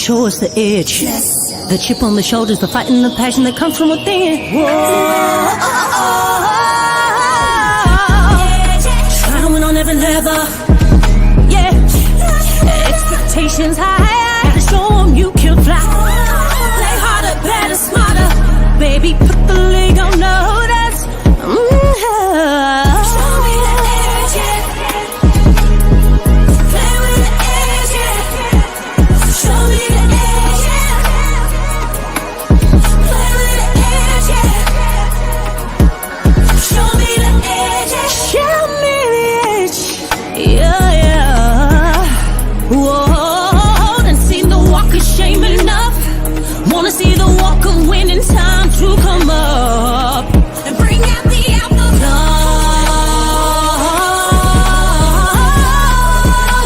show us the edge. The chip on the shoulders, the fight and the passion that comes from within. Whoa. Trying to win on every level. Yeah. Expectations high. Gotta show them you can fly. Play harder, better, smarter. Baby, put the league on notice. Show me the edge, yeah. Play with the edge, yeah. Show me the edge, yeah. Play with the edge, yeah. Show me the edge, yeah. Show me the edge, yeah, yeah. Whoa, done seen the walk of shame enough. Wanna see the walk of winning time to come up and bring out the outlook.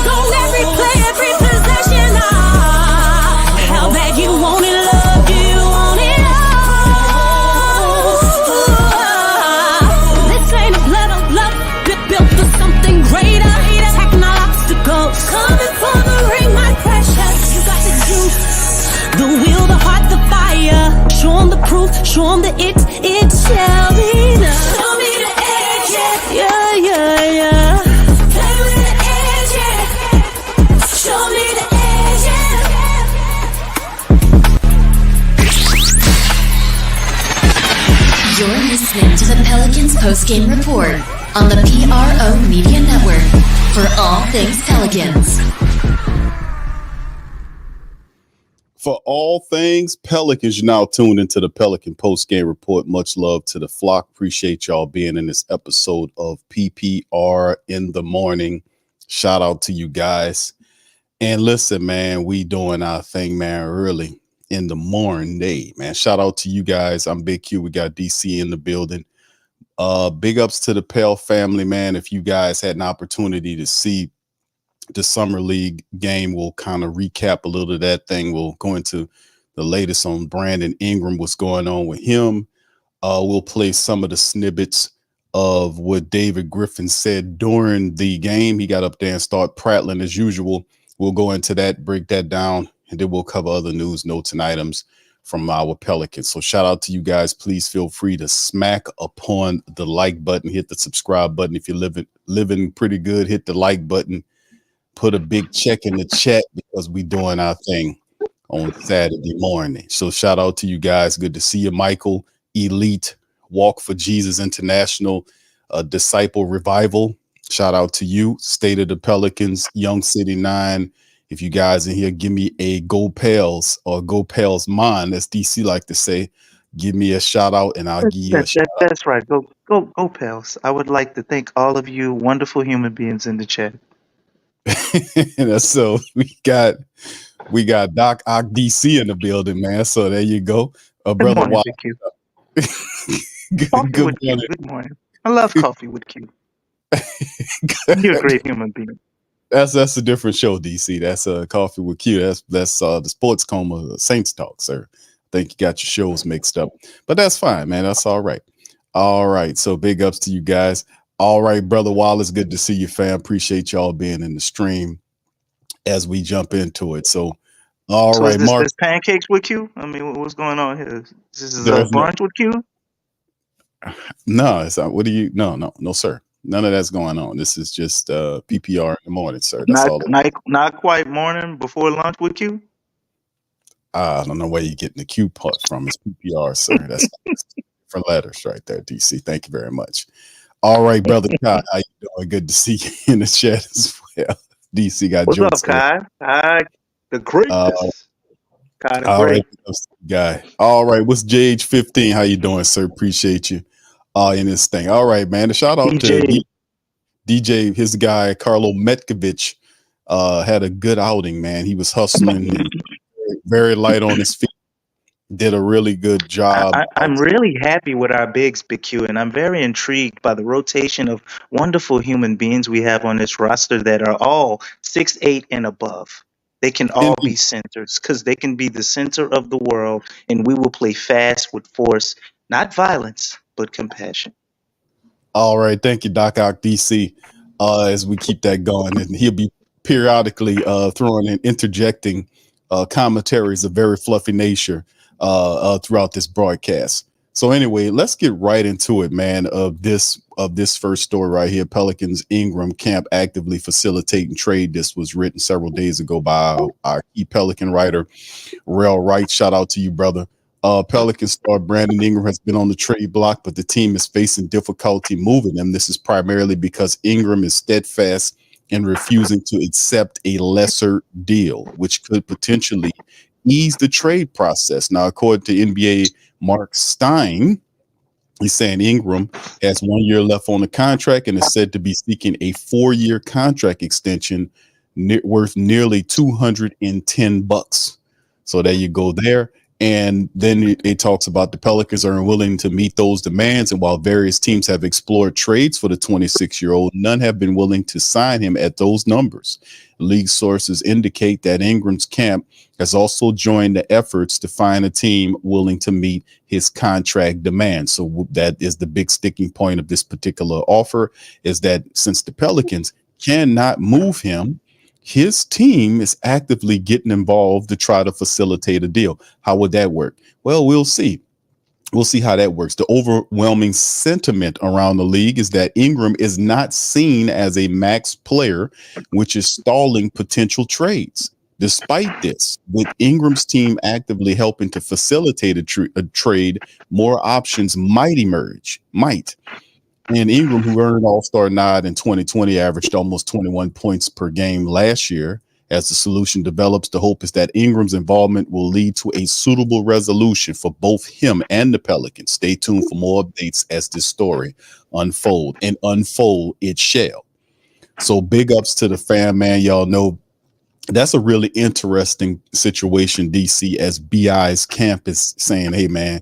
Don't every play, every possession. How bad you want it, love, do you want it all? This ain't a blood of love, built for something greater. Tackling all obstacles, coming for the ring, my precious. You got the juice, the will, the heart, the fire. Show 'em the proof, show 'em that it shall be done. Show me the edge, yeah, yeah, yeah, yeah. Play with the edge, yeah. Show me the edge, yeah. You're listening to the Pelicans Postgame Report on the PRO Media Network for all things Pelicans. For all things Pelicans, you're now tuned into the Pelican Postgame Report. Much love to the flock. Appreciate y'all being in this episode of PPR in the morning. Shout out to you guys. And listen, man, we doing our thing, man, early in the morning day, man. Shout out to you guys. I'm Big Q. We got DC in the building. Big ups to the Pel family, man. If you guys had an opportunity to see the Summer League game, we'll kind of recap a little of that thing. We'll go into the latest on Brandon Ingram, what's going on with him. We'll play some of the snippets of what David Griffin said during the game. He got up there and started prattling as usual. We'll go into that, break that down, and then we'll cover other news, notes, and items from our Pelicans. So shout out to you guys. Please feel free to smack upon the like button, hit the subscribe button. If you're living pretty good, hit the like button. Put a big check in the chat because we doing our thing on Saturday morning. So shout out to you guys. Good to see you, Michael. Elite, Walk for Jesus International, Disciple Revival. Shout out to you. State of the Pelicans, Young City 9. If you guys in here, give me a Go Pels or Go Pels Mine, as DC like to say. Give me a shout out and I'll give you a shout out. That's right. Go Pels. I would like to thank all of you wonderful human beings in the chat. So we got Doc Ock DC in the building, man. So there you go. Brother Morning, Watt. Q. Good With Q. morning. Good morning. I love coffee with Q. You're a great human being. That's a different show, DC. That's Coffee with Q. That's the Sports Coma Saints Talk, sir. I think you got your shows mixed up, but that's fine, man. That's all right. All right. So big ups to you guys. All right, Brother Wallace, good to see you, fam. Appreciate y'all being in the stream as we jump into it. So, all right, Mark. Is this pancakes with Q? I mean, what's going on here? This is a brunch with Q? No, it's not. What do you? No, sir. None of that's going on. This is just PPR in the morning, sir. That's all. Not quite morning before lunch with Q? I don't know where you're getting the Q part from. It's PPR, sir. That's different letters right there, DC. Thank you very much. All right, Brother Kai, how you doing? Good to see you in the chat as well. DC got What's jokes. up, Kai? Kai, the greatness. Kai, the All great. right, guy. All right, what's JH15? How you doing, sir? Appreciate you in this thing. All right, man. A shout out to DJ, his guy, Carlo Metkovich, had a good outing, man. He was hustling, very light on his feet. Did a really good job. I'm really happy with our bigs, Big Q, and I'm very intrigued by the rotation of wonderful human beings we have on this roster that are all 6'8" and above. They can all be centers because they can be the center of the world, and we will play fast with force, not violence, but compassion. All right. Thank you, Doc Ock DC, as we keep that going. And he'll be periodically throwing and interjecting commentaries of very fluffy nature throughout this broadcast. So anyway, let's get right into it, man. Of this first story right here, Pelicans Ingram camp actively facilitating trade. This was written several days ago by our key Pelican writer, Rel Wright. Shout out to you, brother. Pelican star Brandon Ingram has been on the trade block, but the team is facing difficulty moving him. This is primarily because Ingram is steadfast in refusing to accept a lesser deal, which could potentially ease the trade process. Now, according to NBA Mark Stein, he's saying Ingram has 1 year left on the contract and is said to be seeking a 4-year contract extension worth nearly $210. So there you go there. And then it talks about the Pelicans are unwilling to meet those demands. And while various teams have explored trades for the 26-year-old, none have been willing to sign him at those numbers. League sources indicate that Ingram's camp has also joined the efforts to find a team willing to meet his contract demands. So that is the big sticking point of this particular offer, is that since the Pelicans cannot move him, his team is actively getting involved to try to facilitate a deal. How would that work? Well, we'll see. We'll see how that works. The overwhelming sentiment around the league is that Ingram is not seen as a max player, which is stalling potential trades. Despite this, with Ingram's team actively helping to facilitate a trade, more options might emerge. And Ingram, who earned an all-star nod in 2020, averaged almost 21 points per game last year. As the solution develops, the hope is that Ingram's involvement will lead to a suitable resolution for both him and the Pelicans. Stay tuned for more updates as this story unfold, and unfold it shall. So big ups to the fan, man. Y'all know that's a really interesting situation, DC, as BI's camp is saying, hey, man,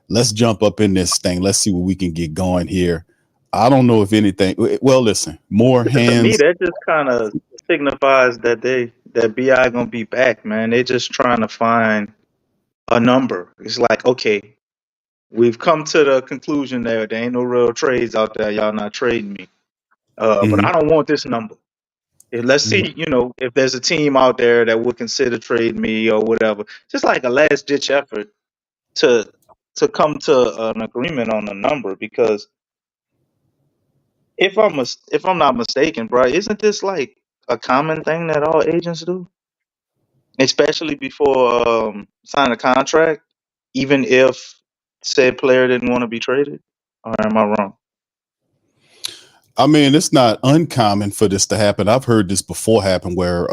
let's jump up in this thing. Let's see what we can get going here. I don't know if anything. Well, listen, more hands. To me, that just kind of signifies that BI gonna be back, man. They're just trying to find a number. It's like, okay, we've come to the conclusion there ain't no real trades out there. Y'all not trading me, but I don't want this number. Let's see, if there's a team out there that would consider trading me or whatever. Just like a last ditch effort to come to an agreement on a number, because if I'm not mistaken, bro, isn't this like a common thing that all agents do, especially before signing a contract, even if said player didn't want to be traded? Or am I wrong? I mean, it's not uncommon for this to happen. I've heard this before happen where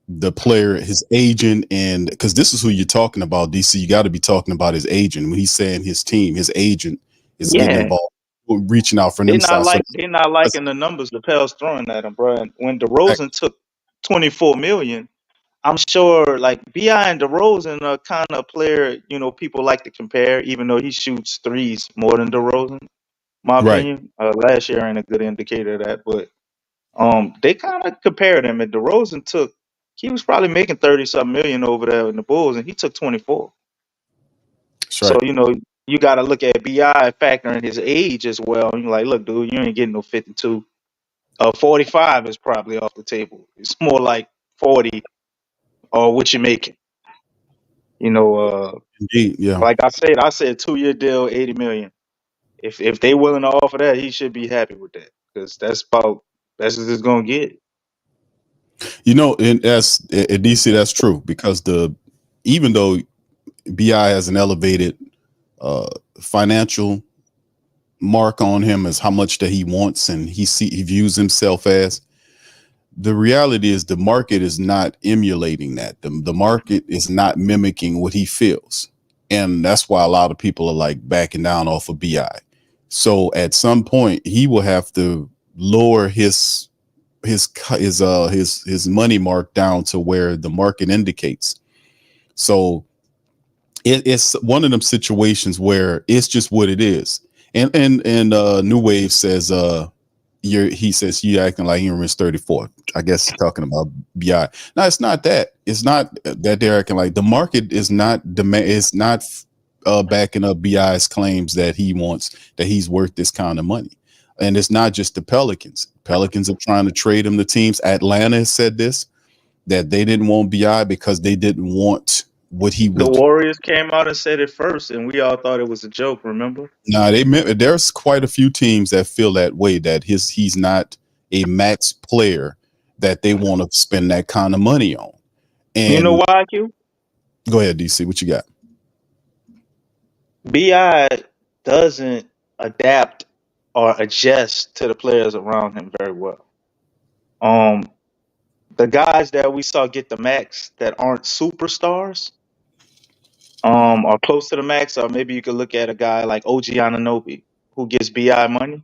the player, his agent, and because this is who you're talking about, DC, you got to be talking about his agent. When he's saying his team, his agent is getting involved, reaching out for them. They're not liking the numbers the Pels throwing at him, bro. And when DeRozan took $24 million, I'm sure like BI and DeRozan are kind of player, people like to compare, even though he shoots threes more than DeRozan. My opinion, last year ain't a good indicator of that, but they kind of compared him. And DeRozan he was probably making 30-something million over there in the Bulls, and he took 24. So you got to look at BI factoring his age as well. And you're like, look, dude, you ain't getting no 52. 45 is probably off the table. It's more like 40 or what you're making. Indeed, yeah. Like I said 2-year deal, 80 million. If they willing to offer that, he should be happy with that, because that's what it's gonna get. And as at DC, that's true, because even though BI has an elevated financial mark on him as how much that he wants and he views himself as, the reality is the market is not emulating that. The market is not mimicking what he feels, and that's why a lot of people are like backing down off of BI. So at some point he will have to lower his money mark down to where the market indicates. So it's one of them situations where it's just what it is. And New Wave says he says you acting like Ingram is 34. I guess he's talking about BI. No, it's not that. It's not that they're acting like the market is not backing up BI's claims that he's worth this kind of money. And it's not just the Pelicans. Pelicans are trying to trade him to teams. Atlanta has said this. that they didn't want BI because they didn't want what he The would. Warriors came out and said it first, and we all thought it was a joke. Remember? Nah, there's quite a few teams that feel that way, that he's not a max player that they want to spend that kind of money on. You know And why, Q? go ahead, DC, what you got? Bi doesn't adapt or adjust to the players around him very well. Um, the guys that we saw get the max that aren't superstars, are close to the max. Or maybe you could look at a guy like OG Anunoby, who gets Bi money,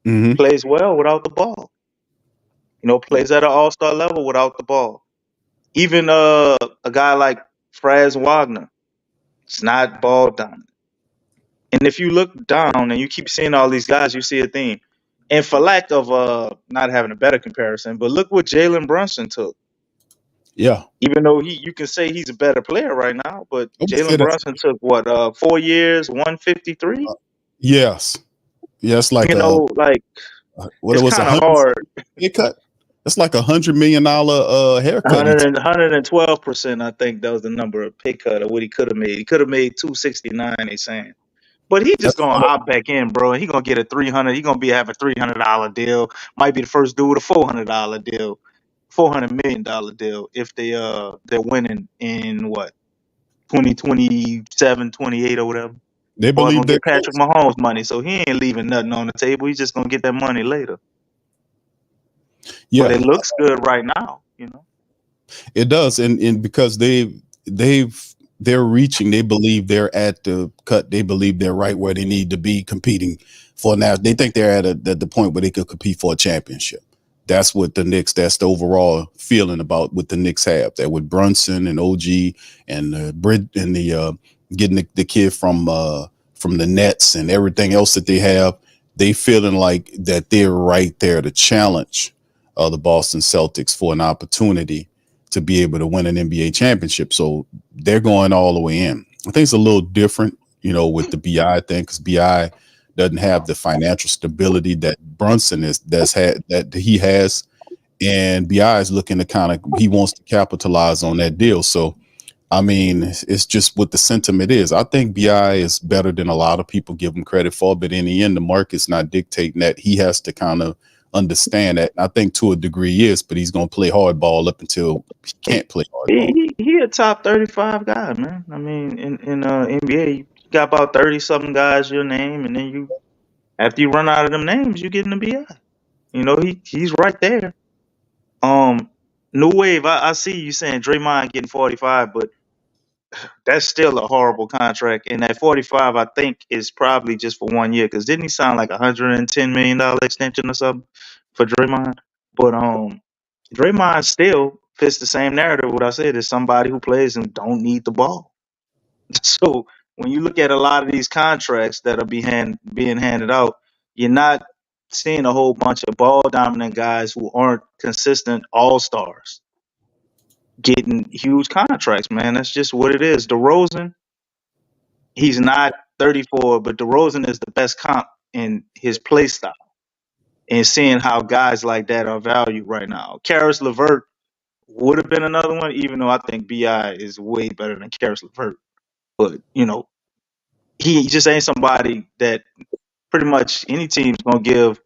Mm-hmm. plays well without the ball. Plays at an all-star level without the ball. Even a guy like Franz Wagner, it's not ball dominant. And if you look down and you keep seeing all these guys, you see a theme. And for lack of not having a better comparison, but look what Jalen Brunson took. Yeah, Even though you can say he's a better player right now, but I would say Jalen that's Brunson took what 4 years, 153. yes, yes, like Like what it it's was kind of hard. pay cut. That's like $100 million haircut. 112%, I think that was the number of pay cut of what he could have made. He could have made 269. They saying. But he just That's gonna one of, opt back in, bro. He gonna get a 300. He gonna have a $300 deal. Might be the first dude with a $400 deal, $400 million deal if they're winning in what 2027, 28 or whatever. they Boy believe gonna they're get Patrick close. Mahomes money, so he ain't leaving nothing on the table. He's just gonna get that money later. But Yeah, it looks good right now. it does, and because they're reaching, they believe they're at the cut, they believe they're right where they need to be competing for now. They think they're at the point where they could compete for a championship. That's what the Knicks. That's the overall feeling about what the Knicks have. That with Brunson and OG and Brit and the getting the kid from the Nets and everything else that they have, they feeling like that they're right there to challenge the Boston Celtics for an opportunity to be able to win an NBA championship. So they're going all the way in. I think it's a little different, with the BI thing, because BI doesn't have the financial stability that Brunson that he has, and BI is looking to he wants to capitalize on that deal. So I mean, it's just what the sentiment is. I think BI is better than a lot of people give him credit for, but in the end, the market's not dictating that. He has to kind of understand that. I think to a degree he is, but he's going to play hardball up until he can't play hardball. He a top 35 guy, man. I mean, in NBA, you got about 30 something guys your name, and then after you run out of them names, you get in the BI. He's right there. New Wave, I see you saying Draymond getting 45, but that's still a horrible contract. And that 45, I think, is probably just for 1 year. Because didn't he sign like $110 million extension or something for Draymond? But Draymond still fits the same narrative. What I said is somebody who plays and don't need the ball. So when you look at a lot of these contracts that are being handed out, you're not seeing a whole bunch of ball dominant guys who aren't consistent all stars getting huge contracts, man. That's just what it is. DeRozan, he's not 34, but DeRozan is the best comp in his play style. And seeing how guys like that are valued right now. Karis LeVert would have been another one, even though I think BI is way better than Karis LeVert. But, he just ain't somebody that pretty much any team's going to give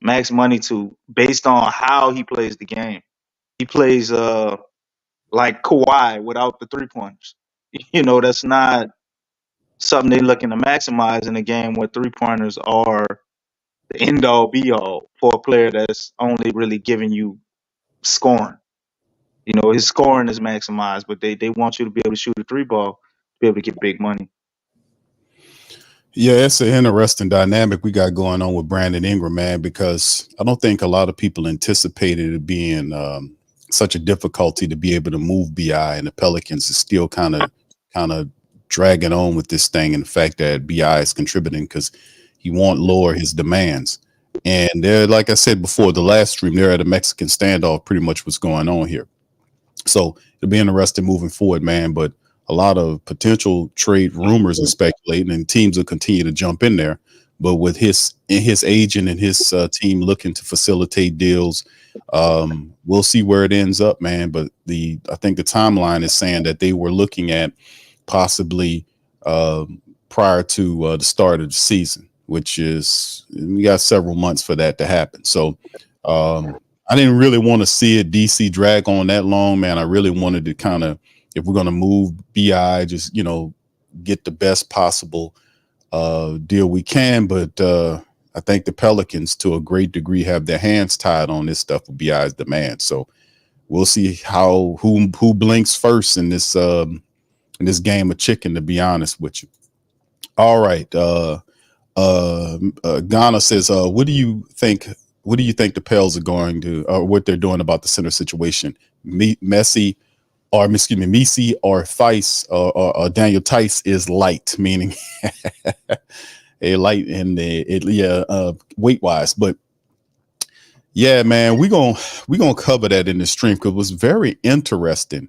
max money to based on how he plays the game. He plays like Kawhi without the three-pointers. That's not something they're looking to maximize in a game where three-pointers are the end-all, be-all for a player that's only really giving you scoring. His scoring is maximized, but they want you to be able to shoot a three ball to be able to get big money. Yeah, it's an interesting dynamic we got going on with Brandon Ingram, man, because I don't think a lot of people anticipated it being such a difficulty to be able to move BI, and the Pelicans is still kind of dragging on with this thing, and the fact that BI is contributing because he won't lower his demands. And they're, like I said before, the last stream, they're at a Mexican standoff, pretty much what's going on here. So it'll be interesting moving forward, man. But a lot of potential trade rumors and speculating, and teams will continue to jump in there. but with his agent and his team looking to facilitate deals, we'll see where it ends up, man. But I think the timeline is saying that they were looking at possibly prior to the start of the season, which is, we got several months for that to happen. So I didn't really want to see it DC drag on that long, man. I really wanted to kind of, if we're going to move BI, just, get the best possible deal we can. But I think the Pelicans, to a great degree, have their hands tied on this stuff with BI's demand. So we'll see who blinks first in this game of chicken, to be honest with you. All right. Ghana says, what do you think the Pels are going to, or what they're doing about the center situation? Messi or Theis or Daniel Tice is light, meaning a light in weight wise. But yeah, man, we're gonna cover that in the stream, because what's very interesting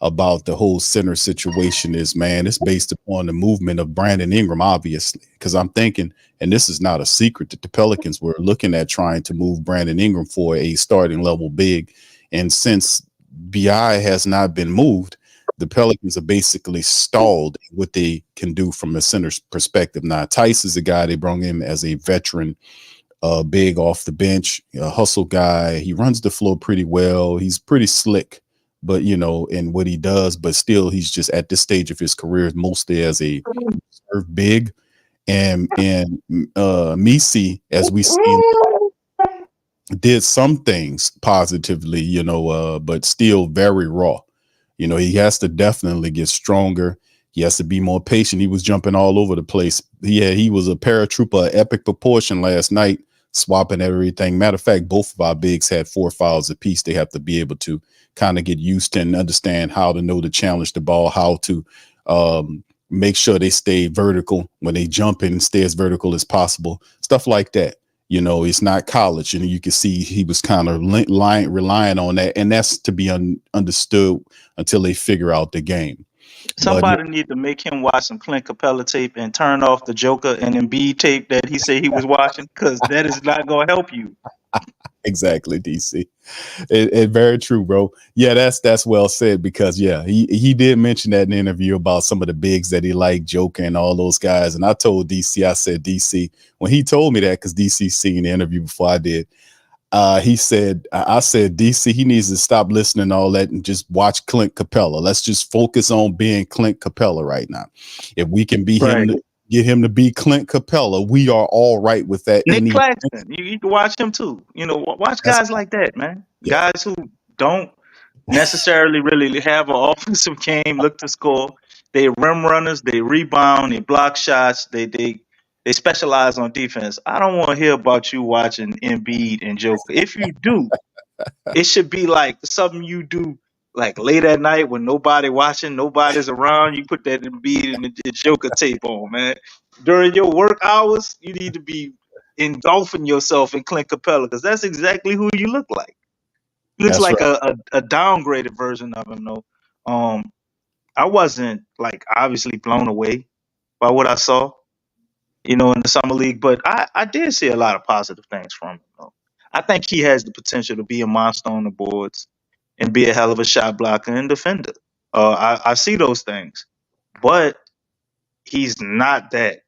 about the whole center situation is, man, it's based upon the movement of Brandon Ingram, obviously, because I'm thinking, and this is not a secret, that the Pelicans were looking at trying to move Brandon Ingram for a starting level big. And since BI has not been moved, the Pelicans are basically stalled what they can do from a center's perspective. Now, Tice is a guy they brought in as a veteran, big off the bench, a hustle guy. He runs the floor pretty well. He's pretty slick, but in what he does, but still, he's just at this stage of his career mostly as a big. And Misi, as we see, did some things positively, but still very raw. He has to definitely get stronger. He has to be more patient. He was jumping all over the place. He was a paratrooper, epic proportion last night, swapping everything. Matter of fact, both of our bigs had 4 fouls apiece. They have to be able to kind of get used to and understand how to know to challenge the ball, how to make sure they stay vertical when they jump in and stay as vertical as possible. Stuff like that. It's not college. And you can see he was kind of relying on that. And that's to be understood until they figure out the game. Somebody need to make him watch some Clint Capella tape and turn off the Joker and Embiid tape that he said he was watching, because that is not going to help you. Exactly, DC. It very true, bro. Yeah, that's well said, because he did mention that in the interview about some of the bigs that he liked, Joker and all those guys. And I told DC, I said, DC, when he told me that, because DC seen the interview before I did, I said, DC, he needs to stop listening to all that and just watch Clint Capella. Let's just focus on being Clint Capella right now. If we can be him, get him to be Clint Capella, we are all right with that. Nick Claxton, you can watch him too. Watch guys like that, man. Yeah. Guys who don't necessarily really have an offensive game, look to score. They rim runners, they rebound, they block shots, they specialize on defense. I don't want to hear about you watching Embiid and Joker. If you do, it should be like something you do like late at night when nobody watching, nobody's around. You put that Embiid and the Joker tape on, man. During your work hours, you need to be engulfing yourself in Clint Capella, because that's exactly who you look like. He looks like right. a downgraded version of him, though. I wasn't like obviously blown away by what I saw, in the summer league, but I did see a lot of positive things from him, though. I think he has the potential to be a monster on the boards and be a hell of a shot blocker and defender. I see those things, but he's not that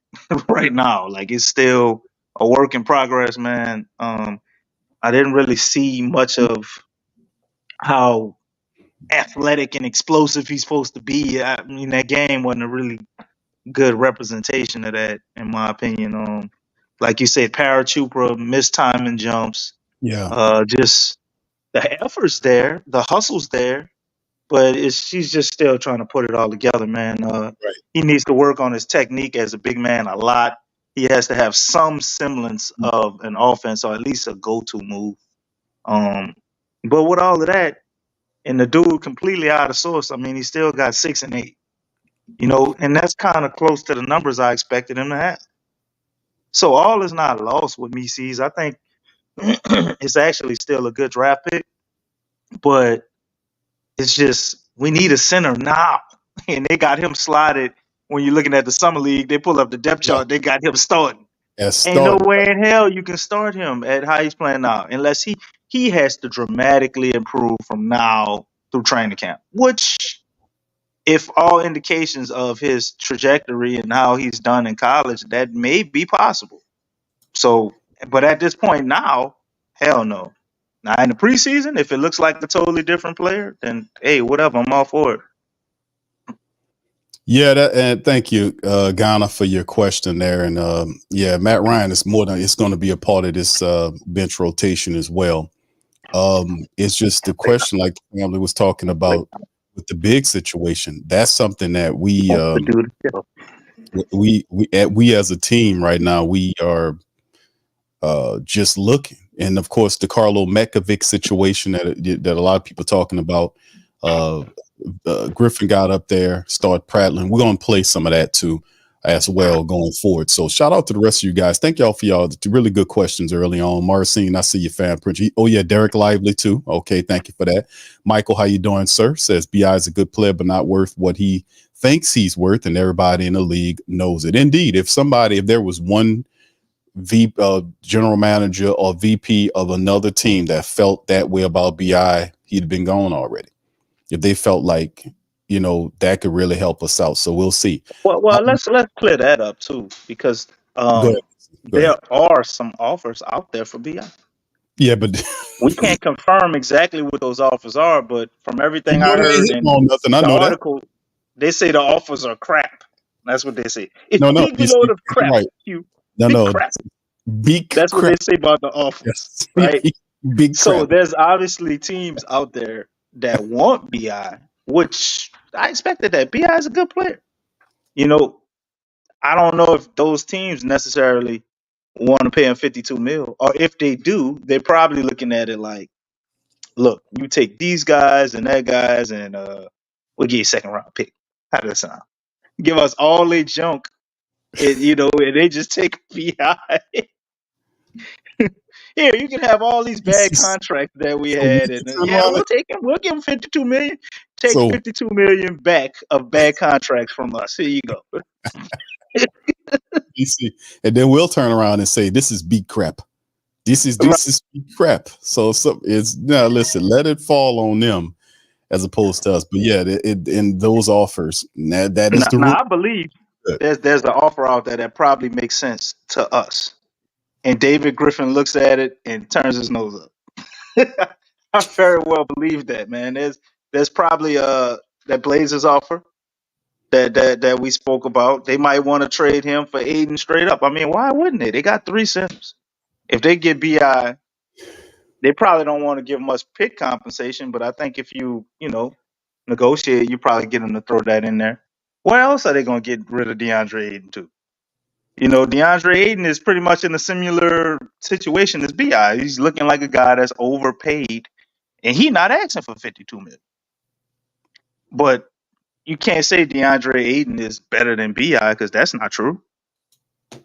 right now. Like, it's still a work in progress, man. I didn't really see much of how athletic and explosive he's supposed to be. I mean, that game wasn't a really good representation of that, in my opinion. Like you said, paratrooper, missed timing jumps. Yeah. Just the effort's there, the hustle's there, but she's just still trying to put it all together, man. Right. He needs to work on his technique as a big man a lot. He has to have some semblance of an offense, or at least a go-to move. But with all of that, and the dude completely out of source, I mean, he still got 6 and 8, and that's kind of close to the numbers I expected him to have. So all is not lost with me, C's. I think it's actually still a good draft pick, but it's just, we need a center now. And they got him slotted. When you're looking at the summer league, they pull up the depth chart, they got him starting. as Ain't no starting. way in hell you can start him at how he's playing now, unless he has to dramatically improve from now through training camp. Which, if all indications of his trajectory and how he's done in college, that may be possible. So, but at this point now, hell no. Now in the preseason, if it looks like a totally different player, then hey, whatever, I'm all for it. Yeah, and thank you, Ghana, for your question there. And yeah, Matt Ryan is more than it's going to be a part of this bench rotation as well. It's just the question, like the family was talking about with the big situation. That's something that we as a team right now, we are just looking. And of course, the Carlo Mekovic situation that a lot of people are talking about. Griffin got up there, started prattling. We're going to play some of that too as well going forward. So shout out to the rest of you guys. Thank y'all for y'all really good questions early on. Marcin, I see your fan print. Oh yeah, Derek Lively too. Okay, thank you for that. Michael, how you doing, sir? Says BI is a good player, but not worth what he thinks he's worth, and everybody in the league knows it. Indeed, if there was one general manager or VP of another team that felt that way about BI, he'd have been gone already. If they felt like, that could really help us out. So we'll see. Well, let's clear that up too, because Go ahead. there are some offers out there for BI. Yeah, but We can't confirm exactly what those offers are, but from everything I heard in nothing. I the know article, they say the offers are crap. That's what they say. It's that. No, big load of crap. right. Big crap. Big That's what crap. they say about the offers, Yes. right? Big So crap. there's obviously teams out there that want BI, which I expected that. BI is a good player. I don't know if those teams necessarily want to pay him 52 mil, or if they do, they're probably looking at it like, look, you take these guys and that guys, and we'll give you a second round pick. How does that sound? Give us all their junk, and and they just take BI. Here, you can have all these bad contracts that we So had, and we'll take him. We'll give him 52 million. Take 52 million back of bad contracts from us. Here you go. you see, and then we'll turn around and say, this is big crap. This is big crap. So it's now listen, let it fall on them as opposed to us. But yeah, in those offers, that is the rule. I believe there's an offer out there that probably makes sense to us. And David Griffin looks at it and turns his nose up. I very well believe that, man. There's probably that Blazers offer that we spoke about. They might want to trade him for Aiden straight up. I mean, why wouldn't they? They got 3 centers. If they get BI, they probably don't want to give much pick compensation, but I think if you negotiate, you probably get them to throw that in there. Where else are they going to get rid of DeAndre Ayton to? DeAndre Ayton is pretty much in a similar situation as BI. He's looking like a guy that's overpaid, and he's not asking for 52 million. But you can't say DeAndre Ayton is better than BI because that's not true.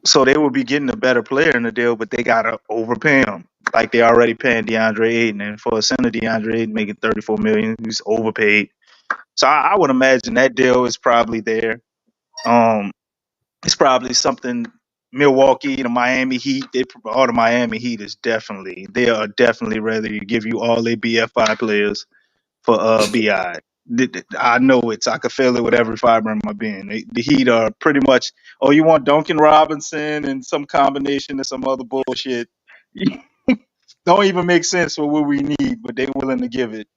So they will be getting a better player in the deal, but they gotta overpay him. Like they already paying DeAndre Ayton, and for a center, DeAndre Ayton making $34 million, he's overpaid. So I would imagine that deal is probably there. It's probably something Milwaukee, the Miami Heat. The Miami Heat they are definitely ready to give you all their BFI players for BI. I know it. I can feel it with every fiber in my being. The Heat are pretty much, you want Duncan Robinson and some combination of some other bullshit. Don't even make sense for what we need, but they're willing to give it,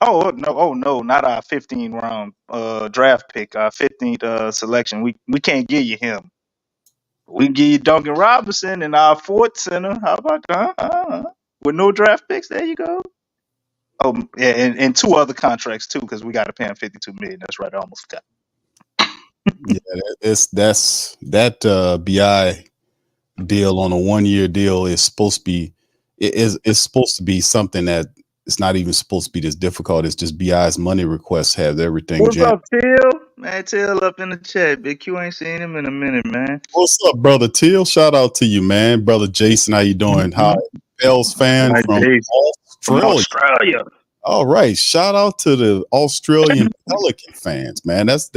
Oh no, not our 15th round draft pick, our 15th selection. We can't give you him. We can give you Duncan Robinson and our 4th center. How about that? With no draft picks, there you go. Oh yeah, and 2 other contracts too, because we got to pay him 52 million. That's right, I almost forgot. Yeah, that's that BI deal on a 1-year deal is supposed to be it's supposed to be something that it's not even supposed to be this difficult. It's just BI's money requests have everything. What's up, Till? Man, Till up in the chat. Big Q ain't seen him in a minute, man. What's up, brother Till? Shout out to you, man. Brother Jason, how you doing? Hi, Pels fan from Australia. All right, shout out to the Australian Pelican fans, man. That's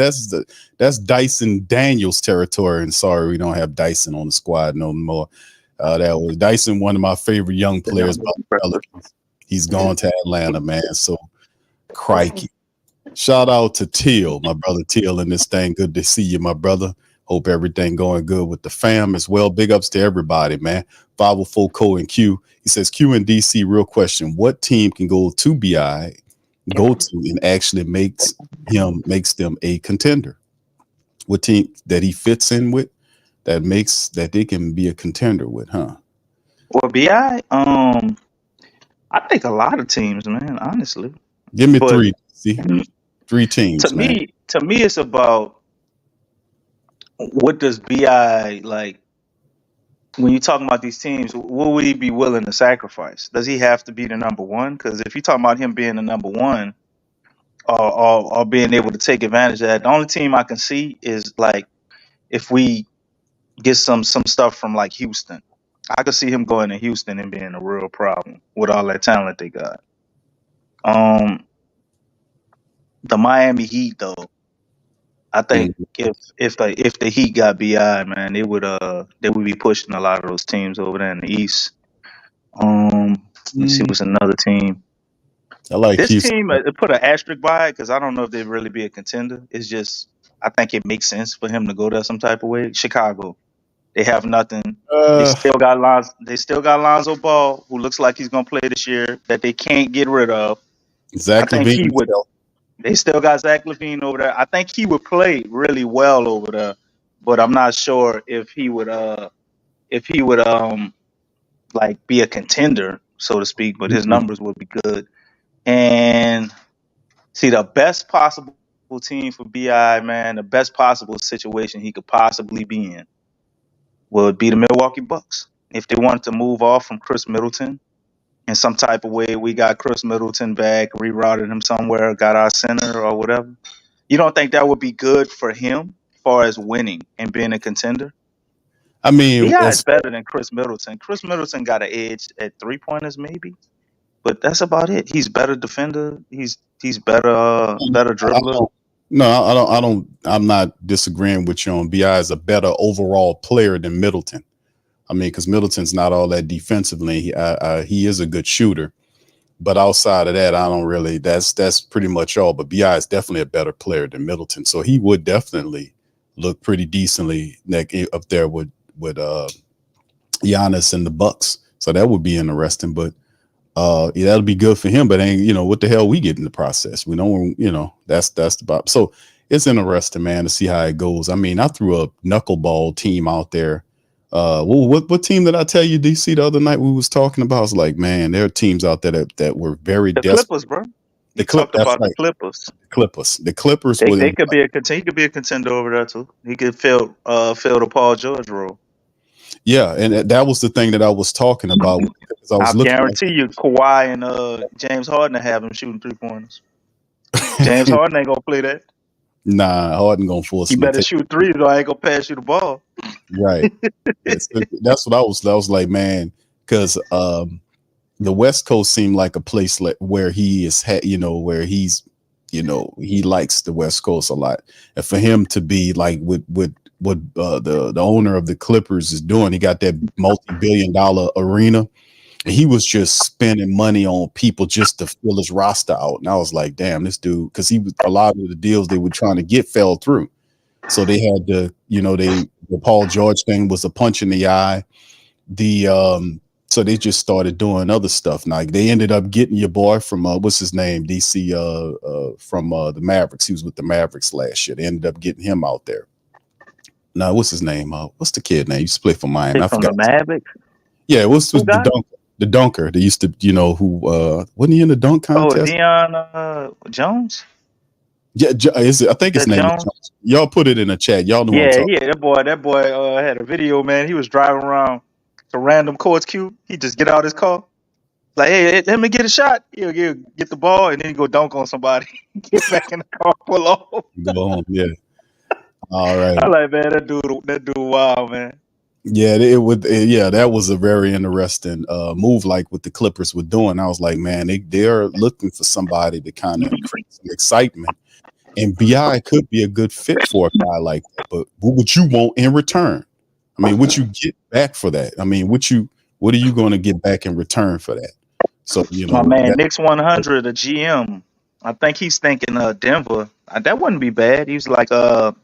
Dyson Daniels territory. And sorry, we don't have Dyson on the squad no more. That was Dyson, one of my favorite young players by the Pelicans. He's gone to Atlanta, man. So crikey. Shout out to Teal, my brother Teal, in this thing. Good to see you, my brother. Hope everything going good with the fam as well. Big ups to everybody, man. 504 Co and Q. He says, Q and DC, real question. What team can go to BI, and actually makes them a contender? What team that he fits in with that they can be a contender with, huh? Well, BI, I think a lot of teams, man, honestly. Give me three. See? 3 teams, To me, it's about what does BI like when you're talking about these teams. What would he be willing to sacrifice? Does he have to be the number one? Because if you're talking about him being the number one or being able to take advantage of that, the only team I can see is like if we get some stuff from like Houston. I could see him going to Houston and being a real problem with all that talent they got. The Miami Heat, though, I think if the Heat got BI, man, they would be pushing a lot of those teams over there in the East. Let's see, what's another team? I like this Houston. team. Put an asterisk by it because I don't know if they'd really be a contender. It's just I think it makes sense for him to go there some type of way. Chicago, they have nothing. They still got Lonzo Ball, who looks like he's gonna play this year, that they can't get rid of. Zach I think LaVine he would. They still got Zach LaVine over there. I think he would play really well over there, but I'm not sure if he would like be a contender, so to speak. But his numbers would be good. And see, the best possible team for BI, man, the best possible situation he could possibly be in would be the Milwaukee Bucks. If they wanted to move off from Chris Middleton in some type of way, we got Chris Middleton back, rerouted him somewhere, got our center or whatever. You don't think that would be good for him as far as winning and being a contender? I mean, BI is better than Chris Middleton. Chris Middleton got an edge at 3-pointers maybe, but that's about it. He's better defender. He's better dribbler. I'm not disagreeing with you on BI is a better overall player than Middleton. I mean, because Middleton's not all that defensively. He is a good shooter, but outside of that, I don't really. That's pretty much all. But BI is definitely a better player than Middleton, so he would definitely look pretty decently up there with Giannis and the Bucks. So that would be interesting. But yeah, that'll be good for him. But what the hell we get in the process? We don't. That's the. So it's interesting, man, to see how it goes. I mean, I threw a knuckleball team out there. What team did I tell you, DC, the other night we was talking about? I was like, man, there are teams out there that were very desperate. Clippers, bro. The Clippers. The Clippers. The Clippers. They could be a contender. He could be a contender over there too. He could fill the Paul George role. Yeah, and that was the thing that I was talking about. I guarantee you, Kawhi and James Harden have him shooting 3-pointers. James Harden ain't gonna play that. Nah, Harden gonna force. He better shoot 3s, or I ain't gonna pass you the ball. Right. That's what I was like, man, because the West Coast seemed like a place where he is, where he's, he likes the West Coast a lot, and for him to be like with what the owner of the Clippers is doing, he got that multi-billion-dollar arena. And he was just spending money on people just to fill his roster out. And I was like, damn, this dude, because a lot of the deals they were trying to get fell through. So they had to, the Paul George thing was a punch in the eye. So they just started doing other stuff. Now they ended up getting your boy from what's his name, DC, from the Mavericks. He was with the Mavericks last year. They ended up getting him out there. Now what's his name? What's the kid name? He used to play for Miami. I forgot. The Mavericks. Yeah, it was the dunker. They used to, who wasn't he in the dunk contest? Oh, Deion Jones. Yeah, I think his name is Jones. Y'all put it in the chat. Y'all know what I'm talking about. That boy had a video, man. He was driving around to random courts queue. He just get out his car, like, hey, let me get a shot. He'll get the ball and then he go dunk on somebody. Get back in the car, pull off. Go home, yeah. All right. I like, man, that dude, wild, man. Yeah, it would. Yeah, that was a very interesting move. Like what the Clippers were doing, I was like, man, they're looking for somebody to kind of create some excitement, and Bi could be a good fit for a guy like that. But what would you want in return? I mean, what you get back for that? I mean, what are you going to get back in return for that? So My man, that Knicks 100, the GM. I think he's thinking Denver. That wouldn't be bad. He was like, well,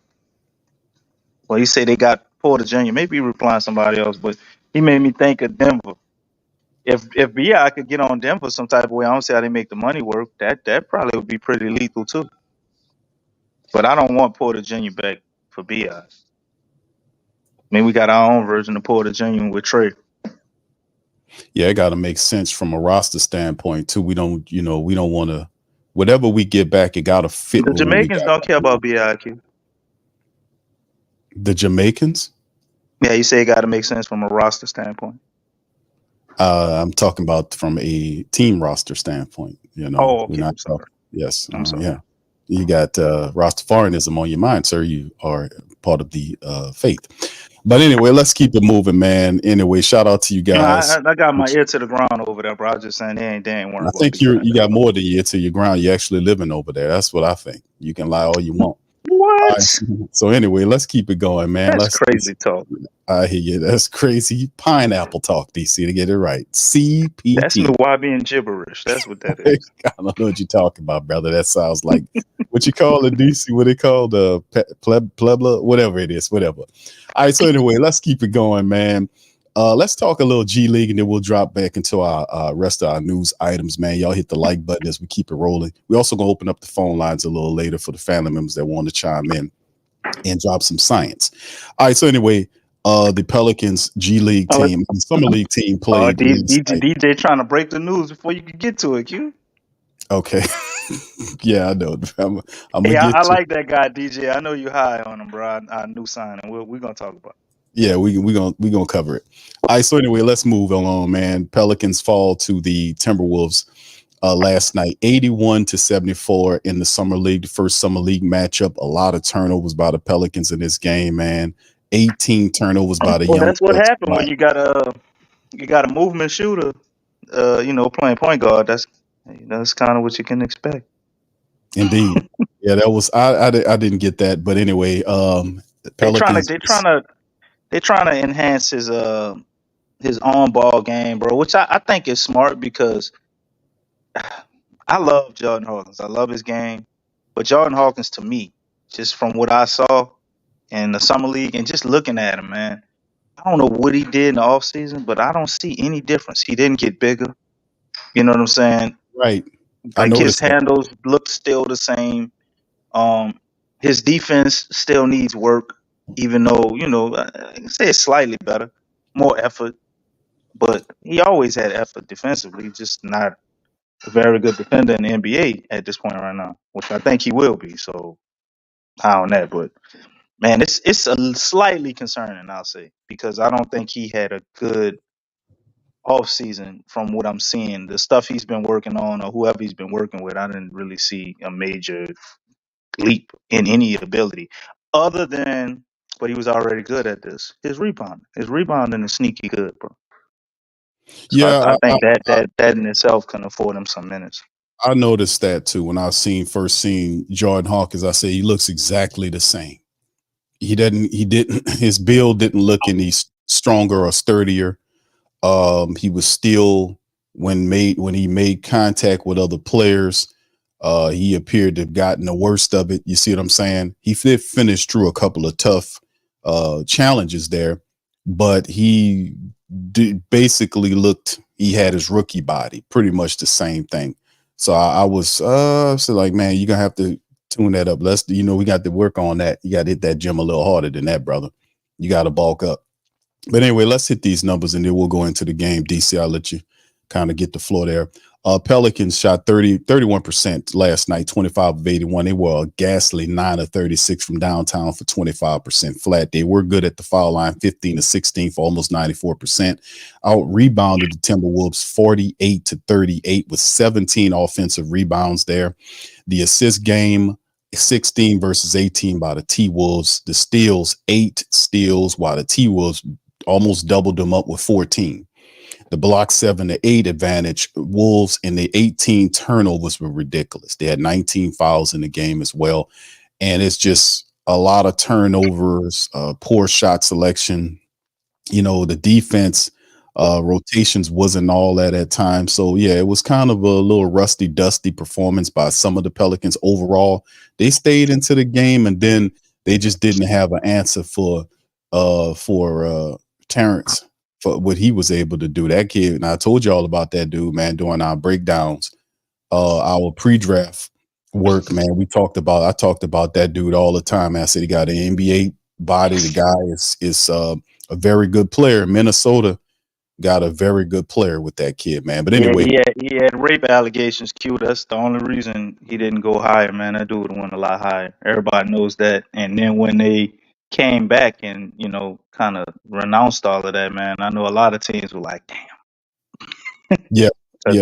he said they got Porter Jr. Maybe he replying somebody else, but he made me think of Denver. If Bi could get on Denver some type of way, I don't see how they make the money work. That probably would be pretty lethal too. But I don't want Porter Jr. back for Bi. I mean, we got our own version of Porter Jr. with Trey. yeah, it got to make sense from a roster standpoint too. We don't want to whatever we get back, it got to fit The with what we Jamaicans got. don't care about BIQ. The Jamaicans. Yeah, you say it got to make sense from a roster standpoint. I'm talking about from a team roster standpoint. Oh, we're okay. not I'm sorry. talking. Yes, I'm sorry. yeah. You got Rastafarianism on your mind, sir. You are part of the faith. But anyway, let's keep it moving, man. Anyway, shout out to you guys. I got my ear to the ground over there, bro. I was just saying they ain't I weren't going to think be doing you that. got more than you to your ground. You're actually living over there. That's what I think. You can lie all you want. What? All right. So anyway, let's keep it going, man. That's crazy talk. I hear you. That's crazy pineapple talk, DC, to get it right. CPT. That's Nuwabian gibberish. That's what that is. I don't know what you're talking about, brother. That sounds like what you call it, DC. What they call the plebla, whatever it is, whatever. All right. So anyway, let's keep it going, man. Let's talk a little G League, and then we'll drop back into our rest of our news items, man. Y'all hit the like button as we keep it rolling. We also gonna open up the phone lines a little later for the family members that want to chime in and drop some science. All right. So anyway, the Pelicans G League team, Summer League team played. DJ trying to break the news before you can get to it, Q. Okay. Yeah, I know. I like that guy, DJ. I know you high on him, bro. Our new signing. We're gonna talk about it. Yeah, we gonna cover it. All right. So anyway, let's move along, man. Pelicans fall to the Timberwolves last night, 81-74 in the Summer League, the first Summer League matchup. A lot of turnovers by the Pelicans in this game, man. 18 turnovers by the young. That's what happened when you got a movement shooter, playing point guard. That's kind of what you can expect. Indeed. Yeah, that was I didn't get that, but anyway, Pelicans. They're trying to enhance his on ball game, bro, which I think is smart because I love Jordan Hawkins. I love his game, but Jordan Hawkins, to me, just from what I saw in the Summer League and just looking at him, man, I don't know what he did in the offseason, but I don't see any difference. He didn't get bigger. You know what I'm saying? Right. Like his handles look still the same. His defense still needs work, even though, I can say it's slightly better, more effort. But he always had effort defensively, just not a very good defender in the NBA at this point right now, which I think he will be. So high on that. But man, it's a slightly concerning, I'll say, because I don't think he had a good off season from what I'm seeing. The stuff he's been working on or whoever he's been working with, I didn't really see a major leap in any ability other than, but he was already good at this. His rebounding is sneaky good, bro. So Yeah, I think that in itself can afford him some minutes. I noticed that too when I first seen Jordan Hawkins. I said he looks exactly the same. He didn't his build didn't look any stronger or sturdier. He was still when he made contact with other players, he appeared to have gotten the worst of it. You see what I'm saying? He finished through a couple of tough challenges there, but he basically he had his rookie body, pretty much the same thing. So I was like, man, you're gonna have to tune that up. We got to work on that. You got to hit that gym a little harder than that, brother. You got to bulk up. But anyway, let's hit these numbers and then we'll go into the game. DC, I'll let you kind of get the floor there. Pelicans shot 31% last night, 25 of 81. They were a ghastly 9 of 36 from downtown for 25% flat. They were good at the foul line, 15 of 16 for almost 94%. Out rebounded the Timberwolves 48-38 with 17 offensive rebounds there. The assist game, 16 versus 18 by the T-Wolves. The steals, 8 steals, while the T-Wolves almost doubled them up with 14. The block 7-8 advantage, Wolves in the 18 turnovers were ridiculous. They had 19 fouls in the game as well. And it's just a lot of turnovers, poor shot selection. The defense rotations wasn't all that at times. So, yeah, it was kind of a little rusty, dusty performance by some of the Pelicans. Overall, they stayed into the game, and then they just didn't have an answer for Terrence, for what he was able to do. That kid, and I told you all about that dude, man, during our breakdowns, our pre-draft work, man. I talked about that dude all the time. I said he got an NBA body. The guy is a very good player. Minnesota got a very good player with that kid, man. But anyway, he had rape allegations, Q. That's the only reason he didn't go higher, man. That dude went a lot higher. Everybody knows that. And then when they came back and, kind of renounced all of that, man, I know a lot of teams were like, damn. yeah,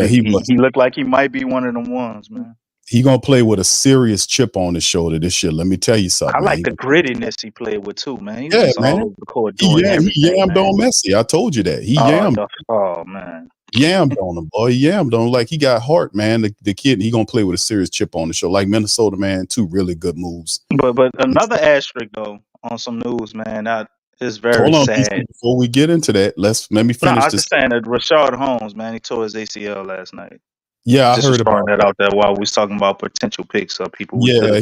He looked like he might be one of them ones, man. He gonna play with a serious chip on his shoulder this year. Let me tell you something. I like the grittiness he played with too, man. He was Yeah, just man. all over the court doing He everything. yammed on Messi. I told you that. He yammed. Oh man. Yammed on him, boy. He yammed on him like he got heart, man. The kid, he gonna play with a serious chip on the shoulder. Like Minnesota, man, 2 really good moves. But another asterisk though on some news, man. That is very Hold on, sad. DC, before we get into that, let me finish No, I was this. just saying that Rashard Holmes, man, he tore his ACL last night. Yeah, I Just heard about that out there while we was talking about potential picks of people. Yeah,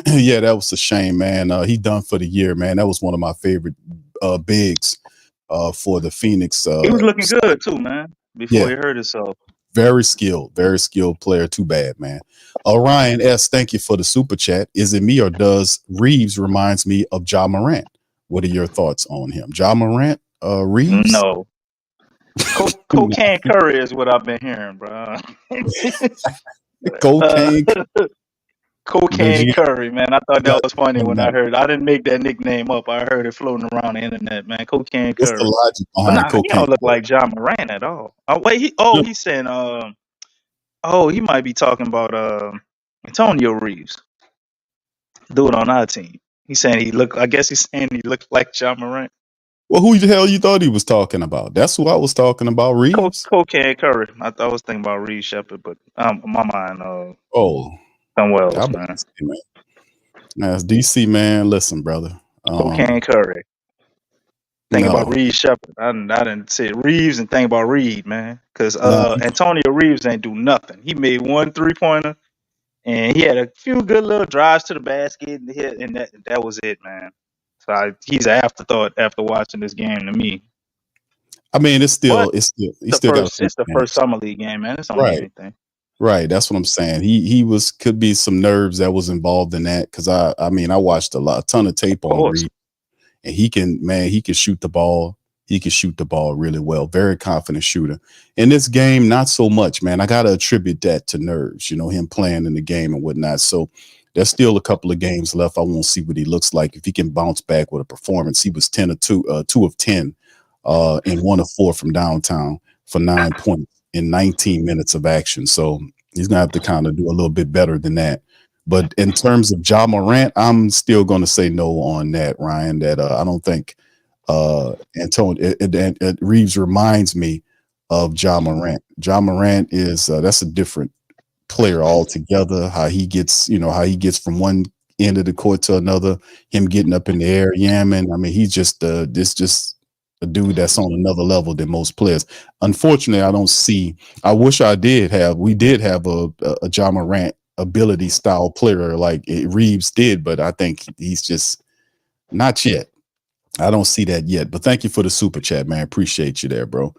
yeah, that was a shame, man. He done for the year, man. That was one of my favorite bigs for the Phoenix. He was looking good too, man. Before he hurt himself. Very skilled player. Too bad, man. Ryan S., thank you for the super chat. Is it me or does Reeves reminds me of Ja Morant? What are your thoughts on him? Ja Morant, Reeves? No. Cocaine Curry is what I've been hearing, bro. Cocaine. Cocaine Curry, man. I thought that was funny when I heard. I didn't make that nickname up. I heard it floating around the internet, man. Cocaine Curry. What's the logic behind cocaine? He don't look like Ja Morant at all. Oh wait, he's saying he might be talking about Antonio Reeves, dude on our team. He's saying he looked like Ja Morant. Well, who the hell you thought he was talking about? That's who I was talking about, Reeves. Cocaine Curry. I was thinking about Reeves Shepard, but my mind somewhere else, man. That's DC, man. Listen, brother. Cocaine Curry. Think about Reeves Shepard. I didn't say Reeves and think about Reed, man. Because Antonio Reeves ain't do nothing. He made 1 3-pointer, and he had a few good little drives to the basket, and that was it, man. So he's an afterthought after watching this game to me. I mean, it's the first summer league game, man. It's not anything. Right, that's what I'm saying. He could be some nerves that was involved in that, because I watched a ton of tape on Reed, and he can shoot the ball. He can shoot the ball really well. Very confident shooter. In this game, not so much, man. I gotta attribute that to nerves. him playing in the game and whatnot. So there's still a couple of games left. I want to see what he looks like if he can bounce back with a performance. He was 2 of 10, and 1 of 4 from downtown for 9 points in 19 minutes of action. So he's gonna have to kind of do a little bit better than that. But in terms of Ja Morant, I'm still going to say no on that, Ryan. That I don't think Antonio Reeves reminds me of Ja Morant. Ja Morant is that's a different player altogether. How he gets from one end of the court to another, him getting up in the air, yamming. I mean, he's just a dude that's on another level than most players. Unfortunately, I wish we did have a Ja Morant ability style player like Reeves did, but I think he's just not yet. I don't see that yet. But thank you for the super chat, man. Appreciate you there, bro.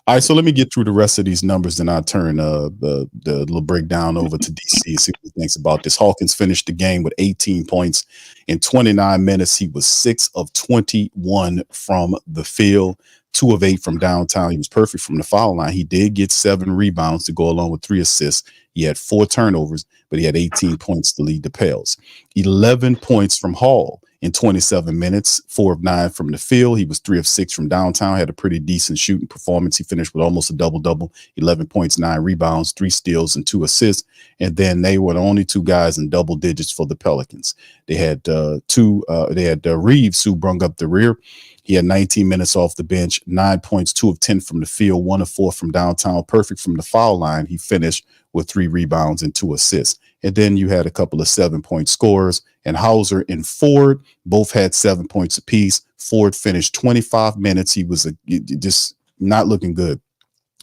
All right, so let me get through the rest of these numbers, and I'll turn the little breakdown over to DC, see what he thinks about this. Hawkins finished the game with 18 points in 29 minutes. He was 6 of 21 from the field, 2 of 8 from downtown. He was perfect from the foul line. He did get 7 rebounds to go along with 3 assists. He had 4 turnovers, but he had 18 points to lead the Pels. 11 points from Hall in 27 minutes, 4 of 9 from the field. He was 3 of 6 from downtown, had a pretty decent shooting performance. He finished with almost a double-double, 11 points, 9 rebounds, 3 steals, and 2 assists. And then they were the only 2 guys in double digits for the Pelicans. They had Reeves, who brung up the rear. He had 19 minutes off the bench, 9 points, 2 of 10 from the field, 1 of 4 from downtown, perfect from the foul line. He finished with 3 rebounds and 2 assists. And then you had a couple of 7-point scorers, and Hauser and Ford both had 7 points apiece. Ford finished 25 minutes. He was just not looking good.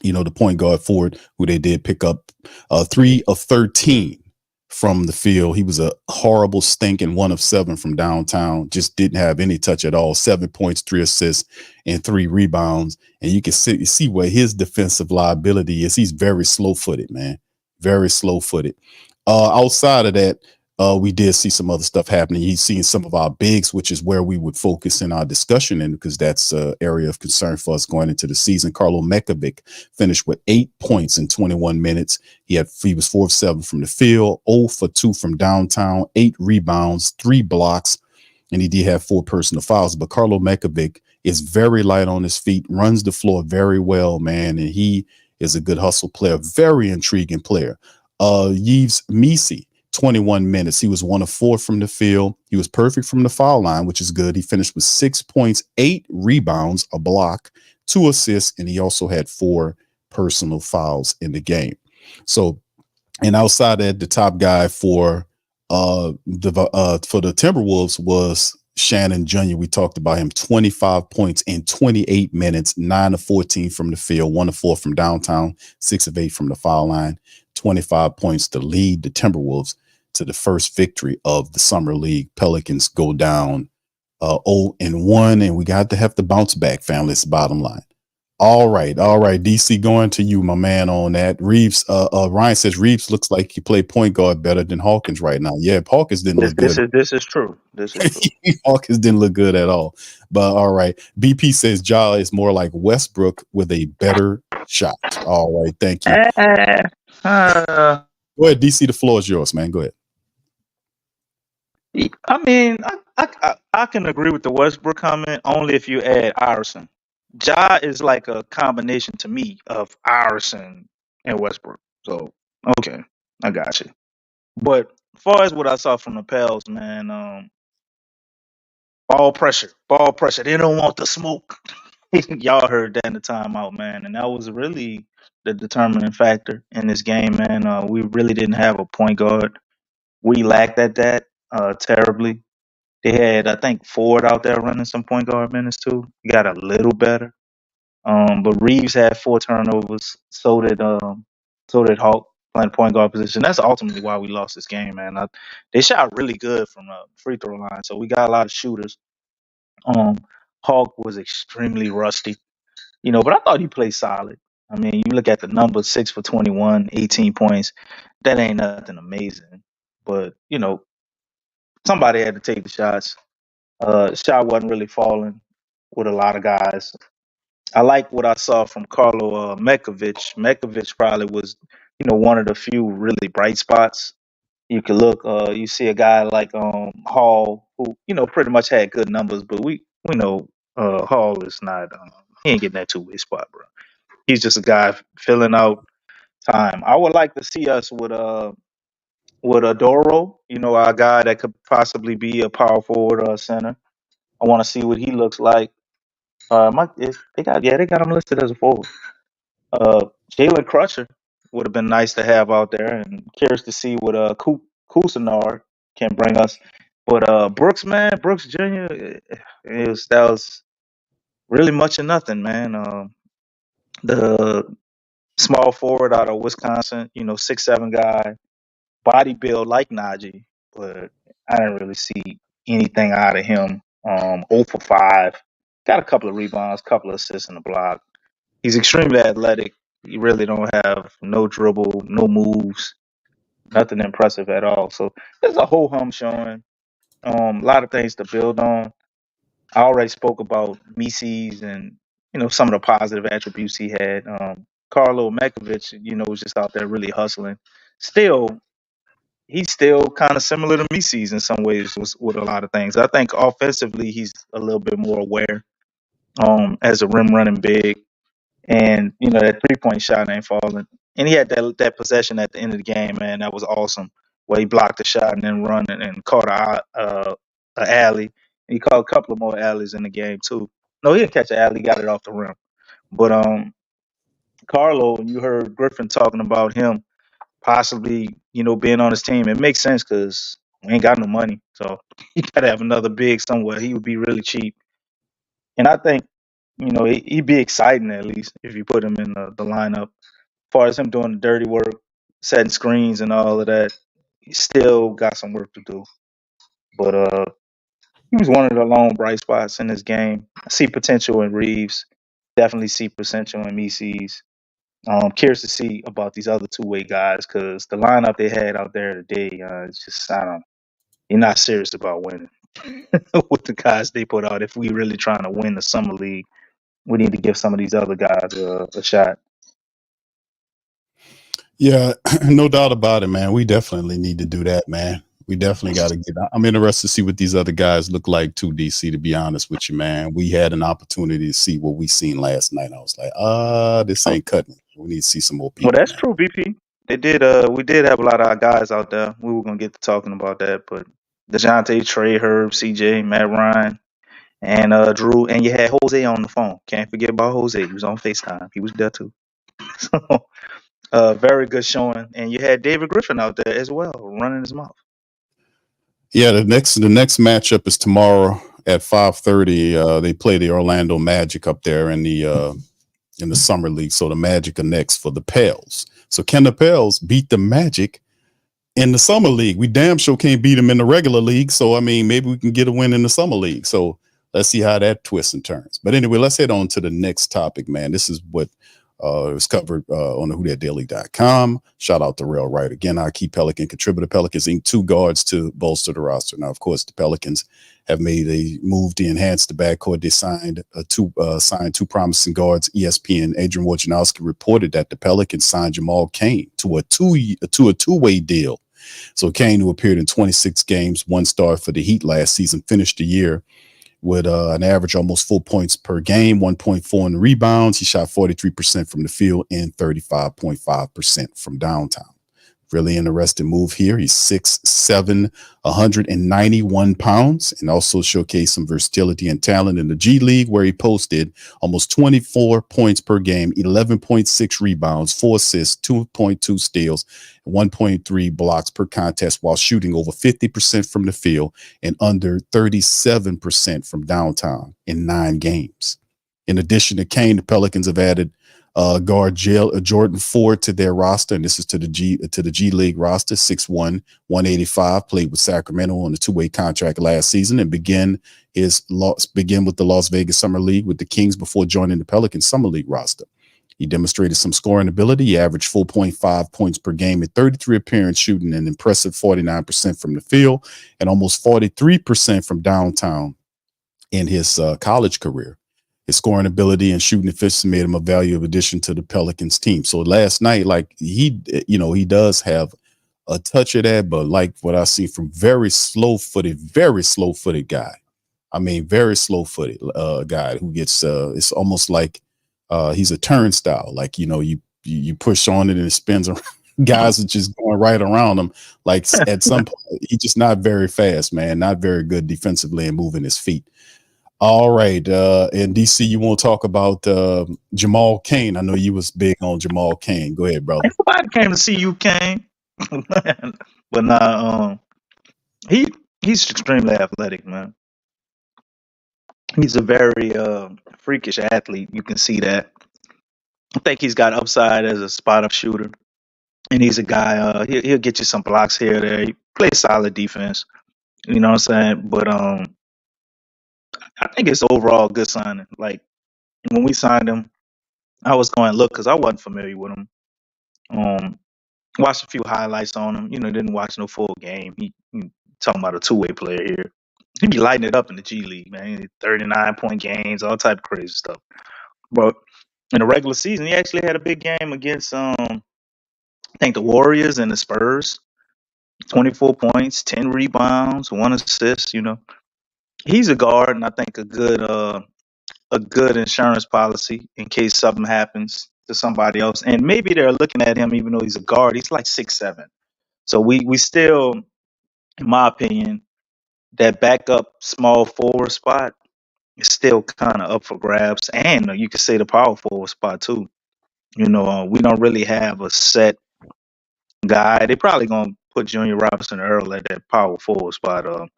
The point guard Ford, who they did pick up 3 of 13 from the field. He was a horrible stinking 1 of 7 from downtown. Just didn't have any touch at all. 7 points, 3 assists, and 3 rebounds. And you can see where his defensive liability is. He's very slow-footed, man. Very slow-footed. Outside of that, we did see some other stuff happening. He's seen some of our bigs, which is where we would focus in our discussion, and because that's an area of concern for us going into the season. Karlo Mekovic finished with 8 points in 21 minutes. He was 4 of 7 from the field, 0 for 2 from downtown, 8 rebounds, 3 blocks, and he did have 4 personal fouls. But Karlo Mekovic is very light on his feet, runs the floor very well, man, and he is a good hustle player, very intriguing player. Yves Misi, 21 minutes. He was 1 of 4 from the field. He was perfect from the foul line, which is good. He finished with 6 points, 8 rebounds, a block, 2 assists, and he also had 4 personal fouls in the game. So, and outside that, the top guy for the Timberwolves was Shannon Jr. We talked about him. 25 points in 28 minutes, 9 of 14 from the field, 1 of 4 from downtown, 6 of 8 from the foul line. 25 points to lead the Timberwolves to the first victory of the Summer League. Pelicans go down 0-1, and we got to have to bounce back, family. It's the bottom line. All right, DC, going to you, my man, on that. Reeves, Ryan says Reeves looks like he played point guard better than Hawkins right now. Yeah, Hawkins didn't look good. This is true. Hawkins didn't look good at all. But all right, BP says Ja is more like Westbrook with a better shot. All right, thank you. Go ahead, DC. The floor is yours, man. Go ahead. I mean, I can agree with the Westbrook comment only if you add Iverson. Ja is like a combination to me of Iverson and Westbrook. So, okay, I got you. But as far as what I saw from the Pels, man, ball pressure. They don't want the smoke. Y'all heard that in the timeout, man, and that was really the determining factor in this game, man. We really didn't have a point guard. We lacked at that terribly. They had, I think, Ford out there running some point guard minutes too. He got a little better. But Reeves had 4 turnovers. So did Hawk playing point guard position. That's ultimately why we lost this game, man. They shot really good from the free throw line, so we got a lot of shooters. Hawk was extremely rusty, but I thought he played solid. I mean, you look at the numbers: 6 for 21, 18 points. That ain't nothing amazing, but somebody had to take the shots. Shot wasn't really falling with a lot of guys. I like what I saw from Karlo Mekovic. Mekovic probably was, one of the few really bright spots. You could look, you see a guy like Hall, who pretty much had good numbers, but we know Hall is not. He ain't getting that 2-way spot, bro. He's just a guy filling out time. I would like to see us with Adoro, a guy that could possibly be a power forward or a center. I want to see what he looks like. They got him listed as a forward. Jalen Crutcher would have been nice to have out there, and curious to see what Cousinar can bring us. But Brooks Jr. That was really much of nothing, man. The small forward out of Wisconsin, 6'7" guy, body build like Najee, but I didn't really see anything out of him. 0 for 5, got a couple of rebounds, couple of assists in the block. He's extremely athletic. He really don't have no dribble, no moves, nothing impressive at all. So there's a whole hum showing. A lot of things to build on. I already spoke about Mises and some of the positive attributes he had. Karlo Mekovic, was just out there really hustling. He's still kind of similar to Mises in some ways with a lot of things. I think offensively he's a little bit more aware as a rim running big. And that 3-point shot ain't falling. And he had that possession at the end of the game, man. That was awesome. where he blocked the shot and then run and caught a alley. He caught a couple of more alleys in the game too. No, he didn't catch an alley. He got it off the rim. But Carlo, you heard Griffin talking about him possibly, being on his team. It makes sense because we ain't got no money, so you gotta have another big somewhere. He would be really cheap, and I think he'd be exciting at least if you put him in the lineup. As far as him doing the dirty work, setting screens and all of that, he still got some work to do. But he was one of the lone bright spots in this game. I see potential in Reeves. Definitely see potential in Mises. Curious to see about these other two-way guys because the lineup they had out there today, it's just I don't. You're not serious about winning with the guys they put out. If we really trying to win the summer league, we need to give some of these other guys a shot. Yeah, no doubt about it, man. We definitely need to do that, man. We definitely got to get. I'm interested to see what these other guys look like too, DC. To be honest with you, man, we had an opportunity to see what we seen last night. I was like, this ain't cutting it. We need to see some more people. Well, that's man. true, BP. They did. We did have a lot of our guys out there. We were gonna get to talking about that, but DeJounte, Trey, Herb, CJ, Matt Ryan, and Drew, and you had Jose on the phone. Can't forget about Jose. He was on FaceTime. He was there too. So, very good showing. And you had David Griffin out there as well, running his mouth. Yeah, the next matchup is tomorrow at 5:30. They play the Orlando Magic up there in the summer league. So the Magic are next for the Pels. So can the Pels beat the Magic in the summer league? We damn sure can't beat them in the regular league. So I mean, maybe we can get a win in the summer league. So let's see how that twists and turns. But anyway, let's head on to the next topic, man. This is what was covered on the WhoDatDaily.com. Shout out to Rail Wright. Again, our key Pelican contributor. Pelicans need 2 guards to bolster the roster. Now, of course, the Pelicans have made a move to enhance the backcourt. They signed two promising guards. ESPN Adrian Wojnarowski reported that the Pelicans signed Jamal Cain to a two-way deal. So Cain, who appeared in 26 games, 1 start for the Heat last season, finished the year with an average almost 4 points per game, 1.4 in rebounds. He shot 43% from the field and 35.5% from downtown. Really interesting move here. He's 6'7", 191 pounds, and also showcased some versatility and talent in the G League, where he posted almost 24 points per game, 11.6 rebounds, 4 assists, 2.2 steals, 1.3 blocks per contest, while shooting over 50% from the field and under 37% from downtown in 9 games. In addition to Cain, the Pelicans have added guard Jordan Ford to their roster, and this is to the G League roster. 6'1", 185, played with Sacramento on a 2-way contract last season, and began with the Las Vegas Summer League with the Kings before joining the Pelicans Summer League roster. He demonstrated some scoring ability. He averaged 4.5 points per game in 33 appearances, shooting an impressive 49% from the field and almost 43% from downtown in his college career. His scoring ability and shooting efficiency made him a valuable addition to the Pelicans team. So last night, like he does have a touch of that, but like what I see from very slow-footed guy. I mean, very slow-footed guy who gets it's almost like he's a turnstile. Like, you push on it and it spins around. Guys are just going right around him. Like at some point, he's just not very fast, man. Not very good defensively and moving his feet. All right. And DC, you want to talk about Jamal Cain? I know you was big on Jamal Cain. Go ahead, brother. Everybody came to see you, Cain. But nah, he's extremely athletic, man. He's a very freakish athlete. You can see that. I think he's got upside as a spot-up shooter. And he's a guy, he'll get you some blocks here or there. He plays solid defense. You know what I'm saying? But I think it's overall a good signing. Like, when we signed him, I was going to look because I wasn't familiar with him. Watched a few highlights on him. Didn't watch no full game. He talking about a 2-way player here. He be lighting it up in the G League, man. 39-point games, all type of crazy stuff. But in the regular season, he actually had a big game against I think the Warriors and the Spurs. 24 points, 10 rebounds, 1 assist. He's a guard, and I think a good insurance policy in case something happens to somebody else. And maybe they're looking at him, even though he's a guard, he's like 6'7". So we still, in my opinion, that backup small forward spot is still kind of up for grabs, and you could say the power forward spot too. We don't really have a set guy. They probably gonna put Junior Robinson Earl at that power forward spot.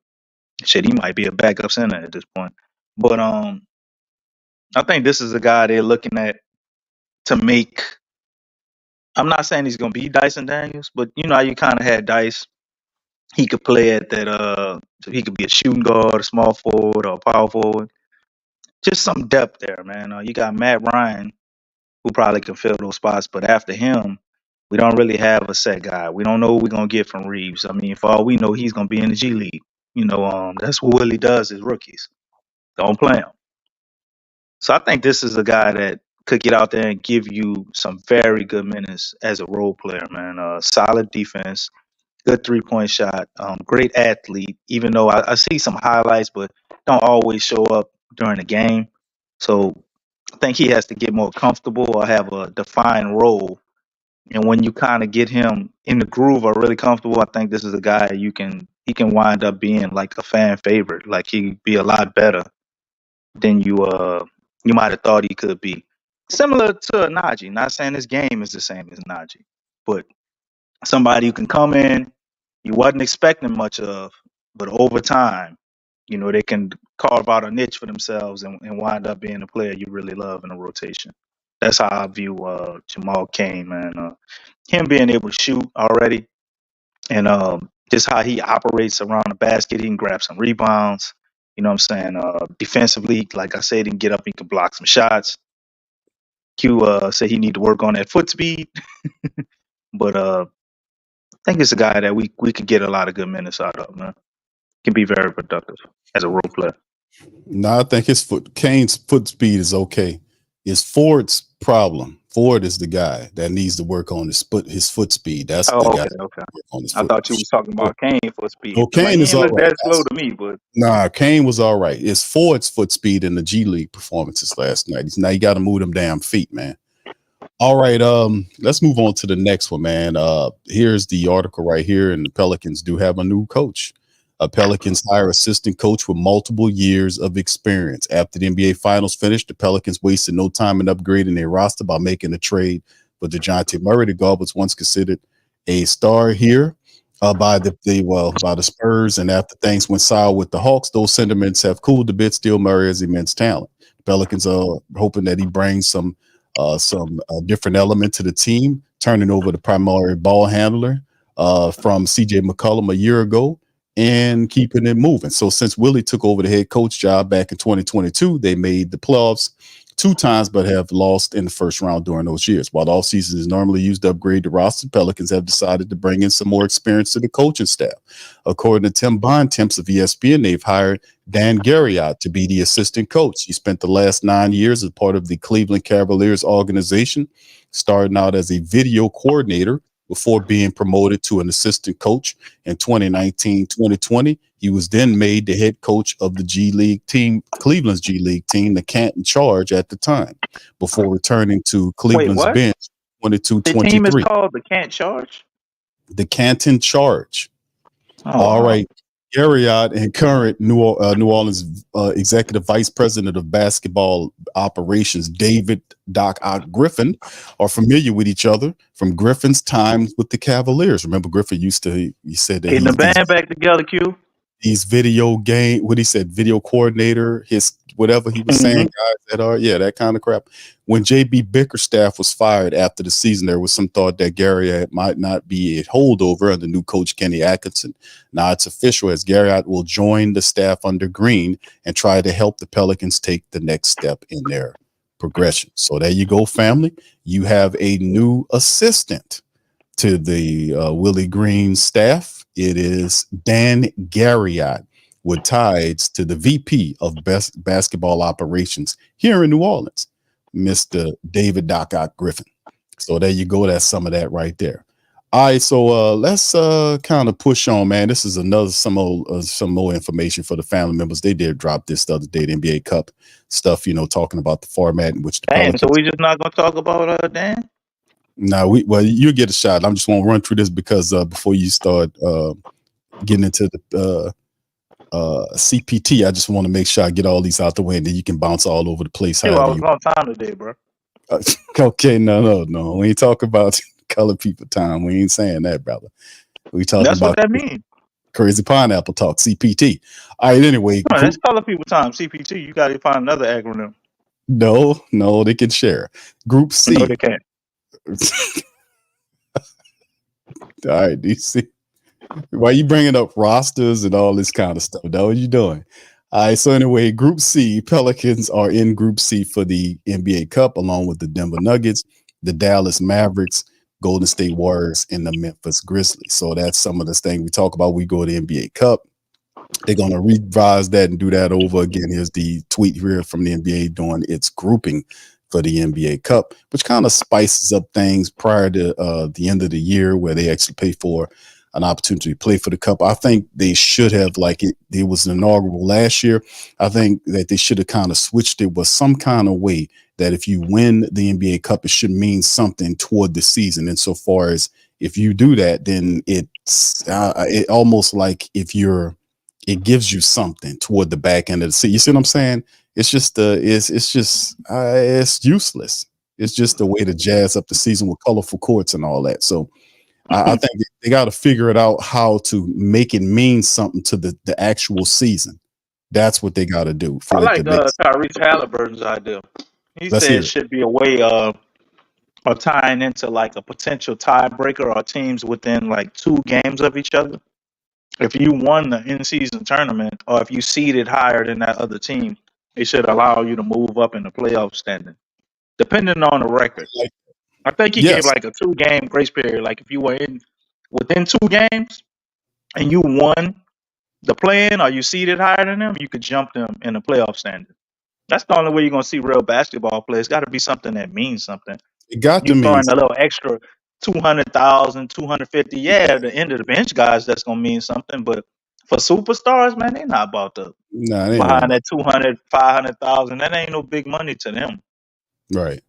Shit, he might be a backup center at this point. But I think this is a guy they're looking at to make. I'm not saying he's gonna be Dyson Daniels, but you know how you kind of had Dice. He could play at that. He could be a shooting guard, a small forward, or a power forward. Just some depth there, man. You got Matt Ryan, who probably can fill those spots, but after him, we don't really have a set guy. We don't know what we're gonna get from Reeves. I mean, for all we know, he's gonna be in the G League. That's what Willie does is rookies. Don't play him. So I think this is a guy that could get out there and give you some very good minutes as a role player, man. Solid defense, good 3-point shot, great athlete. Even though I see some highlights, but don't always show up during the game. So I think he has to get more comfortable or have a defined role. And when you kind of get him in the groove or really comfortable, I think this is a guy he can wind up being like a fan favorite. Like he'd be a lot better than you might have thought he could be. Similar to Najee. Not saying his game is the same as Najee, but somebody who can come in, you wasn't expecting much of, but over time, they can carve out a niche for themselves and wind up being a player you really love in a rotation. That's how I view Jamal Cain, man. Him being able to shoot already, and just how he operates around the basket, he can grab some rebounds. You know what I'm saying? Defensively, like I said, he can get up, he can block some shots. Q said he need to work on that foot speed, but I think it's a guy that we could get a lot of good minutes out of, man. Can be very productive as a role player. No, I think Kane's foot speed is okay. It's Ford's problem. Ford is the guy that needs to work on his foot speed. That's the guy. Okay. On his I thought you was talking about Kane foot speed. Oh, Kane is all right. That slow to me, but nah, Kane was all right. It's Ford's foot speed in the G League performances last night. Now you got to move them damn feet, man. All right, let's move on to the next one, man. Here's the article right here, and the Pelicans do have a new coach. Pelicans hire assistant coach with multiple years of experience. After the NBA Finals finished, the Pelicans wasted no time in upgrading their roster by making a trade for DeJounte Murray. The guard was once considered a star here by the Spurs, and after things went sour with the Hawks, those sentiments have cooled a bit. Still, Murray has immense talent. The Pelicans are hoping that he brings some different element to the team, turning over the primary ball handler from CJ McCollum a year ago and keeping it moving. So since Willie took over the head coach job back in 2022, they made the playoffs 2 times, but have lost in the first round during those years. While all season is normally used to upgrade the roster, Pelicans have decided to bring in some more experience to the coaching staff. According to Tim Bontemps of ESPN, they've hired Dan Garriott to be the assistant coach. He spent the last 9 years as part of the Cleveland Cavaliers organization, starting out as a video coordinator before being promoted to an assistant coach in 2019-2020. He was then made the head coach of the G League team, Cleveland's G League team, the Canton Charge at the time, before returning to Cleveland's bench 22-23. The team is called the Canton Charge? The Canton Charge. Oh, all wow. right. Garriott and current New Orleans executive vice president of basketball operations, David Doc Griffin, are familiar with each other from Griffin's times with the Cavaliers. Remember, Griffin he said that getting the band back together, Q. He's video coordinator, his whatever he was saying, guys that are, that kind of crap. When JB Bickerstaff was fired after the season, there was some thought that Garriott might not be a holdover under new coach Kenny Atkinson. Now it's official, as Garriott will join the staff under Green and try to help the Pelicans take the next step in their progression. So there you go, family. You have a new assistant to the Willie Green staff. It is Dan Garriott, with ties to the VP of basketball operations here in New Orleans, Mr. David Doc Griffin. So there you go. That's some of that right there. All right, so let's kind of push on, man. This is some more information for the family members. They did drop this the other day, the NBA Cup stuff, talking about the format in which the Damn, Pelicans. so we just not going to talk about Dan? No, you get a shot. I just want to run through this because before you start getting into the CPT, I just want to make sure I get all these out the way, and then you can bounce all over the place. I However was on time today, bro. Okay, no. We ain't talking about colored people time. We ain't saying that, brother. We talking That's about what that means. crazy pineapple talk, CPT. All right, anyway. No, that's color people time, CPT. You got to find another acronym. No, they can share. Group C. No, they can't. All right, DC. Why you bringing up rosters and all this kind of stuff? That what you doing? All right, so anyway, Group C, Pelicans are in Group C for the NBA Cup, along with the Denver Nuggets, the Dallas Mavericks, Golden State Warriors, and the Memphis Grizzlies. So that's some of the things we talk about. We go to the NBA Cup. They're going to revise that and do that over again. Here's the tweet here from the NBA doing its grouping for the NBA Cup, which kind of spices up things prior to the end of the year where they actually pay for an opportunity to play for the Cup. I think they should have, like it was inaugural last year. I think that they should have kind of switched it with some kind of way that if you win the NBA Cup, it should mean something toward the season. Insofar as if you do that, then it's it almost like it gives you something toward the back end of the season. You see what I'm saying? It's just it's useless. It's just a way to jazz up the season with colorful courts and all that. So I think they got to figure it out how to make it mean something to the actual season. That's what they got to do. I like Tyrese Halliburton's idea. He said it should be a way of tying into like a potential tiebreaker or teams within like 2 games of each other. If you won the in-season tournament or if you seeded higher than that other team, it should allow you to move up in the playoff standing, depending on the record. I think he gave like a 2-game grace period. Like if you were within 2 games and you won the play-in or you seeded higher than them, you could jump them in the playoff standing. That's the only way you're gonna see real basketball play. It's got to be something that means something. It got to mean throwing a little extra 200,000, 250. Yeah, the end of the bench guys, that's gonna mean something. But for superstars, man, they're not about to behind that 200, 500,000. That ain't no big money to them. Right.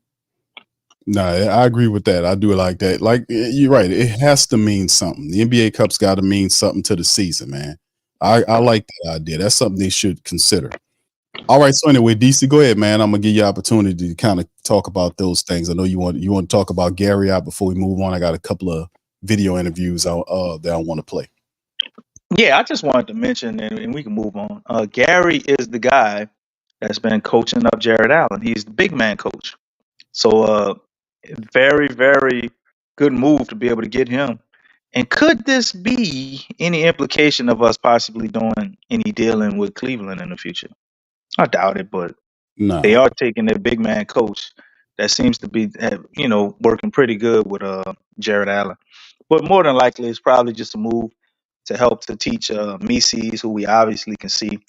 No, I agree with that. I do like that. Like you're right. It has to mean something. The NBA Cup's got to mean something to the season, man. I like that idea. That's something they should consider. All right. So anyway, DC, go ahead, man. I'm gonna give you an opportunity to kind of talk about those things. I know you want to talk about Gary out before we move on. I got a couple of video interviews that I want to play. Yeah, I just wanted to mention, and we can move on. Gary is the guy that's been coaching up Jared Allen. He's the big man coach. So very, very good move to be able to get him. And could this be any implication of us possibly doing any dealing with Cleveland in the future? I doubt it, but they are taking their big man coach that seems to be, working pretty good with Jared Allen. But more than likely, it's probably just a move to help to teach Mises, who we obviously can see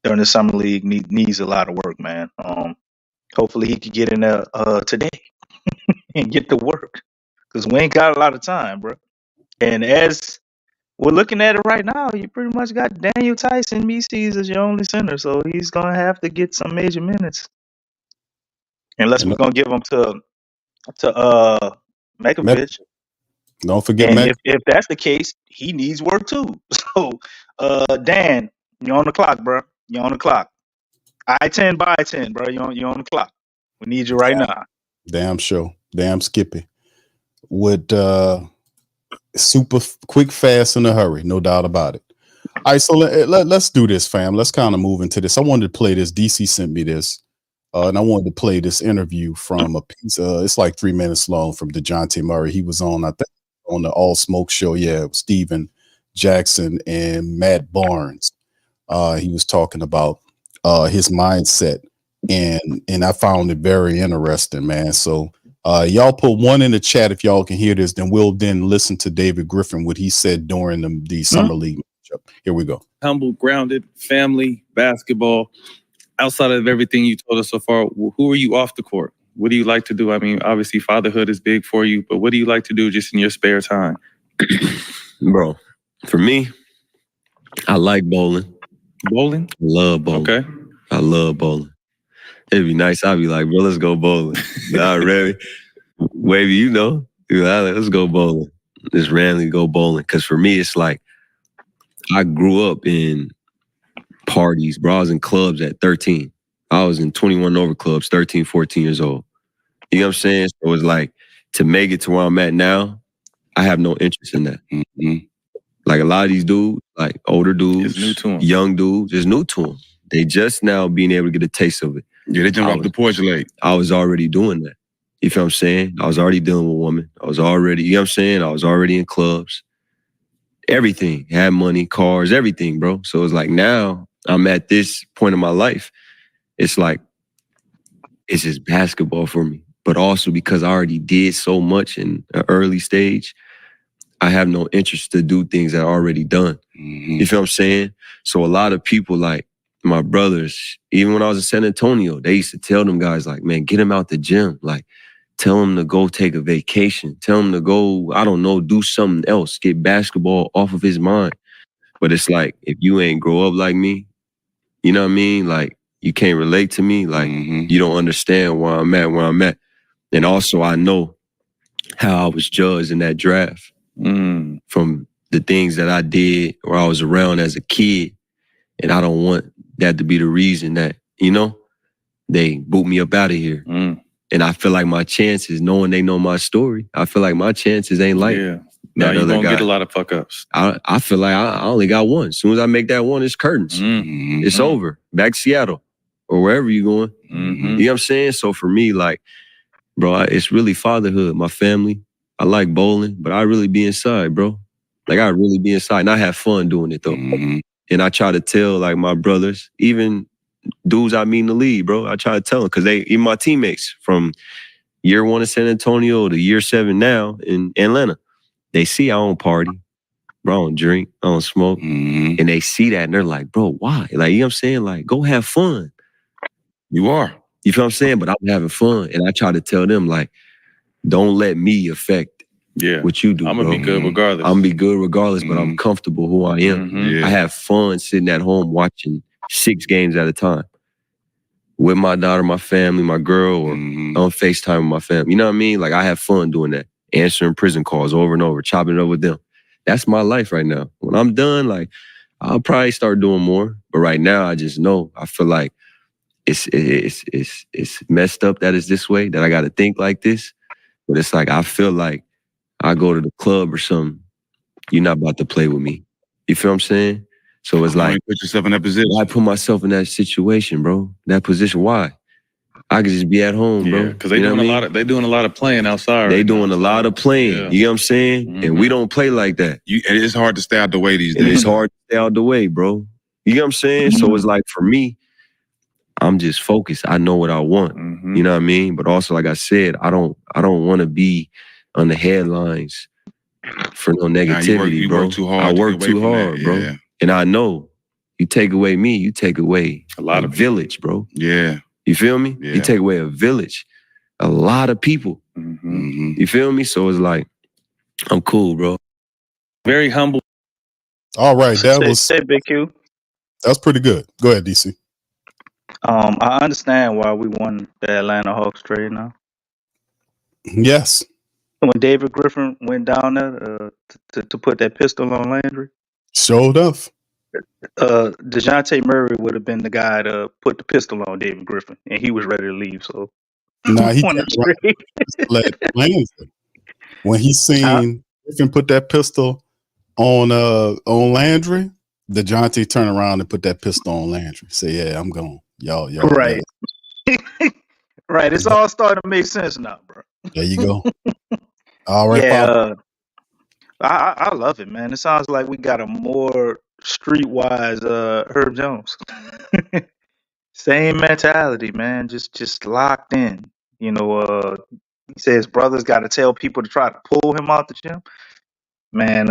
during the summer league needs a lot of work, man. Hopefully he could get in there today and get to work, because we ain't got a lot of time, bro. And as we're looking at it right now, you pretty much got Daniel Tyson, Mises as your only center, so he's gonna have to get some major minutes, unless we're gonna give him to Mekovic. Don't forget, and if that's the case, he needs work too. So, Dan, you're on the clock, bro. You're on the clock. I-10 by 10, bro. You're on the clock. We need you right now. Damn sure. Damn Skippy. With super quick, fast, in a hurry. No doubt about it. All right, so let's do this, fam. Let's kind of move into this. I wanted to play this. DC sent me this. And I wanted to play this interview from a piece. It's like 3 minutes long from DeJounte Murray. He was on, I think, on the All Smoke show. Yeah, with Steven Jackson and Matt Barnes. He was talking about his mindset, and I found it very interesting, man. So y'all put one in the chat if y'all can hear this. Then we'll listen to David Griffin, what he said during the summer league matchup. Here we go. Humble, grounded, family, basketball. Outside of everything you told us so far, who are you off the court? What do you like to do? I mean, obviously fatherhood is big for you, but what do you like to do just in your spare time? Bro, for me, I like bowling. Bowling? I love bowling. Okay. I love bowling. It'd be nice. I'd be like, bro, let's go bowling. Not really. Wavy, you know. Let's go bowling. Just randomly go bowling. Because for me, it's like I grew up in parties, bro. I was in clubs at 13. I was in 21 over clubs, 13, 14 years old. You know what I'm saying? So it's like to make it to where I'm at now, I have no interest in that. Mm-hmm. Like a lot of these dudes, like older dudes, It's new to 'em. young dudes, it's new to them. They just now being able to get a taste of it. Yeah, they jumped off the porch late. I was already doing that. You feel what I'm saying? I was already dealing with women. I was already, you know what I'm saying? I was already in clubs. Everything. Had money, cars, everything, bro. So it's like now I'm at this point in my life. It's like, it's just basketball for me. But also because I already did so much in an early stage, I have no interest to do things that are already done. Mm-hmm. You feel what I'm saying? So a lot of people, like my brothers, even when I was in San Antonio, they used to tell them guys like, man, get him out the gym. Like, tell him to go take a vacation. Tell him to go, I don't know, do something else. Get basketball off of his mind. But it's like, if you ain't grow up like me, you know what I mean? Like, you can't relate to me. Like, you don't understand where I'm at. And also, I know how I was judged in that draft from the things that I did or I was around as a kid. And I don't want that to be the reason that, you know, they boot me up out of here. And I feel like my chances, knowing they know my story, I feel like my chances ain't like Now that you're other going to guy. get a lot of fuck ups. I feel like I only got one. As soon as I make that one, it's curtains. It's over. Back to Seattle or wherever you going. You know what I'm saying? So for me, like, bro, it's really fatherhood, my family. I like bowling, but I really be inside, bro. Like, I really be inside. And I have fun doing it, though. And I try to tell, like, my brothers, even dudes I meet in the league, bro, I try to tell them, because even my teammates from year 1 in San Antonio to year 7 now in Atlanta, they see I don't party, bro, I don't drink, I don't smoke. And they see that and they're like, bro, why? Like, you know what I'm saying? Like, go have fun. You are. You feel what I'm saying? But I'm having fun. And I try to tell them, like, don't let me affect what you do, I'm going to be good regardless. I'm going to be good regardless, but I'm comfortable who I am. I have fun sitting at home watching 6 games at a time with my daughter, my family, my girl, or on FaceTime with my family. You know what I mean? Like, I have fun doing that. Answering prison calls over and over, chopping it up with them. That's my life right now. When I'm done, like, I'll probably start doing more. But right now, I just know, I feel like it's messed up that it's this way, that I got to think like this. But it's like, I feel like I go to the club or something, you're not about to play with me. You feel what I'm saying? So it's like, put yourself in that position. Why put myself in that situation, bro? That position, why? I could just be at home, bro. Because they doing a lot of playing outside. They doing a lot of playing. Yeah. You know what I'm saying? And we don't play like that. It's hard to stay out the way these days. And it's hard to stay out the way, bro. You know what I'm saying? So it's like, for me, I'm just focused. I know what I want. You know what I mean? But also, like I said, I don't want to be on the headlines for no negativity, you bro. work too hard. I work too hard, bro. Yeah. And I know you take away me, you take away a lot of village, bro. Yeah. You feel me? Yeah. You take away a village, a lot of people. You feel me? So it's like, I'm cool, bro. Very humble. All right, Say Big Q. That's pretty good. Go ahead, DC. I understand why we won the Atlanta Hawks trade now. Yes. When David Griffin went down there to put that pistol on Landry, Showed up. DeJounte Murray would have been the guy to put the pistol on David Griffin, and he was ready to leave. So Nah, he won the trade. let Landry. When he seen Griffin put that pistol on Landry, DeJounte turned around and put that pistol on Landry. Say, yeah, I'm gone. Y'all. Right. Right. It's all starting to make sense now, bro. There you go. All right, Yeah. I love it, man. It sounds like we got a more streetwise Herb Jones. Same mentality, man. Just locked in. You know, he says brothers got to tell people to try to pull him out the gym. Man,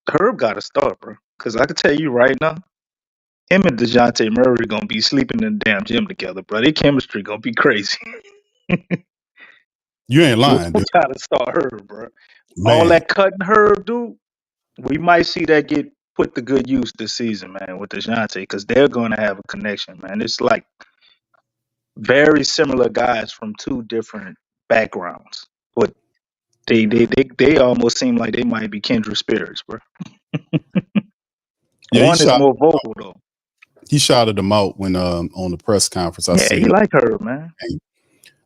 Herb got to start, bro. Because I can tell you right now, him and DeJounte Murray going to be sleeping in the damn gym together, bro. Their chemistry going to be crazy. You ain't lying, dude. Got to start Herb, bro. Man. All that cutting Herb, dude, we might see that get put to good use this season, man, with DeJounte, because they're going to have a connection, man. It's like very similar guys from 2 different backgrounds, but They almost seem like they might be kindred spirits, bro. Yeah, One is more vocal though. he shouted him out when on the press conference. I Yeah, seen he him. like Herb, man.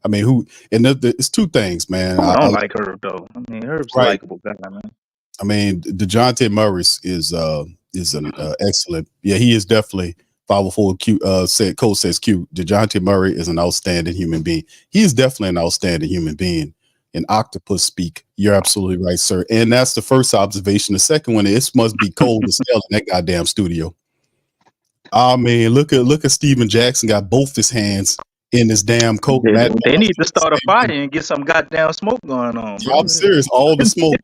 I mean, it's two things, man. I I don't like Herb though. I mean, Herb's a right. likable guy, man. I mean, DeJounte Murray is an excellent. Yeah, he is definitely 504 Q. Said Cole says Q. DeJounte Murray is an outstanding human being. He is definitely an outstanding human being. In octopus speak, you're absolutely right, sir. And that's the first observation. The second one, it must be cold as hell in that goddamn studio. I mean, look at Steven Jackson got both his hands in this damn coat. They need to start a fire and get some goddamn smoke going on, bro. I'm serious. All the smoke.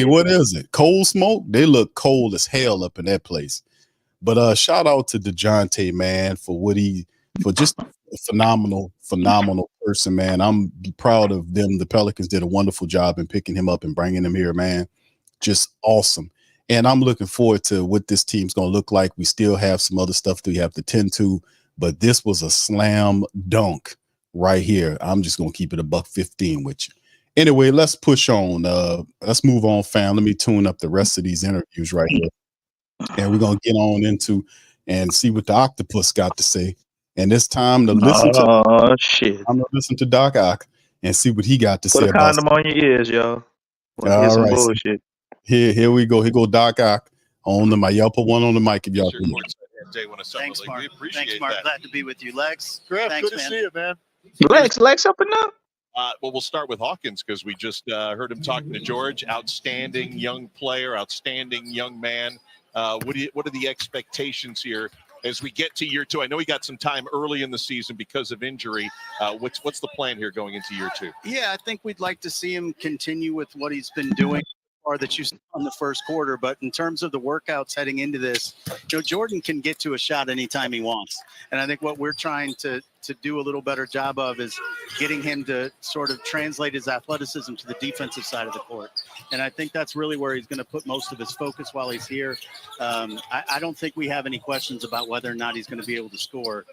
What is it? Cold smoke? They look cold as hell up in that place. But shout out to DeJounte, man, for just a phenomenal person, man. I'm proud of them. The Pelicans did a wonderful job in picking him up and bringing him here, man. Just awesome. And I'm looking forward to what this team's going to look like. We still have some other stuff that we have to tend to, but this was a slam dunk right here. I'm just going to keep it $115 with you. Anyway, let's push on. Let's move on, fam. Let me tune up the rest of these interviews right here. And we're going to get on into and see what the octopus got to say. And it's time to listen I'm going to listen to Doc Ock and see what he got to say Put a about condom on your ears, y'all. All Some right. bullshit. Here we go. Here go Doc Ock on the mic. Y'all put one on the mic if y'all can. Thanks, Mark. Thanks, Mark. Glad to be with you, Lex. Griff, thanks, good man. to see you, man. Lex up and up. Well, we'll start with Hawkins because we just heard him talking to George. Outstanding young player, outstanding young man. What are the expectations here as we get to year two? I know he got some time early in the season because of injury. What's the plan here going into year two? Yeah, I think we'd like to see him continue with what he's been doing or that you saw in the first quarter. But in terms of the workouts heading into this, Jordan can get to a shot anytime he wants. And I think what we're trying to do a little better job of is getting him to sort of translate his athleticism to the defensive side of the court. And I think that's really where he's going to put most of his focus while he's here. I don't think we have any questions about whether or not he's going to be able to score.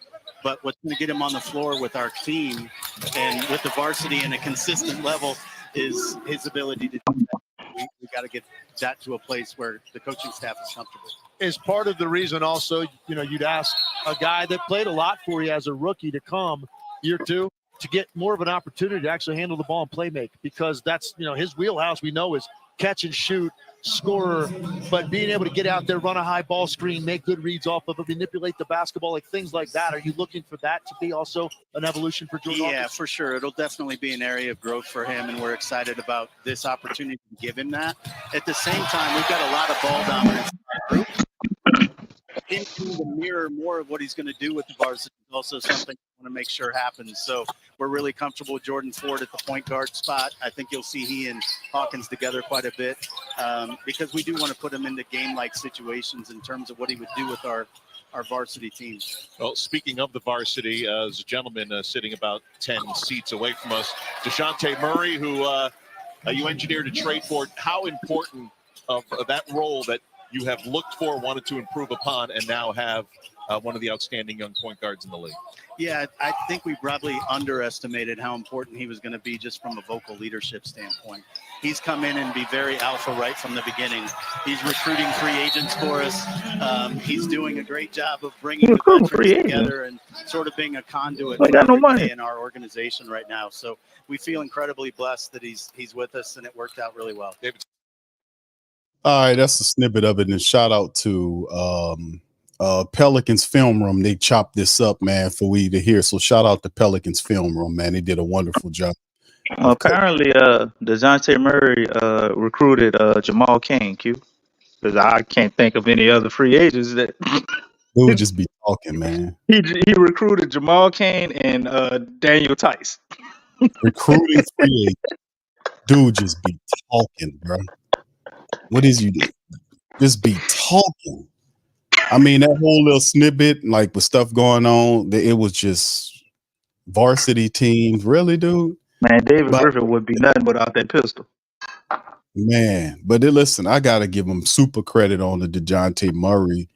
But what's going to get him on the floor with our team and with the varsity in a consistent level is his ability to do that. We got to get that to a place where the coaching staff is comfortable. Is part of the reason also, you'd ask a guy that played a lot for you as a rookie to come year two to get more of an opportunity to actually handle the ball and play make, because that's, his wheelhouse we know is catch and shoot, scorer, but being able to get out there, run a high ball screen, make good reads off of it, manipulate the basketball, like things like that. Are you looking for that to be also an evolution for Jordan? Yeah, for sure. It'll definitely be an area of growth for him, and we're excited about this opportunity to give him that. At the same time, we've got a lot of ball dominance in our group. Into the mirror more of what he's going to do with the varsity is also something we want to make sure happens. So we're really comfortable with Jordan Ford at the point guard spot. I think you'll see he and Hawkins together quite a bit because we do want to put him into game-like situations in terms of what he would do with our varsity team. Well, speaking of the varsity, there's a gentleman sitting about 10 seats away from us, DeJounte Murray, who you engineered a trade for. How important of that role that you have looked for, wanted to improve upon, and now have one of the outstanding young point guards in the league? Yeah, I think we probably underestimated how important he was going to be just from a vocal leadership standpoint. He's come in and be very alpha right from the beginning. He's recruiting free agents for us. He's doing a great job of bringing the veterans together and sort of being a conduit for everybody in our organization right now. So we feel incredibly blessed that he's with us, and it worked out really well. All right, that's a snippet of it. And shout out to Pelicans Film Room. They chopped this up, man, for we to hear. So shout out to Pelicans Film Room, man. They did a wonderful job. Apparently, DeJounte Murray recruited Jamal Cain, Q. Because I can't think of any other free agents that They would just be talking, man. he recruited Jamal Cain and Daniel Tice. Recruiting free agent. Dude just be talking, bro. What is you do? Just be talking. I mean, that whole little snippet, like with stuff going on, it was just varsity teams. Really, dude? Man, David Griffin would be nothing without that pistol. Man, but listen, I got to give him super credit on the DeJounte Murray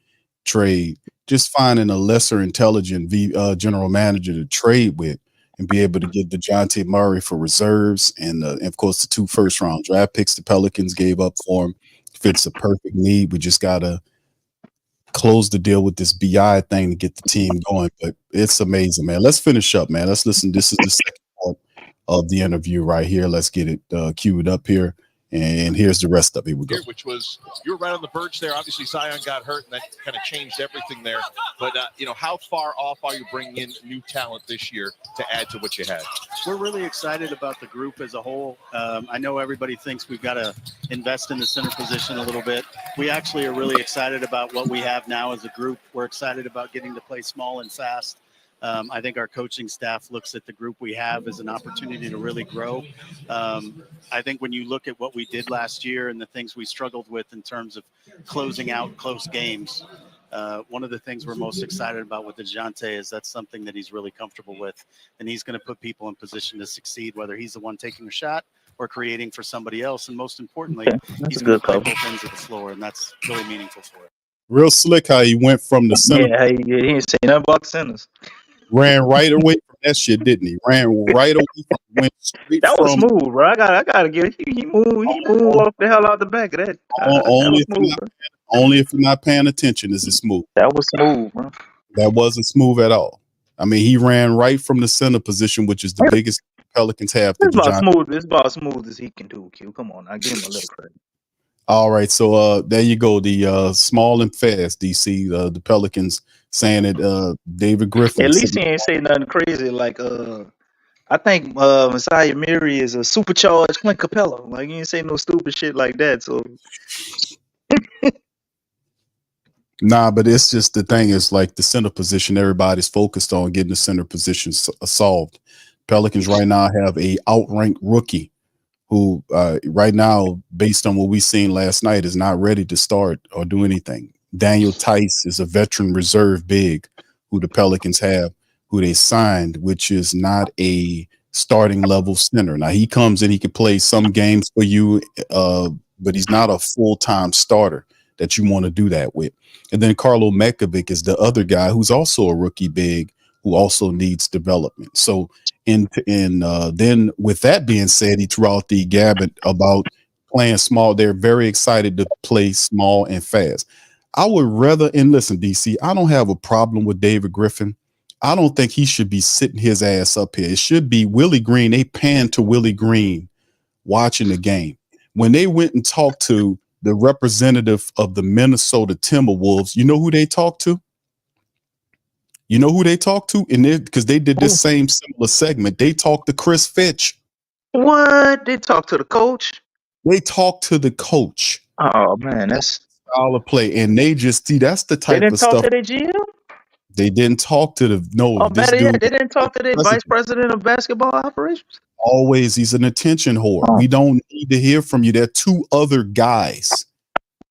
trade. Just finding a lesser intelligent general manager to trade with and be able to get DeJounte Murray for reserves and of course the 2 first-round draft picks the Pelicans gave up for him. Fits a perfect need. We just gotta close the deal with this BI thing to get the team going. But it's amazing, man. Let's finish up, man. Let's listen. This is the second part of the interview right here. Let's get it queued up here. And here's the rest of it. Here we go. Which was, you were right on the verge there. Obviously, Zion got hurt, and that kind of changed everything there. But, how far off are you bringing in new talent this year to add to what you had? We're really excited about the group as a whole. I know everybody thinks we've got to invest in the center position a little bit. We actually are really excited about what we have now as a group. We're excited about getting to play small and fast. I think our coaching staff looks at the group we have as an opportunity to really grow. I think when you look at what we did last year and the things we struggled with in terms of closing out close games, one of the things we're most excited about with DeJounte is that's something that he's really comfortable with, and he's going to put people in position to succeed, whether he's the one taking a shot or creating for somebody else. And most importantly, he's going to play both ends of the floor, and that's really meaningful for it. Real slick how he went from the center. Yeah, he ain't say nothing about centers. Ran right away from that shit, didn't he? Ran right away from went straight That was from smooth, bro. I gotta give it. He moved off the hell out the back of that. only if you're not paying attention is it smooth. That was smooth, bro. That wasn't smooth at all. I mean, he ran right from the center position, which is the biggest Pelicans have. It's about smooth as he can do, Q. Come on, I give him a little credit. All right, so there you go. The small and fast DC, the Pelicans saying that David Griffin. At least he ain't say nothing crazy like I think Messiah Miri is a supercharged Clint Capella. Like, he ain't say no stupid shit like that. So nah, but it's just the thing is like the center position. Everybody's focused on getting the center position solved. Pelicans right now have a outranked rookie who right now, based on what we seen last night, is not ready to start or do anything. Daniel Tice is a veteran reserve big who the Pelicans have, who they signed, which is not a starting level center. Now he comes in, he can play some games for you, but he's not a full-time starter that you want to do that with. And then Karlo Mekovic is the other guy who's also a rookie big who also needs development. So then with that being said, he threw out the gambit about playing small. They're very excited to play small and fast. I would rather, and listen, DC, I don't have a problem with David Griffin. I don't think he should be sitting his ass up here. It should be Willie Green. They panned to Willie Green watching the game. When they went and talked to the representative of the Minnesota Timberwolves, you know who they talked to? You know who they talked to? And because they did this same similar segment, they talked to Chris Fitch. What? They talked to the coach? They talked to the coach. Oh man, that's style of play. And they just see that's the type of stuff. They didn't talk to their GM? They didn't talk to the they didn't talk to the vice president of basketball operations. Always, he's an attention whore. We don't need to hear from you. There are 2 other guys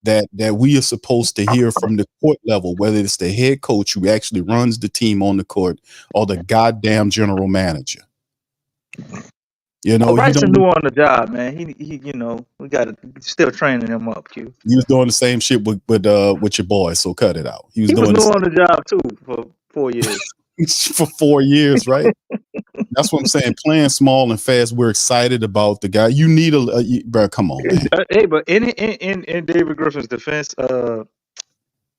that we are supposed to hear from the court level, whether it's the head coach who actually runs the team on the court or the goddamn general manager. You know, Bryson new on the job, man. He we got still training him up. Q. He was doing the same shit with your boy, so cut it out. He was new on the job too for 4 years. For 4 years, right? That's what I'm saying. Playing small and fast, we're excited about the guy. You need bro. Come on, man. Hey, but in David Griffin's defense,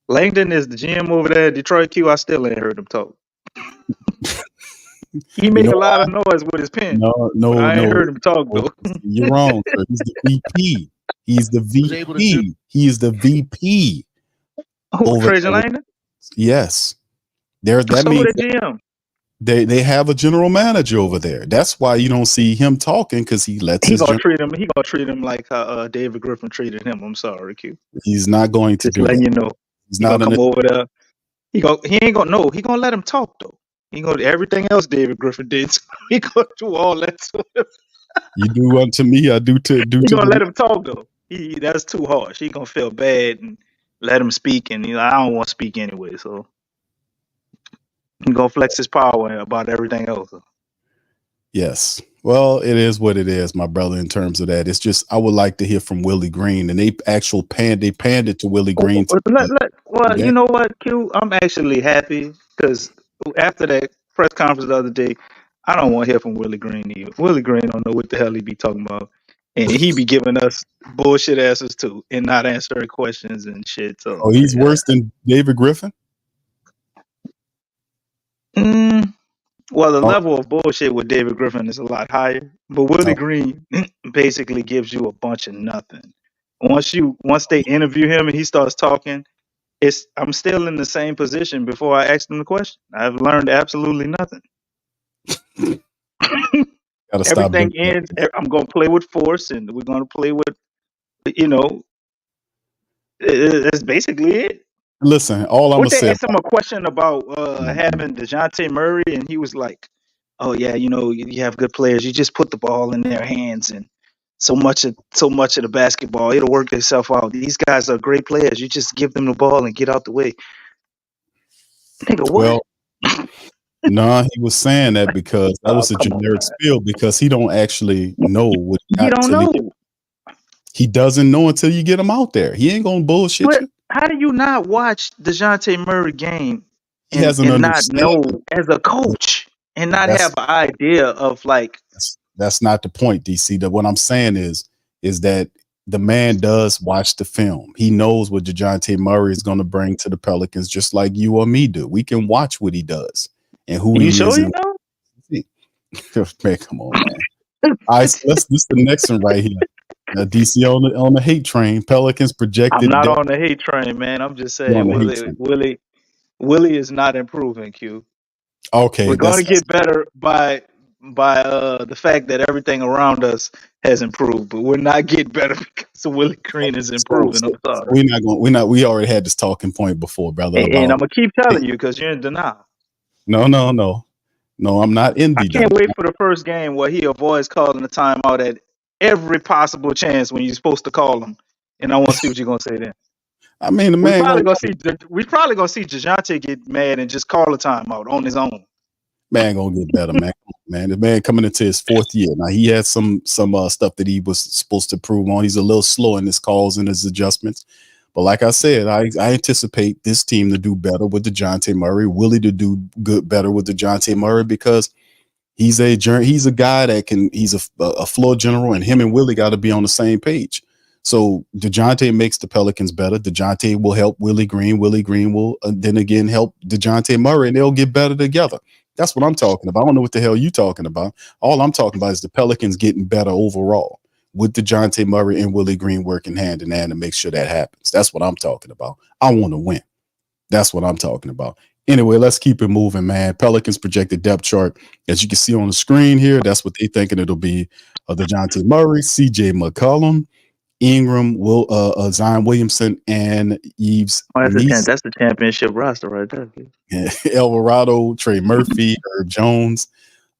Langdon is the GM over there at Detroit. Q. I still ain't heard him talk. He make a lot of noise with his pen. No, I ain't heard him talk though. You're wrong, sir. He's the VP. He's the VP. He is the VP. Who, Trajan Langdon? Yes. That means the GM. They have a general manager over there. That's why you don't see him talking, because he lets He gonna treat him like how David Griffin treated him. I'm sorry, Q. He's not going to do letting that. You know. He's not gonna come over there. He ain't gonna know. He gonna let him talk though. He gonna do everything else David Griffin did. So he gonna do all that to him. You do unto me, I do to. He gonna let him talk though. That's too harsh. He gonna feel bad and let him speak, and I don't want to speak anyway. So he gonna flex his power about everything else. Yes. Well, it is what it is, my brother, in terms of that. It's just I would like to hear from Willie Green, and they panded to Willie Green. You know what, Q? I'm actually happy because after that press conference the other day, I don't want to hear from Willie Green either. Willie Green don't know what the hell he be talking about, and he be giving us bullshit answers too, and not answering questions and shit. So, Oh, he's worse than David Griffin. Well, the Oh, level of bullshit with David Griffin is a lot higher, but Willie oh, Green basically gives you a bunch of nothing. Once they interview him and he starts talking, I'm still in the same position before I asked him the question. I've learned absolutely nothing. gotta stop Everything doing that. ends. I'm gonna play with force, and we're gonna play with, you know, that's basically it. Listen, all I'm What gonna they say asked him a question about about having DeJounte Murray, and he was like, "Oh yeah, you have good players. You just put the ball in their hands, and so much of the basketball, it'll work itself out. These guys are great players. You just give them the ball and get out the way." Nigga, what? well, nah, he was saying that because that Oh, was a come on, generic man. spiel because he don't actually know what he You got don't till know. he doesn't know until you get him out there. He ain't gonna bullshit But you. how do you not watch DeJounte Murray game He has an and not know understanding. as a coach and not have That's an idea of like, that's not the point, DC. That what I'm saying is that the man does watch the film. He knows what DeJounte Murray is going to bring to the Pelicans, just like you or me do. We can watch what he does and who you he sure is. you And know? man, come on, man. All right, so this the next one right here. Now, DC on the hate train. Pelicans I'm projected not depth on the hate train, man. I'm just on saying the hate train. Willie is not improving, Q. Okay, We're that's gonna get better by the fact that everything around us has improved, but we're not getting better because Willie Green is so, improving. so, I'm so sorry. we already had this talking point before, brother, And about I'm gonna keep hey, telling you because you're in denial. no, I'm not in I the can't done. wait for the first game where he avoids calling the timeout at every possible chance when you're supposed to call him. And I want to see what you're gonna say then. I mean, the We man probably gonna gonna see DeJounte get mad and just call a timeout on his own. get better, man. Man, the man coming into his fourth year. Now he had some stuff that he was supposed to prove on. He's a little slow in his calls and his adjustments. But like I said, I anticipate this team to do better with DeJounte Murray, Willie to do better with DeJounte Murray because he's a guy that he's a floor general, and him and Willie got to be on the same page. So DeJounte makes the Pelicans better. DeJounte will help Willie Green. Willie Green will then again help DeJounte Murray, and they'll get better together. That's what I'm talking about. I don't know what the hell you talking about. All I'm talking about is the Pelicans getting better overall with DeJounte Murray and Willie Green working hand in hand to make sure that happens. That's what I'm talking about. I want to win. That's what I'm talking about. Anyway, let's keep it moving, man. Pelicans projected depth chart. As you can see on the screen here, that's what they're thinking it'll be. DeJounte Murray, CJ McCollum, Ingram, Zion Williamson, and Yves Oh, Neese, that's the championship roster right there. Alvarado, Trey Murphy, Herb Jones,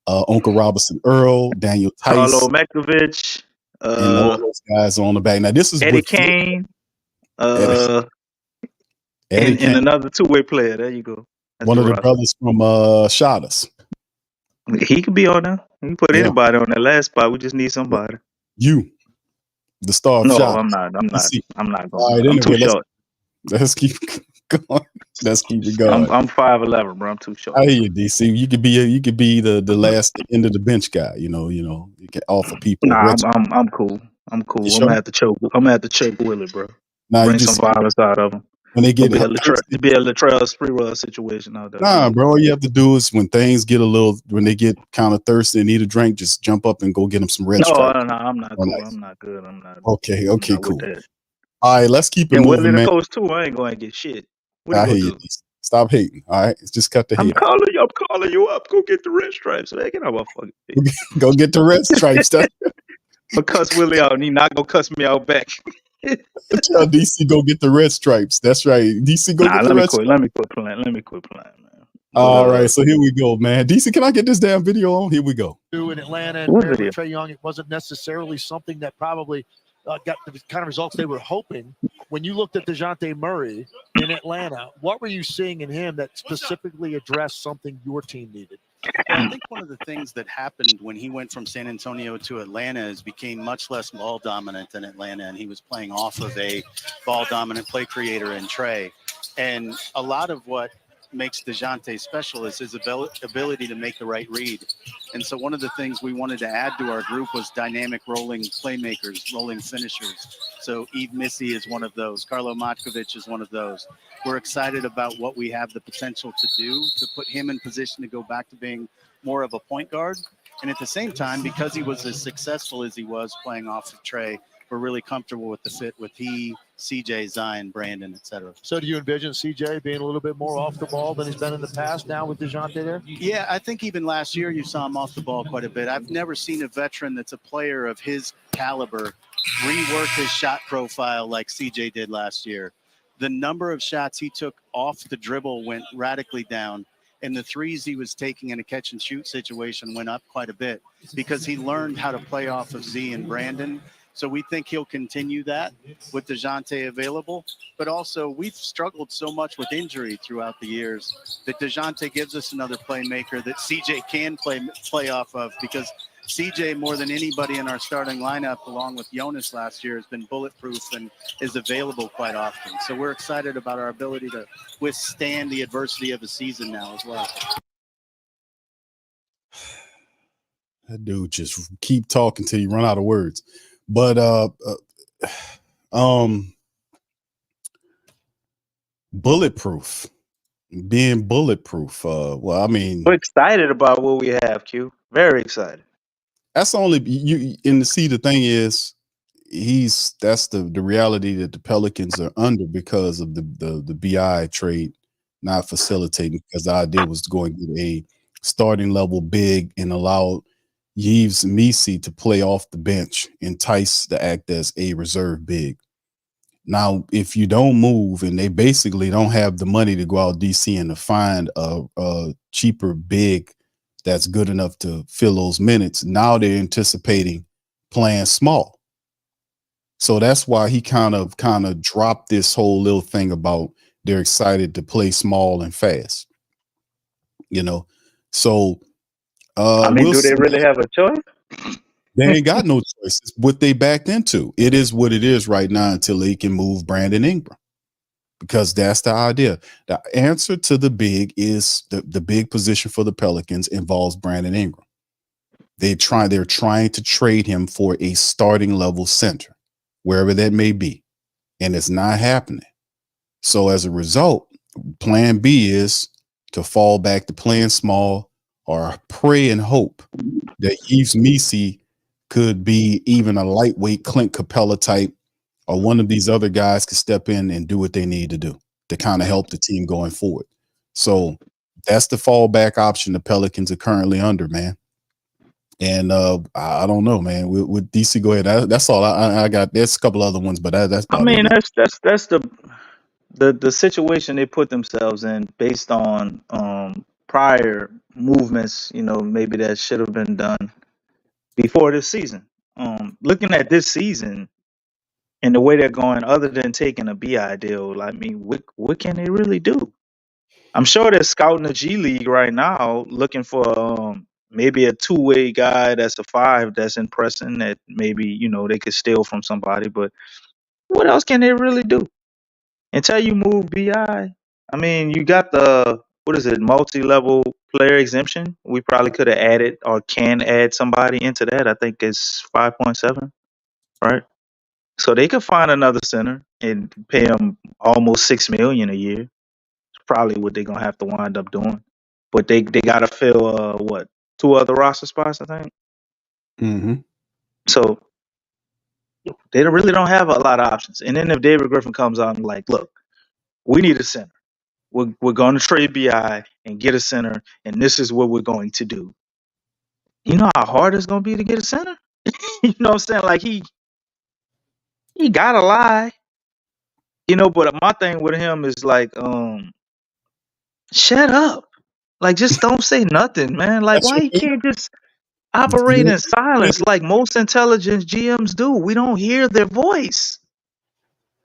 Uncle Robinson Earl, Daniel Carlo Tice, Mekovic, and all those guys on the back. Now, this is Eddie with Kane, Eddie, Eddie and Kane, another two-way player. There you go. That's one the of the roster. brothers from Shadas. He could be on there. He can put Yeah, anybody on that last spot. We just need somebody. you, the star of No, Shadas. I'm not. DC. I'm not All going. right, I'm too anyway, short. let's keep going. Let's keep it I'm going. 5'11", bro. I'm too short. I hear you, DC. You could be the last the end of the bench guy. You can offer people a Nah, rich. I'm cool. I'm You cool. I'm sure? gonna have to choke. I'm gonna have to choke Willie, bro. Nah, you Bring some just violence out of him. when they It'll get thirsty. be a Latrell Sprewell situation out there. Nah, bro. All you have to do is when they get kind of thirsty and need a drink, just jump up and go get them some red No, stripes. I'm not Oh, cool. nice. I'm not good. I'm Okay, not with cool. that. All right, let's keep it And Willie moving, the man. coach too. I ain't gonna get shit. What he I gonna hear you, do? DC. Stop hating. All right, just cut the hate out. I'm calling you up. Go get the red stripes. Man, get out my fucking face. Go get the red stripes. But cuss Willie out, and he not gonna cuss me out back. Tell DC go get the red stripes. That's right. DC go Nah, get the red stripes. let me quit playing. Let me quit playing, man. All But right, so here we go, man. DC, can I get this damn video on? Here we go. In Atlanta and what paired video? with Trae Young, it wasn't necessarily something that probably got the kind of results they were hoping. When you looked at DeJounte Murray in Atlanta, what were you seeing in him that specifically addressed something your team needed? Well, I think one of the things that happened when he went from San Antonio to Atlanta is became much less ball dominant than Atlanta, and he was playing off of a ball dominant play creator in Trae. And a lot of what makes DeJounte special is his ability to make the right read. And so one of the things we wanted to add to our group was dynamic rolling playmakers, rolling finishers. So Yves Missy is one of those. Carlo Matkovic is one of those. We're excited about what we have the potential to do to put him in position to go back to being more of a point guard. And at the same time, because he was as successful as he was playing off of Trey, we're really comfortable with the fit with he, CJ, Zion, Brandon, et cetera. So do you envision CJ being a little bit more off the ball than he's been in the past now with DeJounte there? Yeah, I think even last year you saw him off the ball quite a bit. I've never seen a veteran that's a player of his caliber rework his shot profile like CJ did last year. The number of shots he took off the dribble went radically down, and the threes he was taking in a catch and shoot situation went up quite a bit because he learned how to play off of Z and Brandon. So we think he'll continue that with DeJounte available. But also, we've struggled so much with injury throughout the years that DeJounte gives us another playmaker that CJ can play off of, because CJ, more than anybody in our starting lineup, along with Jonas last year, has been bulletproof and is available quite often. So we're excited about our ability to withstand the adversity of a season now as well. That dude just keep talking till you run out of words. But bulletproof, being bulletproof. Well, I mean, We're excited about what we have, Q. Very excited. that's only you. And see, the thing is, that's the reality that the Pelicans are under because of the BI trade not facilitating, because the idea was to go and get a starting level big and allow Yves Missy to play off the bench, entice to act as a reserve big. Now, if you don't move, and they basically don't have the money to go out DC and to find a cheaper big that's good enough to fill those minutes, now they're anticipating playing small. So that's why he kind of dropped this whole little thing about they're excited to play small and fast. So I mean, do they really have a choice? They ain't got no choice. It's what they backed into. It is what it is right now until they can move Brandon Ingram, because that's the idea. The answer to the big is the big position for the Pelicans involves Brandon Ingram. They're trying to trade him for a starting level center, wherever that may be, and it's not happening. So as a result, plan B is to fall back to playing small, or pray and hope that Yves Missy could be even a lightweight Clint Capella type, or one of these other guys could step in and do what they need to do to kind of help the team going forward. So that's the fallback option the Pelicans are currently under, man. And I don't know, man. With DC, go ahead. That's all I got. There's a couple other ones, but that's about I mean, it. that's the situation they put themselves in based on prior movements, maybe that should have been done before this season. Looking at this season and the way they're going, other than taking a BI deal, I mean, what can they really do? I'm sure they're scouting the G League right now, looking for maybe a two-way guy that's a 5 that's impressing, that maybe they could steal from somebody. But what else can they really do? Until you move BI, I mean, you got the, what is it, multi-level player exemption. We probably could have added, or can add, somebody into that. I think it's 5.7, right? So they could find another center and pay them almost $6 million a year. It's probably what they're gonna have to wind up doing. But they gotta fill 2 other roster spots, I think. Mm-hmm. So they really don't have a lot of options. And then if David Griffin comes out and like, look, we need a center. We're going to trade BI and get a center, and this is what we're going to do. You know how hard it's going to be to get a center? You know what I'm saying? Like, he got to lie. But my thing with him is like, shut up. Like, just don't say nothing, man. Like, That's why you can't just operate in silence like most intelligent GMs do? We don't hear their voice.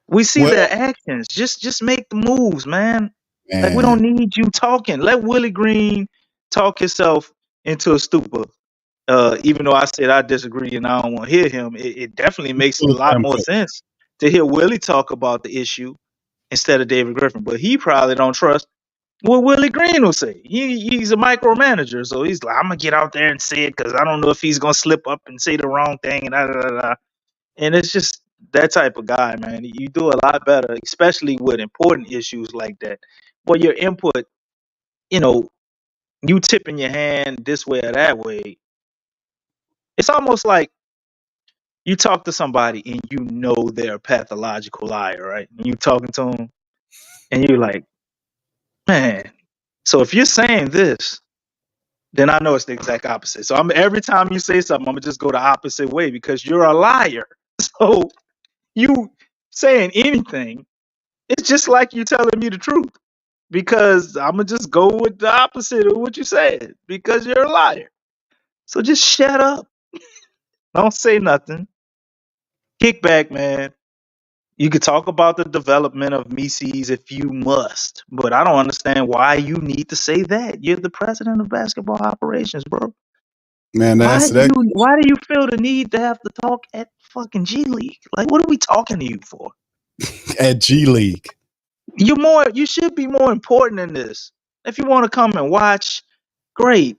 We see their actions. Just make the moves, man. Like, we don't need you talking. Let Willie Green talk himself into a stupor. Even though I said I disagree and I don't want to hear him, it definitely makes a lot more sense to hear Willie talk about the issue instead of David Griffin. But he probably don't trust what Willie Green will say. He's a micromanager, so he's like, I'm gonna get out there and say it because I don't know if he's gonna slip up and say the wrong thing and da, da, da, da. And it's just that type of guy, man. You do a lot better, especially with important issues like that. But your input, you know, you tipping your hand this way or that way, it's almost like you talk to somebody and you know they're a pathological liar, right? And you talking to them and you're like, man, so if you're saying this, then I know it's the exact opposite. So every time you say something, I'm gonna just go the opposite way because you're a liar. So you saying anything, it's just like you telling me the truth. Because I'm gonna just go with the opposite of what you said because you're a liar. So just shut up. Don't say nothing. Kick back, man. You could talk about the development of Mises if you must, but I don't understand why you need to say that. You're the president of basketball operations, bro. Man, to answer that, Why do you feel the need to have to talk at fucking G League? Like, what are we talking to you for? at G League. You should be more important than this. If you want to come and watch, great.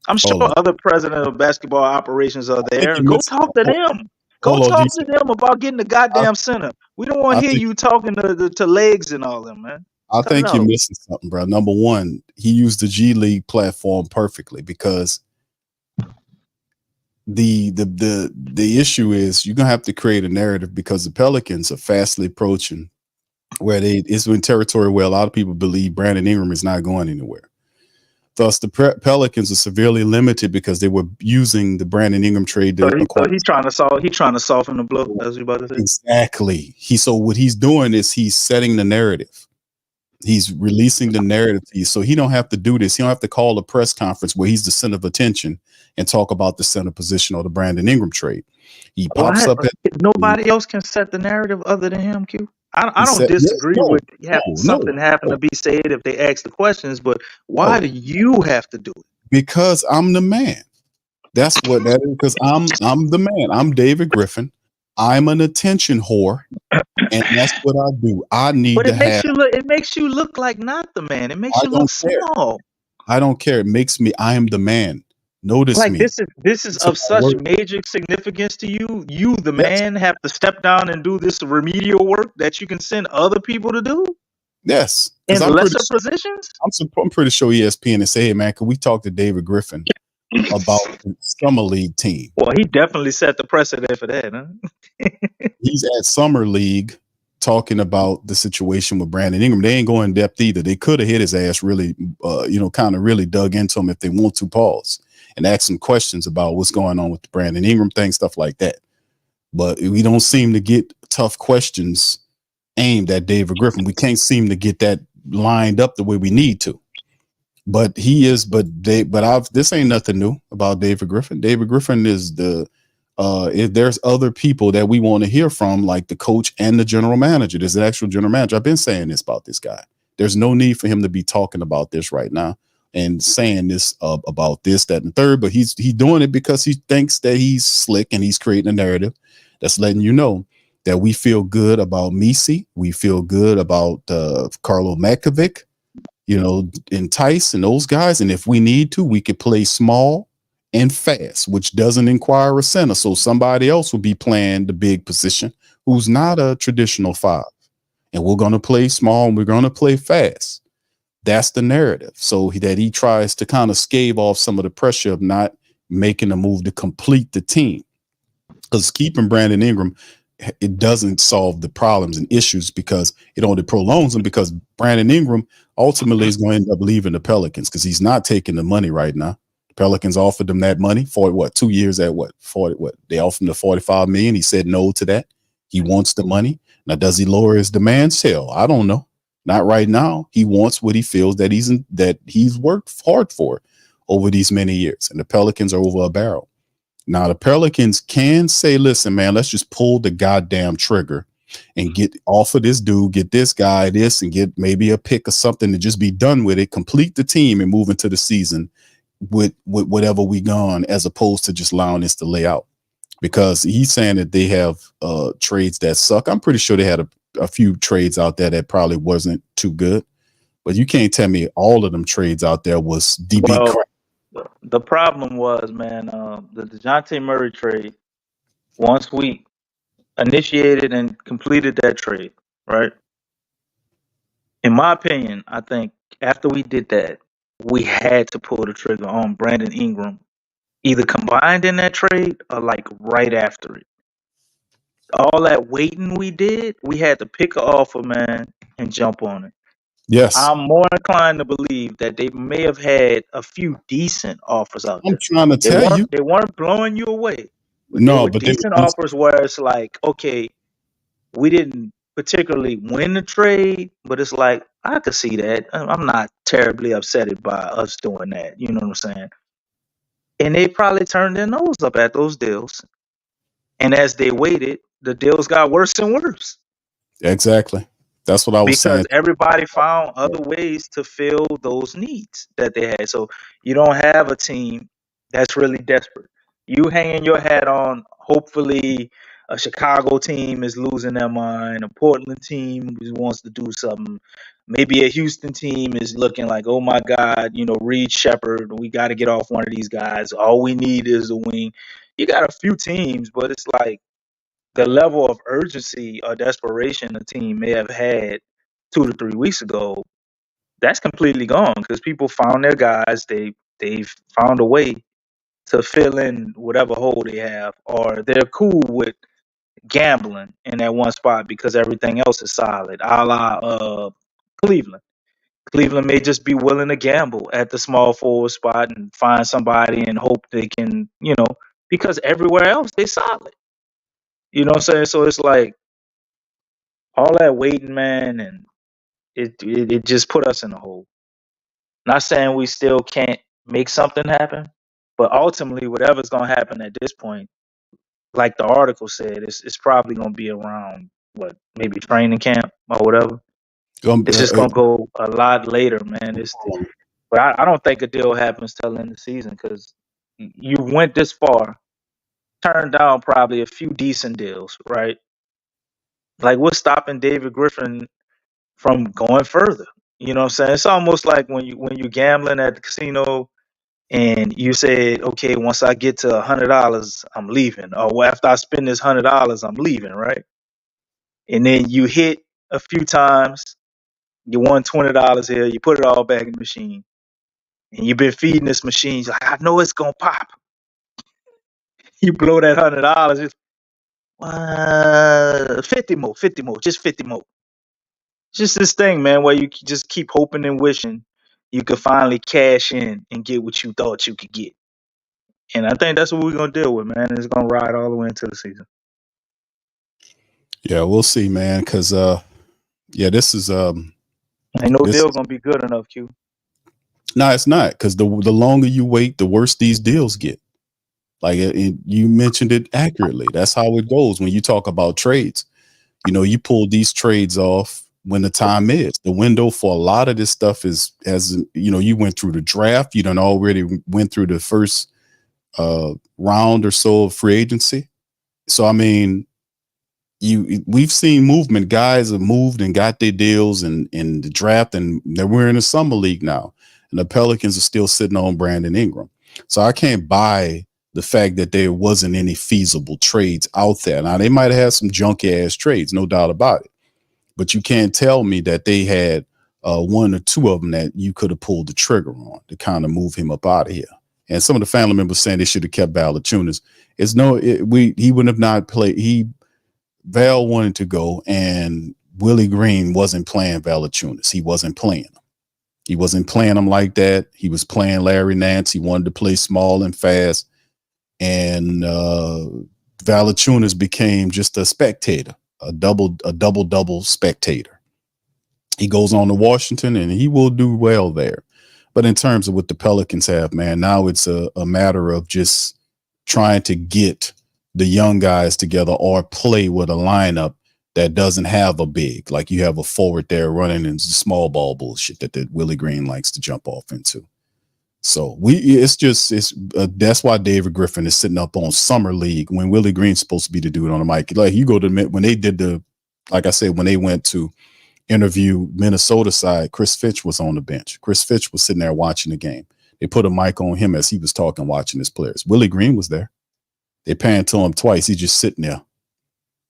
I'm sure Hold on. other president of basketball operations are I think there. you Go missed talk to them. Go Hold on, talk G. to them about getting the goddamn center. We don't want I to hear think you talking to legs and all them, man. I Cut it think you're out. missing something, bro. Number one, he used the G League platform perfectly because the issue is you're gonna have to create a narrative because the Pelicans are fastly approaching where it's in territory where a lot of people believe Brandon Ingram is not going anywhere. Thus, the Pelicans are severely limited because they were using the Brandon Ingram trade to acquire. He's trying to soften the blow. That's what you about to say. Exactly. So what he's doing is he's setting the narrative. He's releasing the narrative to you. So he don't have to do this. He don't have to call a press conference where he's the center of attention and talk about the center position or the Brandon Ingram trade. He pops up at Nobody else can set the narrative other than him, Q. I don't disagree no, with something having to be said if they ask the questions, but why do you have to do it? Because I'm the man. That's what that is. Because I'm the man. I'm David Griffin. I'm an attention whore, and that's what I do. I need But to have. it makes you look like not the man. It makes you look small. I don't care. It makes me. I am the man. Notice like me. This is of such major significance to you. You, the man, have to step down and do this remedial work that you can send other people to do. Yes, in lesser positions. I'm pretty sure ESPN and say, "Hey, man, can we talk to David Griffin about the summer league team?" Well, he definitely set the precedent for that. Huh? He's at summer league talking about the situation with Brandon Ingram. They ain't going in depth either. They could have hit his ass really, kind of really dug into him if they want to pause and ask some questions about what's going on with the Brandon Ingram thing, stuff like that. But we don't seem to get tough questions aimed at David Griffin. We can't seem to get that lined up the way we need to. But this ain't nothing new about David Griffin. David Griffin is if there's other people that we want to hear from, like the coach and the general manager. There's an actual general manager. I've been saying this about this guy. There's no need for him to be talking about this right now and saying this about this, that, and third. But he's doing it because he thinks that he's slick and he's creating a narrative that's letting you know that we feel good about Misi. We feel good about Karlo Makovic, and Tice and those guys. And if we need to, we could play small and fast, which doesn't require a center. So somebody else will be playing the big position who's not a traditional five. And we're going to play small and we're going to play fast. That's the narrative. So that he tries to kind of stave off some of the pressure of not making a move to complete the team. Because keeping Brandon Ingram, it doesn't solve the problems and issues because it only prolongs them, because Brandon Ingram ultimately is going to end up leaving the Pelicans because he's not taking the money right now. Pelicans offered him that money for 2 years at 40. They offered him the $45 million. He said no to that. He wants the money. Now, does he lower his demands? Hell, I don't know. Not right now. He wants what he feels that he's worked hard for over these many years. And the Pelicans are over a barrel. Now, the Pelicans can say, listen, man, let's just pull the goddamn trigger and get off of this dude, get this guy this, and get maybe a pick or something to just be done with it, complete the team and move into the season with whatever we gone, as opposed to just allowing this to lay out. Because he's saying that they have trades that suck. I'm pretty sure they had a few trades out there that probably wasn't too good. But you can't tell me all of them trades out there was DB Well, crap. the problem was, man, the DeJounte Murray trade, once we initiated and completed that trade, right? In my opinion, I think after we did that, we had to pull the trigger on Brandon Ingram, either combined in that trade or like right after it. All that waiting we did, we had to pick an offer, man, and jump on it. Yes. I'm more inclined to believe that they may have had a few decent offers out I'm there. trying to tell you. They weren't blowing you away, but they No, were but they decent were offers where it's like, okay, we didn't particularly win the trade, but it's like I could see that. I'm not terribly upset by us doing that. You know what I'm saying? And they probably turned their nose up at those deals. And as they waited, the deals got worse and worse. exactly. That's what I was Because saying. everybody found other ways to fill those needs that they had. So you don't have a team that's really desperate. You hanging your hat on, hopefully a Chicago team is losing their mind, a Portland team wants to do something. Maybe a Houston team is looking like, oh my God, Reed Shepard, we got to get off one of these guys. All we need is a wing. You got a few teams, but it's like, the level of urgency or desperation a team may have had 2 to 3 weeks ago, that's completely gone because people found their guys. They've found a way to fill in whatever hole they have, or they're cool with gambling in that one spot because everything else is solid. A la Cleveland. Cleveland may just be willing to gamble at the small forward spot and find somebody and hope they can, because everywhere else they solid. You know what I'm saying? So it's like, all that waiting, man, and it just put us in a hole. Not saying we still can't make something happen, but ultimately, whatever's gonna happen at this point, like the article said, it's probably gonna be around maybe training camp or whatever. It's just gonna go a lot later, man. But I don't think a deal happens till the end of the season because you went this far, turned down probably a few decent deals, right? Like what's stopping David Griffin from going further? You know what I'm saying? It's almost like when you're gambling at the casino and you said, okay, once I get to $100, I'm leaving. Or after I spend this $100, I'm leaving, right? And then you hit a few times, you won $20 here, you put it all back in the machine. And you've been feeding this machine, you're like, I know it's gonna pop. You blow that $100, it's 50 more, just 50 more. It's just this thing, man, where you just keep hoping and wishing you could finally cash in and get what you thought you could get. And I think that's what we're gonna deal with, man. It's gonna ride all the way into the season. Yeah, we'll see, man. Because this is Ain't no deal gonna be good enough, Q. No, it's not. Because the longer you wait, the worse these deals get. Like you mentioned it accurately. That's how it goes when you talk about trades. You pull these trades off when the time is. The window for a lot of this stuff is, as you went through the draft. You done already went through the first round or so of free agency. So I mean, we've seen movement. Guys have moved and got their deals in the draft, and we're in a summer league now. And the Pelicans are still sitting on Brandon Ingram. So I can't buy the fact that there wasn't any feasible trades out there. Now, they might have had some junky ass trades, no doubt about it. But you can't tell me that they had one or two of them that you could have pulled the trigger on to kind of move him up out of here. And some of the family members saying they should have kept Valanciunas. He wouldn't have not played. Val wanted to go, and Willie Green wasn't playing Valanciunas. He wasn't playing him. He wasn't playing him like that. He was playing Larry Nance. He wanted to play small and fast. And Valanciunas became just a spectator, a double spectator. He goes on to Washington, and he will do well there. But in terms of what the Pelicans have, man, now it's a matter of just trying to get the young guys together or play with a lineup that doesn't have a big, like you have a forward there running in small ball bullshit that Willie Green likes to jump off into. So that's why David Griffin is sitting up on Summer League when Willie Green's supposed to be the dude on the mic. Like you go to when they did when they went to interview Minnesota side, Chris Finch was on the bench. Chris Finch was sitting there watching the game. They put a mic on him as he was talking, watching his players. Willie Green was there. They panned to him twice. He's just sitting there.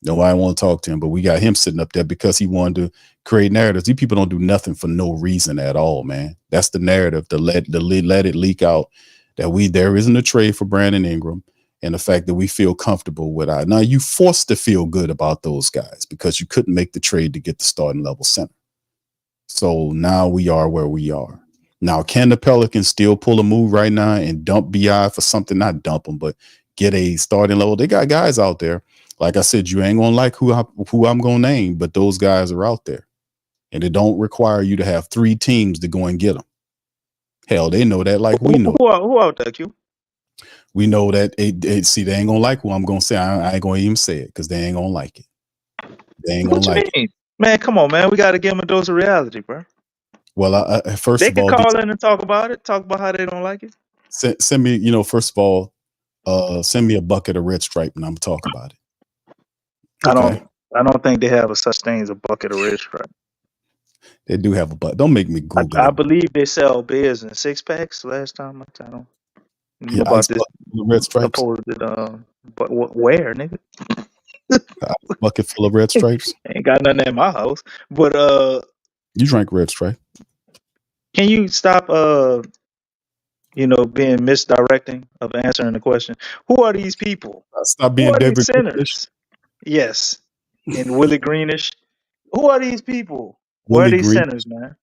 Nobody want to talk to him, but we got him sitting up there because he wanted to create narratives. These people don't do nothing for no reason at all, man. That's the narrative to let it leak out that there isn't a trade for Brandon Ingram, and the fact that we feel comfortable with it. Now you forced to feel good about those guys because you couldn't make the trade to get the starting level center. So now we are where we are. Now, can the Pelicans still pull a move right now and dump BI for something? Not dump them, but get a starting level. They got guys out there. Like I said, you ain't gonna like who I'm gonna name, but those guys are out there, and it don't require you to have 3 teams to go and get them. Hell, they know that, like we know. Who out there, Q? We know that. See, they ain't gonna like who I'm gonna say. I ain't gonna even say it because they ain't gonna like it. They ain't What gonna you like mean? Man, come on, man. We got to give them a dose of reality, bro. it. Well, first They of can all, call in and talk about it. Talk about how they don't like it. send me. First of all, send me a bucket of Red Stripe, and I'm gonna talk about it. Okay. I don't think they have a such thing as a bucket of red stripe. They do have a bucket. Don't make me Google I it. believe they sell beers in 6-packs. Last time I don't know Yeah, about ice this bucket full of Red Stripes. supposed but where, nigga? Ice bucket full of Red Stripes. Ain't got nothing at my house. But You drank Red Stripe. can you stop being misdirecting of answering the question? Who are these people? Stop Who being are these David Greenish. sinners? Yes. And Willie Greenish. Who are these people? Where are Willie these Green. sinners, man?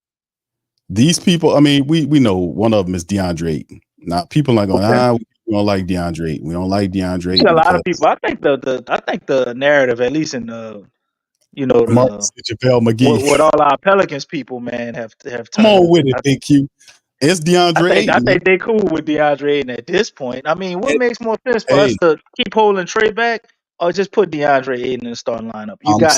These people, I mean, we know one of them is DeAndre Ayton. Now, people are going, we don't like DeAndre Ayton. We don't like DeAndre Ayton. A lot of people. I think the narrative, at least in Marcus JaVale McGee. what all our Pelicans people, man, have Come turned. on with it, Big Q. It's DeAndre Ayton. I think they cool with DeAndre Ayton at this point. I mean, what makes more sense for us Hey. to keep holding Trey back or just put DeAndre Ayton in the starting lineup? You They're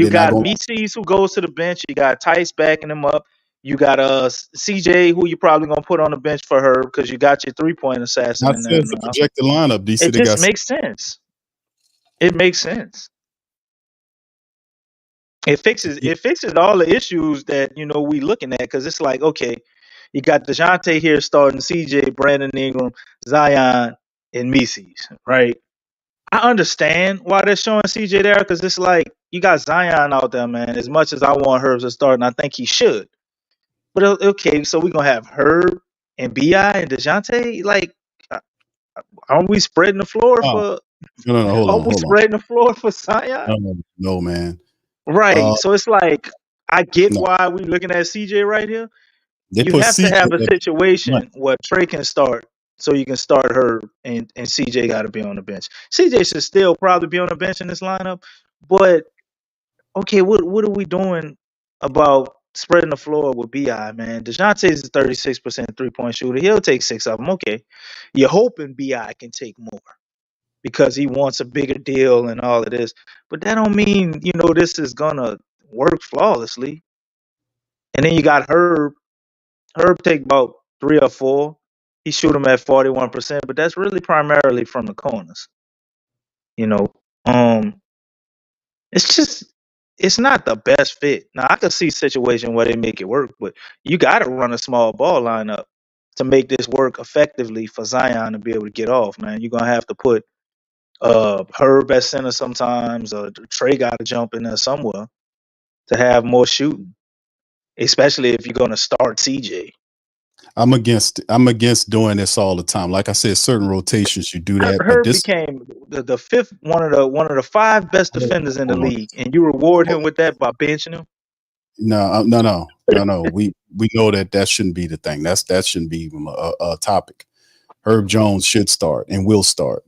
not got gonna- Mises who goes to the bench. You got Tice backing him up. You got CJ who you probably gonna put on the bench for her because you got your 3-point assassin Not in there says the now. projected lineup. DC, It just makes sense. It makes sense. It fixes all the issues that we looking at because it's like, okay, you got DeJounte here starting CJ, Brandon Ingram, Zion, and Mises, right? I understand why they're showing CJ there because it's like you got Zion out there, man. As much as I want Herb to start, and I think he should, but okay, so we're gonna have Herb and Bi and DeJounte. Like, aren't we spreading the floor for? No, hold on. Aren't we spreading the floor for Zion? No, man. Right. So it's like I get No. why we looking at CJ right here. They You put have to CJ have a at- situation where Trey can start, so you can start her, and CJ got to be on the bench. CJ should still probably be on the bench in this lineup, but okay, what are we doing about spreading the floor with Bi, man? DeJounte is a 36% 3-point shooter. He'll take 6 of them. Okay, you're hoping Bi can take more because he wants a bigger deal and all of this, but that don't mean this is gonna work flawlessly. And then you got Herb. Herb take about 3 or 4. He shoot them at 41%, but that's really primarily from the corners. It's not the best fit. Now I could see a situation where they make it work, but you got to run a small ball lineup to make this work effectively for Zion to be able to get off. Man, you're gonna have to put Herb at center sometimes, or Trey got to jump in there somewhere to have more shooting, especially if you're gonna start CJ. I'm against doing this all the time. Like I said, certain rotations you do that. Herb but this, became the fifth one of the 5 best defenders in the hold on. league, and you reward him with that by benching him. No. We know that shouldn't be the thing. That shouldn't be even a topic. Herb Jones should start and will start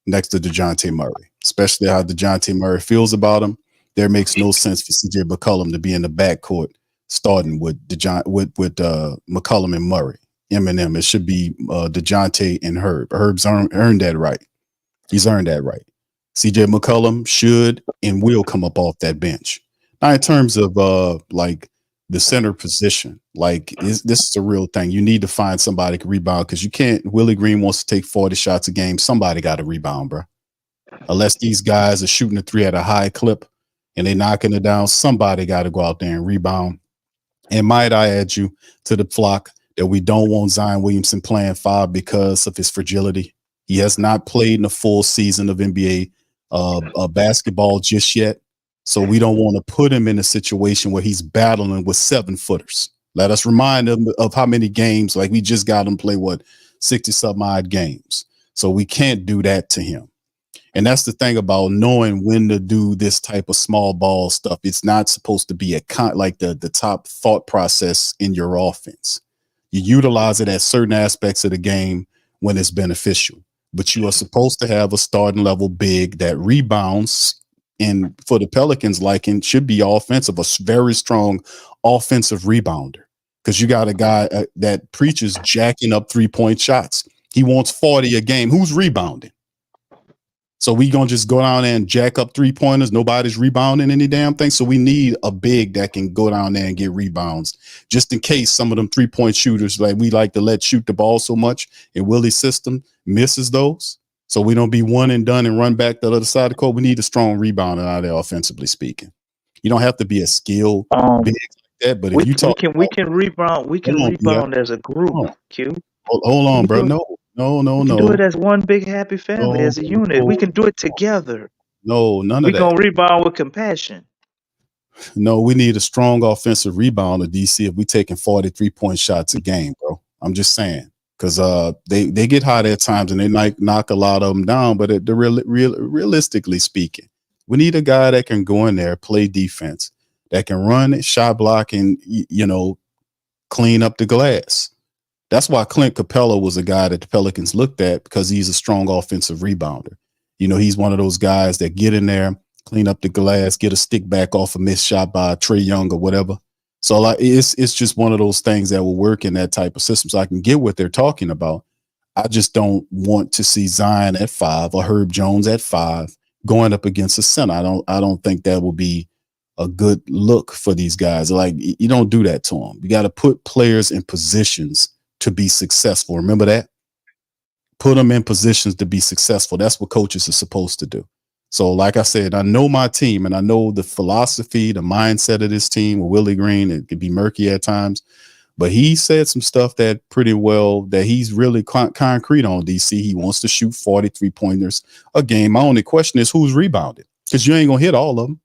next to DeJounte Murray, especially how DeJounte Murray feels about him. There makes no sense for CJ McCollum to be in the backcourt starting with McCollum and Murray. Eminem. It should be DeJounte and Herb. Herb's earned that right. He's earned that right. CJ McCollum should and will come up off that bench. Now, in terms of like the center position, like this is a real thing. You need to find somebody to rebound because you can't. Willie Green wants to take 40 shots a game. Somebody got to rebound, bro. Unless these guys are shooting a 3 at a high clip, and they knocking it down, somebody got to go out there and rebound. And might I add you to the flock that we don't want Zion Williamson playing 5 because of his fragility. He has not played in a full season of NBA basketball just yet. So we don't want to put him in a situation where he's battling with 7-footers. Let us remind him of how many games, like we just got him play, 60 some odd games. So we can't do that to him. And that's the thing about knowing when to do this type of small ball stuff. It's not supposed to be like the top thought process in your offense. You utilize it at certain aspects of the game when it's beneficial, but you are supposed to have a starting level big that rebounds. And for the Pelicans, should be offensive, a very strong offensive rebounder, because you got a guy that preaches jacking up 3-point shots. He wants 40 a game. Who's rebounding? So we gonna just go down there and jack up 3-pointers. Nobody's rebounding any damn thing. So we need a big that can go down there and get rebounds, just in case some of them 3-point shooters, like we like to let shoot the ball so much in Willie's system, misses those. So we don't be one and done and run back to the other side of the court. We need a strong rebounder out there, offensively speaking. You don't have to be a skilled big like that, but if you talk, we can rebound. We can rebound as a group. Q. Hold on, bro. No. We can do it as one big happy family, as a unit. We can do it together. No, none of We're that. gonna rebound with compassion. No, we need a strong offensive rebounder, DC, if we taking 43-point shots a game, bro. I'm just saying. Because they get hot at times and they knock a lot of them down, but realistically speaking, we need a guy that can go in there, play defense, that can run, shot block, and clean up the glass. That's why Clint Capella was a guy that the Pelicans looked at, because he's a strong offensive rebounder. He's one of those guys that get in there, clean up the glass, get a stick back off a missed shot by Trae Young or whatever. So it's just one of those things that will work in that type of system. So I can get what they're talking about. I just don't want to see Zion at 5 or Herb Jones at 5 going up against a center. I don't think that will be a good look for these guys. Like, you don't do that to them. You got to put players in positions to be successful. Remember that? Put them in positions to be successful. That's what coaches are supposed to do. So like I said, I know my team and I know the philosophy, the mindset of this team with Willie Green. It could be murky at times, but he said some stuff that pretty well that he's really concrete on, DC. He wants to shoot 43-pointers a game. My only question is who's rebounded, because you ain't going to hit all of them.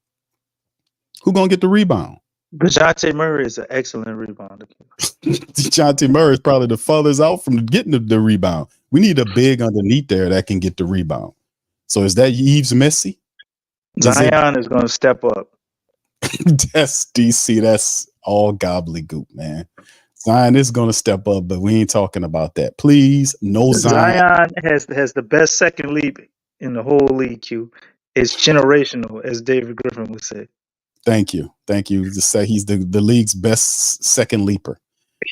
Who going to get the rebound? DeJounte Murray is an excellent rebounder. DeJounte Murray is probably the furthest out from getting the rebound. We need a big underneath there that can get the rebound. So is that Yves Messi? Zion is going to step up. That's DC. That's all gobbledygook, man. Zion is going to step up, but we ain't talking about that. Please, no Zion. Zion has the best second leap in the whole league, Q. It's generational, as David Griffin would say. Thank you. To say he's the league's best second leaper.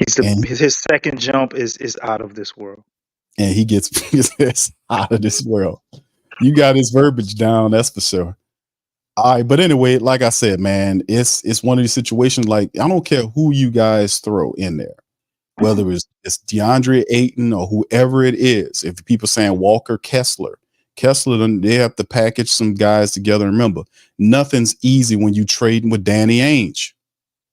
His second jump is out of this world. And he gets out of this world. You got his verbiage down, that's for sure. All right, but anyway, like I said, man, it's one of these situations. Like, I don't care who you guys throw in there, whether it's DeAndre Ayton or whoever it is. If people saying Walker Kessler, they have to package some guys together. Remember, nothing's easy when you trading with Danny Ainge.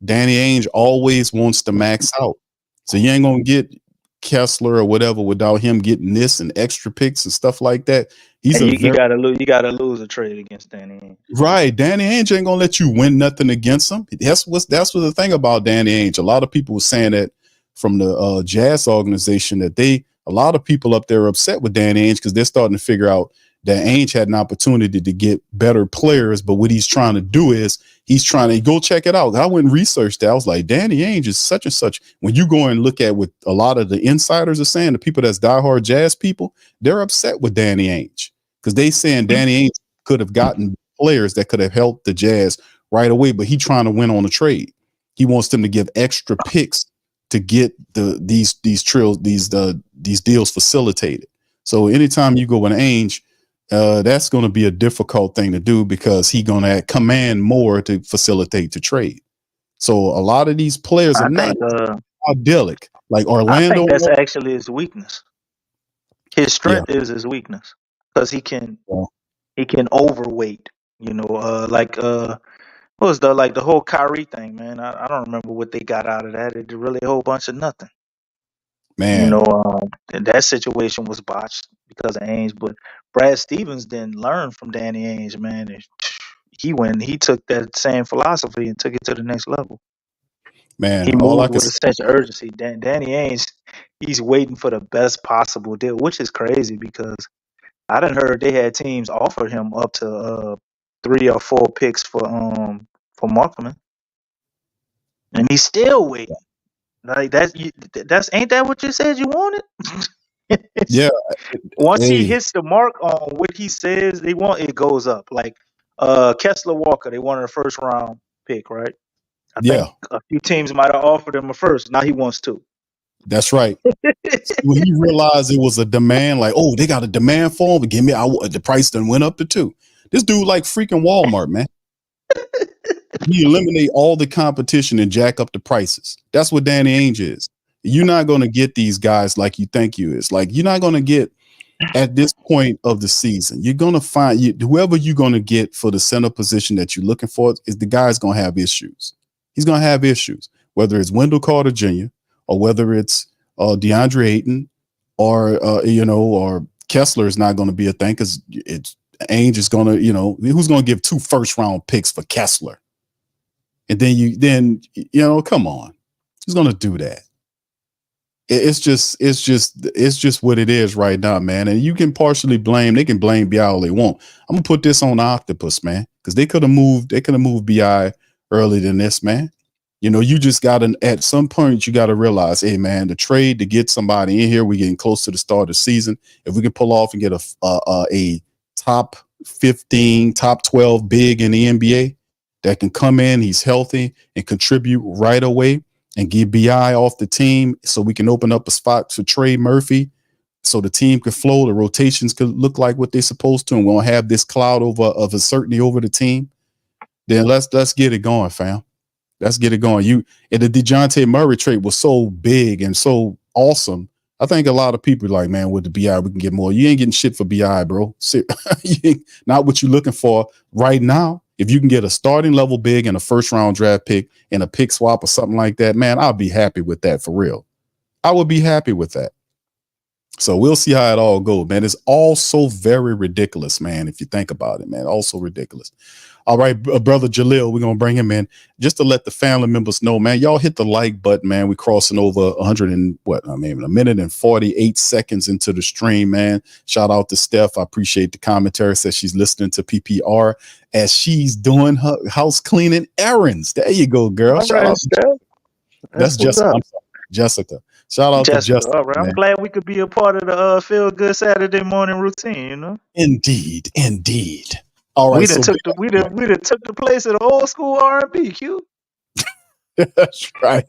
Danny Ainge always wants to max out, so you ain't gonna get Kessler or whatever without him getting this and extra picks and stuff like that. You gotta lose a trade against Danny Ainge. Right. Danny Ainge ain't gonna let you win nothing against him. That's what the thing about Danny Ainge. A lot of people were saying that from the Jazz organization, that a lot of people up there are upset with Danny Ainge because they're starting to figure out that Ainge had an opportunity to get better players, but what he's trying to do is he's trying to go check it out. I went and researched that. I was like, Danny Ainge is such and such. When you go and look at what a lot of the insiders are saying, the people that's diehard Jazz people, they're upset with Danny Ainge because they saying Danny Ainge could have gotten players that could have helped the Jazz right away, but he's trying to win on a trade. He wants them to give extra picks to get these deals facilitated. So anytime you go with Ainge, that's going to be a difficult thing to do because he's going to command more to facilitate the trade. So a lot of these players are not idyllic. Like Orlando, I think that's actually his weakness. His strength is his weakness because he can overweight. What was the whole Kyrie thing, man? I don't remember what they got out of that. It did really a whole bunch of nothing. You Man, know, that situation was botched because of Ainge, but Brad Stevens didn't learn from Danny Ainge, man. And he took that same philosophy and took it to the next level. man, He all I moved can with a sense of urgency. Danny Ainge, he's waiting for the best possible deal, which is crazy because I done heard they had teams offer him up to 3 or 4 picks for Markman, and he's still waiting. Like that's ain't that what you said you wanted? yeah, Once he hey, hits the mark on what he says they want, it goes up. Like Kessler Walker, they wanted a first round pick, right? I yeah, think a few teams might have offered him a first. Now he wants 2. that's right. When he realized it was a demand, like, oh, they got a demand for him, give me the price then went up to 2. This dude like freaking Walmart, man. He eliminate all the competition and jack up the prices. That's what Danny Ainge is. You're not going to get these guys like you think you is. Like you're not going to get at this point of the season. You're going to find whoever you're going to get for the center position that you're looking for is the guy's going to have issues. He's going to have issues, whether it's Wendell Carter Jr. or whether it's DeAndre Ayton or or Kessler is not going to be a thing because it's Ainge is going to who's going to give 2 first round picks for Kessler. And then come on, who's gonna do that? It's just what it is right now, man. And you can partially blame. They can blame BI all they want. I'm gonna put this on Octopus, man, because they could have moved. They could have moved BI earlier than this, man. You just got to at some point you got to realize, hey, man, the trade to get somebody in here. We're getting close to the start of the season. If we can pull off and get a top 15, top 12 big in the NBA that can come in, he's healthy and contribute right away and get BI off the team so we can open up a spot to Trey Murphy so the team could flow, the rotations could look like what they're supposed to, and we won't have this cloud of uncertainty over the team. Then let's get it going, fam. Let's get it going. And the DeJounte Murray trade was so big and so awesome. I think a lot of people are like, man, with the BI, we can get more. You ain't getting shit for BI, bro. Not what you're looking for right now. If you can get a starting level big and a first round draft pick and a pick swap or something like that, man, I'll be happy with that for real. I would be happy with that. So we'll see how it all goes, man. It's all so very ridiculous, man. If you think about it, man, also ridiculous. All right, brother Jalil, we're going to bring him in just to let the family members know, man, y'all hit the like button, man. We crossing over a minute and 48 seconds into the stream, man. Shout out to Steph. I appreciate the commentary. Says she's listening to PPR as she's doing her house cleaning errands. There you go, girl. All right, Steph. That's Jessica. I'm sorry, Jessica. Shout out to Jessica. All right. I'm glad we could be a part of the Feel Good Saturday morning routine, Indeed. All right, we done took the place of the old school R&B, Q. That's right.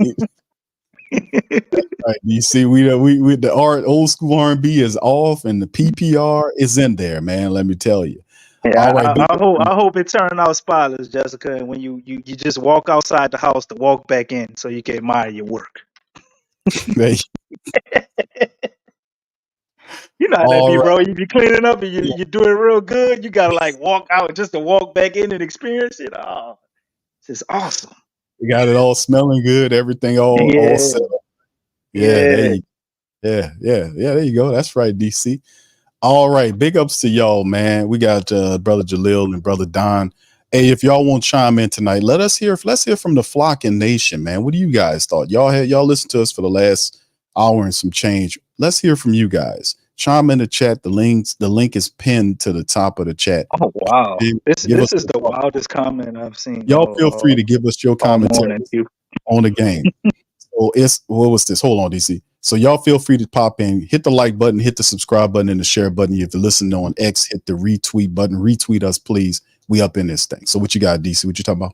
Right. You see, we the old school R&B is off, and the PPR is in there, man. Let me tell you. Yeah, all right, I hope it turned out spotless, Jessica. And when you just walk outside the house to walk back in, so you can admire your work. You know how that be, bro. You be cleaning up and you do it real good. You gotta like walk out just to walk back in and experience it. Oh, this is awesome. We got it all smelling good. Everything all set up. Yeah. There you go. That's right, DC. All right, big ups to y'all, man. We got brother Jalil and brother Don. Hey, if y'all want to chime in tonight, let's hear from the Flocking Nation, man. What do you guys thought? Y'all listened to us for the last hour and some change. Let's hear from you guys. Chime in the chat. The link is pinned to the top of the chat. Oh wow, this is the wildest comment I've seen. Y'all feel free to give us your commentary on the game. So what was this? Hold on, DC. So y'all feel free to pop in, hit the like button, hit the subscribe button, and the share button. If you're listening on X, hit the retweet button. Retweet us, please. We up in this thing. So what you got, DC? What you talking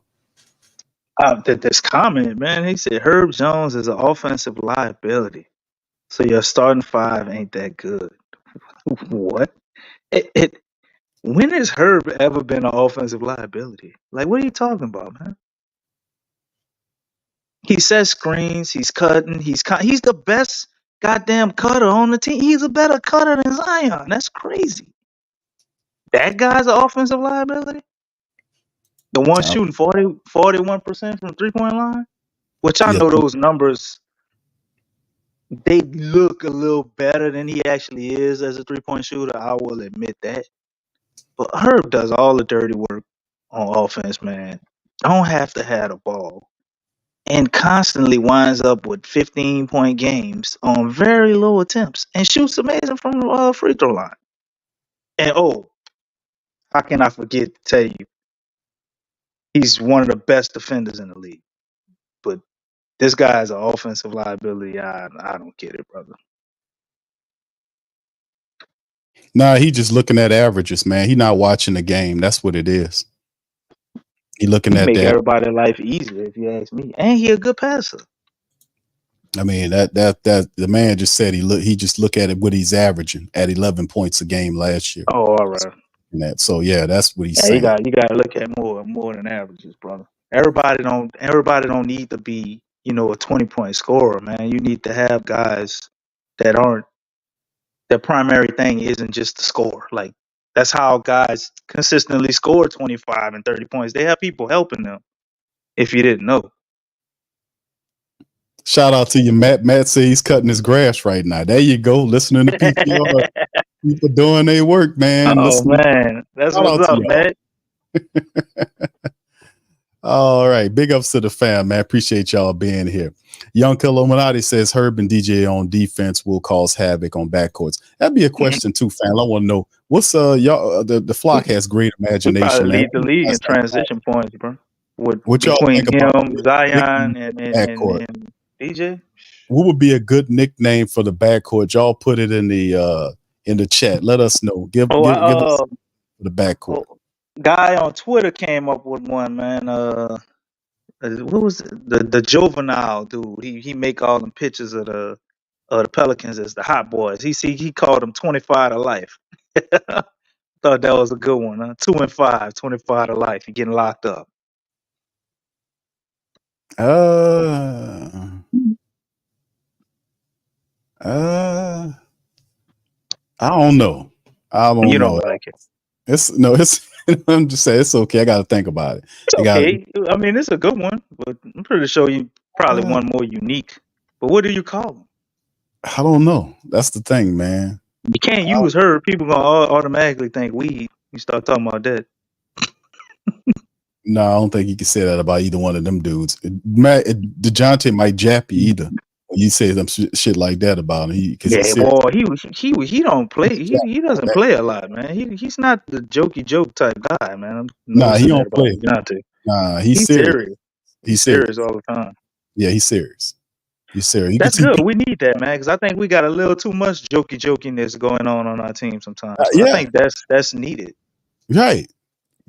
about? This comment, man. He said Herb Jones is an offensive liability. So your starting 5 ain't that good. What? When has Herb ever been an offensive liability? Like, what are you talking about, man? He sets screens. He's cutting. He's the best goddamn cutter on the team. He's a better cutter than Zion. That's crazy. That guy's an offensive liability? The one Yeah. shooting 41% from 3-point line, which I Yeah. know those numbers, they look a little better than he actually is as a 3-point shooter. I will admit that. But Herb does all the dirty work on offense, man. Don't have to have the ball. And constantly winds up with 15-point games on very low attempts and shoots amazing from the free throw line. And how can I forget to tell you, he's one of the best defenders in the league. But this guy is an offensive liability. I don't get it, brother. Nah, he just looking at averages, man. He not watching the game. That's what it is. He looking He at make that. everybody's life easier, if you ask me. And he a good passer. I mean, that the man just said he just look at it what he's averaging at 11 points a game last year. Oh, all right. And that, so yeah, that's what he's Yeah, saying. you got to look at more than averages, brother. Everybody don't need to be, a 20-point scorer, man. You need to have guys that aren't, their primary thing isn't just to score. Like, that's how guys consistently score 25 and 30 points. They have people helping them, if you didn't know. Shout out to you, Matt. Matt says he's cutting his grass right now. There you go. Listening to PPR. People doing their work, man. Oh, man. That's Shout what's out to up, y'all. man. All right. Big ups to the fam, man. Appreciate y'all being here. Young Illuminati says Herb and DJ on defense will cause havoc on backcourts. That'd be a question too, fam. I want to know what's y'all the flock has great We imagination, probably man. lead the league in transition points, bro. What y'all Between think about him, Zion, backcourt? and DJ. What would be a good nickname for the backcourt? Y'all put it in the chat. Let us know. Give us the backcourt. Guy on Twitter came up with one, man. What was it? The juvenile dude? He make all them pictures of the Pelicans as the hot boys. He called them 25 to life. Thought that was a good one, huh? 2 and 5, 25 to life. You getting locked up. I don't know. You don't like it. It's I'm just saying it's okay. I got to think about it. It's okay. I mean, it's a good one, but I'm pretty sure you probably one more unique. But what do you call them? I don't know. That's the thing, man. You can't use her. People gonna automatically think weed. You start talking about that. No, I don't think you can say that about either one of them dudes. DeJounte might jap you either. You say some shit like that about him. He don't play. He doesn't play a lot, man. He's not the jokey joke type guy, man. Nah, he don't play. DeJounte. Nah, he's serious. He's serious all the time. Yeah, he's serious. He's serious. That's good. We need that, man, because I think we got a little too much jokiness going on our team sometimes. So I think that's needed. Right.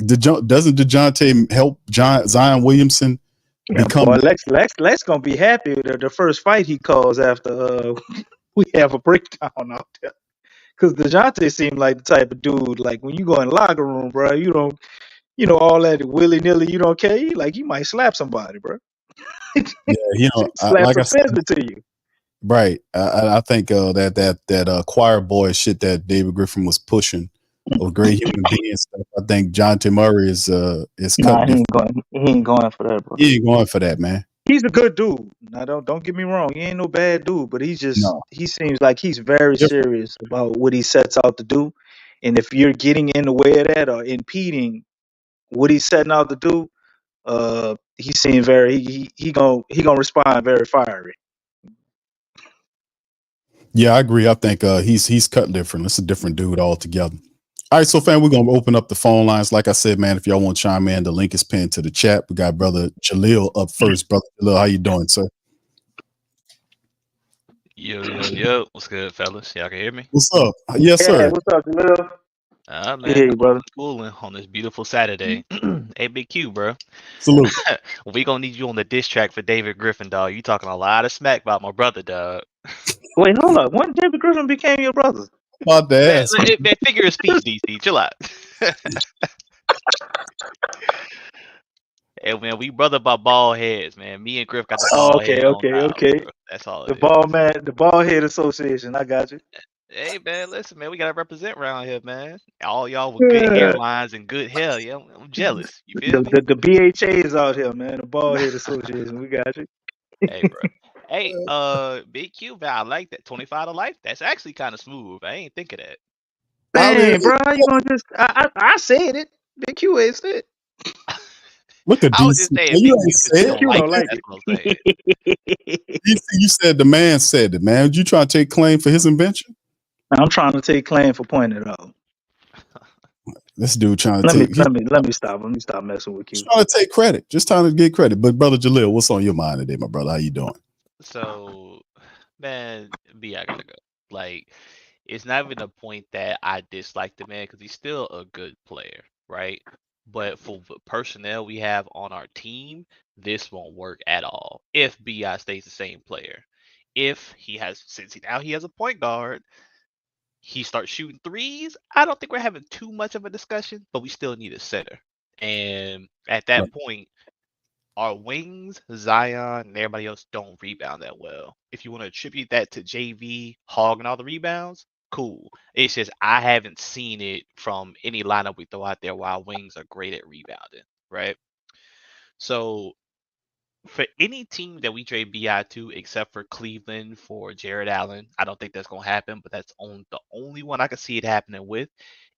Doesn't DeJounte help Zion Williamson become? Boy, Lex gonna be happy with the first fight he calls after we have a breakdown out there. Because DeJounte seemed like the type of dude, like when you go in the locker room, bro, you don't, all that willy-nilly, you don't care. You might slap somebody, bro. Yeah, slap like some sense into you. Right. I think that choir boy shit that David Griffin was pushing of great human beings stuff. I think John T. Murray is Nah, he ain't going for that, bro. He ain't going for that, man. He's a good dude. Now don't get me wrong. He ain't no bad dude, but he seems like he's very serious about what he sets out to do. And if you're getting in the way of that or impeding what he's setting out to do, he seems he gonna respond very fiery. Yeah, I agree. I think he's cut different. It's a different dude altogether. All right, so fam, we're gonna open up the phone lines. Like I said, man, if y'all want to chime in, the link is pinned to the chat. We got brother Jaleel up first. Brother Jaleel, how you doing, sir? Yo, what's good, fellas? Y'all can hear me? What's up? Yes, sir. What's up, Jaleel? Man, hey, brother. Cooling on this beautiful Saturday. Hey, Big Q, bro. Salute. We gonna need you on the diss track for David Griffin, dog. You talking a lot of smack about my brother, dog. Wait, hold up. When David Griffin became your brother? About that. Man, figure of speech, DC. Chill out. Hey, man, we brother by bald heads, man. Me and Griff got the bald head. Okay. That's all. The ball head association. I got you. Hey man, listen, man, we gotta represent around here, man. All y'all with good hairlines and good hair. Yeah, I'm jealous. You feel me? The BHA is out here, man. The Bald Head Association. We got you. Hey, bro. Hey, Big Q, man, I like that. 25 to life. That's actually kind of smooth. I ain't think of that. How Dang, did bro, how you gonna just? I said it. Big Q ain't said. look at I was DC? just saying You Big ain't Q because he said Big don't Q like don't it. like That's it. what I'm saying. DC, you said the man said it, man. You trying to take claim for his invention? I'm trying to take claim for pointing it out. This dude trying to Let me take let me stop. Let me stop messing with he's you. trying to take credit, just trying to get credit. But brother Jalil, what's on your mind today, my brother? How you doing? So, man, B, I gotta go. Like, it's not even a point that I dislike the man because he's still a good player, right? But for the personnel we have on our team, this won't work at all if BI stays the same player. If he has, since now he has a point guard, he starts shooting threes. I don't think we're having too much of a discussion, but we still need a center. And at Right. that point, our wings, Zion, and everybody else don't rebound that well. If you want to attribute that to JV hogging all the rebounds, cool. It's just I haven't seen it from any lineup we throw out there while wings are great at rebounding, right? So for any team that we trade BI to, except for Cleveland for Jared Allen, I don't think that's gonna happen, but that's the only one I can see it happening with.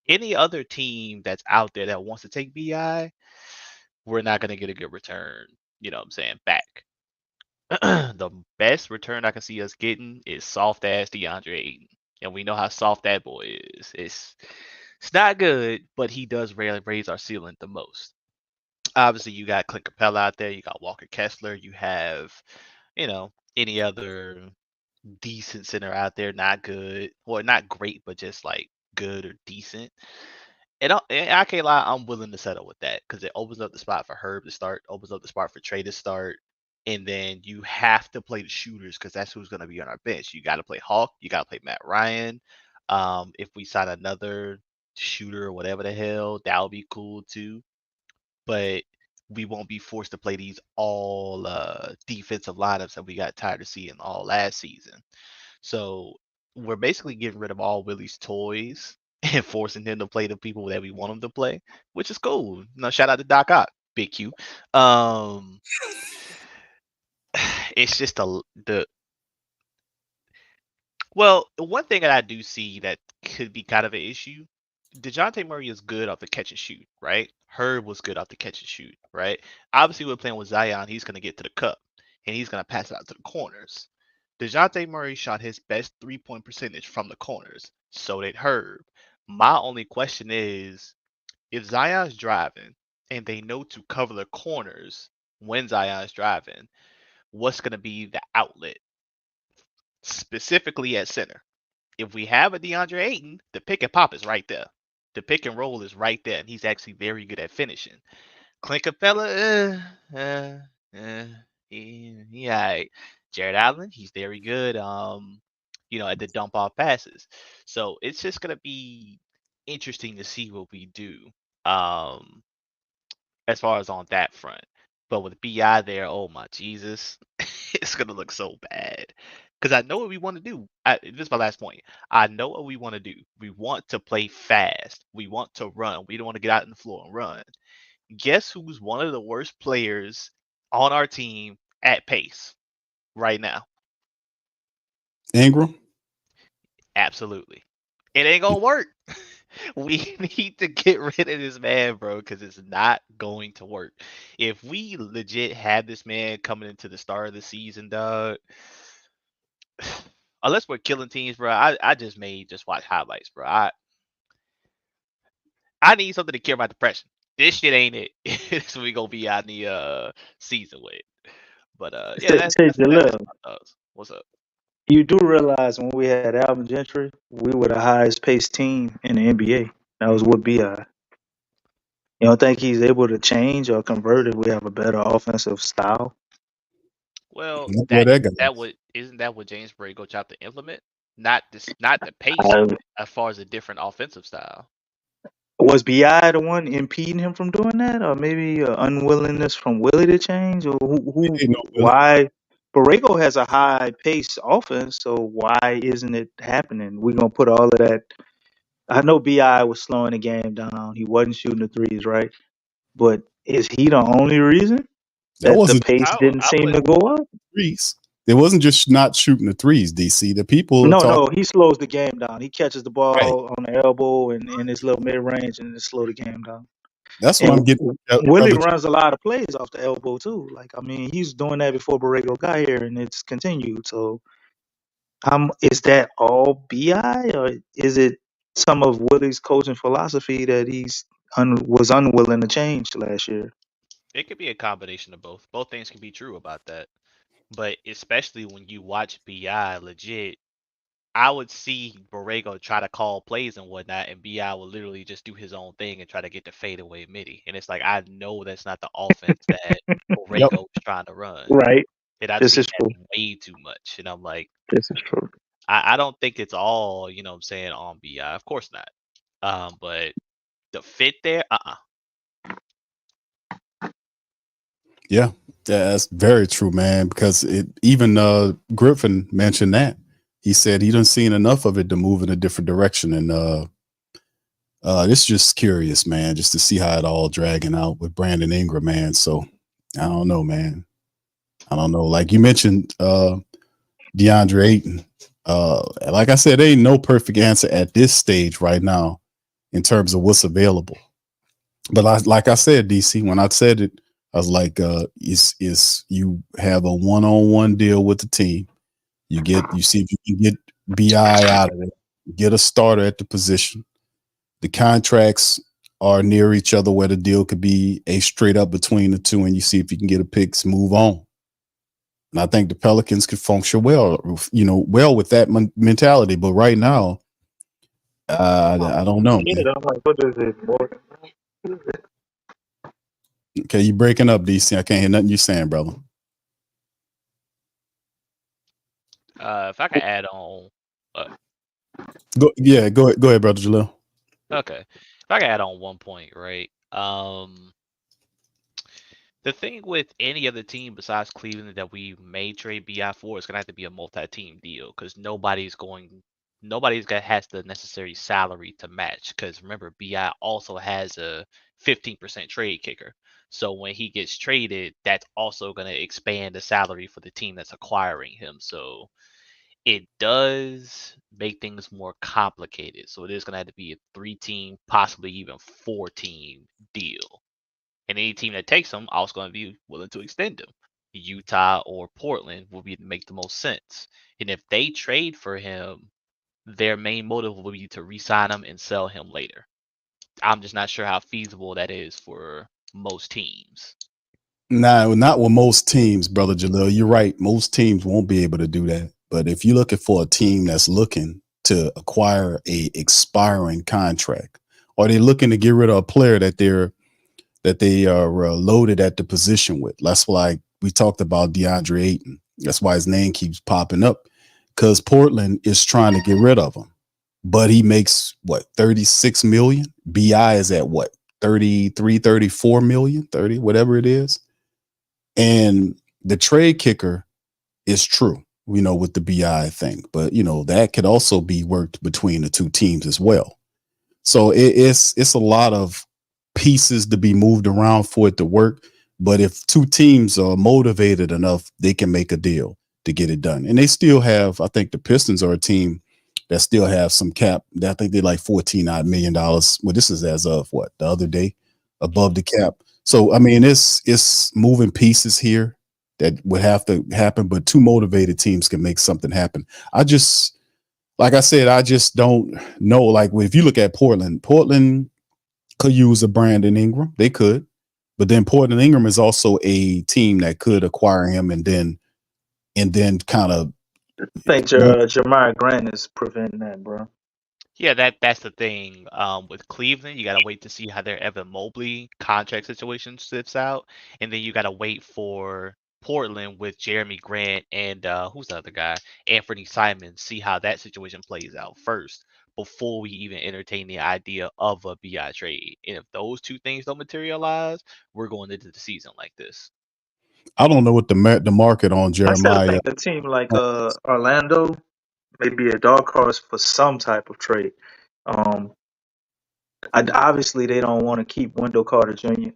Any other team that's out there that wants to take BI, we're not gonna get a good return, you know what I'm saying, back. The best return I can see us getting is soft ass DeAndre Ayton. And we know how soft that boy is. It's not good, but he does raise our ceiling the most. Obviously, you got Clint Capella out there, you got Walker Kessler, you have, any other decent center out there, not good, or not great, but just like good or decent. And I can't lie, I'm willing to settle with that because it opens up the spot for Herb to start, opens up the spot for Trey to start, and then you have to play the shooters because that's who's going to be on our bench. You got to play Hawk, you got to play Matt Ryan. If we sign another shooter or whatever the hell, that would be cool too. But we won't be forced to play these all defensive lineups that we got tired of seeing all last season. So we're basically getting rid of all Willie's toys and forcing him to play the people that we want him to play, which is cool. Shout out to Doc Ock, Big Q. It's just one thing that I do see that could be kind of an issue. DeJounte Murray is good off the catch and shoot, right? Herb was good off the catch and shoot, right? Obviously, we're playing with Zion. He's going to get to the cup, and he's going to pass it out to the corners. DeJounte Murray shot his best three-point percentage from the corners. So did Herb. My only question is, if Zion's driving and they know to cover the corners when Zion's driving, what's going to be the outlet, specifically at center? If we have a DeAndre Ayton, the pick and pop is right there. The pick and roll is right there, and he's actually very good at finishing. Clint Capella, he all right. Jared Allen, he's very good, at the dump off passes. So it's just gonna be interesting to see what we do, as far as on that front. But with BI there, oh my Jesus, it's gonna look so bad. Because I know what we want to do. This is my last point. I know what we want to do. We want to play fast. We want to run. We don't want to get out on the floor and run. Guess who's one of the worst players on our team at pace right now? Ingram. Absolutely. It ain't gonna work. We need to get rid of this man, bro, because it's not going to work. If we legit have this man coming into the start of the season, dog, unless we're killing teams, bro, I just watch highlights, bro. I need something to cure my depression. This shit ain't it. This we gonna be on the season with. But yeah, that's Jalil, my thoughts. What's up? you do realize when we had Alvin Gentry, we were the highest paced team in the NBA. That was with BI. You don't think he's able to change or convert if we have a better offensive style? Well, Look where that guy. isn't that what James Borrego tried to implement? Not the pace, Uh, but as far as a different offensive style. Was BI the one impeding him from doing that, or maybe unwillingness from Willie to change, or He who didn't know Willie. why? Borrego has a high pace offense, so why isn't it happening? We're gonna put all of that. I know Bi was slowing the game down. He wasn't shooting the threes, right? But is he the only reason That that the wasn't pace didn't I seem would to go up? threes. It wasn't just not shooting the threes, DC. The people No, talk no, he slows the game down. He catches the right. ball on the elbow and in his little mid range and just slow the game down. That's what And I'm getting, Willie brother. runs a lot of plays off the elbow too. Like I mean, he's doing that before Borrego got here, and it's continued. So, is that all Bi, or is it some of Willie's coaching philosophy that was unwilling to change last year? it could be a combination of both. Both things can be true about that. But especially when you watch Bi legit, I would see Borrego try to call plays and whatnot, and Bi will literally just do his own thing and try to get the fadeaway midi. And it's like I know that's not the offense that Yep. Borrego is trying to run. Right. And I've This seen is that true. way too much. And I'm like, This is true. I don't think it's all, you know what I'm saying, on Bi. Of course not. But the fit there, Yeah, that's very true, man. Because even Griffin mentioned that. He said he done seen enough of it to move in a different direction, and this is just curious, man, just to see how it all dragging out with Brandon Ingram, man. So I don't know, man. I don't know. Like you mentioned, DeAndre Ayton. Like I said, there ain't no perfect answer at this stage right now in terms of what's available. But like I said, DC, when I said it, I was like, is you have a one-on-one deal with the team. You see if you can get Bi out of it, get a starter at the position. The contracts are near each other where the deal could be a straight up between the two, and you see if you can get a picks, move on. And I think the Pelicans could function well, well with that mentality. But right now, I don't know, man. I'm like, what is it, boy? Okay, you breaking up, DC. I can't hear nothing you're saying, brother. if I could add on, Go ahead, brother Jalil. okay, if I could add on one point, right? The thing with any other team besides Cleveland that we may trade Bi for is gonna have to be a multi-team deal because nobody's got has the necessary salary to match. Because remember, Bi also has a 15% trade kicker. So when he gets traded, that's also gonna expand the salary for the team that's acquiring him. So it does make things more complicated. So it is gonna have to be a 3-team, possibly even 4-team deal. And any team that takes him also going to be willing to extend him. Utah or Portland will be make the most sense. And if they trade for him, their main motive will be to re-sign him and sell him later. I'm just not sure how feasible that is for most teams. No, not with most teams, brother Jalil. You're right. Most teams won't be able to do that. But if you're looking for a team that's looking to acquire a expiring contract, or they're looking to get rid of a player that they are loaded at the position with, that's why we talked about DeAndre Ayton. That's why his name keeps popping up, because Portland is trying to get rid of him. But he makes what, 36 million? Bi is at what, 33, 34 million, 30, whatever it is. And the trade kicker is true, with the Bi thing. But that could also be worked between the two teams as well. So it's a lot of pieces to be moved around for it to work. But if two teams are motivated enough, they can make a deal to get it done. And they still have, I think the Pistons are a team that still have some cap. I think they're like $14 million. Well, this is as of what, the other day, above the cap. So I mean, it's moving pieces here that would have to happen, but two motivated teams can make something happen. Like I said, I just don't know. Like if you look at Portland could use a Brandon Ingram. They could, but then Portland Ingram is also a team that could acquire him and then kind of. I think Jeremiah Grant is preventing that, bro. Yeah, that's the thing. With Cleveland, you gotta wait to see how their Evan Mobley contract situation sits out, and then you gotta wait for Portland with Jeremy Grant and who's the other guy, Anthony Simon, see how that situation plays out first before we even entertain the idea of a Bi trade. And if those two things don't materialize, we're going into the season like this. I don't know what the market on I still Jeremiah. think a team like Orlando may be a dark horse for some type of trade. Obviously, they don't want to keep Wendell Carter Jr.,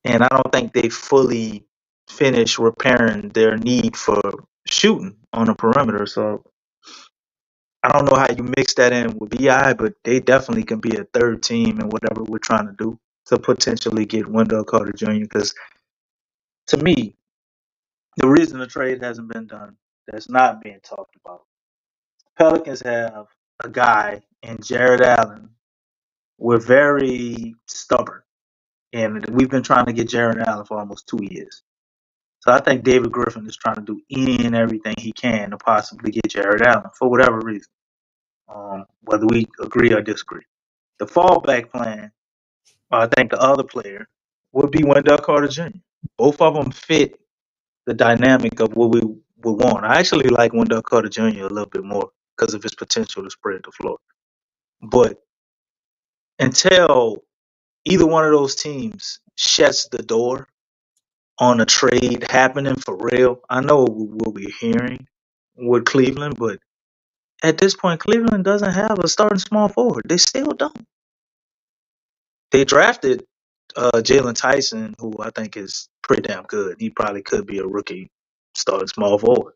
and I don't think they fully finished repairing their need for shooting on the perimeter. So I don't know how you mix that in with BI, but they definitely can be a third team in whatever we're trying to do to potentially get Wendell Carter Jr. Because to me, the reason the trade hasn't been done, that's not being talked about. Pelicans have a guy in Jared Allen. We're very stubborn, and we've been trying to get Jared Allen for almost 2 years. So I think David Griffin is trying to do any and everything he can to possibly get Jared Allen for whatever reason, whether we agree or disagree. The fallback plan, I think the other player, would be Wendell Carter Jr. Both of them fit the dynamic of what we would want. I actually like Wendell Carter Jr. a little bit more because of his potential to spread the floor. But until either one of those teams shuts the door on a trade happening for real, I know what we're hearing with Cleveland, but at this point, Cleveland doesn't have a starting small forward. They still don't. They drafted Jalen Tyson, who I think is pretty damn good. He probably could be a rookie starting small forward.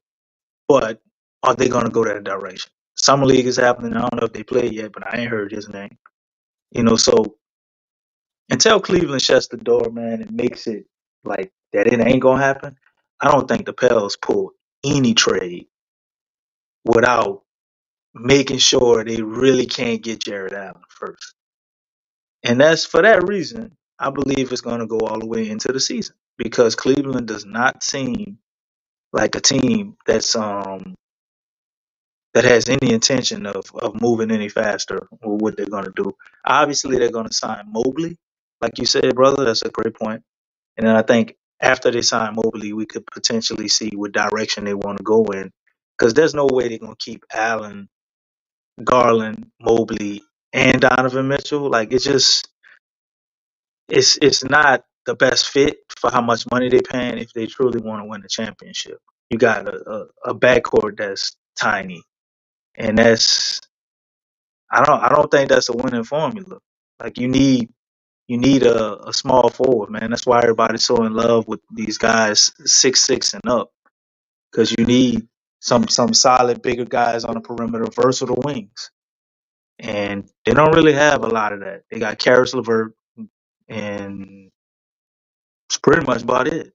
But are they going to go that direction? Summer League is happening. I don't know if they played yet, but I ain't heard his name. So until Cleveland shuts the door, man, and makes it like that it ain't going to happen, I don't think the Pels pull any trade without making sure they really can't get Jared Allen first. And that's for that reason, I believe it's going to go all the way into the season because Cleveland does not seem like a team that's that has any intention of moving any faster or what they're going to do. Obviously, they're going to sign Mobley, like you said, brother. That's a great point. And then I think after they sign Mobley, we could potentially see what direction they want to go in because there's no way they're going to keep Allen, Garland, Mobley, and Donovan Mitchell. Like it's not the best fit for how much money they're paying if they truly want to win the championship. You got a backcourt that's tiny, and I don't think that's a winning formula. Like you need a small forward, man. That's why everybody's so in love with these guys 6'6" and up, because you need some solid bigger guys on the perimeter, versatile wings, and they don't really have a lot of that. They got Karis LeVert, and it's pretty much about it.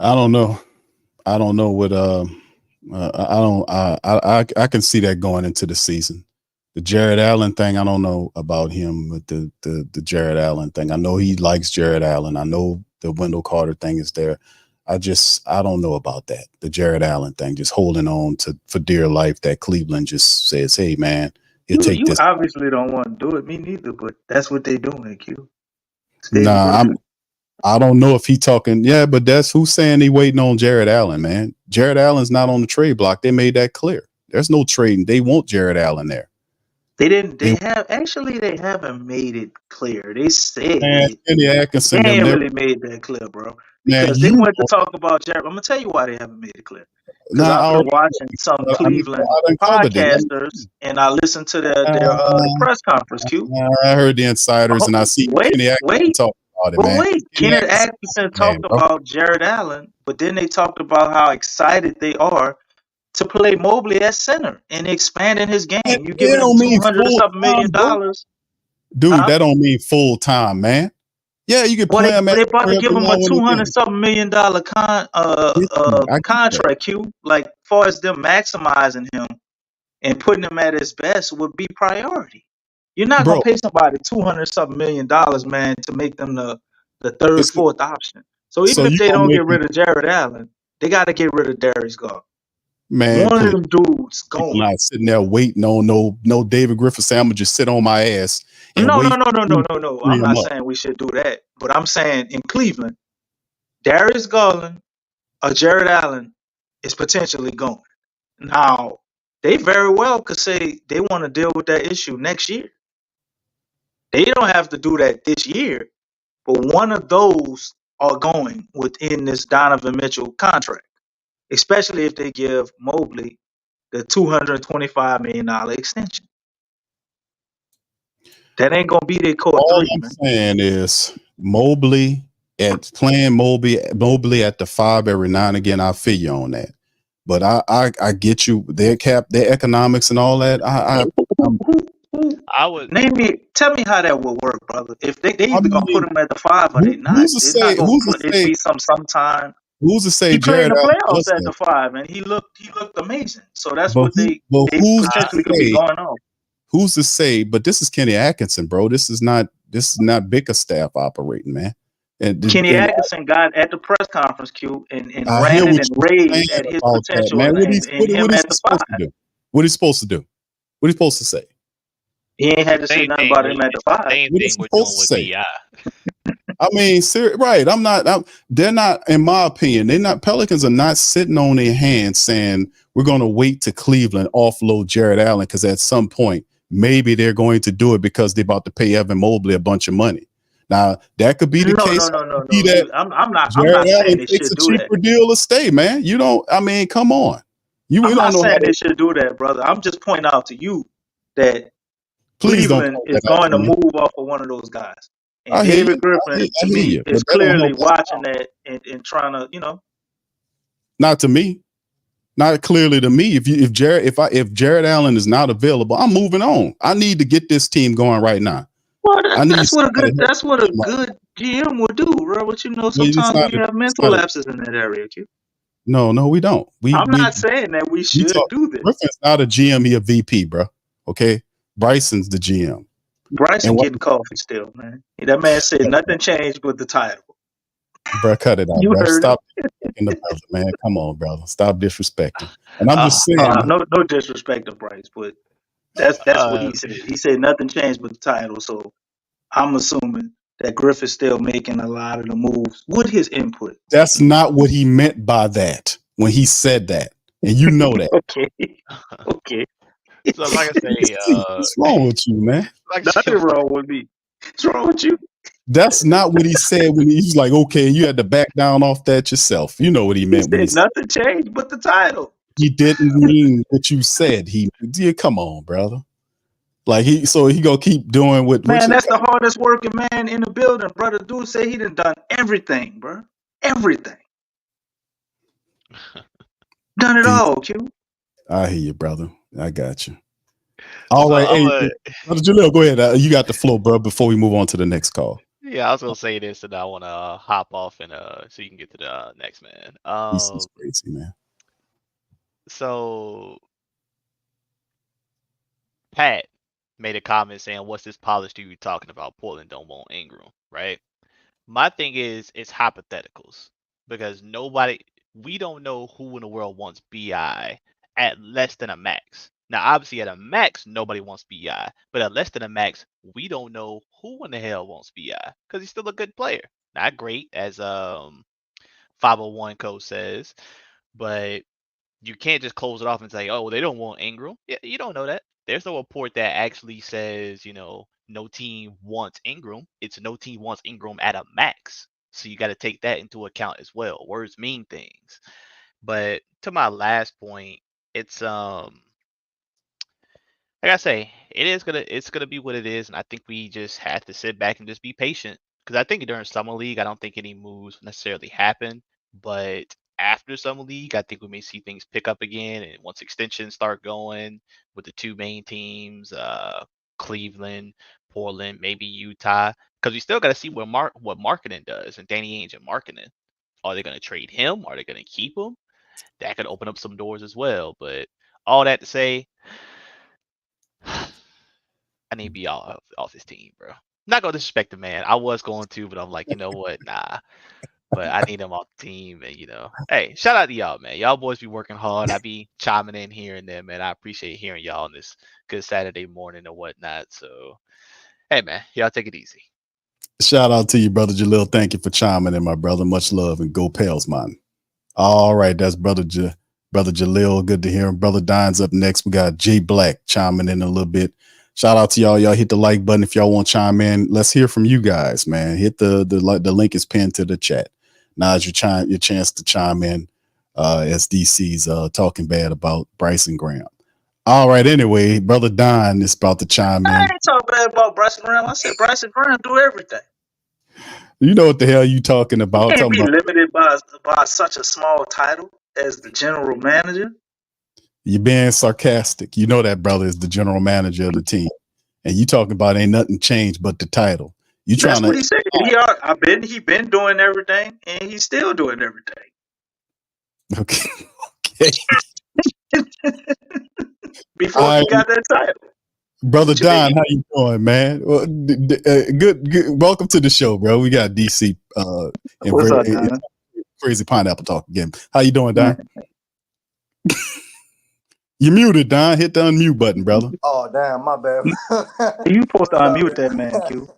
I don't know. I don't know what. I don't. I can see that going into the season. The Jared Allen thing, I don't know about him with the Jared Allen thing. I know he likes Jared Allen. I know the Wendell Carter thing is there. I don't know about that. The Jared Allen thing, just holding on for dear life. That Cleveland just says, "Hey, man, you take this." Obviously don't want to do it. Me neither. But that's what they doing, Q. Nah, I don't know if he talking. Yeah, but that's who's saying he waiting on Jared Allen, man. Jared Allen's not on the trade block. They made that clear. There's no trading. They want Jared Allen there. They didn't. They haven't made it clear. They said Man, it. Kenny Atkinson, They ain't them, really made that clear, bro. man, Because they wanted to talk about Jared. I'm gonna tell you why they haven't made it clear. Because I've been watching some Cleveland podcasters, and I listened to their press conference. Q. I heard the insiders, and I see Kenny Atkinson talk about it, man. Kenny Atkinson talked about Jared Allen, but then they talked about how excited they are to play Mobley at center and expanding his game. You give him $200-something million. Dude, that don't mean full time, man. Yeah, you can play him. They about to give him a $200-something million contract. Q. Like, far as them maximizing him and putting him at his best would be priority. You're not gonna pay somebody $200-something million, man, to make them the third, fourth option. So even if they don't get rid of Jared Allen, they got to get rid of Darius Garland. Man, one of them dudes gone. Not sitting there waiting on no David Griffin saying I'm gonna just sit on my ass. No. I'm not saying we should do that, but I'm saying in Cleveland, Darius Garland or Jared Allen is potentially gone. Now, they very well could say they want to deal with that issue next year. They don't have to do that this year, but one of those are going within this Donovan Mitchell contract, especially if they give Mobley the $225 million extension. That ain't gonna be their core All three, I'm man. saying is Mobley playing Mobley at the 5 every now and again. I feel you on that, but I get you their economics and all that. I would. Tell me how that would work, brother. If they I either gonna put mean, him at the 5 or they not. who's to It's not say? gonna Who's to say? be sometime. Who's to say He played in Jared the Allen playoffs does at the that? 5, and he looked amazing. So that's But what they who's to potentially could be say? going on. Who's to say? But this is Kenny Atkinson, bro. This is not Bickerstaff operating, man. Kenny And Atkinson got at the press conference, Q, and I hear ranted what and you're raved saying at his about that, potential man. and him What is at he the 5. supposed to do? What is he supposed to do? What are you supposed to say? He ain't had to say Same nothing thing. about him at the 5. Same What thing is he we're doing supposed to with say? Bi. I mean, right. They're not, in my opinion, Pelicans are not sitting on their hands saying, we're going to wait to Cleveland offload Jared Allen because at some point, maybe they're going to do it because they're about to pay Evan Mobley a bunch of money. Now, that could be the case. No. Be that I'm not Jared saying Allen they takes should a do that. cheaper deal or stay, man. You don't, I mean, come on. We I'm don't not know how saying they to, should do that, brother. I'm just pointing out to you that please don't Cleveland point is that out going to to me. move off of one of those guys. And I hear David you. Griffin, I to hear me, you. But is that don't clearly help us watching out. that and trying to, Not to me. Not clearly to me. If Jared Allen is not available, I'm moving on. I need to get this team going right now. Well, I need that's what a somebody good to help that's what a them out. good GM would do, bro. But But it's sometimes not. we have It's mental not. lapses in that area, Q. No, we don't. I'm not saying that we We should talk. do this. Griffin's not a GM. He a VP, bro. Okay, Bryson's the GM. Bryson And what, getting coffee still, man. That man said nothing changed with the title. bro? Cut it out, You bro. heard him. Stop disrespecting the brother, man. Come on, brother. Stop disrespecting. And I'm just saying, No disrespect to Bryce, but that's what he said. He said nothing changed with the title, so I'm assuming that Griffith's still making a lot of the moves with his input. that's not what he meant by that when he said that, and you know that. Okay. So like I say, What's wrong with you, man? like Nothing wrong with me. What's wrong with you? That's not what he said when he's like, okay, you had to back down off that yourself. You know what he He meant when he said said nothing changed but the title. he didn't mean what you said. Come on, brother. Like he gonna keep doing what Man, that's the hardest working man in the building, brother. Dude said he done everything, bro. Everything. Done it all, Q. I hear you, brother. I got you. All right, hey, Brother Jaleel, go ahead. You got the flow, bro. Before we move on to the next call. Yeah, I was gonna say this, and I want to hop off and so you can get to the next man. This is crazy, man. So Pat made a comment saying, "What's this polish you talking about? Portland don't want Ingram, right?" My thing is, it's hypotheticals because we don't know who in the world wants BI at less than a max. Now, obviously, at a max, nobody wants BI, but at less than a max, we don't know who in the hell wants BI because he's still a good player. Not great, as 501 coach says, but you can't just close it off and say, "Oh, they don't want Ingram." Yeah, you don't know that. There's no report that actually says, no team wants Ingram. It's no team wants Ingram at a max. So you got to take that into account as well. Words mean things. But to my last point, it's like I say, it's gonna be what it is, and I think we just have to sit back and just be patient. Because I think during summer league, I don't think any moves necessarily happen. But after summer league, I think we may see things pick up again, and once extensions start going with the two main teams, Cleveland, Portland, maybe Utah, because we still got to see what marketing does and Danny Ainge and marketing. Are they going to trade him? Are they going to keep him? That could open up some doors as well. But all that to say, I need to be off this team, bro. Not gonna disrespect the man. I was going to, but I'm like, you know what? Nah. But I need him off the team, and hey, shout out to y'all, man. Y'all boys be working hard. I be chiming in here and there, man. I appreciate hearing y'all on this good Saturday morning or whatnot. So, hey, man, y'all take it easy. Shout out to you, Brother Jaleel. Thank you for chiming in, my brother. Much love and go Pels, man. All right, that's Brother Jaleel. Good to hear him. Brother Dine's up next. We got Jay Black chiming in a little bit. Shout out to y'all. Y'all hit the like button if y'all want to chime in. Let's hear from you guys, man. Hit the link is pinned to the chat. Now's your chance to chime in as DC's talking bad about Bryson Graham. All right, anyway, Brother Don is about to chime I in. ain't talking bad about Bryson Graham. I said Bryson Graham do everything. You know what the hell you talking You about? can't Talking be about limited by such a small title as the general manager. you being sarcastic. You know that brother is the general manager of the team. And you talking about ain't nothing changed but the title. You That's trying what to he said. He been doing everything, and he's still doing everything. okay. Before he got that title. Brother What you Don, mean? how you doing, man? Well, good. Welcome to the show, bro. We got DC What's up, Don? crazy pineapple talk again. How you doing, Don? Man. You muted, Don. Hit the unmute button, brother. Oh damn, my bad. You supposed to Sorry. unmute that man, Q.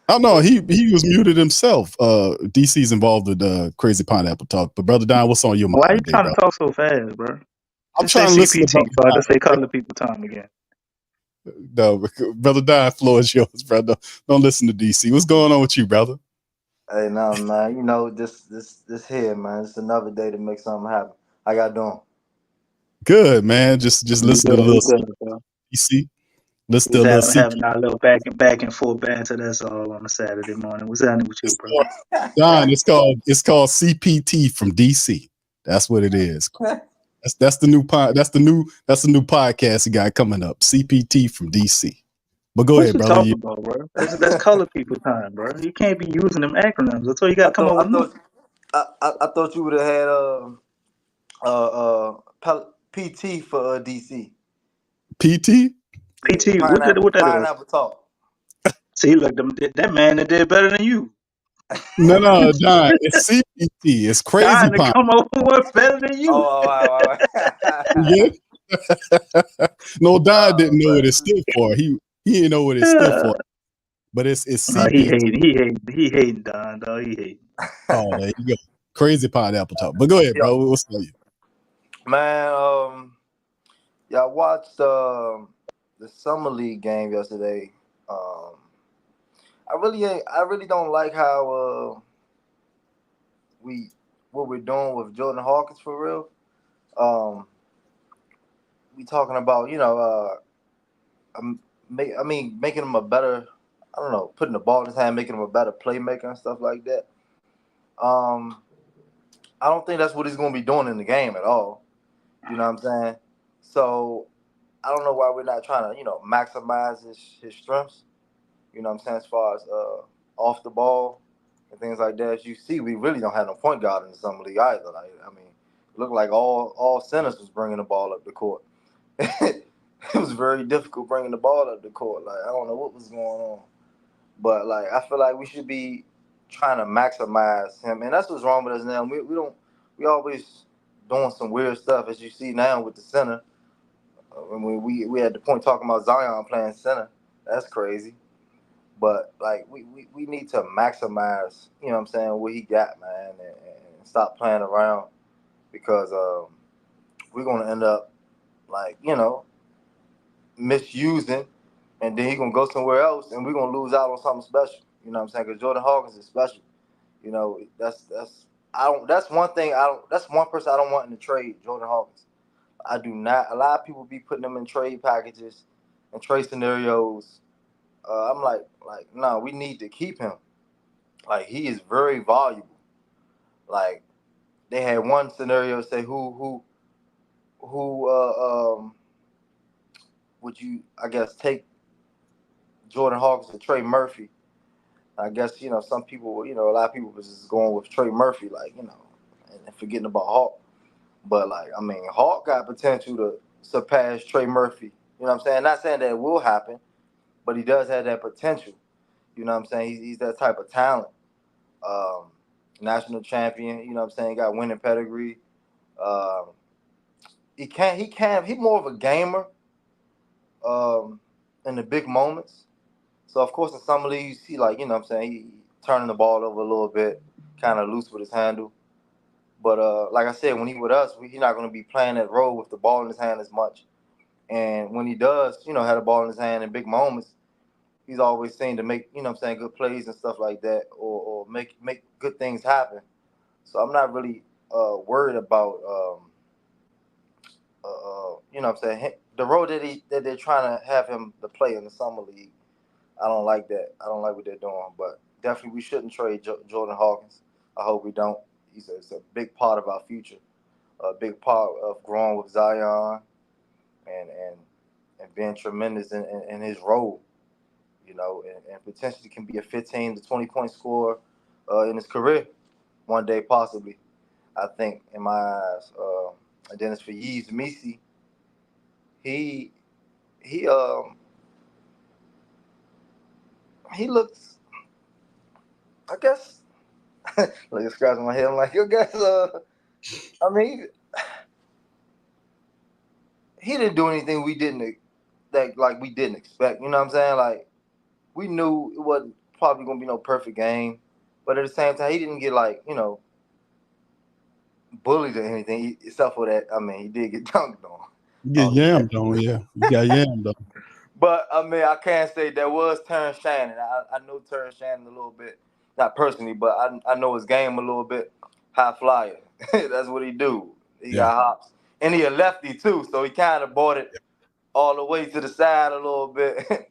Oh no, he was muted himself. DC's involved with crazy pineapple talk. But brother Don, what's on your mind Why you today, trying bro? to talk so fast, bro? I'm Just say trying to listen to CPT, brother so I Don. just say color people time again. No, brother Don, floor is yours, brother. Don't listen to DC. What's going on with you, brother? Hey, no, man. You know this here, man. It's another day to make something happen. How y'all doing? Good, man. Just listen to the little Bro. DC. Listen to Just a little CP. having our little back and forth banter. That's all on a Saturday morning. What's happening with you, bro? Don, it's called CPT from DC. That's what it is. That's the new podcast he got coming up. CPT from DC. But go What ahead, you brother. talking about, bro? That's color people time, bro. You can't be using them acronyms. That's all you got to come up with new. I thought you would have had PT for DC. PT? PT, what that is? Pineapple talk. See, look, that man that did better than you. No, Don. It's CPT. It's crazy Trying to pine. come up with better than you. Oh, Yeah. No, Don didn't know what it stood for. He didn't know what it stood for. But it's CPT. He hating, Don, dog. He hating. Oh, there you go. Crazy pineapple talk. But go ahead, bro. What's on you? Man, y'all watched the summer league game yesterday. I really don't like how what we're doing with Jordan Hawkins for real. We talking about making him a better, I don't know, putting the ball in his hand, making him a better playmaker and stuff like that. I don't think that's what he's going to be doing in the game at all. You know what I'm saying? So I don't know why we're not trying to maximize his strengths. You know what I'm saying, as far as off the ball and things like that. As you see, we really don't have no point guard in the summer league either. Like, I mean, it looked like all centers was bringing the ball up the court. It was very difficult bringing the ball up the court. Like, I don't know what was going on, but like I feel like we should be trying to maximize him, and that's what's wrong with us now. We always doing some weird stuff, as you see now with the center. When we had the point talking about Zion playing center, that's crazy. But like we need to maximize, you know what I'm saying, what he got, man, and stop playing around because we're gonna end up like, misusing, and then he gonna go somewhere else and we're gonna lose out on something special. You know what I'm saying? Because Jordan Hawkins is special. You know, that's one thing that's one person I don't want in the trade, Jordan Hawkins. I do not. A lot of people be putting them in trade packages and trade scenarios. I'm like, no, we need to keep him. Like, he is very valuable. Like, they had one scenario say who would you, I guess, take Jordan Hawkins or Trey Murphy. I guess, some people, a lot of people was just going with Trey Murphy, like, and forgetting about Hawk. But, like, I mean, Hawk got potential to surpass Trey Murphy. You know what I'm saying? Not saying that it will happen, but he does have that potential. You know what I'm saying? He's that type of talent. National champion, you know what I'm saying? Got winning pedigree. He's more of a gamer in the big moments. So, of course, in some leagues, you see, like, you know what I'm saying, he turning the ball over a little bit, kind of loose with his handle. But like I said, when he with us, he's not going to be playing that role with the ball in his hand as much. And when he does, have the ball in his hand in big moments, he's always seen to make, good plays and stuff like that, or make good things happen. So I'm not really worried about, the role that they're trying to have him to play in the summer league. I don't like that. I don't like what they're doing. But definitely, we shouldn't trade Jordan Hawkins. I hope we don't. He's a big part of our future, a big part of growing with Zion, and being tremendous in his role. And potentially can be a 15 to 20-point scorer in his career one day, possibly. I think, in my eyes. And then as for Yves Missi, he looks, I guess, like a scratch on my head. I'm like, I guess, I mean, he didn't do anything we didn't expect. You know what I'm saying? Like, we knew it wasn't probably gonna be no perfect game, but at the same time, he didn't get bullied or anything, except for that. I mean, he did get dunked on. You get yammed on, yeah. You got yammed on. But I mean, I can't say that was Terrence Shannon. I know Terrence Shannon a little bit, not personally, but I know his game a little bit. High flyer. That's what he do. He got hops, and he a lefty too, so he kind of brought it all the way to the side a little bit.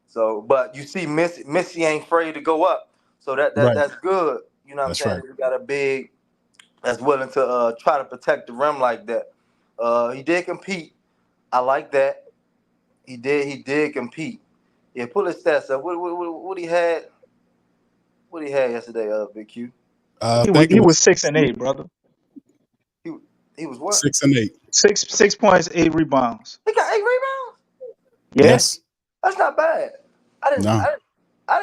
So, but you see, Missy ain't afraid to go up, so that's good. You know what I'm saying? Right. You got a big that's willing to try to protect the rim like that. He did compete. I like that. He did compete. Yeah, pull his stats up. What he had? What he had yesterday? Big Q. I He was think it was 6 and 8, brother. He was what? 6 and 8. 6 points, 8 rebounds. He got 8 rebounds. Yeah. Yes. That's not bad. I didn't No.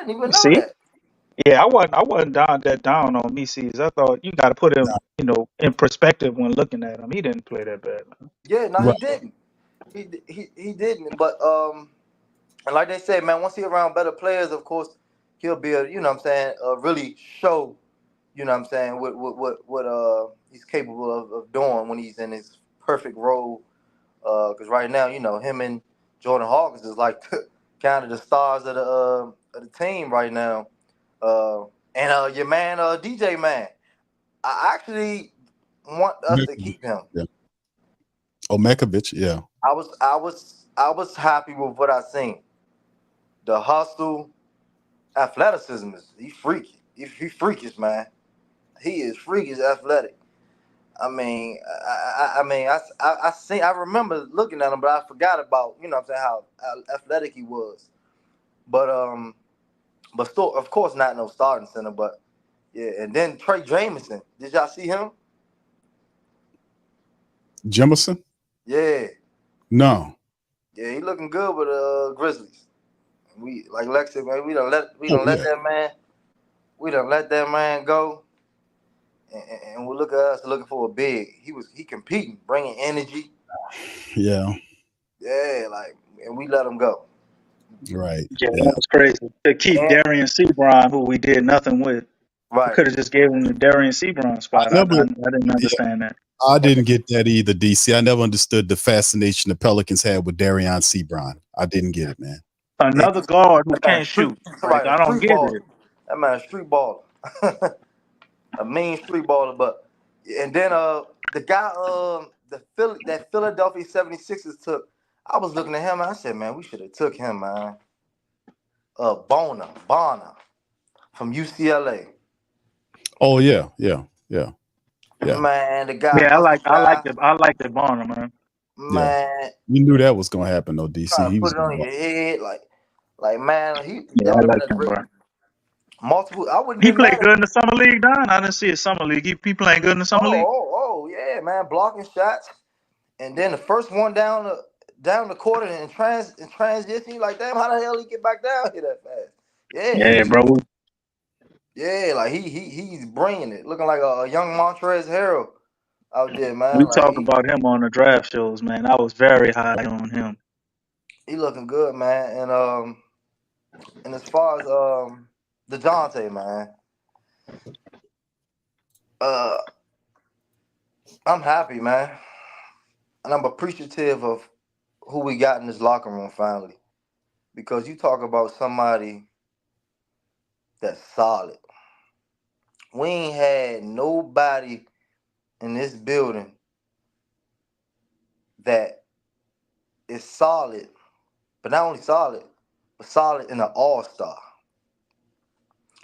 even know See? that. Yeah, I wasn't down on Mises. I thought you got to put him, in perspective when looking at him. He didn't play that bad. Yeah, no, Right. he didn't. He didn't. But and like they say, man, once he around better players, of course, he'll be really show, what he's capable of doing when he's in his perfect role. Because right now, him and Jordan Hawkins is like kind of the stars of the team right now. And your man, DJ man, I actually want us to keep him. Yeah. Omekovic, yeah. I was happy with what I seen. The hustle, athleticism he freaky. He freakish, man. He is freakish athletic. I mean, I remember looking at him, but I forgot about how athletic he was. But still, of course, not no starting center. But yeah, and then Trey Jamison. Did y'all see him? Jemison? Yeah. No. Yeah, he looking good with Grizzlies. We like Lexxah, man. We done let that man go, and we look at us looking for a big. He competing, bringing energy. Yeah. Yeah, and we let him go. Right. Yeah, that was crazy. To keep Darian Sebron, who we did nothing with. We Right. could have just gave him the Darian Sebron spot. I didn't understand that. I didn't get that either, DC. I never understood the fascination the Pelicans had with Darian Sebron. I didn't get it, man. Another guard who That man can't shoot. Right, I don't street get baller. it. That man a street baller. A mean street baller, but and then the guy that Philadelphia 76ers took, I was looking at him and I said, man, we should have took him, man. Bonner from UCLA. Oh yeah. Man, the guy. Yeah, I like the Bonner, man. Man, you knew that was gonna happen though, DC. trying to He put was it on your head, man. Yeah, That I would have like been a him, great bro. multiple. I wouldn't He get played mad. good in the summer league, Don. I didn't see his summer league. He playing good in the summer league. Oh, yeah, man, blocking shots, and then the first one down the court and transition. You like, damn, how the hell he get back down here that fast? Yeah, bro. Yeah, like he's bringing it, looking like a young Montrezl Harrell out there, man. We Like talk about him on the draft shows, man. I was very high on him. he looking good, man. And as far as DeJounte, man, I'm happy, man, and I'm appreciative of who we got in this locker room finally. Because you talk about somebody that's solid. We ain't had nobody in this building that is solid, but not only solid, but solid in an all-star.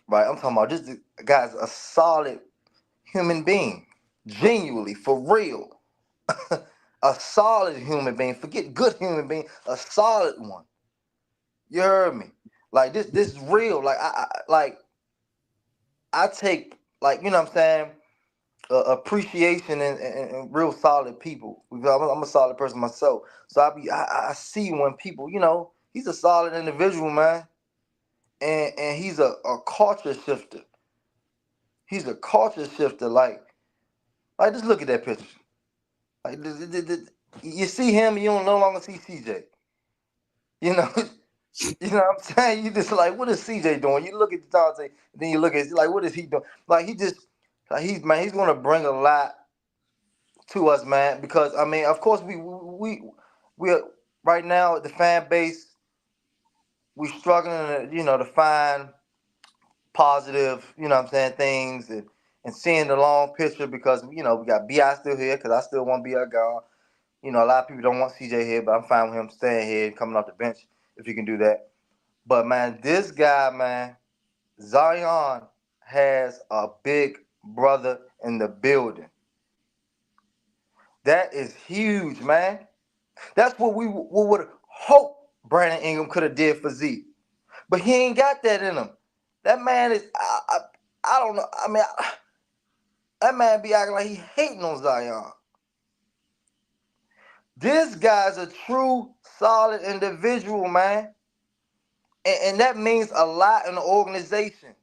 Right? I'm talking about this guy's a solid human being. Genuinely, for real. A solid human being. Forget good human being. A solid one. You heard me? Like this is real. Like I take, like, you know what I'm saying, appreciation and real solid people. I'm a solid person myself. So I see when people, you know, he's a solid individual, man. And he's a culture shifter. He's a culture shifter. Like just look at that picture. Like you see him, you don't no longer see CJ. You know, you know what I'm saying? You just like, what is CJ doing? You look at Dante, then you look at like, what is he doing? Like he's gonna bring a lot to us, man. Because I mean, of course, we're right now the fan base, we struggling to, you know, to find positive, you know what I'm saying, things and seeing the long picture because, you know, we got B.I. still here because I still want B.I. gone. You know, a lot of people don't want CJ here, but I'm fine with him staying here and coming off the bench if he can do that. But, man, this guy, man, Zion has a big brother in the building. That is huge, man. That's what we would hope Brandon Ingram could have did for Zeke. But he ain't got that in him. That man is, I don't know. I mean, that man be acting like he hating on Zion. This guy's a true, solid individual, man. And that means a lot in the organization.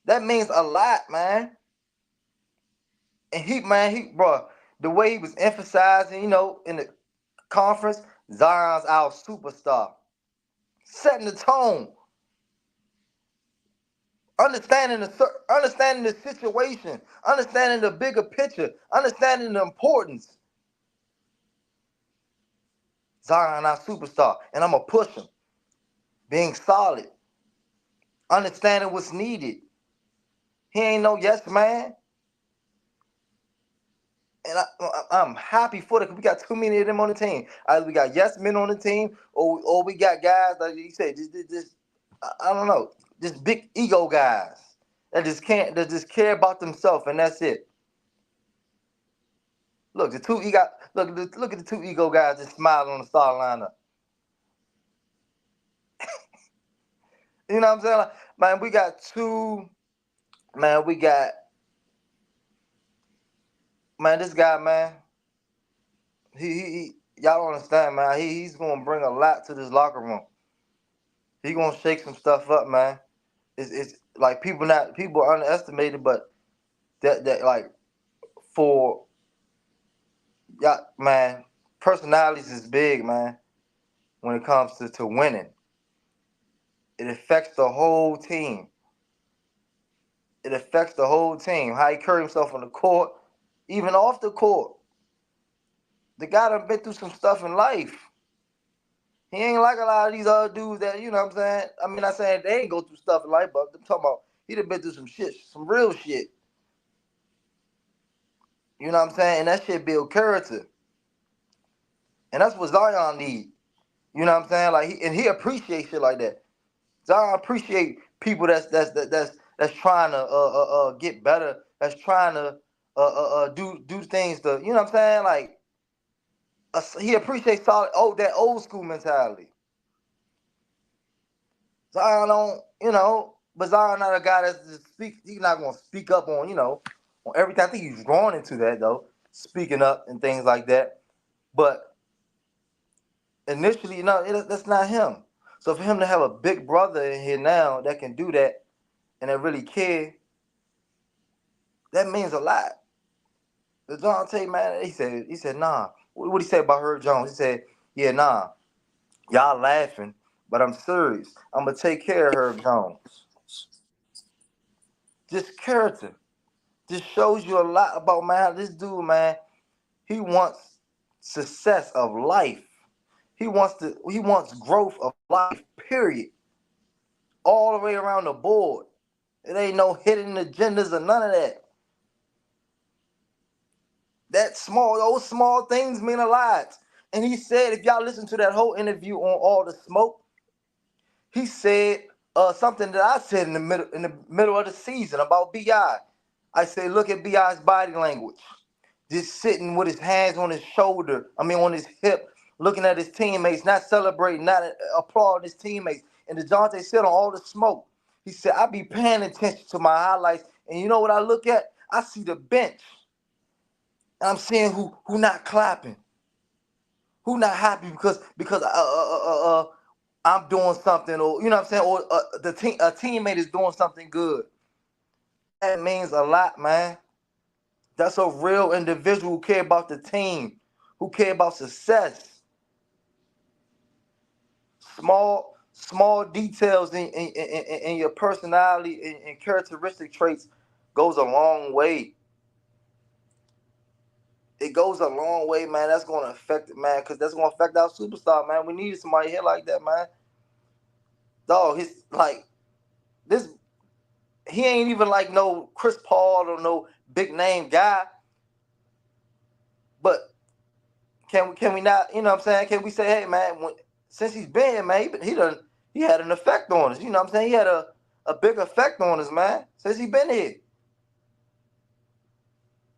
That means a lot, man. And bro, the way he was emphasizing, you know, in the conference, Zion's our superstar. Setting the tone. Understanding the situation, understanding the bigger picture, understanding the importance. Zion, our superstar, and I'm gonna push him. Being solid, understanding what's needed. He ain't no yes man, and I'm happy for it because we got too many of them on the team. Either we got yes men on the team, or we got guys like you said, just I don't know, just big ego guys that just care about themselves, and that's it. Look, look at the two ego guys just smiling on the star lineup. You know what I'm saying? Like, man, we got this guy, man. He y'all don't understand, man. He's gonna bring a lot to this locker room. He gonna shake some stuff up, man. It's like people underestimated, but that like for y'all, man, personalities is big, man. When it comes to winning, it affects the whole team. It affects the whole team. How he carry himself on the court, even off the court. The guy done been through some stuff in life. He ain't like a lot of these other dudes that, you know what I'm saying? I mean, not saying they ain't go through stuff in life, but I'm talking about he done been through some shit, some real shit. You know what I'm saying? And that shit build character. And that's what Zion need. You know what I'm saying? Like he appreciates shit like that. Zion appreciate people that's trying to get better, that's trying to do things to, you know what I'm saying? Like he appreciates that old school mentality. Zion don't, you know, but Zion not a guy that's just he's not gonna speak up on, you know, on everything. I think he's drawn into that though, speaking up and things like that. But initially, you know, that's not him. So for him to have a big brother in here now that can do that and that really care, that means a lot. The Dante, man, he said, nah. What he say about Herb Jones? He said, yeah, nah. Y'all laughing, but I'm serious. I'm gonna take care of Herb Jones. Just character. Just shows you a lot about, man, how this dude, man, He wants success of life. He wants growth of life, period. All the way around the board. It ain't no hidden agendas or none of that. Those small things mean a lot. And he said, if y'all listen to that whole interview on All the Smoke, he said something that I said in the middle of the season about Bi. I said, look at Bi's body language, just sitting with his hands on his shoulder. On his hip, looking at his teammates, not celebrating, not applauding his teammates. And DeJounte said on All the Smoke, he said, I be paying attention to my highlights, and you know what I look at? I see the bench. And I'm seeing who not clapping, who not happy because I'm doing something, or you know what I'm saying, or a teammate is doing something good. That means a lot, man. That's a real individual who care about the team, who care about success. Small details in your personality and characteristic traits goes a long way. It goes a long way, man. That's going to affect it, man, because that's going to affect our superstar, man. We needed somebody here like that, man. Dog, he's like this. He ain't even like no Chris Paul or no big name guy. But can we not, you know what I'm saying? Can we say, hey, man, since he's been here, man, he had an effect on us. You know what I'm saying? He had a big effect on us, man, since he been here.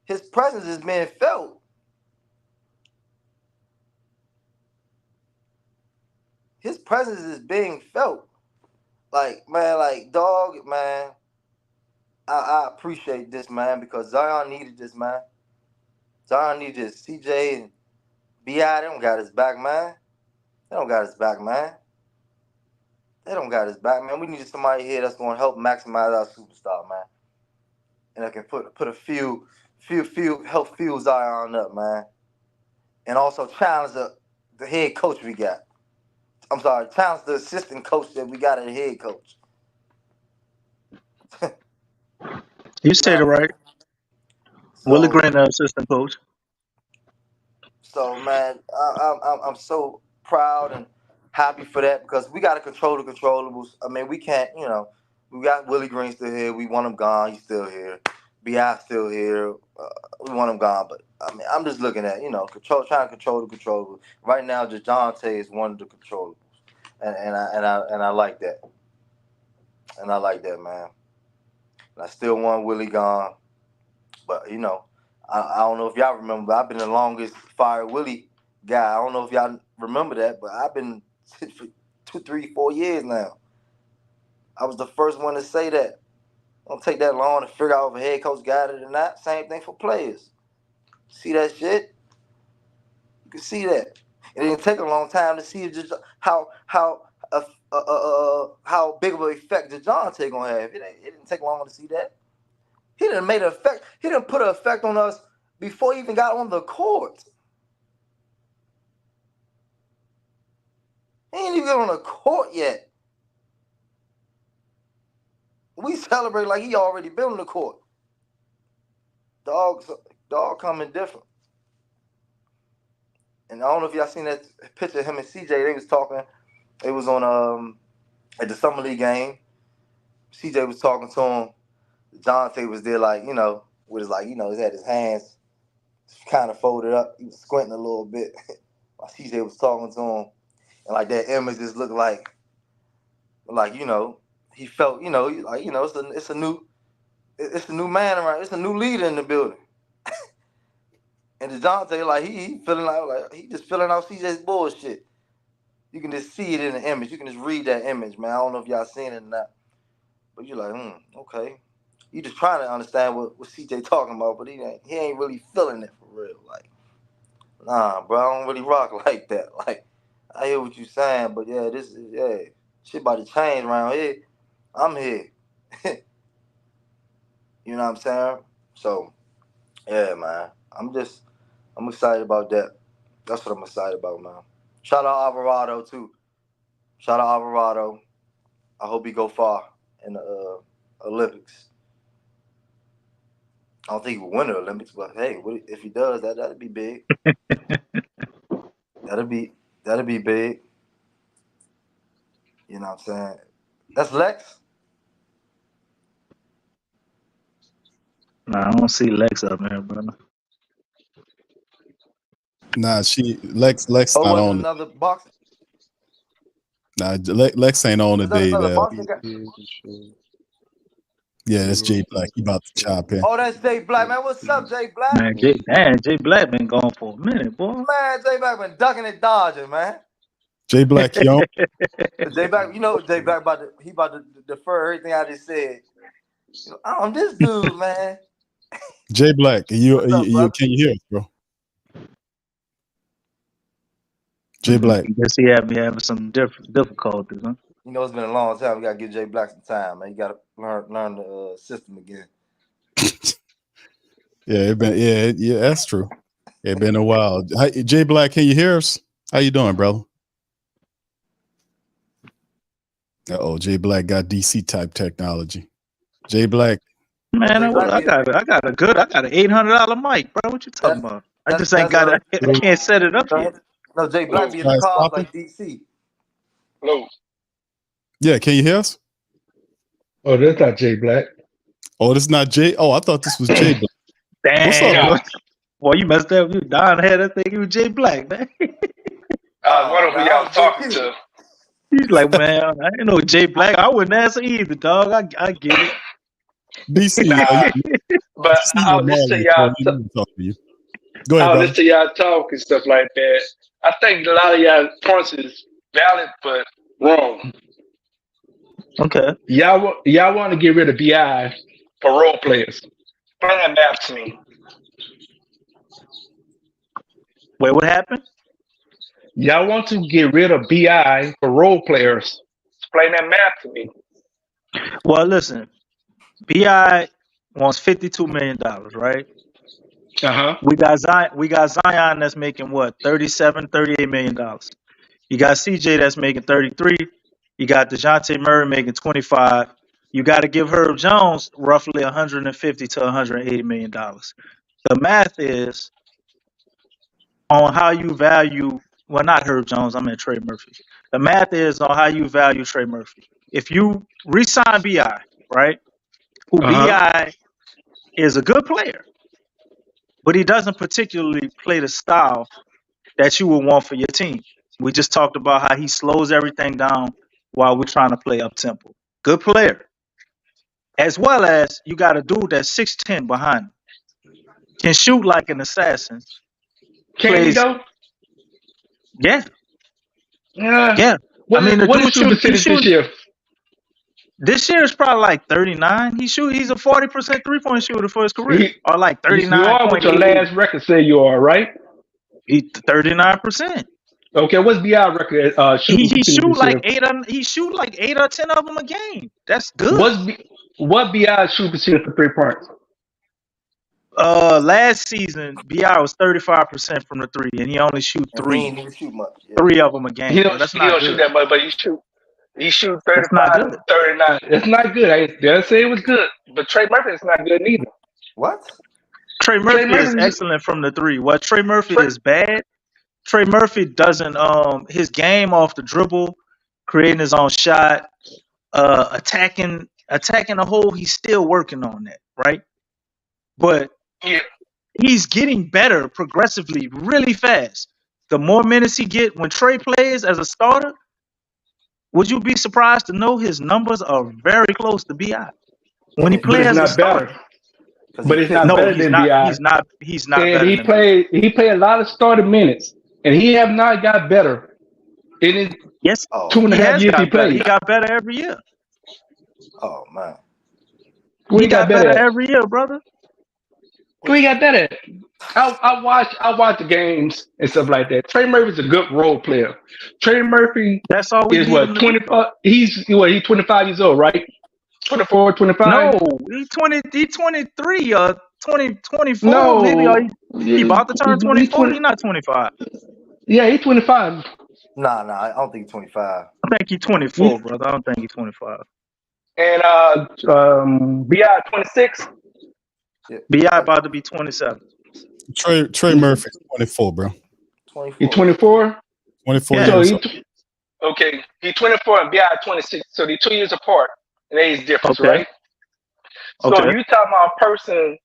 His presence is being felt. His presence is being felt. Like, man, like, dog, man, I appreciate this, man, because Zion needed this, man. Zion needed this. CJ and B.I., they don't got his back, man. They don't got his back, man. They don't got his back, man. We needed somebody here that's going to help maximize our superstar, man. And that can put a few help fuel Zion up, man. And also challenge the head coach we got. I'm sorry, challenge the assistant coach that we got as head coach. You said it right. Willie So, Grant, the assistant coach. So man, I'm so proud and happy for that because we got to control the controllables. I mean, we can't, you know, we got Willie Green still here. We want him gone. He's still here. Bi still here. We want him gone, but I mean, I'm just looking at, you know, trying to control the controllables. Right now, DeJounte is one of the controllables, and I like that, and I like that, man. And I still want Willie gone. But, you know, I don't know if y'all remember, but I've been the longest Fire Willie guy. I don't know if y'all remember that, but I've been for 2, 3, 4 years now. I was the first one to say that. It don't take that long to figure out if a head coach got it or not. Same thing for players. See that shit? You can see that. It didn't take a long time to see just how big of an effect DeJounte gonna have. It didn't take long to see that. He didn't made an effect. He didn't put an effect on us before he even got on the court. He ain't even got on the court yet. We celebrate like he already been on the court. Dog coming different. And I don't know if y'all seen that picture of him and CJ. They was talking. It was on at the summer league game. CJ was talking to him. Jonte was there, like, you know, with his, like, you know, he had his hands kind of folded up. He was squinting a little bit while CJ was talking to him. And like that image just looked like, you know, he felt, you know, like, you know, it's a new man around, it's a new leader in the building. And DeJounte, like, he feeling like he just filling out CJ's bullshit. You can just see it in the image. You can just read that image, man. I don't know if y'all seen it or not, but you're like, okay. You just trying to understand what CJ talking about, but he ain't really feeling it for real. Like, nah, bro, I don't really rock like that. Like, I hear what you saying, but yeah, shit about to change around here. I'm here. You know what I'm saying? So, yeah, man. I'm excited about that. That's what I'm excited about, man. Shout out Alvarado too. Shout out Alvarado. I hope he go far in the Olympics. I don't think he will win the Olympics, but hey, if he does, that'd be big. that'd be big. You know what I'm saying? That's Lex. Nah, I don't see Lex up there, brother. Nah, Lex Oh, not was on. another boxer? Nah, Lex ain't on Is that today. another boxer guy? Yeah, that's Jay Black. He about to chop in. Oh, that's Jay Black, man. What's up, Jay Black? Man, Jay Black been gone for a minute, boy. Man, Jay Black been ducking and dodging, man. Jay Black, young. Jay Black, Jay Black about to defer everything I just said. I'm this dude, man. Jay Black, What's up, brother? can you hear us, bro? Jay Black. I guess he having some difficulties, huh? It's been a long time. We gotta give Jay Black some time, man. You gotta learn the system again. Yeah, that's true. It been a while. Hi, Jay Black, can you hear us? How you doing, brother? Jay Black got DC type technology. Jay Black. Man, I got an $800 mic, bro. What you talking about? I just ain't got it. I can't set it up yet. No, Jay Black be in the cars like DC. Hello. Yeah, can you hear us? Oh, that's not Jay Black. Oh, this is not Jay. Oh, I thought this was Jay Black. Damn. What's up? Boy, you messed up. You Don had I think it was Jay Black, man. What are y'all talking to? He's like, man, I didn't know Jay Black. I wouldn't answer either, dog. I get it. DC, but I'll listen to y'all. Talk to you. Go ahead, I'll listen to y'all talk and stuff like that. I think a lot of y'all points is valid, but wrong. Okay. Y'all want to get rid of BI for role players. Explain that math to me. Wait, what happened? Y'all want to get rid of BI for role players. Explain that math to me. Well, listen. BI wants $52 million, right? Uh-huh. We got Zion that's making what? $38 million. You got CJ that's making 33. You got DeJounte Murray making 25. You got to give Herb Jones roughly 150 to 180 million dollars. The math is on how you value. Well, not Herb Jones. I meant Trey Murphy. The math is on how you value Trey Murphy. If you re-sign BI, right? Who BI is a good player, but he doesn't particularly play the style that you would want for your team. We just talked about how he slows everything down while we're trying to play up tempo. Good player. As well as you got a dude that's 6'10" behind him. Can shoot like an assassin. Can he though? Yeah. Yeah. What is shooting percentage this year? This year is probably like 39. He's a 40% 3-point shooter for his career. Or like 39. You are what your last record say you are, right? He's 39%. Okay, what's BI record shooting? He shoot like 8 or 10 of them a game. That's good. What BI shooting percentage for 3 points? Last season BI was 35% from the 3, and he only shoot 3. He didn't shoot much. Yeah. 3 of them a game. He don't shoot that much, but he shoot 35 to 39. It's not good. I didn't say it was good, but Trey Murphy is not good neither. What? Trey Murphy is excellent from the 3. What Trey Murphy is bad. Trey Murphy doesn't his game off the dribble, creating his own shot, attacking the hole. He's still working on that, right? But he's getting better progressively, really fast. The more minutes he get when Trey plays as a starter, would you be surprised to know his numbers are very close to BI when he plays as a starter? But it's not better than BI. He's not. And he played a lot of starting minutes, and he have not got better in his 2.5 years he played. He got better every year. Oh man, he got better every year, brother. Who he got better at? I watch the games and stuff like that. Trey Murphy's a good role player. Trey Murphy is what 25. He's 25 years old, right? 24, 25. No, he's 23 or 24. No, maybe he about to turn 24. He's not 25. Yeah, he's 25. Nah, I don't think he's 25. I think he's 24, brother. I don't think he's 25. And BI 26. BI about to be 27. Trey Murphy's 24, bro. 24. He 24. 24 Yeah. So years he old. okay. He 24 and BI 26. So they're 2 years apart in age difference, Okay. right? So Okay. you talking about a person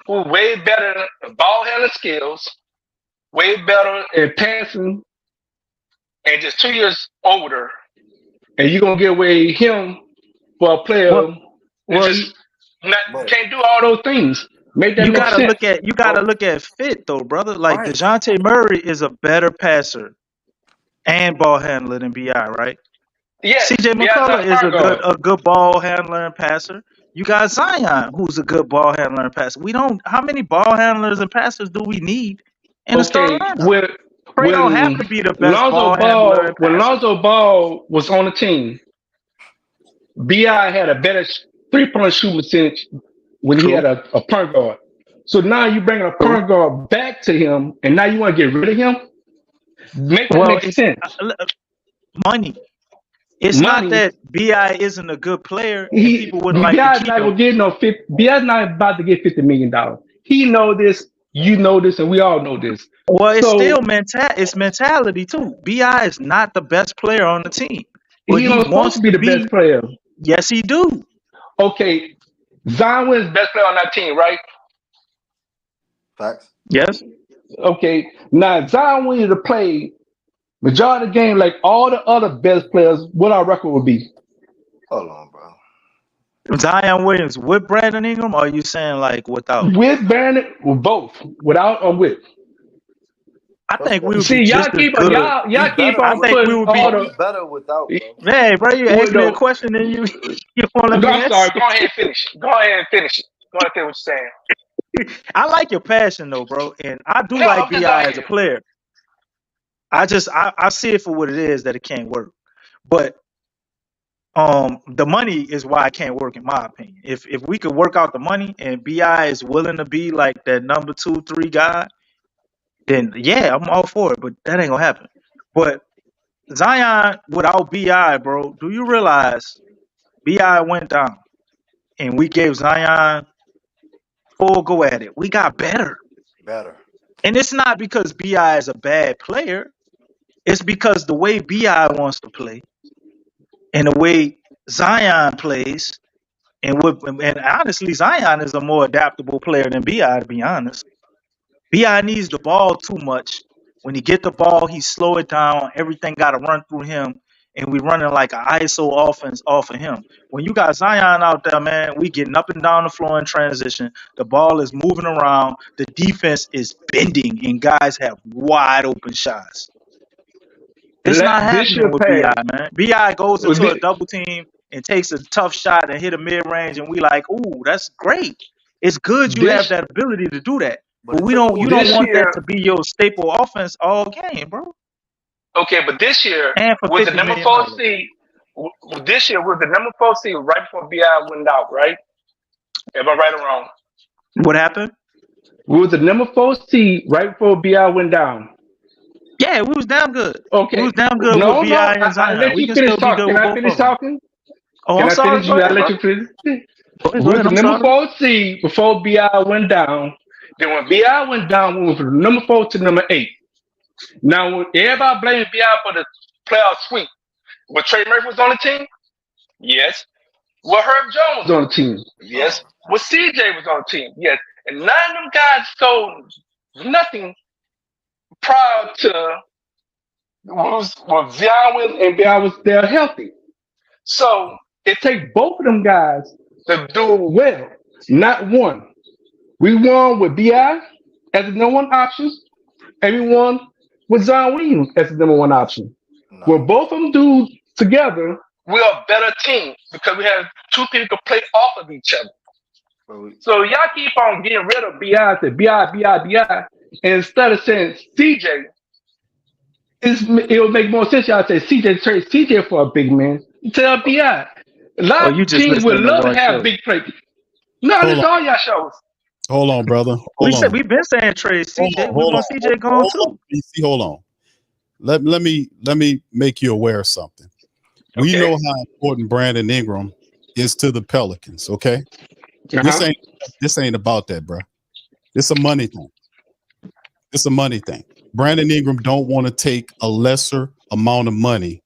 who's way better in ball handling skills, way better in passing, and just 2 years older, and you're gonna give away him for a player Well, who just Bro. can't do all those things. Make that you make gotta sense. look at fit though, brother. Like Right. DeJounte Murray is a better passer and ball handler than BI, right? Yes, CJ BI's not McCullough is point guard. a good ball handler and passer. You got Zion, who's a good ball handler and passer. We don't. How many ball handlers and passers do we need in the starting Okay, lineup? Trey don't have to be the best ball handler and When passer. Lonzo Ball was on the team, BI had a better 3-point shooting percentage when he True. had a point guard. So now you bringing a point guard back to him, and now you want to get rid of him? Make that make It's sense. money. It's not that BI isn't a good player and people wouldn't like to BI's keep not him. gonna get no 50. BI's not about to get $50 million. He know this, you know this, and we all know this. Well, it's So still it's mentality too. BI is not the best player on the team, but he he ain't supposed wants to be the best player. Yes, he do. Okay, Zion was the best player on that team, right? Facts. Yes. Okay, now Zion wanted to play majority of the game like all the other best players. What our record would be? Hold on, bro. Zion Williams with Brandon Ingram, or are you saying like without? With Brandon, with both, without or with. I think we would See, be y'all just as keep good. y'all keep on I think we putting would all be. the. Better without, bro. Hey, bro, you asked me a question and you won't let me I'm sorry. answer. Go ahead and finish. Go ahead and finish it. Go ahead and finish what you're saying. I like your passion though, bro, and I do No, like I'm just BI as a saying. player. I see it for what it is that it can't work, but the money is why it can't work in my opinion. If we could work out the money and BI is willing to be like that number 2, 3 guy, then yeah, I'm all for it. But that ain't gonna happen. But Zion without BI, bro, do you realize BI went down and we gave Zion full go at it? We got better. Better. And it's not because BI is a bad player. It's because the way BI wants to play and the way Zion plays, and honestly, Zion is a more adaptable player than BI, to be honest. BI needs the ball too much. When he get the ball, he slow it down. Everything got to run through him, and we running like an ISO offense off of him. When you got Zion out there, man, we getting up and down the floor in transition. The ball is moving around. The defense is bending, and guys have wide open shots. It's not happening with BI, man. BI goes into a double team and takes a tough shot and hit a mid range, and we like, ooh, that's great. It's good you have that ability to do that. But you don't want that to be your staple offense all game, bro. Okay, but this year And for with the $50 number million. 4 seed, this year with the number 4 seed right before BI went out, right? Am I right or wrong? What happened? We was the number 4 seed right before BI went down. Yeah, we was damn good. Okay, we was damn good with BI and Zion. I let We you can finish still be talking. good Can with I both finish of them. talking? Oh, Can I'm I sorry. finish? I let you finish. Go We was ahead, the I'm number sorry. 4 seed before BI went down. Then when BI went down, we went from number 4 to number 8. Now, when everybody blaming BI for the playoff sweep, but Trey Murphy was on the team? Yes. Well, Herb Jones was on the team? Yes. Well, CJ was on the team? Yes. And none of them guys sold nothing prior to was Zion and BI was there healthy. So it takes both of them guys to do well, not one. We won with BI as the number 1 option, and we won with Zion Williams as the number 1 option. When both of them do together, we're a better team because we have 2 people to play off of each other. So y'all keep on getting rid of BI to BI, and instead of saying CJ, it would make more sense y'all say CJ trade CJ for a big man. Tell BI. A lot of teams would love to have big play. No, that's all y'all shows. Hold on, brother. We've been saying trade CJ. We want CJ gone too. Hold on. Let me make you aware of something. We know how important Brandon Ingram is to the Pelicans, okay? This ain't the This ain't about that, bro. It's a money thing. It's a money thing. Brandon Ingram don't want to take a lesser amount of money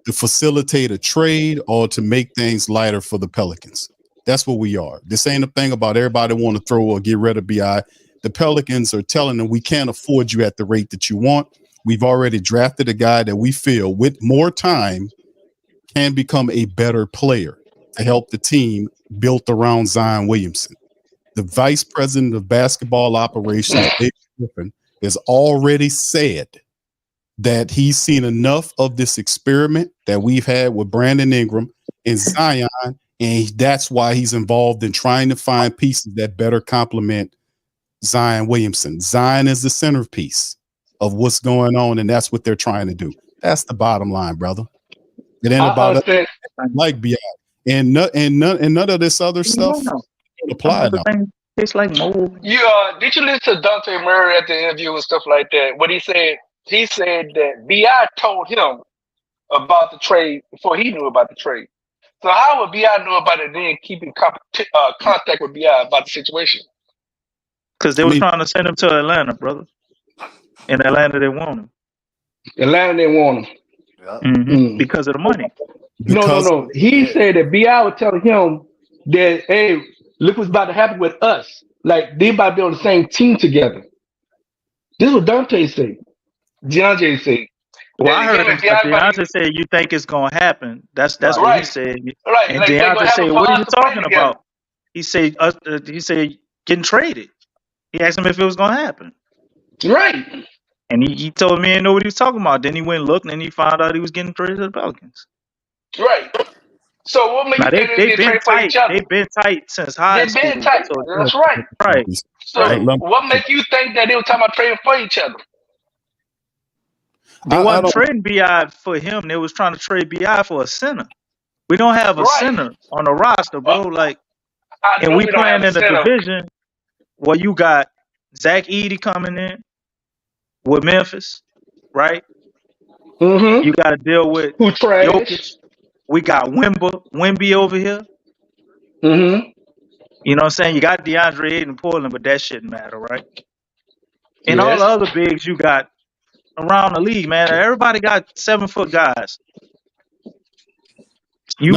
to facilitate a trade or to make things lighter for the Pelicans. That's what we are. This ain't a thing about everybody want to throw or get rid of BI. The Pelicans are telling them we can't afford you at the rate that you want. We've already drafted a guy that we feel with more time can become a better player to help the team built around Zion Williamson. The vice president of basketball operations, Dave Griffin, has already said that he's seen enough of this experiment that we've had with Brandon Ingram and Zion, and that's why he's involved in trying to find pieces that better complement Zion Williamson. Zion is the centerpiece of what's going on, and that's what they're trying to do. That's the bottom line, brother. It ain't about it like BI. And none of this other stuff apply now. It's like mold. Did you listen to Dante Murray at the interview and stuff like that? What he said that BI told him about the trade before he knew about the trade. So how would BI know about it then keeping contact with BI about the situation? Because they were trying to send him to Atlanta, brother. In Atlanta, they want him. Atlanta, they want him. Mm-hmm. Because of the money. No. He said that BI was telling him that, hey, look what's about to happen with us. Like, they about to be on the same team together. This is what Dante said. DeAndre said. Well, I heard DeAndre say, you think it's going to happen. That's right. What he said. Right. And like DeAndre said, what are you talking about? He said, getting traded. He asked him if it was going to happen. Right. And he told me he didn't know what he was talking about. Then he went and looked, and he found out he was getting traded to the Pelicans. Right. So what makes you think they've been tight? They've been tight since high school. They've been tight. That's right. Right. So what makes you think that they were talking about trading for each other? They wasn't trading BI for him. They was trying to trade BI for a center. We don't have a center on the roster, bro. And we playing in the division where you got Zach Edey coming in with Memphis, right? Mm-hmm. You got to deal with Jokic. We got Wemby over here. Mm-hmm. You know what I'm saying? You got DeAndre Ayton in Portland, but that shouldn't matter, right? And all the other bigs you got around the league, man. Everybody got 7-foot guys. You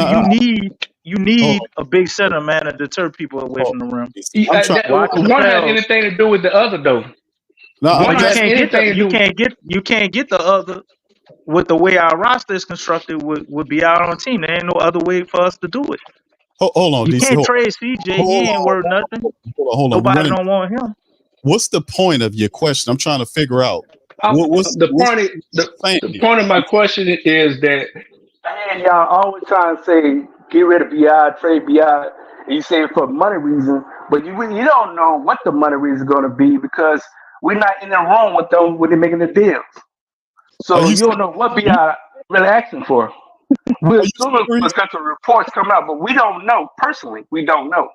need a big center, man, to deter people away from the rim. One has anything to do with the other, though. You can't get the other with the way our roster is constructed would be out on the team. There ain't no other way for us to do it. Hold on, you can't trade CJ. He ain't worth nothing. Hold on. Nobody don't want him. What's the point of your question? I'm trying to figure out. The point of my question is that y'all always trying to say get rid of BI, trade BI. And you say it for money reason, but you don't know what the money reason is going to be because we're not in the room with them when they're making the deals. So you don't know what BI really asking for. We're assuming because the reports come out, but we don't know personally. We don't know.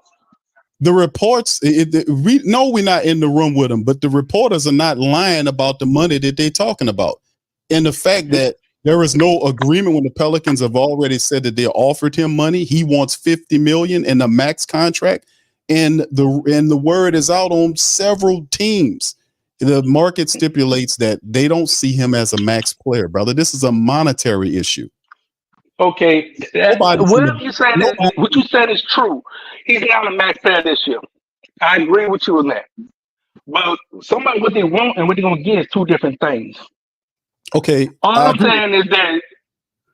The reports, we know we're not in the room with them, but the reporters are not lying about the money that they're talking about. And the fact that there is no agreement when the Pelicans have already said that they offered him money. He wants $50 million in a max contract. And the word is out on several teams. The market stipulates that they don't see him as a max player, brother. This is a monetary issue. Okay, what you said is true. He's not a max player this year. I agree with you on that. But somebody what they want and what they're gonna get is two different things. Okay. All I'm saying is that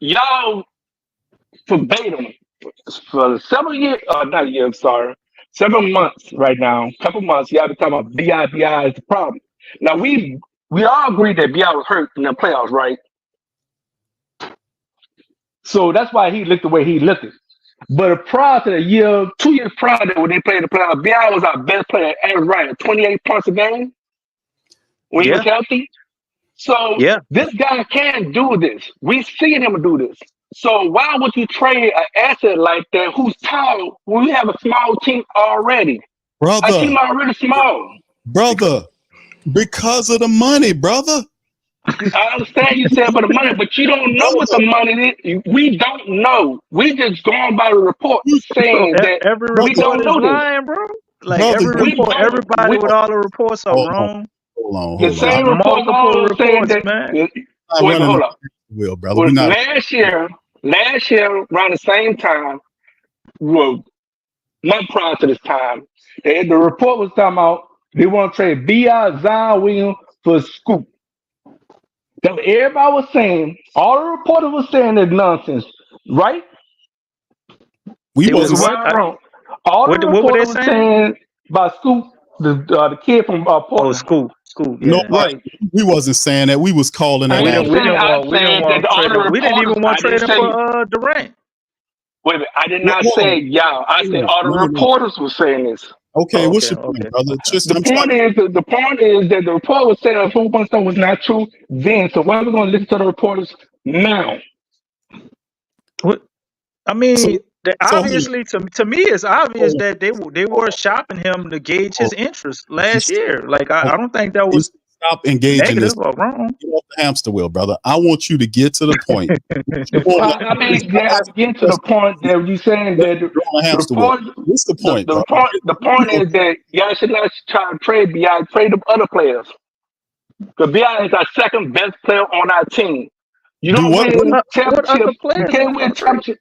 y'all verbatim for several months right now, couple months, y'all been talking about BI is the problem. Now we all agree that BI was hurt in the playoffs, right? So that's why he looked the way he looked. But prior to the 2 years prior to when they played the playoffs, BI was our best player, average right at 28 points a game when he was healthy. So this guy can do this. We seen him do this. So why would you trade an asset like that who's tall when we have a small team already? Brother. Our team already small. Brother, because of the money, brother. I understand you said for the money, but you don't know what the money is. We don't know. We just going by the report Bro, saying that every we report don't is know this. lying, bro. Like brother. every We report, don't. everybody with all the reports are Hold on, wrong. The hold on. same reports Multiple all saying reports, that. man. Wait, I'm not but running hold the up. wheel, brother. Well, We're not. last year, around the same time, well, not prior to this time, the report was talking about they want to trade B.I. Zion Williams for Scoop. That's what everybody was saying. All the reporters were saying that nonsense, right? We It was wasn't. what? Wrong. All the What were they reporters were saying? saying about Scoop, the kid from Oh, Portland. Scoop, yeah. Nobody. Right. We wasn't saying that. We was calling I that out. ain't saying I said that want to all trade the him. We didn't reporters. even want I to trade didn't him say. for Durant. Wait a minute. I did Hold not on. say y'all. I said all the No. reporters were saying this. Okay, Oh, what's okay, your point, okay, brother? okay. Just The I'm trying. point is that the report was saying a whole bunch of stuff was not true then. So why are we going to listen to the reporters now? What? I mean, So obviously, to me, it's obvious that they were shopping him to gauge his interest last year. Like, I don't think that was stop engaging negative this. or wrong. Get off the hamster wheel, brother. I want you to get to the point. I mean, yeah, I'm getting to the point that you saying that You're on the the hamster wheel. report, What's the point, brother? the point is that y'all should not try to trade BI, trade the other players. Because BI is our second best player on our team. You Do don't what? win What other championship. You players we can't win gonna trade? championship.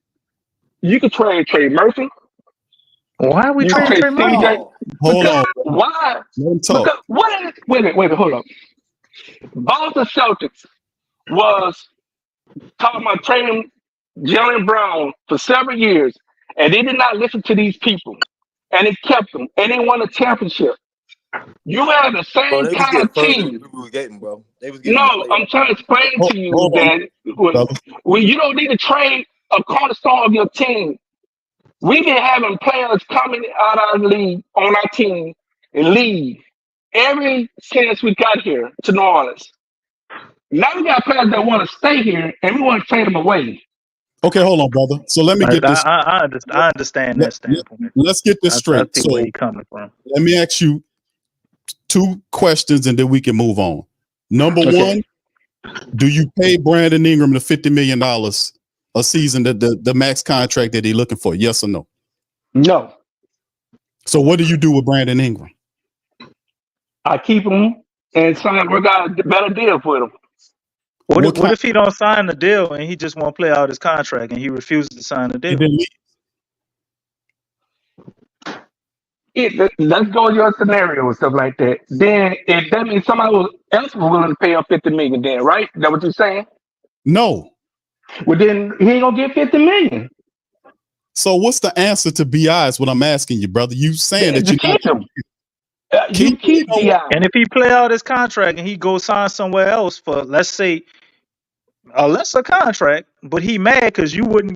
You can trade Murphy. Why are we You can trading trade Trey Murphy? CJ. Hold Because on. why? Let him talk. Because what is? Wait a minute. Hold up. Boston Celtics was talking about trading Jalen Brown for several years, and they did not listen to these people, and it kept them, and they won a championship. You have the Bro, same they was kind getting of further than team. we was getting, bro. They was getting in the No, I'm playoffs. trying to explain to you Hold on, that brother. when you don't need to trade a cornerstone of your team. We've been having players coming out of the league on our team and leave every since we got here to New Orleans. Now we got players that want to stay here and we want to trade them away. Okay, hold on, brother. So let me Like, get this. I understand that standpoint. Let's get this I straight. see So where you're coming from. let me ask you two questions and then we can move on. Number one, do you pay Brandon Ingram the $50 million a season, the max contract that he's looking for? Yes or no? No. So what do you do with Brandon Ingram? I keep him and we got a better deal for him. What if he don't sign the deal and he just want to play out his contract and he refuses to sign the deal? Let's go to your scenario and stuff like that. Then if that means somebody else was willing to pay him $50 million, then right? Is that what you're saying? No. Well, then he ain't gonna get $50 million. So what's the answer to BI is what I'm asking you, brother. You saying that you keep him. You keep BI. And if he play out his contract and he go sign somewhere else for, let's say, a lesser contract, but he mad because you wouldn't,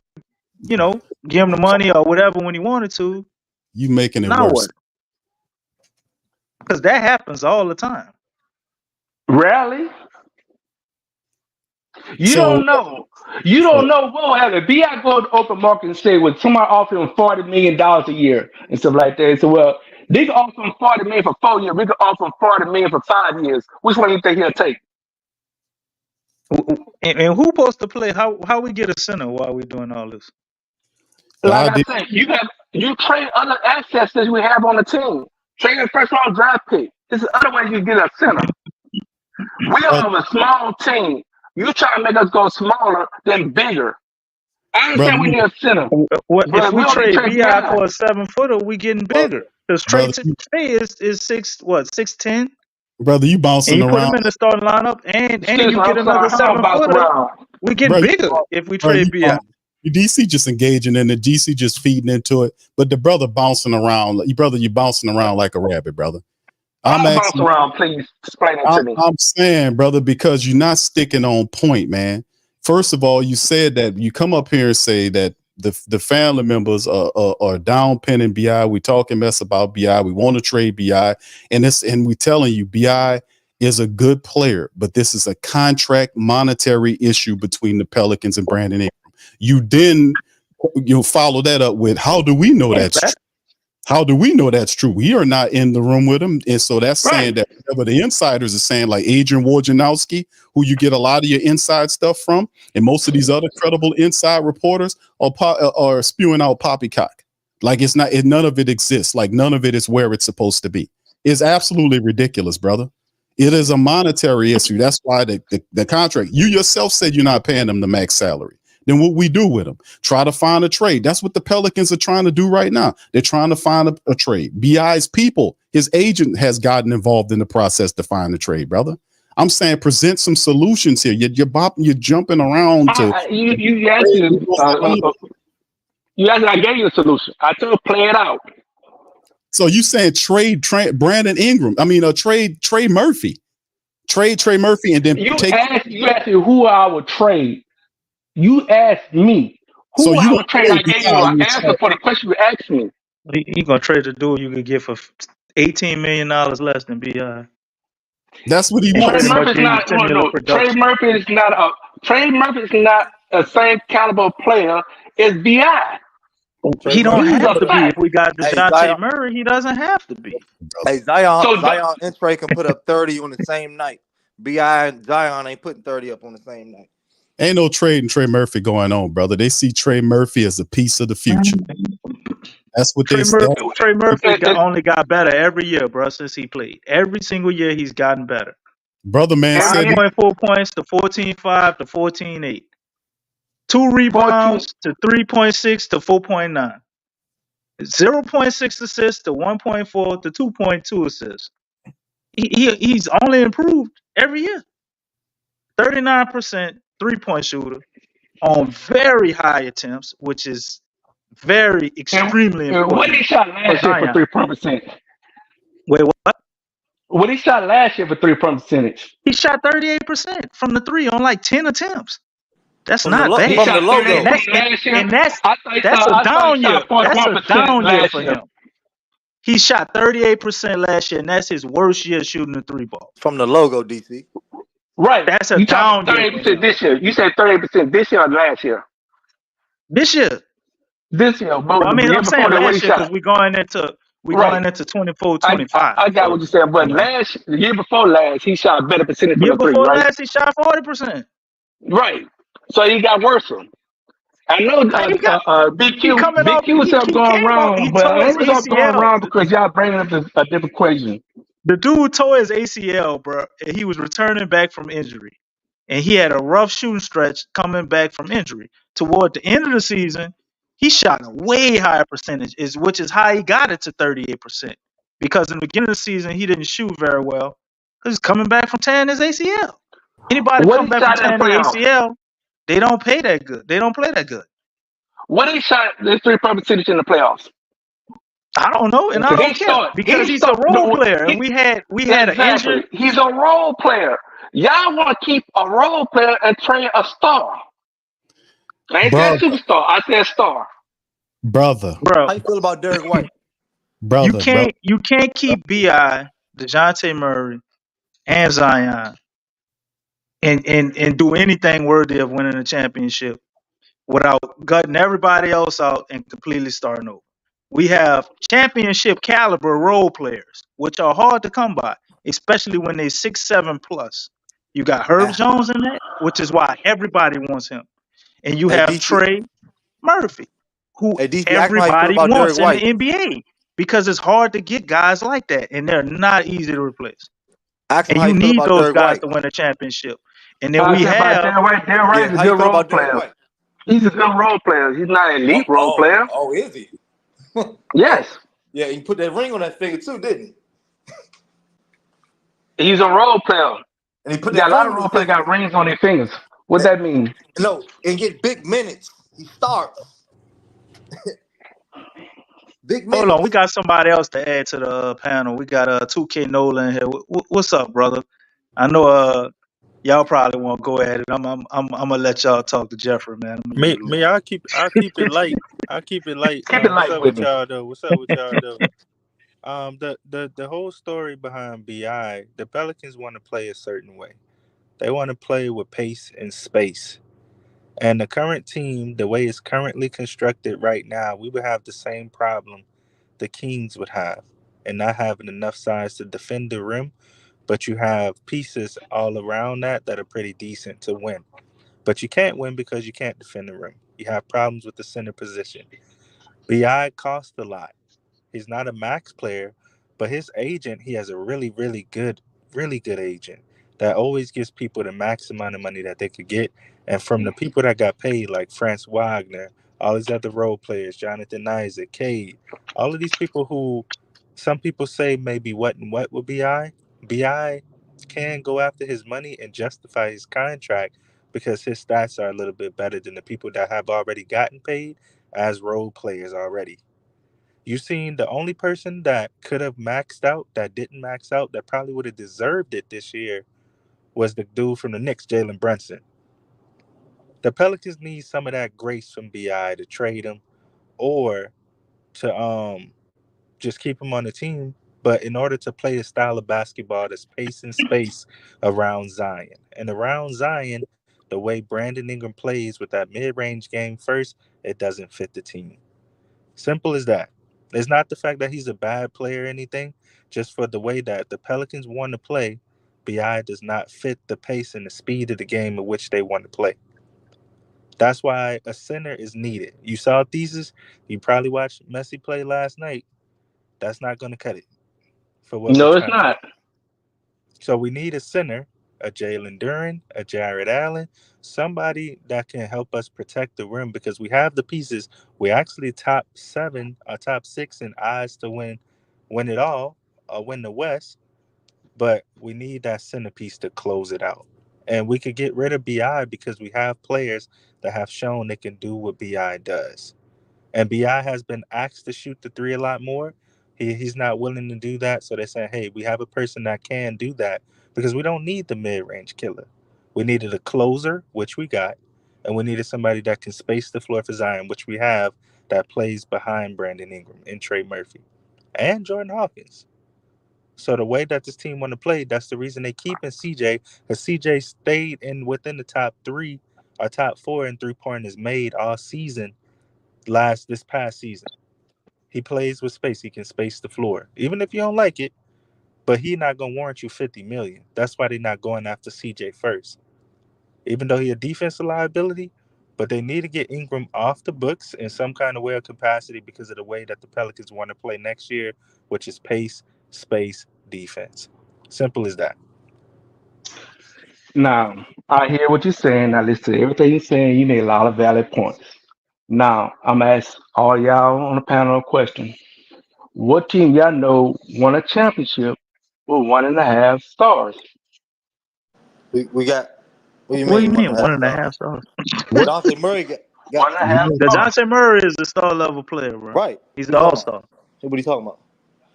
give him the money or whatever when he wanted to. You making it now worse. what? Because that happens all the time. Rarely. You don't know. You don't know what will happen. B.I. go to the open market and say, well, somebody offer him $40 million a year and stuff like that. So, well, they can offer him $40 million for 4 years. We can offer him $40 million for 5 years. Which one do you think he'll take? And who supposed to play? How we get a center while we doing all this? Like I said, you trade other assets that we have on the team. Trade a first round draft pick. This is other way you get a center. We are a small team. You try to make us go smaller than bigger. I understand we need a center. If we trade BI for a 7-footer, we getting bigger. Because Trey is 6'10". Brother, you bouncing and you around. put him in the starting lineup, and you get another 7-footer. We get bigger if we trade BI. DC just engaging in it. DC just feeding into it. But the brother bouncing around. You bouncing around like a rabbit, brother. I'm bouncing around. Please explain it to me. I'm saying, brother, because you're not sticking on point, man. First of all, you said that you come up here and say that the family members are down penning BI. We talking mess about BI. We want to trade BI, and we telling you BI is a good player, but this is a contract monetary issue between the Pelicans and Brandon Ingram. You follow that up with, how do we know that's true? How do we know that's true? We are not in the room with him. And so that's saying that whatever the insiders are saying, like Adrian Wojnarowski, who you get a lot of your inside stuff from, and most of these other credible inside reporters are spewing out poppycock. Like it's not, none of it exists. Like none of it is where it's supposed to be. It's absolutely ridiculous, brother. It is a monetary issue. That's why the contract, you yourself said you're not paying them the max salary. Then what we do with them? Try to find a trade. That's what the Pelicans are trying to do right now. They're trying to find a trade. BI's people, his agent has gotten involved in the process to find a trade, brother. I'm saying present some solutions here. You're jumping around to. You asked I gave you a solution. I told play it out. So you saying trade Brandon Ingram? I mean, trade Trey Murphy, trade Trey Murphy, and then you asked me who I would trade. You asked me who I would trade. I gave you an answer for the question you asked me. He gonna trade the dude you could get for $18 million less than Bi. That's what he wants. Trey Murphy is not a same caliber player as Bi. He don't have to be. If we got DeJounte Murray, he doesn't have to be. Hey, Zion and Trey can put up 30 on the same night. Bi and Zion ain't putting 30 up on the same night. Ain't no trading Trey Murphy going on, brother. They see Trey Murphy as a piece of the future. That's what Trey Murphy only got better every year, bro, since he played. Every single year he's gotten better. Brother man said 9.4 points to 14.5 to 14.8. 2 rebounds to 3.6 to 4.9. 0.6 assists to 1.4 to 2.2 assists. He's only improved every year. 39% 3-point shooter on very high attempts, which is very extremely important. What he shot last year for 3-point percentage? Wait, what? What he shot last year for 3-point percentage? He shot 38% from the 3 on like 10 attempts. That's not bad. From the logo. And that's a down year. That's a down year for him. He shot 38% last year, and that's his worst year shooting the 3-ball. From the logo, DC. Right. That's a down year. 38% this year. You said 38% this year or last year? This year. This year. But I mean, I'm saying last year because we're going into 24-25. I got what you said, but the year before last, he shot a better percentage from the 3, right? Last, he shot 40%. Right. So he got worse. I know BQ was up going wrong, but it was up going wrong because y'all bringing up a different equation. The dude tore his ACL, bro, and he was returning back from injury. And he had a rough shooting stretch coming back from injury. Toward the end of the season, he shot a way higher percentage, which is how he got it to 38%. Because in the beginning of the season, he didn't shoot very well because he's coming back from tearing his ACL. Anybody come back from tearing the ACL, they don't play that good. They don't play that good. What he shot this 3-point percentage in the playoffs? I don't know, and I don't care because he's a role player, and we had an injury. He's a role player. Y'all want to keep a role player and train a star. I ain't said superstar. I said star. Bro. How you feel about Derek White? Brother, you can't keep Bi, DeJounte Murray, and Zion and do anything worthy of winning a championship without gutting everybody else out and completely starting over. We have championship caliber role players, which are hard to come by, especially when they're 6'7" plus. You got Herb Jones in that, which is why everybody wants him. And you have Trey Murphy, who everybody wants in the NBA because it's hard to get guys like that, and they're not easy to replace. And you need those guys to win a championship. And then we have Derek White is a good role player. He's a good role player. He's not an elite role player. Oh, is he? Yes. Yeah, he put that ring on that finger too, didn't he? He's a role player. And he put a lot of role players got rings on their fingers. What that mean? No, and get big minutes. He starts. Big minutes. Hold on, we got somebody else to add to the panel. We got 2K Nolan here. What's up, brother? I know y'all probably won't go at it. I'm gonna let y'all talk to Jeffrey, man. Me, I'll keep it light. I'll keep it light. Keep it light what's up with y'all though? What's up with y'all though? The whole story behind BI, the Pelicans want to play a certain way. They want to play with pace and space. And the current team, the way it's currently constructed right now, we would have the same problem the Kings would have, and not having enough size to defend the rim, but you have pieces all around that are pretty decent to win. But you can't win because you can't defend the rim. You have problems with the center position. BI costs a lot. He's not a max player, but his agent, he has a really, really good agent that always gives people the max amount of money that they could get. And from the people that got paid, like Franz Wagner, all these other role players, Jonathan Isaac, Cade, all of these people who some people say maybe what and what with BI. BI can go after his money and justify his contract because his stats are a little bit better than the people that have already gotten paid as role players already. You seen the only person that could have maxed out, that didn't max out, that probably would have deserved it this year was the dude from the Knicks, Jalen Brunson. The Pelicans need some of that grace from BI to trade him or to just keep him on the team. But in order to play the style of basketball that's pace and space around Zion. And around Zion, the way Brandon Ingram plays with that mid-range game first, it doesn't fit the team. Simple as that. It's not the fact that he's a bad player or anything, just for the way that the Pelicans want to play, BI does not fit the pace and the speed of the game in which they want to play. That's why a center is needed. You saw Thesis, you probably watched Messi play last night. That's not going to cut it for what we're No, it's trying to do. not. So we need a center, a Jalen Duren, a Jared Allen, somebody that can help us protect the rim because we have the pieces. We're actually top 7 or top 6 in odds to win it all or win the West, but we need that centerpiece to close it out. And we could get rid of BI because we have players that have shown they can do what BI does. And BI has been asked to shoot the three a lot more. He's not willing to do that. So they're saying, hey, we have a person that can do that because we don't need the mid-range killer. We needed a closer, which we got. And we needed somebody that can space the floor for Zion, which we have, that plays behind Brandon Ingram and Trey Murphy and Jordan Hawkins. So the way that this team want to play, that's the reason they keep in CJ, because CJ stayed within the top 3 or top 4 in three-pointers made all season this past season. He plays with space. He can space the floor. Even if you don't like it, but he's not going to warrant you $50 million. That's why they're not going after CJ first. Even though he's a defensive liability, but they need to get Ingram off the books in some kind of way or capacity because of the way that the Pelicans want to play next year, which is pace, space, defense. Simple as that. Now, I hear what you're saying. I listen to everything you're saying. You made a lot of valid points. Now, I'm going to ask all y'all on the panel a question. What team y'all know won a championship with 1.5 stars? We got. What do you What do you mean? mean 1.5 1.5 stars? Dante Murray got 1.5 The stars. Dejounte Murray is the star level player, bro. right. He's What the are you all talking about? star. What are you talking about?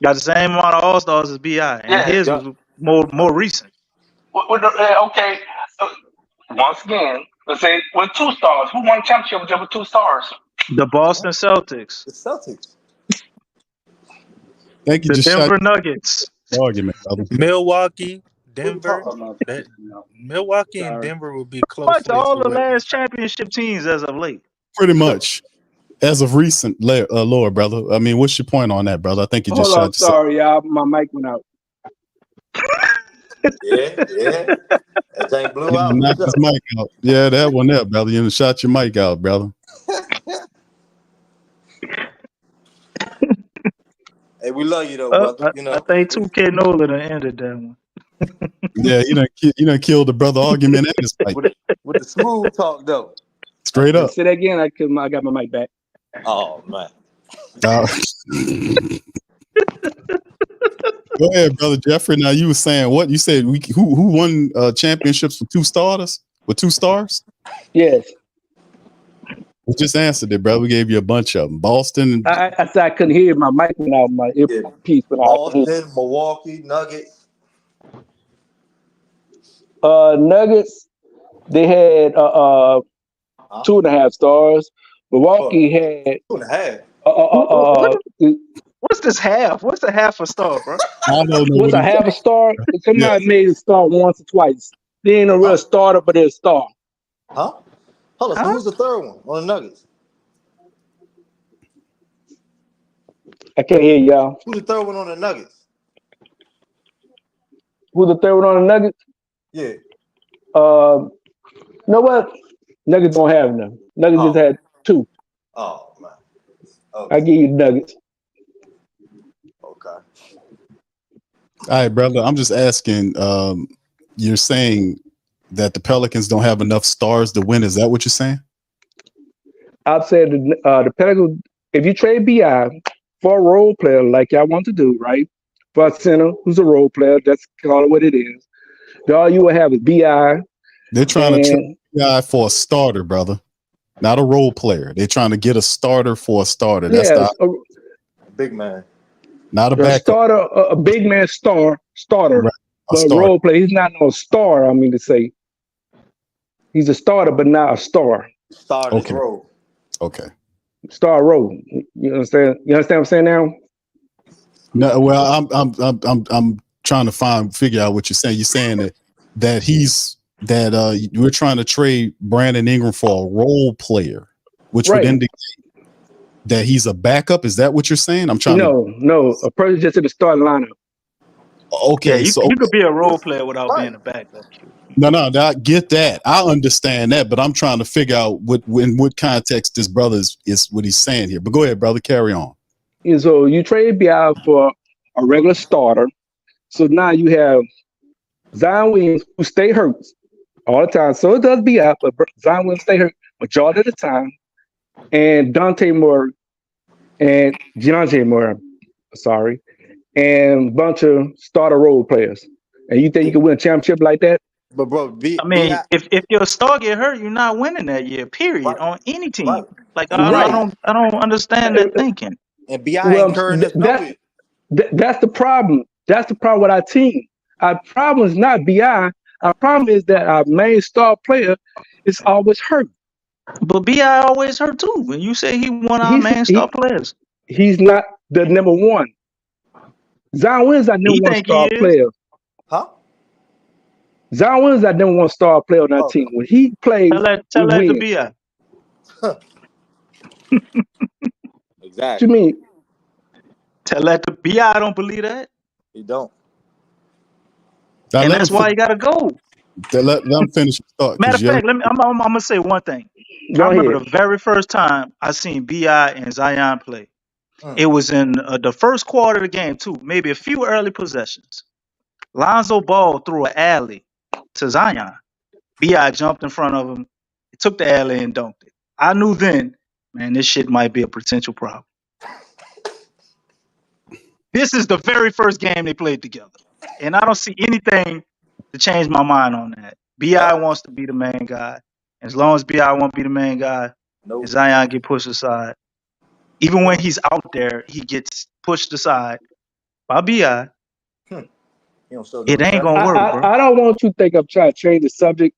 Got the same amount of all stars as BI, and Yes. his Yeah. was more recent. Okay. Once again, let's say with 2 stars. Who won a championship with 2 stars? The Boston Celtics, The Celtics. Think you the just shot Denver Nuggets. your argument, brother. Milwaukee, What are you Denver. talking about? Milwaukee and Denver will be Much closely all to the what last championship teams as of late. Pretty much. As of recent, Lord, brother. I mean, what's your point on that, brother? I think you just Hold on, shot yourself. sorry, y'all. My mic went out. Yeah. That thing blew You out. knocked his mic out. Yeah, that one there, brother. You shot your mic out, brother. Hey, we love you though, brother. You I know. think 2K Nolan ended that one. Yeah, you done killed the brother argument and his mic. With the smooth talk though. Straight up. Say that again. I got my mic back. Oh man. Go ahead, brother Jeffrey. Now you were saying what? You said who won championships with 2 starters? With 2 stars? Yes. We just answered it, brother. We gave you a bunch of them. Boston. I said I couldn't hear you. My mic went out. My earpiece went out. Boston, Milwaukee, Nuggets. Nuggets. They had 2.5 stars. Milwaukee had 2.5. What's this half? What's a half a star, bro? I don't know. What's a half a star? Somebody made a star once or twice. They ain't a real starter, but they're a star. Huh? Hold on. So who's the third one on the Nuggets? I can't hear y'all. Who's the third one on the Nuggets? Who's the third one on the Nuggets? Yeah. You know what? Nuggets don't have none. Nuggets just had 2. Oh man. I give you Nuggets. Okay. All right, brother. I'm just asking. You're saying that the Pelicans don't have enough stars to win. Is that what you're saying? I've said the Pelicans. If you trade BI for a role player like y'all want to do, right? For a center who's a role player, that's call it what it is. All you will have is BI. They're trying to trade BI for a starter, brother. Not a role player. They're trying to get a starter for a starter. That's big man. Not a backup. Starter, a big man starter. Right. But a role player. He's not no star. I mean to say, he's a starter, but not a star. Starter's role. Okay. Star role. You understand? You understand what I'm saying now? No. Well, I'm trying to figure out what you're saying. You're saying that we're trying to trade Brandon Ingram for a role player, which would indicate that he's a backup. Is that what you're saying? I'm trying. No. A person just in the starting lineup. Okay, you could be a role player without being a backup. No, I get that. I understand that, but I'm trying to figure out in what context this brother is what he's saying here. But go ahead, brother, carry on. And so you trade BI for a regular starter. So now you have Zion Williams who stay hurt all the time. So it does BI, but Zion Williams stay hurt majority of the time. And Dante Moore and Deontay Moore, and a bunch of starter role players. And you think you can win a championship like that? But bro, if your star get hurt, you're not winning that year. Period. On any team. Right. Like I don't understand that thinking. And BI ain't carrying this nowhere. That's the problem. That's the problem with our team. Our problem is not BI. Our problem is that our main star player is always hurt. But BI always hurt too. When you say he one of our main star players, he's not the number one. Zion Williams is our number one star player. Huh? Zion Williams is our number one star player on our team. When he plays, tell that to BI. Exactly. What you mean? Tell that to BI. I don't believe that. He don't. And that's why he got to go. Let him finish. Matter of fact, I'm gonna say one thing. I remember the very first time I seen BI and Zion play. It was in the first quarter of the game too. Maybe a few early possessions. Lonzo Ball threw an alley to Zion. BI jumped in front of him, took the alley and dunked it. I knew then, man, this shit might be a potential problem. This is the very first game they played together. And I don't see anything to change my mind on that. BI wants to be the main guy. As long as BI won't be the main guy, Zion get pushed aside. Even when he's out there, he gets pushed aside by BI. It ain't gonna work, bro. I don't want you to think I'm trying to change the subject.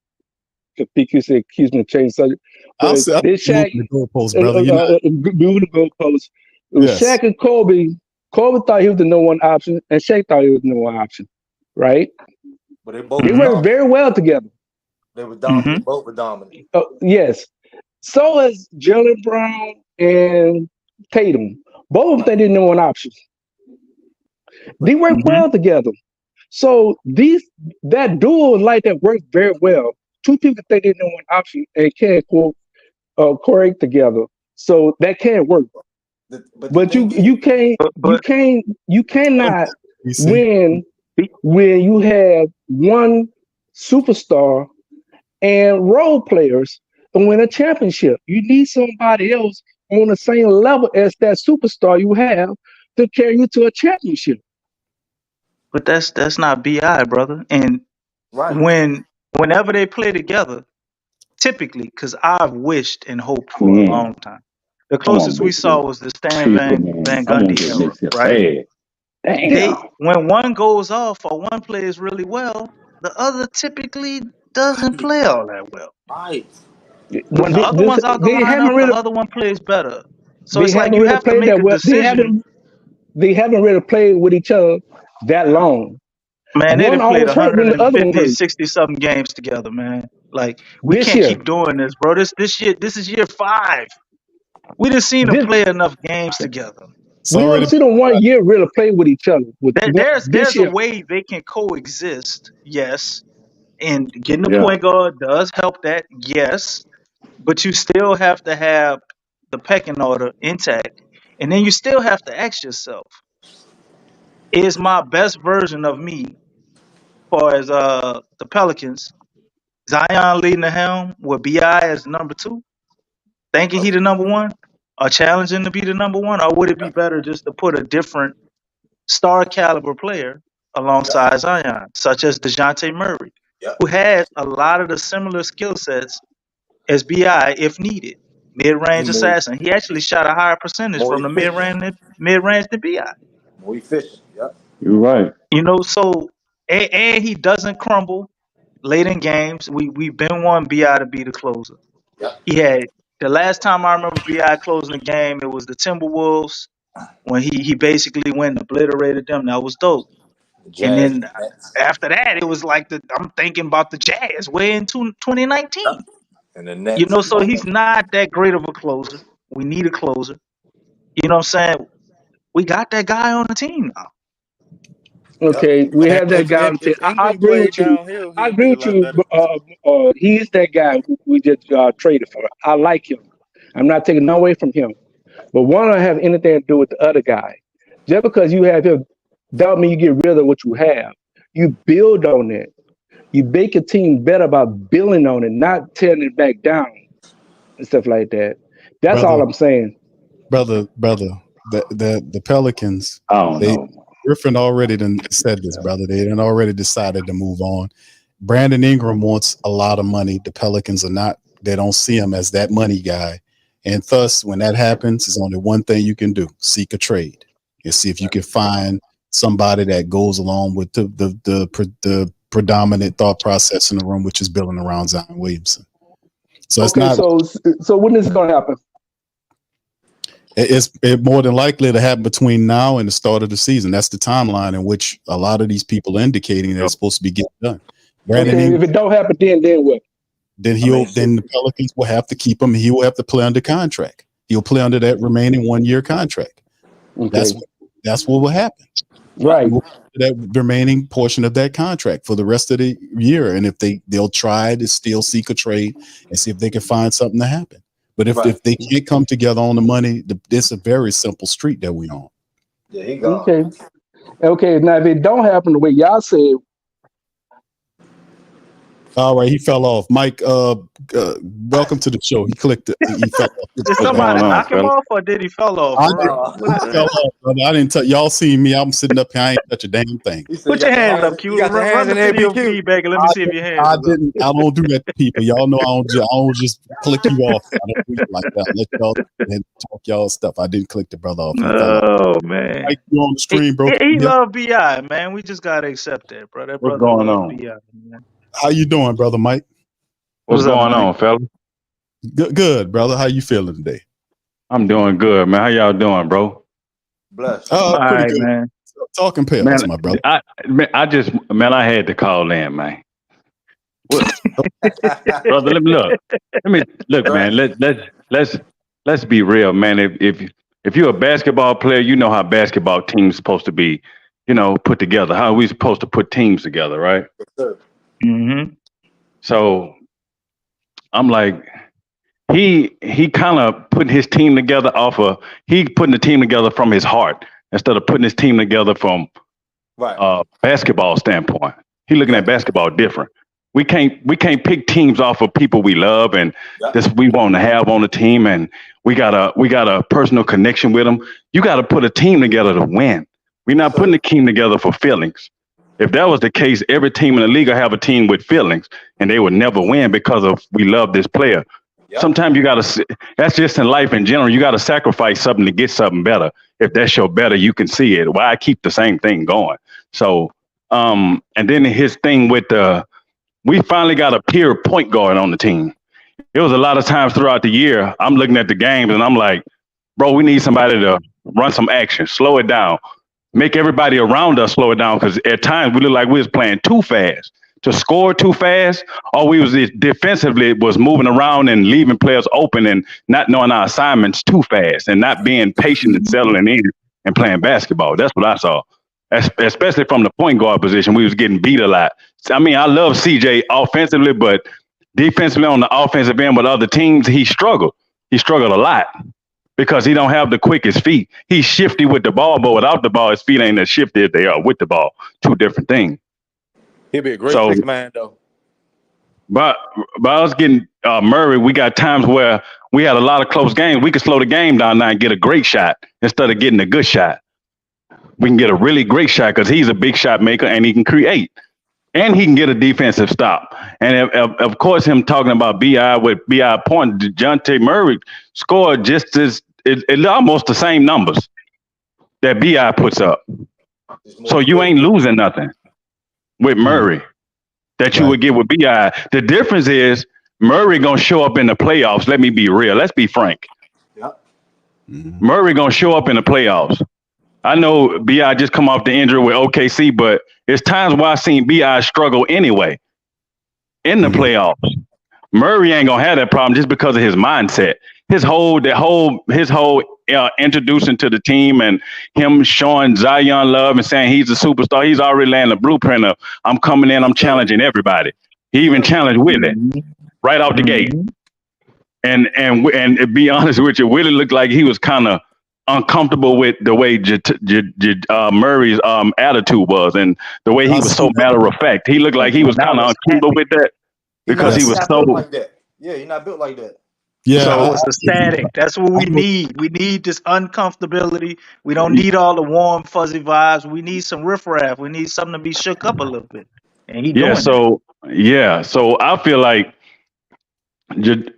Because PQ said accuse me of changing the subject. I'll say Shaq, the goalpost, brother. Moving the goalpost. It was Shaq and Kobe. Kobe thought he was the number one option, and Shaq thought he was the number one option, right? But they both worked very well together. They were dominant. Both were dominant. Yes. So is Jalen Brown and Tatum. Both of them didn't know one option. They work well together. So that duo like that works very well. Two people think they know one option and can't correct together. So that can work. But you cannot win when you have one superstar and role players and win a championship. You need somebody else on the same level as that superstar you have to carry you to a championship. But that's not BI, brother. And whenever they play together, typically, because I've wished and hoped for a long time. The closest we saw was the Stan Van Gundy era, right? When one goes off or one plays really well, the other typically doesn't play all that well. Right. When the other one's out the lineup, the other one plays better. So it's like you have to make a decision. They haven't really played with each other that long. Man, they done played 150, 60-something games together, man. Like, we can't keep doing this, bro. This is year 5. We done seen them play enough games together. We want to see them 1 year really play with each other. This There's a year, way they can coexist, yes. And getting the yeah. point guard does help that, yes. But you still have to have the pecking order intact. And then you still have to ask yourself, is my best version of me, as far as the Pelicans, Zion leading the helm with BI as the number 2, thinking he the number 1, or challenging to be the number 1? Or would it be better just to put a different star caliber player alongside Zion, such as DeJounte Murray, who has a lot of the similar skill sets as BI if needed? Mid-range assassin. He actually shot a higher percentage from the mid-range than BI. More efficient. Yep. You're right. So and he doesn't crumble late in games. We've been wanting BI to be the closer. He had the last time I remember BI closing the game, it was the Timberwolves when he basically went and obliterated them. That was dope. And then after that, it was like I'm thinking about the Jazz way into 2019. And the Nets. So he's not that great of a closer. We need a closer. You know what I'm saying? We got that guy on the team now. Okay, we have that guy. If I Ingram agree with played you. downhill, I he'd agree be a with lot you. better. He's that guy who we just traded for. I like him. I'm not taking no away from him. But one don't have anything to do with the other guy. Just because you have him, don't mean you get rid of what you have. You build on it. You make a team better by building on it, not tearing it back down and stuff like that. That's all I'm saying. Brother, the Pelicans, I don't know. Griffin already done said this, brother. They done already decided to move on. Brandon Ingram wants a lot of money. The Pelicans are not, they don't see him as that money guy. And thus, when that happens, there's only one thing you can do: seek a trade and see if you can find somebody that goes along with the predominant thought process in the room, which is building around Zion Williamson. So it's not. So when is it going to happen? It's more than likely to happen between now and the start of the season. That's the timeline in which a lot of these people are indicating they're supposed to be getting done. If it don't happen, then what? Then the Pelicans will have to keep him. He will have to play under contract. He'll play under that remaining 1 year contract. Okay. That's what will happen. Right. That remaining portion of that contract for the rest of the year. And if they'll try to still seek a trade and see if they can find something to happen. But if they can't come together on the money, it's a very simple street that we on. There you go. Okay. Now if it don't happen the way y'all said. All right, he fell off. Mike, welcome to the show. He clicked it. He fell off. Did somebody knock him off, or did he fell off? He fell off, brother. I didn't tell y'all. Seen me? I'm sitting up here. I ain't touch a damn thing. Put your hands up, Q. Run the video feedback and let me see if your hands. I don't do that to people. Y'all know I don't just click you off. I don't do it like that. Let y'all and talk y'all stuff. I didn't click the brother off. Oh man, Mike, you on the stream, bro? He love Bi, man. We just gotta accept that, bro. That What's brother going love on? Bi, man. How you doing, brother Mike? What's going up, on, fella? Good, brother. How you feeling today? I'm doing good, man. How y'all doing, bro? Bless. Pretty good, man. Talking pills, my brother. I had to call in, man. Brother, let me look, man. Let's be real, man. If you're a basketball player, you know how basketball teams supposed to be, put together. How are we supposed to put teams together, right? Yes, sir. Mm-hmm. So I'm like, he kind of putting his team together putting the team together from his heart instead of putting his team together from basketball standpoint. He looking at basketball different. We can't pick teams off of people we love and this we want to have on the team, and we got a personal connection with them. You got to put a team together to win. We're not putting the team together for feelings. If that was the case, every team in the league will have a team with feelings, and they would never win because of we love this player. Yep. Sometimes you got to. That's just in life in general. You got to sacrifice something to get something better. If that's your better, you can see it. Why keep the same thing going? So, and then his thing with we finally got a pure point guard on the team. It was a lot of times throughout the year, I'm looking at the games and I'm like, bro, we need somebody to run some action, slow it down. Make everybody around us slow it down, because at times we look like we was playing too fast to score too fast, or we was defensively was moving around and leaving players open and not knowing our assignments too fast and not being patient and settling in and playing basketball. That's what I saw. Especially from the point guard position, we was getting beat a lot. I mean, I love CJ offensively, but defensively on the offensive end with other teams, he struggled. He struggled a lot because he don't have the quickest feet. He's shifty with the ball, but without the ball, his feet ain't as shifty as they are with the ball. Two different things. He'll be a great sixth man, though. But I was getting Murray, we got times where we had a lot of close games. We could slow the game down now and get a great shot instead of getting a good shot. We can get a really great shot because he's a big shot maker and he can create. And he can get a defensive stop. And of course, him talking about BI with BI point, DeJounte Murray scored just as almost the same numbers that BI puts up. So you ain't losing nothing with Murray that you would get with BI. The difference is Murray gonna show up in the playoffs. Let me be real. Let's be frank. Yep. Murray gonna show up in the playoffs. I know BI just come off the injury with OKC, but it's times where I've seen BI struggle anyway in the playoffs. Murray ain't gonna have that problem just because of his mindset. His whole introducing to the team and him showing Zion love and saying he's a superstar. He's already laying the blueprint of I'm coming in, I'm challenging everybody. He even challenged Willie right out the gate. And to be honest with you, Willie looked like he was kind of uncomfortable with the way Murray's attitude was and the way he was so matter of fact. He looked like he was kind of uncomfortable with that because he was so like that. Yeah, you're not built like that. Yeah, so it's the static. That's what we need. We need this uncomfortability. We don't need all the warm, fuzzy vibes. We need some riffraff. We need something to be shook up a little bit. And he doing that. So I feel like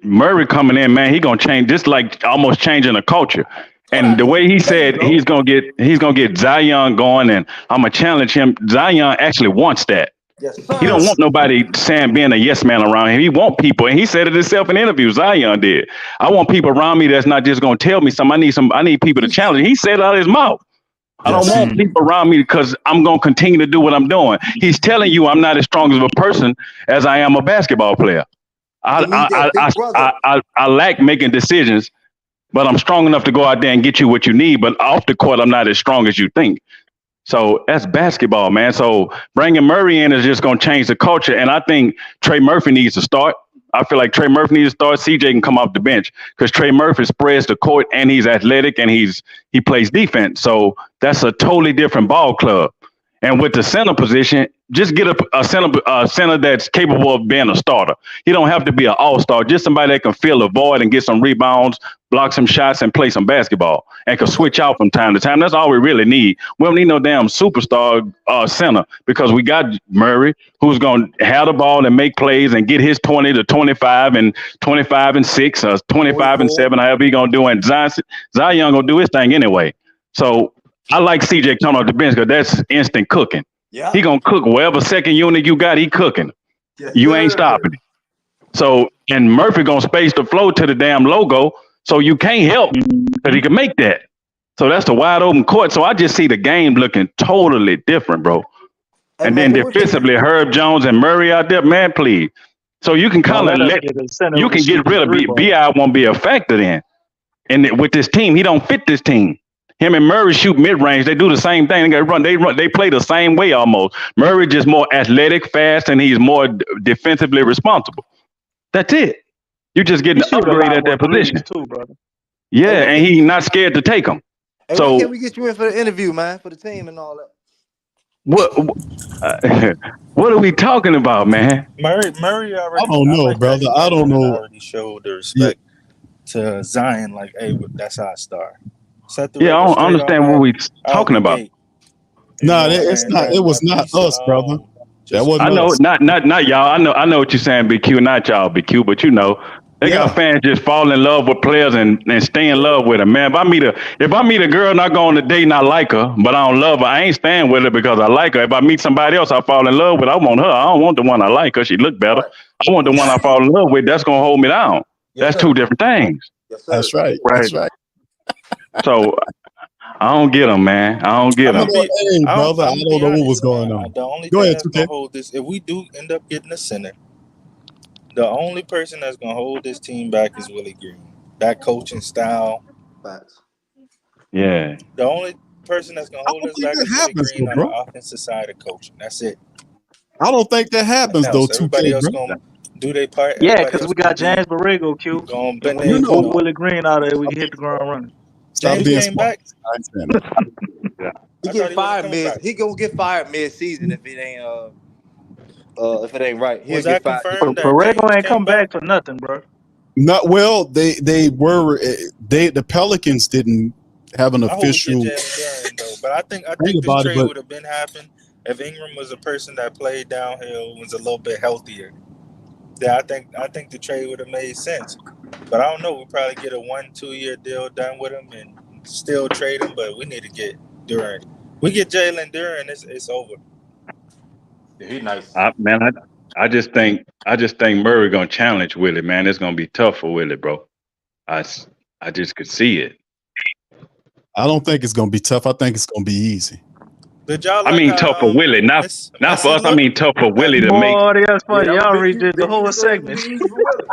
Murray coming in, man, he gonna change. Just like almost changing the culture. And the way he said he's gonna get Zion going, and I'm gonna challenge him. Zion actually wants that. Yes, he don't want nobody saying being a yes man around him. He want people, and he said it himself in interviews. Zion did. I want people around me that's not just gonna tell me something. I need people to challenge. He said it out of his mouth. I don't want people around me because I'm gonna continue to do what I'm doing. He's telling you I'm not as strong of a person as I am a basketball player. I lack making decisions, but I'm strong enough to go out there and get you what you need. But off the court, I'm not as strong as you think. So that's basketball, man. So bringing Murray in is just going to change the culture. And I think Trey Murphy needs to start. I feel like Trey Murphy needs to start. CJ can come off the bench because Trey Murphy spreads the court and he's athletic and he plays defense. So that's a totally different ball club. And with the center position, just get a center that's capable of being a starter. He don't have to be an all-star, just somebody that can fill a void and get some rebounds, block some shots, and play some basketball and can switch out from time to time. That's all we really need. We don't need no damn superstar center because we got Murray, who's going to have the ball and make plays and get his 20 to 25 and 25 and 6 or 25 and 7, however he going to do. And Zion going to do his thing anyway. So I like CJ coming off the bench because that's instant cooking. Yeah. He gonna cook whatever second unit you got, he cooking. Yes, you ain't stopping it. So, and Murphy gonna space the flow to the damn logo, so you can't help because he can make that. So that's the wide open court. So I just see the game looking totally different, bro. And then defensively, Herb Jones and Murray out there, man, please. So you can kind of you can get rid of BI won't be a factor then. And with this team, he don't fit this team. Him and Murray shoot mid-range. They do the same thing. They play the same way almost. Murray just more athletic, fast, and he's more defensively responsible. That's it. You just getting an upgrade at that position. Too, brother. Yeah, and he's not scared to take them. Hey, so can we get you in for the interview, man, for the team and all that? What are we talking about, man? Murray already. I don't know, brother. I don't know. Already showed the respect to Zion. Like, hey, that's our star. I don't understand what we're talking about. No, it's not. It was not us, brother. That wasn't I know, us. not y'all. I know what you're saying, BQ. Not y'all, BQ. But you know, they got fans just fall in love with players and stay in love with them, man. If I meet a girl, not go on a date and I like her, but I don't love her, I ain't staying with her because I like her. If I meet somebody else I fall in love with, I want her. I don't want the one I like her. She look better. I want the one I fall in love with. That's gonna hold me down. That's two different things. That's right. That's right. So I don't get them, man. I don't get them. Hey, brother, I don't know what was going on. The only Go thing ahead, that's gonna hold this, if we do end up getting a center, the only person that's gonna hold this team back is Willie Green. That coaching style. Facts. Yeah. The only person that's gonna I hold don't us think back that is Willie happens, Green though, on the bro. offensive side of coaching. That's it. I don't think that happens, Nothing though, else. Everybody 2K, else bro. gonna do their part. Yeah, Everybody because else we gonna got be James Borrego, Q. going And bend when their, you you move know. Willie Green out of there, we Stop can hit the ground running. James being came smart. back. I understand that. He I get thought he wasn't fired coming mid. back. He gonna get fired mid season if it ain't right. He'll Was get that fired. confirmed that Borrego James ain't came come back? back for nothing, bro. Not well. The Pelicans didn't have an I hope we get official Jalen Duren though. But I thing think this about it, trade but would have been happened if Ingram was a person that played downhill, was a little bit healthier. Yeah, I think the trade would have made sense. But I don't know. We probably get a 1-2 year deal done with him and still trade him. But we need to get Duren. We get Jalen Duren, it's over. Yeah, he nice. I just think Murray gonna challenge Willie, man. It's gonna be tough for Willie, bro. I just could see it. I don't think it's gonna be tough. I think it's gonna be easy. Did y'all I like mean, tough for how Willie, not for Messi us. I look? mean, tough for Willie to make. Boy, that's funny. Yeah, Y'all Big redid the Q whole said it's gonna segment. be easy for Willie.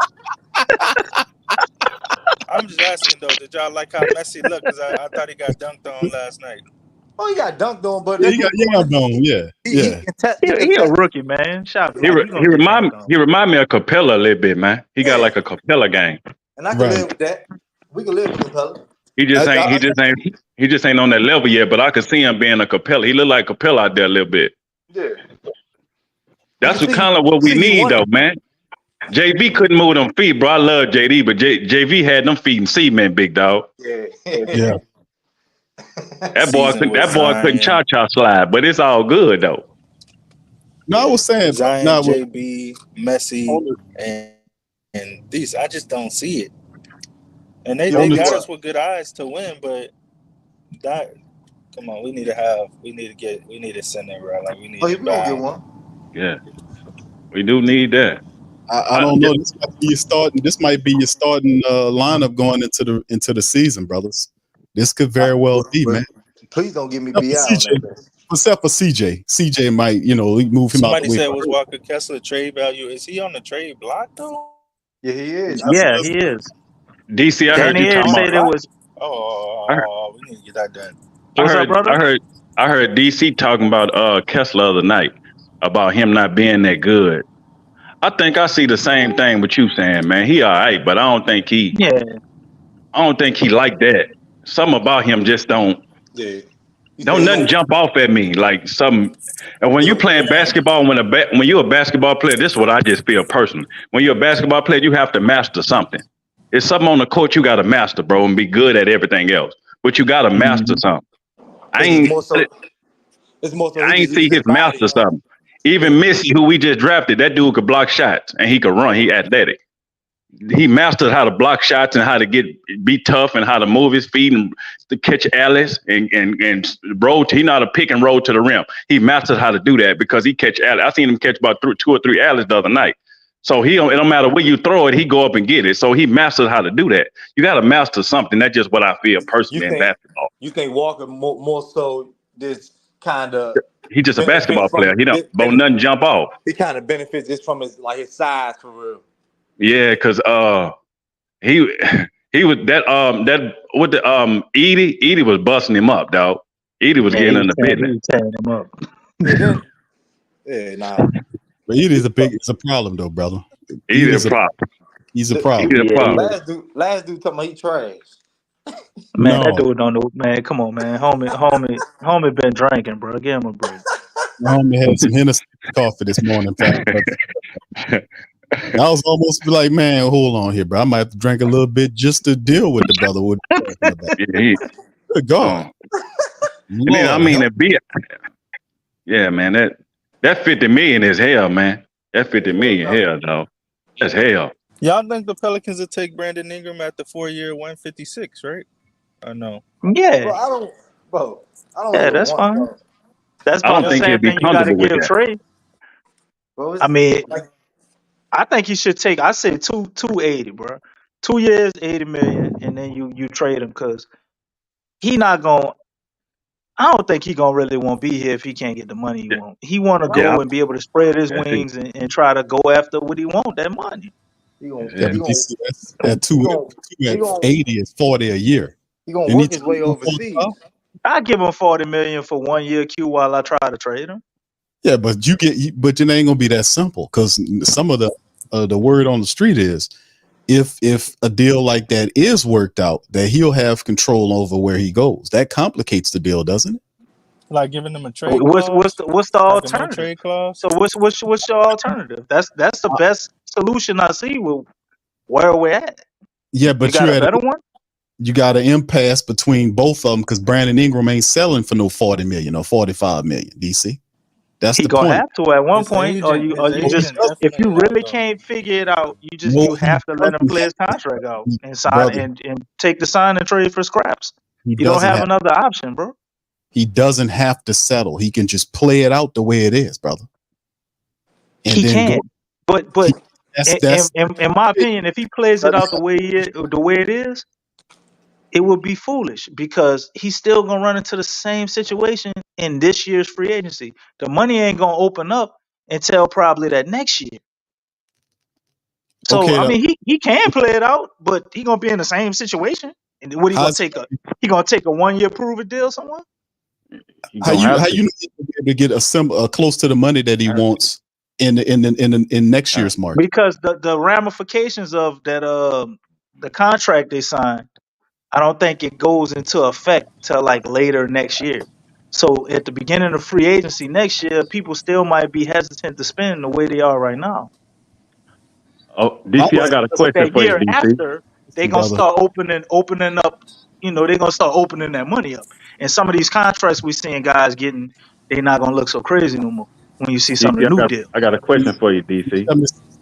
I'm just asking though, did y'all like how Messi looked? Because I thought he got dunked on last night. Oh, he got dunked on, but Yeah, that you got dude, on. Yeah, he yeah. contest. He He a contest. rookie, man. Shot He block. He gonna get dunked on. remind me of Capella a little bit, man. He got Yeah, like a Capella game. and I can Right. live with that. We can live with Capella. He just I, ain't on that level yet. But I could see him being a Capella. He look like Capella out there a little bit. Yeah, That's kind of what we he need, won. though, man. JV couldn't move them feet, bro. I love JD, but JV had them feet in cement, big dog. Yeah, yeah. That boy couldn't Zion, cha slide, but it's all good though. No, I was saying, Zion, no, JB, Messi, and these. I just don't see it. And they got us with good eyes to win, but that. Come on, we need to send it right. Like we need. Oh, yeah, we gonna get one. Yeah, we do need that. I don't know. This might be your starting. This might be your starting lineup going into the season, brothers. This could very well be, man. Please don't give me Except BI for on CJ. that list. Except for CJ. CJ might, move him out Somebody the way. said it was Walker Kessler trade value. Is he on the trade block though? Yeah, he is. Yeah, he is. DC, I heard you talking said about. it was. We need to get that done. What's up, brother? I heard DC talking about Kessler the other night about him not being that good. I think I see the same thing with you saying, man. He all right, but I don't think he like that. Something about him just don't nothing jump off at me like something. And when you playing basketball, when you're a basketball player, this is what I just feel personally. When you're a basketball player, you have to master something. It's something on the court you got to master, bro, and be good at everything else. But you got to master something. I ain't see his master something. Even Missy, who we just drafted, that dude could block shots and he could run. He athletic. He mastered how to block shots and how to be tough and how to move his feet and to catch alleys and roll. He know how to pick and roll to the rim. He mastered how to do that because he catch alleys. I seen him catch about 2 or 3 alleys the other night. So it don't matter where you throw it, he go up and get it. So he mastered how to do that. You got to master something. That's just what I feel personally in basketball. You think Walker more so this kind of? He's just a basketball player. He don't nothing jump off. He kind of benefits just from his size for real. Yeah, because he was that with the Edie was busting him up, dog. Edie was getting in the business. He was tearing him up. Yeah, nah. But Edie's a problem though, brother. Edie's a problem. He's a problem. Last dude talking about he trash. Man, that dude don't know. Man, come on, man. Homie been drinking, bro. Give him a break. Homie had some Hennessy coffee this morning. I was almost like, man, hold on here, bro. I might have to drink a little bit just to deal with the brother. Good God. And then, I mean, yeah, man, that 50 million is hell, man. That 50 million hell, dog. That's hell. Y'all think the Pelicans will take Brandon Ingram at the 4-year 156, right? Or no? Yeah. Bro, I don't Yeah, really that's want fine. to. That's I don't the think same he'll be thing you got to comfortable with give that. Trey. Bro, I mean, I think he should take. I say 280, bro. 2 years, 80 million, and then you trade him because he not gonna. I don't think he gonna really want to be here if he can't get the money he want. He want to go and be able to spread his wings and try to go after what he want. That money. That 280 is 40 a year. He gonna work his way overseas. I give him $40 million for 1 year Q while I try to trade him. Yeah, but but it ain't gonna be that simple because some of the word on the street is if a deal like that is worked out, that he'll have control over where he goes. That complicates the deal, doesn't it? Like giving them a trade What's clause, the like a no alternative? trade clause. So what's your alternative? That's the best solution I see with where we're at. Yeah, You but got a better one? you got an impasse between both of them because Brandon Ingram ain't selling for no 40 million or 45 million. DC. That's He the gonna point. have to at one His point, or agent, his you just agent if you definitely not really going. can't figure it out, No, you he have to let him doesn't play have his contract out to, and sign brother. and take the sign and trade for scraps. He You don't doesn't have have. another option, bro. He doesn't have to settle. He can just play it out the way it is, brother, and He then go. can, but He, that's in my opinion, if he plays it out the way it is, it would be foolish because he's still gonna run into the same situation in this year's free agency. The money ain't gonna open up until probably that next year. So okay. I mean, he can play it out, but he gonna be in the same situation. And what he gonna How's take he gonna take a 1 year prove it deal somewhere? He gonna have how to. you know he'll be able to get close to the money that he wants in next year's market? Because the ramifications of that the contract they signed, I don't think it goes into effect till like later next year. So at the beginning of free agency next year, people still might be hesitant to spend the way they are right now. Oh, I DC, I was got a But question that for you, year DC. after, they gonna brother. start opening up. You know, they're gonna start opening that money up. And some of these contracts we seeing guys getting, they not gonna look so crazy no more when you see some of DC, the new deals. I got a question for you, DC.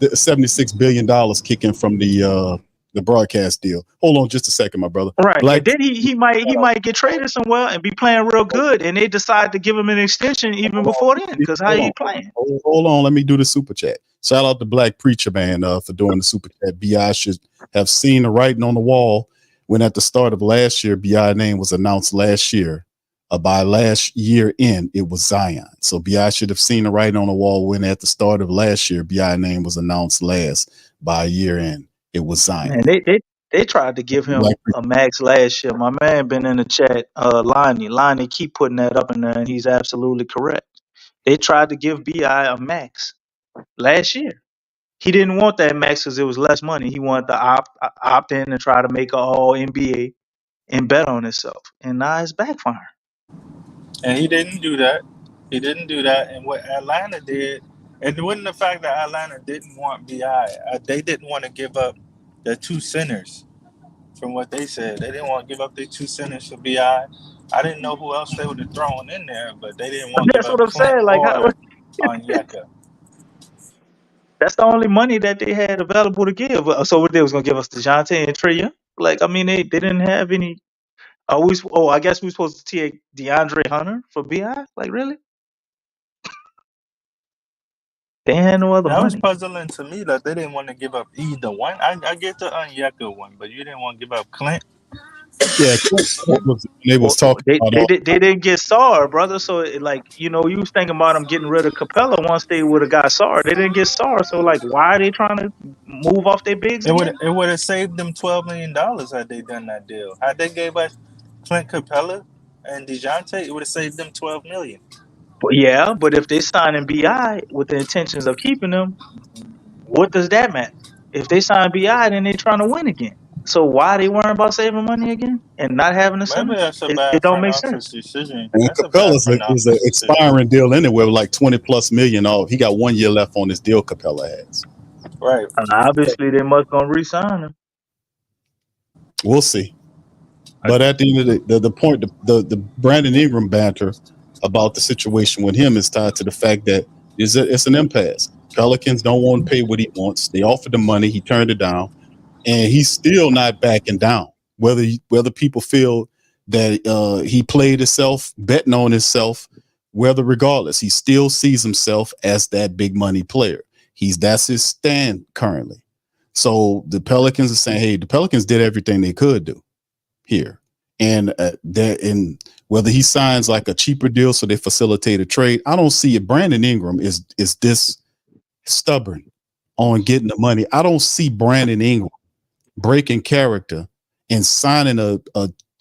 $76 billion kicking from the broadcast deal. Hold on just a second, my brother. Right. And Black. then he might get traded somewhere and be playing real good, and they decide to give him an extension even Hold before on. then, because how he playing? Hold on. Let me do the super chat. Shout out to Black Preacher Man for doing the super chat. BI should have seen the writing on the wall when at the start of last year, BI name was announced last year. By last year end, it was Zion. So BI should have seen the writing on the wall when at the start of last year, BI name was announced last. By year end, it was Zion. Man, they tried to give him Black a max last year. My man been in the chat, Lonnie keep putting that up in there, and he's absolutely correct. They tried to give Bi a max last year. He didn't want that max because it was less money. He wanted to opt in and try to make an All NBA and bet on himself. And now it's backfiring. And he didn't do that. He didn't do that. And what Atlanta did, and it wasn't the fact that Atlanta didn't want Bi. They didn't want to give up the two centers. From what they said, they didn't want to give up their two centers for Bi. I didn't know who else they would have thrown in there, but they didn't want to give That's what up I'm Clint saying. Like, or Onyeka. that's the only money that they had available to give. So what they was gonna give us DeJounte and Trey Young? Like, I mean, they didn't have any. I guess we supposed to take DeAndre Hunter for Bi. Like, really? They ain't had no other That was money. puzzling to me that they didn't want to give up either one. I get the Onyeka one, but you didn't want to give up Clint. Yeah, they was talking about all. They didn't get Sarr, brother. So you was thinking about them getting rid of Capella once they would have got Sarr. They didn't get Sarr, so like, why are they trying to move off their bigs again? It would have saved them $12 million had they done that deal. Had they gave us Clint Capella and DeJounte, it would have saved them $12 million. But yeah, but if they sign in Bi with the intentions of keeping them, what does that matter? If they sign Bi, then they trying to win again. So why they worrying about saving money again and not having a Maybe center? that's a It bad don't front make office sense. decision. And That's a bad Capella's front is an office decision. expiring deal anyway, with like 20 plus million off. He got 1 year left on his deal. Capella has. Right. Obviously, they must gonna re-sign him. We'll see. But at the end of the point, the Brandon Ingram banter about the situation with him is tied to the fact that it's an impasse. Pelicans don't want to pay what he wants. They offered the money, he turned it down, and he's still not backing down. Whether people feel that he played himself, betting on himself, regardless, he still sees himself as that big money player. That's his stand currently. So the Pelicans are saying, hey, the Pelicans did everything they could do here, and whether he signs like a cheaper deal so they facilitate a trade, I don't see it. Brandon Ingram is this stubborn on getting the money. I don't see Brandon Ingram breaking character and signing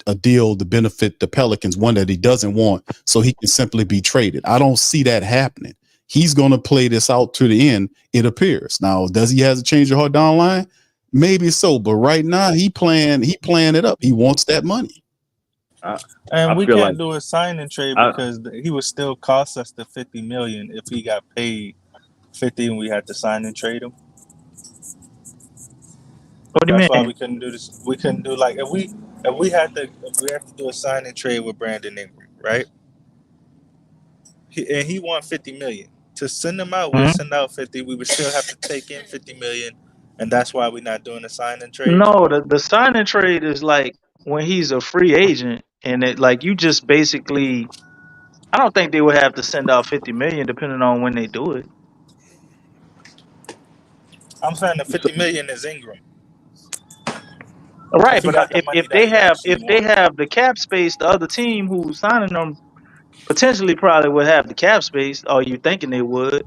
a deal to benefit the Pelicans, one that he doesn't want, so he can simply be traded. I don't see that happening. He's going to play this out to the end, it appears. Now, does he have to change the heart down line? Maybe so, but right now he playing it up. He wants that money. And we feel can't like do a sign and trade I, because he would still cost us the $50 million if he got paid 50 and we had to sign and trade him. What do you That's why mean? we couldn't do this. We couldn't do like if we had to do a sign and trade with Brandon Ingram, right? He want 50 million. To send him out, we'll send out 50. We would still have to take in 50 million, and that's why we're not doing a sign and trade. No, the sign and trade is like when he's a free agent, and it like you just basically. I don't think they would have to send out 50 million, depending on when they do it. I'm saying the 50 million is Ingram. Right, If he but got the money if that they he have actually wants. the cap space, the other team who's signing them potentially probably would have the cap space, or you thinking they would.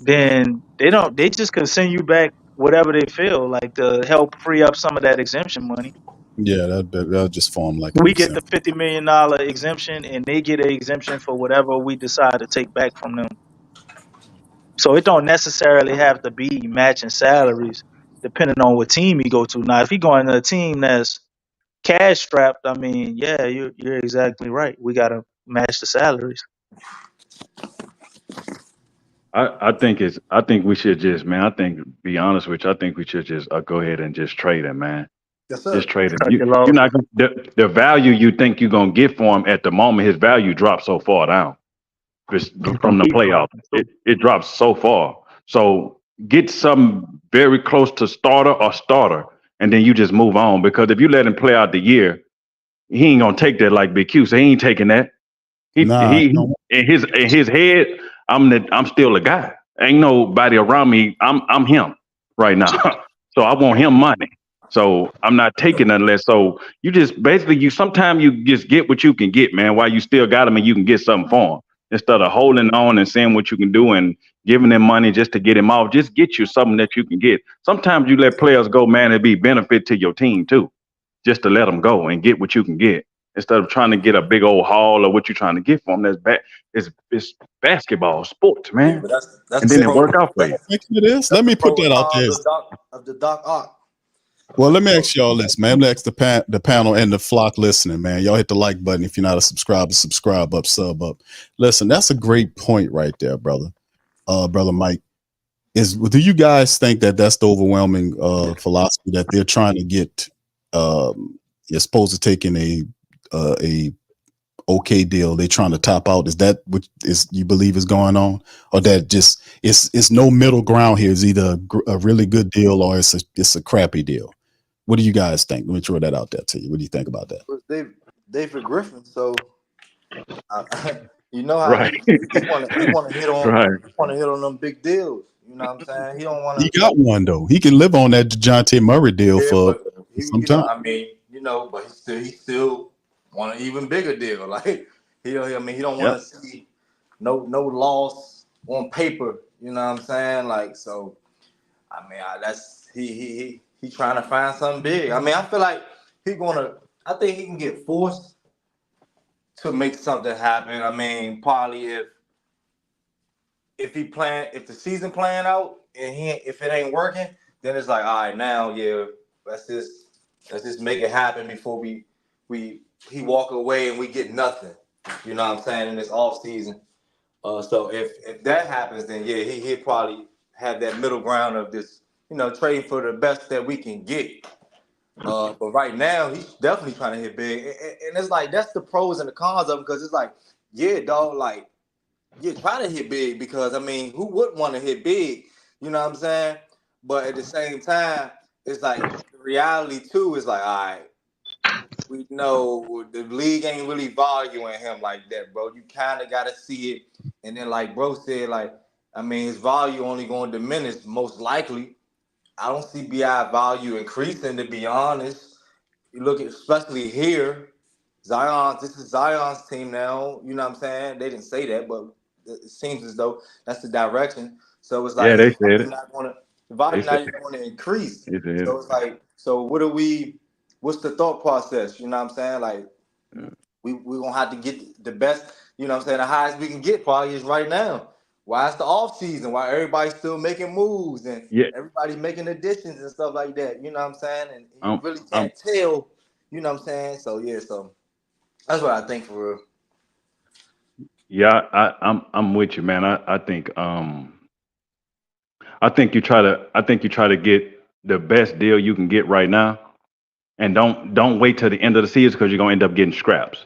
Then they don't. They just can send you back whatever they feel like to help free up some of that exemption money. Yeah, that'll just form like an We get the exemption. $50 million exemption, and they get an exemption for whatever we decide to take back from them. So it don't necessarily have to be matching salaries, depending on what team you go to. Now, if you going to a team that's cash strapped, I mean, yeah, you're exactly right. We gotta match the salaries. I think we should just, man. I think, be honest with you, I think we should just go ahead and just trade him, man. Yes, sir. Just trade him. Cut your loss. You're not the value you think you're gonna get for him at the moment. His value drops so far down just It's from gonna the keep playoff. dropping too. It drops so far. So get some very close to starter, and then you just move on. Because if you let him play out the year, he ain't gonna take that like Big Q. So he ain't taking that. Nah, He in his head, I'm still a guy. Ain't nobody around me. I'm him right now. So I want him money. So I'm not taking unless. So you just basically sometimes you just get what you can get, man. While you still got him and you can get something for him instead of holding on and seeing what you can do and giving him money just to get him off. Just get you something that you can get. Sometimes you let players go, man. It be benefit to your team too, just to let them go and get what you can get instead of trying to get a big old haul or what you're trying to get from them. It's basketball, sports, Yeah, man. but that's And the then it pro. work out for you. think it is. That's Let me the put pro that and out con there. of the Doc Ock. Well, let me ask y'all this, man. Let me ask the panel and the flock listening, man. Y'all hit the like button if you're not a subscriber. Subscribe up, sub up. Listen, that's a great point right there, brother. Brother Mike, do you guys think that that's the overwhelming philosophy that they're trying to get? You're supposed to take in a okay deal. They're trying to top out. Is that what you believe is going on, or that just it's no middle ground here? It's either a really good deal or it's a crappy deal. What do you guys think? Let me throw that out there to you. What do you think about that? Was David Griffin, so you know how Right. he want to hit on Right. them big deals. You know what I'm saying? He don't want He to. got one though. He can live on that DeJounte Murray deal Yeah, for but he, some time. I mean, but he still want an even bigger deal. Like he don't want Yep. to see no loss on paper. You know what I'm saying? Like so. I mean, that's he trying to find something big. I mean, I feel like I think he can get forced to make something happen. I mean, probably if the season playing out and if it ain't working, then it's like, all right, now let's just make it happen before he walk away and we get nothing. You know what I'm saying, in this off season. So if that happens, then yeah, he'll probably have that middle ground of this, trading for the best that we can get. But right now, he's definitely trying to hit big, and it's like that's the pros and the cons of him, because it's like, yeah, dog, like, yeah, try to hit big, because I mean, who wouldn't want to hit big? You know what I'm saying? But at the same time, it's like the reality too is like, all right, we know the league ain't really valuing him like that, bro. You kind of got to see it, and then like bro said, like, I mean, his value only going to diminish most likely. I don't see BI value increasing, to be honest. You look at, especially here, this is Zion's team now. You know what I'm saying? They didn't say that, but it seems as though that's the direction. So it's Yeah, like they said it. the value They said not even going to increase. it. So it's like, so what's the thought process? You know what I'm saying? Like, we're gonna have to get the best, you know what I'm saying, the highest we can get probably is right now. Why it's the off season, why everybody's still making moves and Yeah, everybody making additions and stuff like that. You know what I'm saying? And you um, really um, can't tell, you know what I'm saying? So yeah, so that's what I think for real. yeah, I'm with you, man. I think you try to get the best deal you can get right now, and don't wait till the end of the season because you're gonna end up getting scraps.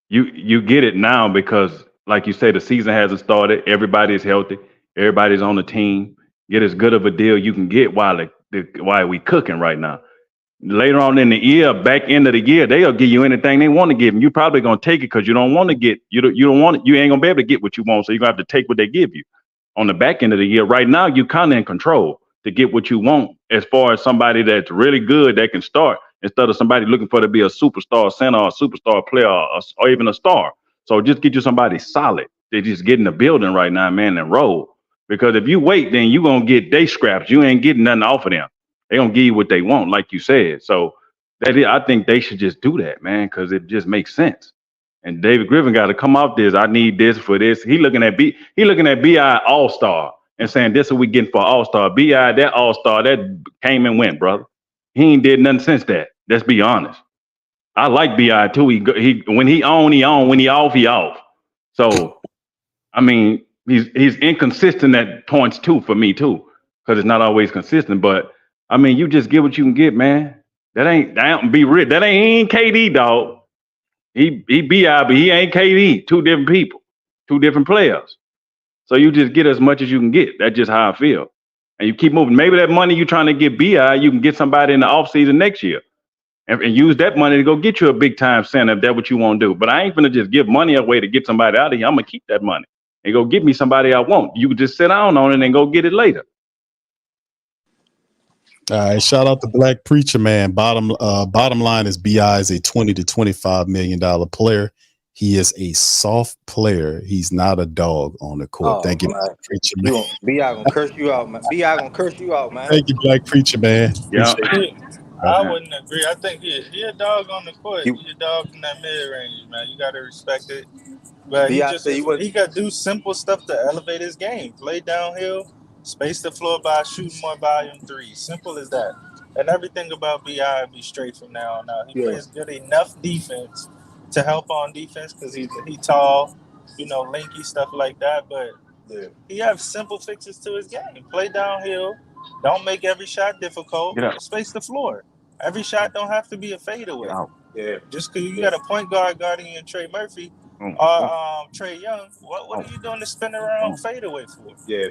You get it now because, like you say, the season hasn't started. Everybody's healthy. Everybody's on the team. Get as good of a deal you can get while we cooking right now. Later on in the year, back end of the year, they'll give you anything they want to give, and you probably gonna take it because you don't want to get you don't want it. You ain't gonna be able to get what you want, so you're gonna have to take what they give you. On the back end of the year, right now, you kind of in control to get what you want as far as somebody that's really good that can start instead of somebody looking for to be a superstar center or a superstar player or even a star. So just get you somebody solid. They just get in the building right now, man, and roll. Because if you wait, then you gonna get day scraps. You ain't getting nothing off of them. They gonna give you what they want, like you said. So I think they should just do that, man, because it just makes sense. And David Griffin got to come off this. I need this for this. He looking at BI All Star and saying this is what we getting for All Star. BI that All Star that came and went, brother. He ain't did nothing since that. Let's be honest. I like BI too. He when he on, he on. When he off, he off. So I mean, he's inconsistent at points too for me too, because it's not always consistent. But I mean, you just get what you can get, man. That ain't be rich. That ain't KD, dog. He BI, but he ain't KD. Two different people, two different players. So you just get as much as you can get. That's just how I feel. And you keep moving. Maybe that money you're trying to get BI, you can get somebody in the offseason next year. And use that money to go get you a big time center if that's what you want to do. But I ain't gonna just give money away to get somebody out of here. I'm gonna keep that money and go get me somebody I want. You can just sit down on it and go get it later. All right, shout out to Black Preacher Man. Bottom line is BI is a $20 to $25 million player. He is a soft player. He's not a dog on the court. Oh, Thank you, man. Black Preacher Man. BI gonna curse you out, man. BI gonna curse you out, man. Thank you, Black Preacher Man. Yeah. Appreciate I it. wouldn't agree. I think he a dog on the court. You- He a dog in that mid range, man. You got to respect it. But BI say you would. he got to do simple stuff to elevate his game. Play downhill, space the floor by shooting more volume threes. Simple as that. And everything about BI will be straight from now on out. He plays good enough defense to help on defense because he tall, lanky, stuff like that. But he have simple fixes to his game. Play downhill. Don't make every shot difficult. Get out. Space the floor. Every shot don't have to be a fadeaway. Get out. Yeah. Just because you got a point guard guarding you, Trey Murphy or Trey Young, what are you doing to spin around fadeaway for? Yeah.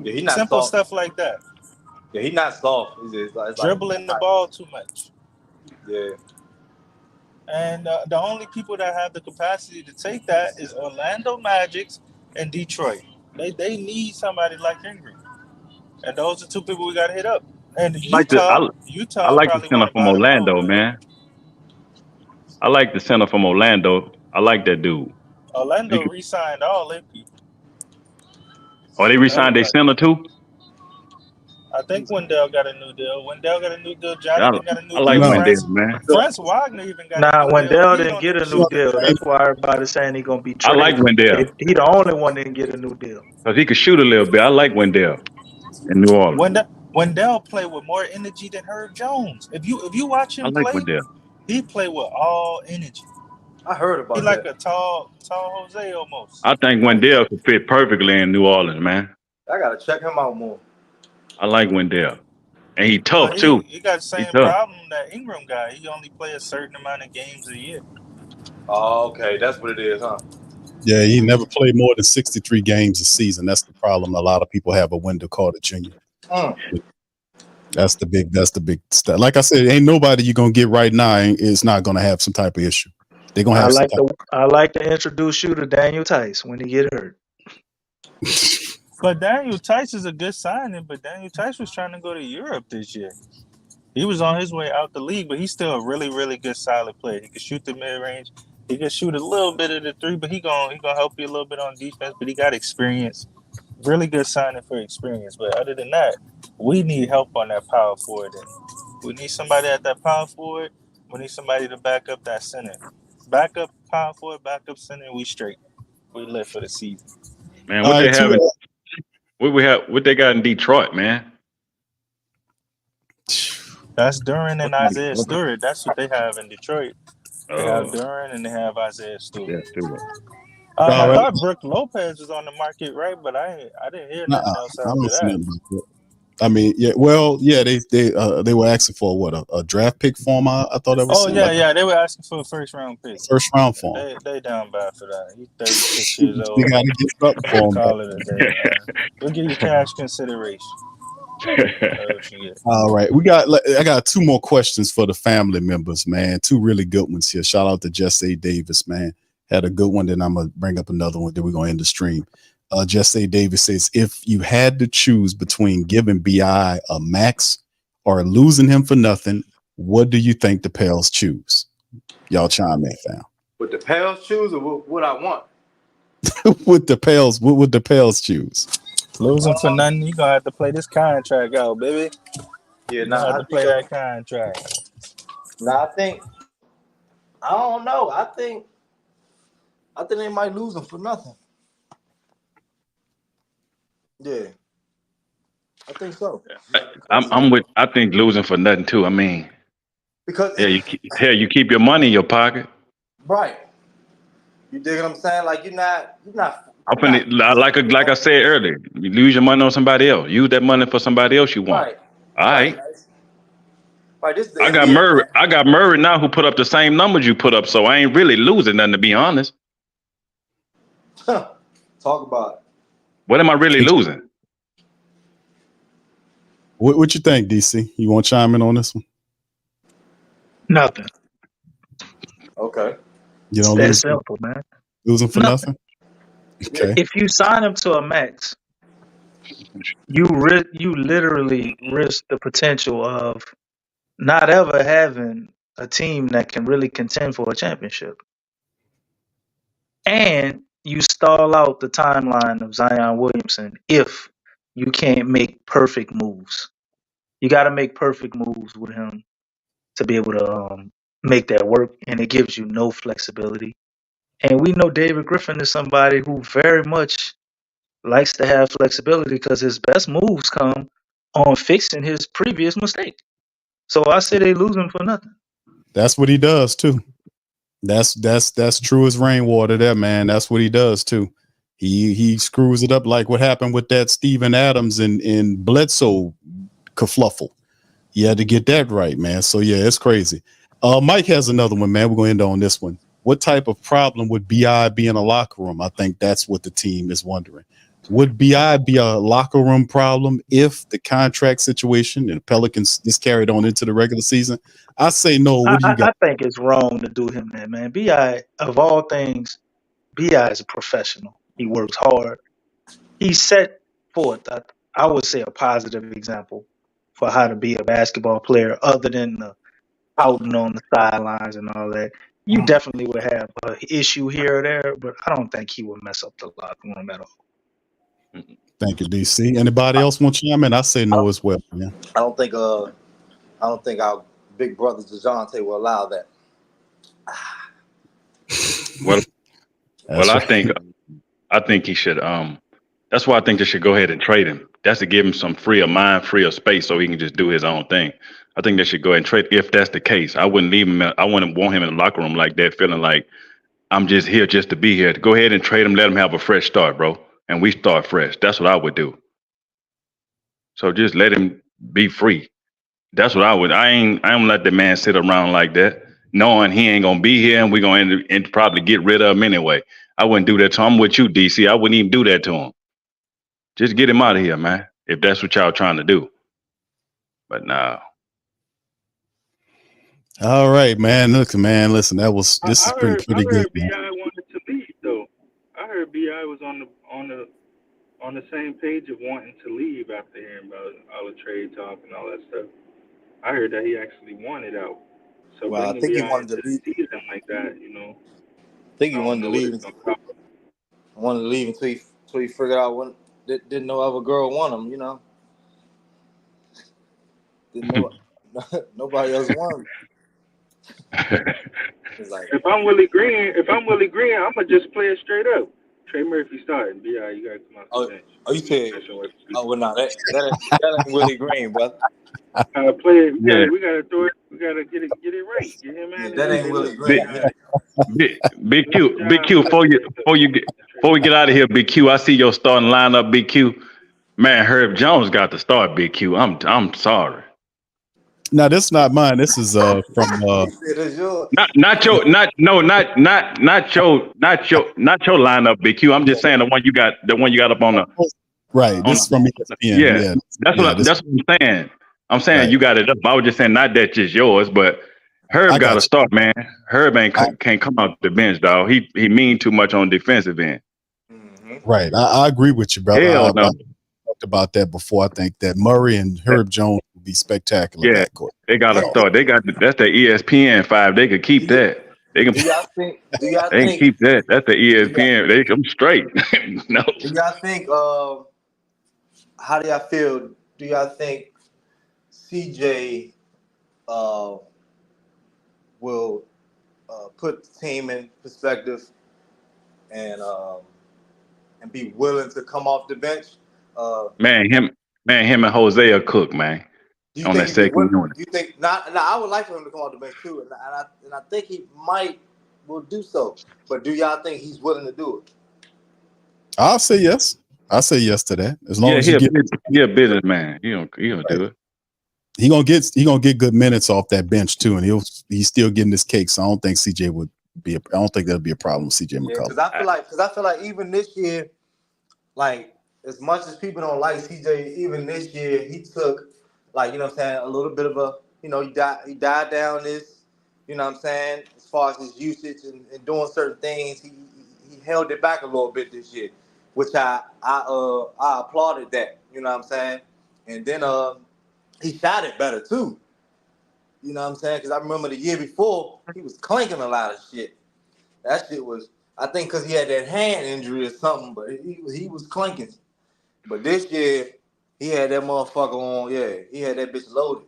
He's not Simple soft. stuff like that. Yeah, he's not soft. It's Dribbling the ball too much. Yeah. And the only people that have the capacity to take that is Orlando Magics and Detroit. They need somebody like Ingram. And those are two people we got to hit up. And Utah I like the probably center want to from buy them Orlando, out. man. I like the center from Orlando. I like that dude. Orlando re-signed all their people. Oh, they re-signed their center too? I think Wendell got a new deal. Jonathan got a new I like deal. Wendell, man. Franz Wagner even got a Nah, new Wendell deal. didn't get a new deal. That's why everybody's saying he's gonna be I traded. like Wendell He the only one that didn't get a new deal. because he could shoot a little bit. I like Wendell in New Orleans. Wendell play with more energy than Herb Jones. If you watch him I like play, Wendell. he play with all energy. I heard about He that. like a tall Jose almost. I think Wendell could fit perfectly in New Orleans, man. I gotta check him out more. I like Wendell. And he tough too. He got the same problem that Ingram got. He only play a certain amount of games a year. Oh, okay. That's what it is, huh? Yeah, he never played more than 63 games a season. That's the problem. A lot of people have a Wendell Carter Jr. That's the big stuff. Like I said, ain't nobody you're gonna get right now is not gonna have some type of issue. They're gonna have I like to introduce you to Daniel Tice when he get hurt. But Daniel Tice is a good signing, but Daniel Tice was trying to go to Europe this year. He was on his way out the league, but he's still a really, really good solid player. He can shoot the mid-range. He can shoot a little bit of the three, but he gonna help you a little bit on defense, but he got experience. Really good signing for experience. But other than that, we need help on that power forward. We need somebody at that power forward. We need somebody to back up that center. Back up power forward, back up center. We straight. We lit for the season. Man, what All they right, have in, what they got in Detroit, man? That's Duran and Isaiah Stewart. That's what they have in Detroit. They have Duran and they have Isaiah Stewart. Yeah, Stewart. I right. thought Brooke Lopez was on the market, right? But I didn't hear nothing else I after don't see that. nothing about that. I mean, yeah, well, yeah, they were asking for what a draft pick for him. I thought that was Oh something yeah, like yeah. They were asking for a first round pick. first round for him. They down bad for that. He's 36 years They old. got to get something for him. Call it a day, man. We'll give you cash consideration. What you get. All right, I got two more questions for the family members, man. Two really good ones here. Shout out to Jesse Davis, man. Had a good one. Then I'm gonna bring up another one. Then we're gonna end the stream. Jesse Davis says, if you had to choose between giving BI a max or losing him for nothing, what do you think the Pels choose? Y'all chime in, fam. Would the Pels choose, or what I want? What would the Pels choose? Losing for nothing, you gonna have to play this contract out, baby. Yeah, You have to play that contract. I don't know. I think they might lose him for nothing. Yeah, I think so. I think losing for nothing too. I mean, because you keep your money in your pocket. Right. You dig what I'm saying? Like you're not. Like I said earlier, you lose your money on somebody else. Use that money for somebody else you want. Right. All right. Right. This is the I got NBA. I got Murray now who put up the same numbers you put up, so I ain't really losing nothing, to be honest. Talk about it. What am I really losing? What you think, DC? You want to chime in on this one? Nothing. Okay. You don't That's simple, man. Losing for nothing? Okay. If you sign him to a max, you literally risk the potential of not ever having a team that can really contend for a championship. And you stall out the timeline of Zion Williamson if you can't make perfect moves. You got to make perfect moves with him to be able to make that work, and it gives you no flexibility. And we know David Griffin is somebody who very much likes to have flexibility because his best moves come on fixing his previous mistake. So I say they lose him for nothing. That's what he does too. That's true as rainwater there, man. That's what he does too. He screws it up like what happened with that Steven Adams and Bledsoe kerfluffle. You had to get that right, man. So yeah, it's crazy. Mike has another one, man. We're going to end on this one. What type of problem would BI be in a locker room? I think that's what the team is wondering. Would BI be a locker room problem if the contract situation and the Pelicans just carried on into the regular season? I say no. What do you got? I think it's wrong to do him that, man. BI, of all things, BI is a professional. He works hard. He set forth, I would say, a positive example for how to be a basketball player other than the outing on the sidelines and all that. You definitely would have an issue here or there, but I don't think he would mess up the locker room at all. Thank you, DC. Anybody else want to chime in? I say no as well, man. I don't think our big brother DeJounte will allow that. Well, right. I think he should. That's why I think they should go ahead and trade him. That's to give him some freer mind, freer space, so he can just do his own thing. I think they should go ahead and trade if that's the case. I wouldn't leave him. I wouldn't want him in the locker room like that, feeling like I'm just here just to be here. Go ahead and trade him. Let him have a fresh start, bro, and we start fresh. That's what I would do. So just let him be free. That's what I would. I ain't let the man sit around like that, knowing he ain't gonna be here and we're gonna end probably get rid of him anyway. I wouldn't do that to him. I'm with you, DC. I wouldn't even do that to him. Just get him out of here, man, if that's what y'all trying to do. But nah. All right, man. Look, man, listen, this has been pretty good, man. BI wanted to leave though. I heard BI was on the same page of wanting to leave after hearing about all the trade talk and all that stuff. I heard that he actually wanted out. So Well, I bringing think he BI wanted to into the leave. season like that, I think he wanted to leave. Wanted to leave until he figured out when didn't no other girl want him. Didn't know nobody else wanted him. It's like, If I'm Willie Green, I'm gonna just play it straight up. Trey Murphy starting. Bi, you gotta come off the bench. you said, oh well, no, that ain't Willie Green, brother. Play it. Yeah. We gotta throw it. We gotta get it right. Get him out. That ain't Willie Big, Green. big Q. Before we get out of here, Big Q. I see your starting lineup, Big Q. Man, Herb Jones got to start, Big Q. I'm sorry. Now this is not mine. This is from not your lineup, Big Q. I'm just saying the one you got up on the right. This is from ESPN. Yeah. That's what I'm saying. I'm saying you got it up. I was just saying not that just yours, but Herb got to start, man. Herb can't come out the bench, dog. He mean too much on defensive end. Right. I agree with you, brother. Hell no. I talked about that before. I think that Murray and Herb Jones would be spectacular. Yeah, they got to start. That's the ESPN 5. They could keep that. They can. Do y'all They can think? keep that. That's the ESPN. They come straight. No. Do y'all think? How do y'all feel? Do y'all think CJ will put the team in perspective and be willing to come off the bench? Him and Jose are cooked, man. On that second unit. Do you think not? I would like for him to come off the bench too, and I think he will do so. But do y'all think he's willing to do it? I'll say yes. I'll say yes to that. As long as he a businessman. He'll do it. He gonna get good minutes off that bench too, and he's still getting his cake. So I don't think CJ would be. I don't think that'll be a problem with CJ McCollum. Because I feel like even this year, like as much as people don't like CJ, even this year he took, like, you know what I'm saying, a little bit of a, you know, he died down this, you know what I'm saying, as far as his usage and doing certain things, he held it back a little bit this year, which I applauded that, you know what I'm saying, and then he shot it better too, you know what I'm saying, because I remember the year before he was clanking a lot of shit. That shit was, I think, because he had that hand injury or something, but he was clanking. But this year, he had that motherfucker on. Yeah, he had that bitch loaded.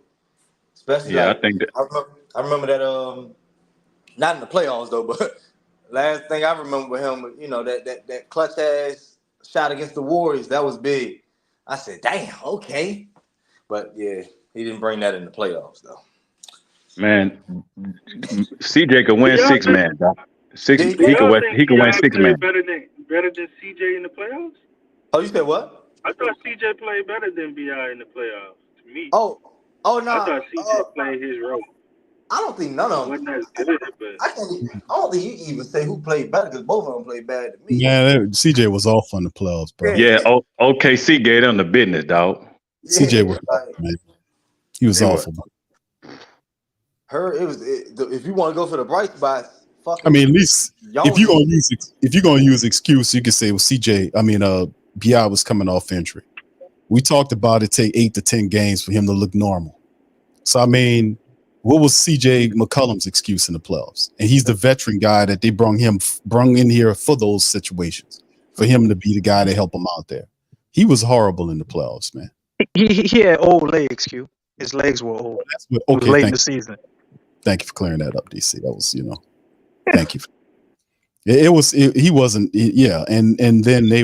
Especially, I think that. I remember that. Not in the playoffs though, but last thing I remember with him, you know, that clutch ass shot against the Warriors. That was big. I said, damn, okay. But yeah, he didn't bring that in the playoffs though. Man, CJ could win 6 man. He could win 6 man. Better than CJ in the playoffs? Oh, you said what? I thought CJ played better than BI in the playoffs. To me. Oh no. I thought CJ played his role. I don't think none of them. Wasn't as good, but I don't think you can even say who played better because both of them played bad to me. Yeah, CJ was off on the playoffs, bro. Yeah, OKC gave them the business, dog. CJ was off, man. He was awful. If you want to go for the bright spots, I mean, at least if you're gonna use excuse, you could say, well, BI was coming off injury. We talked about it take 8 to 10 games for him to look normal. So I mean, what was CJ McCollum's excuse in the playoffs? And he's the veteran guy that they brung in here for those situations, for him to be the guy to help him out there. He was horrible in the playoffs, man. He had old legs, Q. His legs were old. It was late in the season. Thank you for clearing that up, DC. That was, thank you. He wasn't. And then they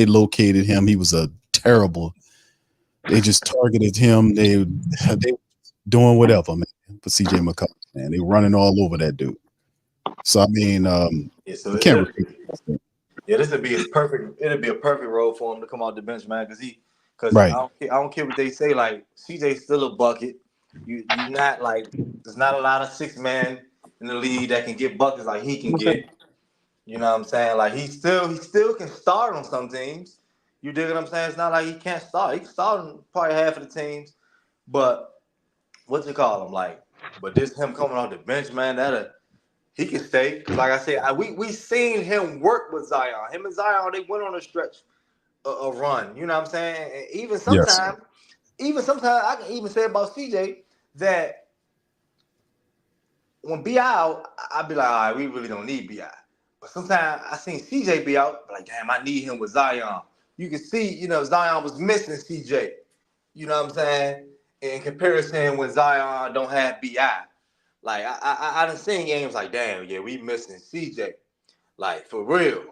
located him. He was a terrible. They just targeted him. They doing whatever, man. For CJ McCollum, man, they running all over that dude. So I mean, this would be his perfect. It'd be a perfect role for him to come off the bench, man, because I don't care what they say. Like CJ's still a bucket. You not like there's not a lot of 6 man in the league that can get buckets like he can get. You know what I'm saying? Like he still can start on some teams. You dig what I'm saying? It's not like he can't start. He can start on probably half of the teams. But what you call him? But this him coming off the bench, man, he can stay. Because like I said, we seen him work with Zion. Him and Zion, they went on a stretch a run. You know what I'm saying? And even sometimes I can even say about CJ that when B out, I'd be like, all right, we really don't need B.I. But sometimes I seen CJ be out, like, damn, I need him with Zion. You can see, Zion was missing CJ. You know what I'm saying? In comparison when Zion don't have B.I. Like I done seen games like, damn, yeah, we missing CJ, like for real.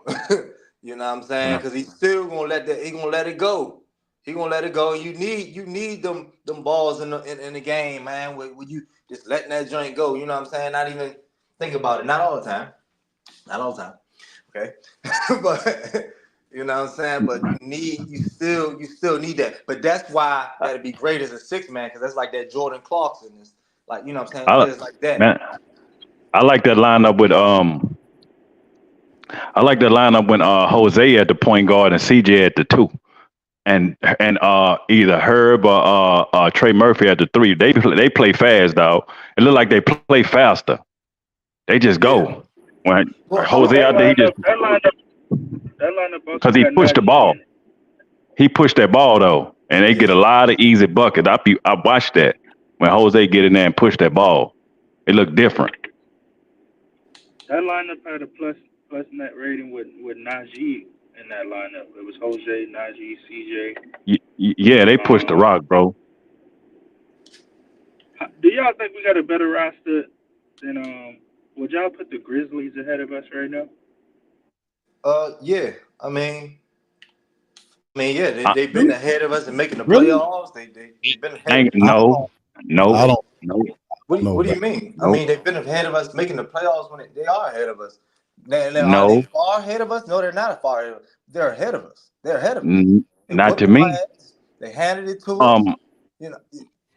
You know what I'm saying? Because he's still gonna let that. He gonna let it go. He gonna let it go. You need them balls in the game, man. When you just letting that joint go. You know what I'm saying? Not even think about it. Not all the time. Not all the time. Okay, but you know what I'm saying. But you still need that. But that's why that'd be great as a 6-man, because that's like that Jordan Clarkson. Like, you know what I'm saying? Players like that. Man, I like that lineup with I like that lineup when Jose at the point guard and CJ at the 2, and either Herb or Trey Murphy at the 3. They play fast, dog. It look like they play faster. They just go. When Jose out there, he just because he pushed the ball. He pushed that ball though, and they get a lot of easy buckets. I watched that when Jose get in there and push that ball. It looked different. That lineup had a plus net rating with Najee in that lineup. It was Jose, Najee, CJ. Yeah, they pushed the rock, bro. Do y'all think we got a better roster than would y'all put the Grizzlies ahead of us right now? Yeah. I mean, yeah, they've been ahead of us in making the playoffs. They've been ahead. No. I don't. What do you mean? I mean, they've been ahead of us making the playoffs when they are ahead of us. Now, No. Are they far ahead of us? No, they're not far ahead of us. They're ahead of us. They're ahead of us. Not to me. They handed it to us. You know,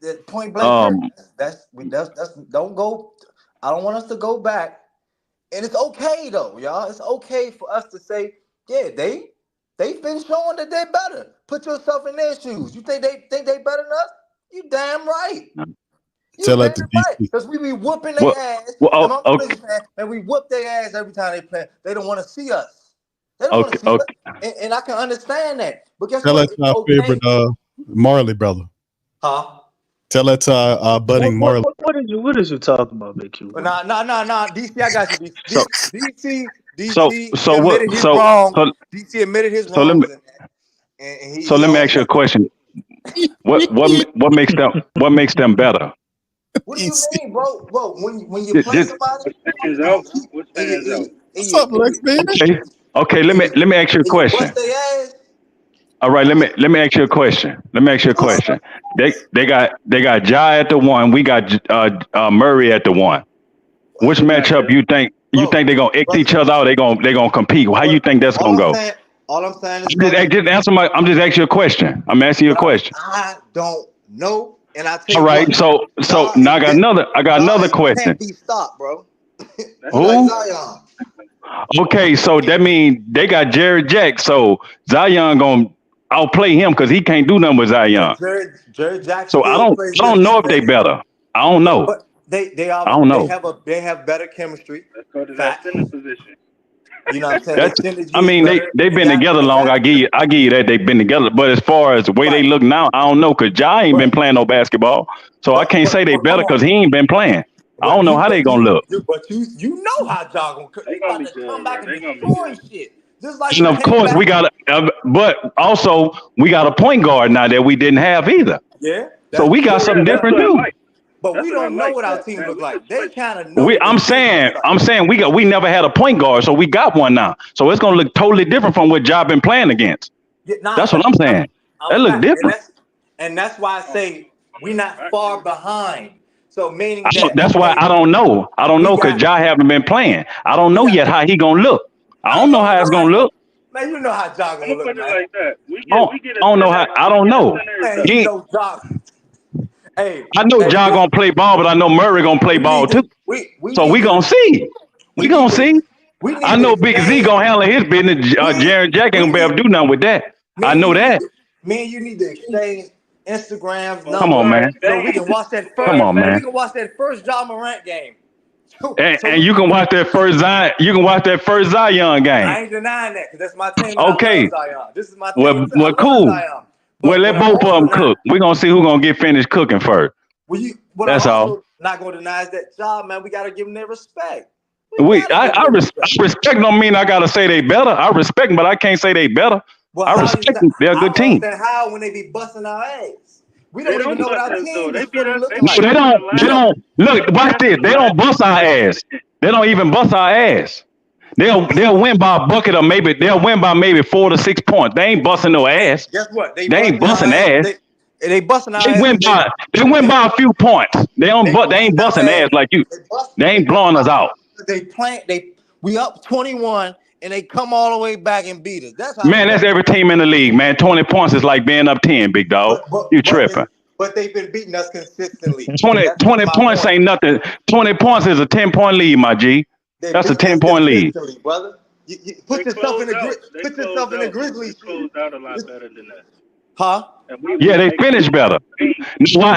that point blank. That's don't go. I don't want us to go back. And it's okay though, y'all. It's okay for us to say, yeah, they've been showing that they're better. Put yourself in their shoes. You think they better than us? You damn right. Tell that to right. Because we be whooping their ass. And we whoop their ass every time they play. They don't want to see us. They don't want to see us. And I can understand that. But guess Tell what? that to our favorite Marley brother. Huh? Tell that to our budding Marley. What is you talking about, Big Q? Nah. DC, I got you. DC admitted his wrongs. So let me ask you a question. What makes them better? What do you mean, bro? When you play somebody, what's up, Lex, man? Okay. Let me ask you a question. All right, let me ask you a question. They got Ja at the 1. We got Murray at the 1. Which matchup you think they're gonna X each other out? They gonna compete. How you think that's gonna go? All I'm saying is I'm just asking you a question. I'm asking you a question. I don't know, and I tell all right. So now I got another question. Can't be stopped, bro. Who? Okay, so that means they got Jared Jack. So Zion gonna outplay him because he can't do nothing with Zion. Jared Jack. So I don't know if they better. I don't know. But they are. I don't know. They have better chemistry. Let's go to that center position. You know what I'm saying? I mean, they've been together long. I give you that they've been together. But as far as the way they look now, I don't know because Ja ain't been playing no basketball. So I can't say they better because he ain't been playing. I don't know how they gonna look. But you know how Ja gonna come back and destroy shit. Just like and of course we got, but also we got a point guard now that we didn't have either. Yeah. So we got something different too. But we don't know what our team look like. They kind of know. I'm saying we never had a point guard, so we got one now. So it's gonna look totally different from what Ja been playing against. That's what I'm saying. That look different. And that's why I say we're not far behind. So meaning that's why I don't know. I don't know because Ja haven't been playing. I don't know yet how he gonna look. I don't know how it's gonna look. Man, you know how Ja gonna look. Like that. I don't know how. I don't know. Man, you know Ja. Hey, I know Ja gonna play ball, but I know Murray gonna play ball too. So we gonna see. We gonna see. I know Big Z gonna handle his business. Jared Jack ain't gonna be able to do nothing with that. I know that. Man, you need to exchange Instagrams. Come on, man. So we can watch that first. Come on, man. We can watch that first Ja Morant game. And you can watch that first Zion. You can watch that first Zion game. I ain't denying that because that's my team. Okay. This is my team. Well, cool. Well, let both of them cook. We're going to see who's going to get finished cooking first. That's all. Not going to deny that job, man. We got to give them their respect. I respect don't mean I got to say they better. I respect them, but I can't say they better. I respect them. They're a good team. How when they be busting our ass? We don't even know what our team is really looking No, like. they don't. Look, watch this. They don't bust our ass. They don't even bust our ass. They'll win by a bucket or they'll win by maybe 4 to 6 points. They ain't busting no ass. Guess what? They ain't busting ass. They busting our They ass. win by a few points. They ain't busting ass like you. They ain't blowing us out. We up 21 and they come all the way back and beat us. That's how. Man, that's every team in the league, man. 20 points is like being up 10, big dog. You tripping. But they've been beating us consistently. 20 points ain't nothing. 20 points is a 10-point lead, my G. That's a 10-point lead. Brother. You put yourself in the Grizzlies. Closed out a lot better than us. Huh? Yeah, they finished better.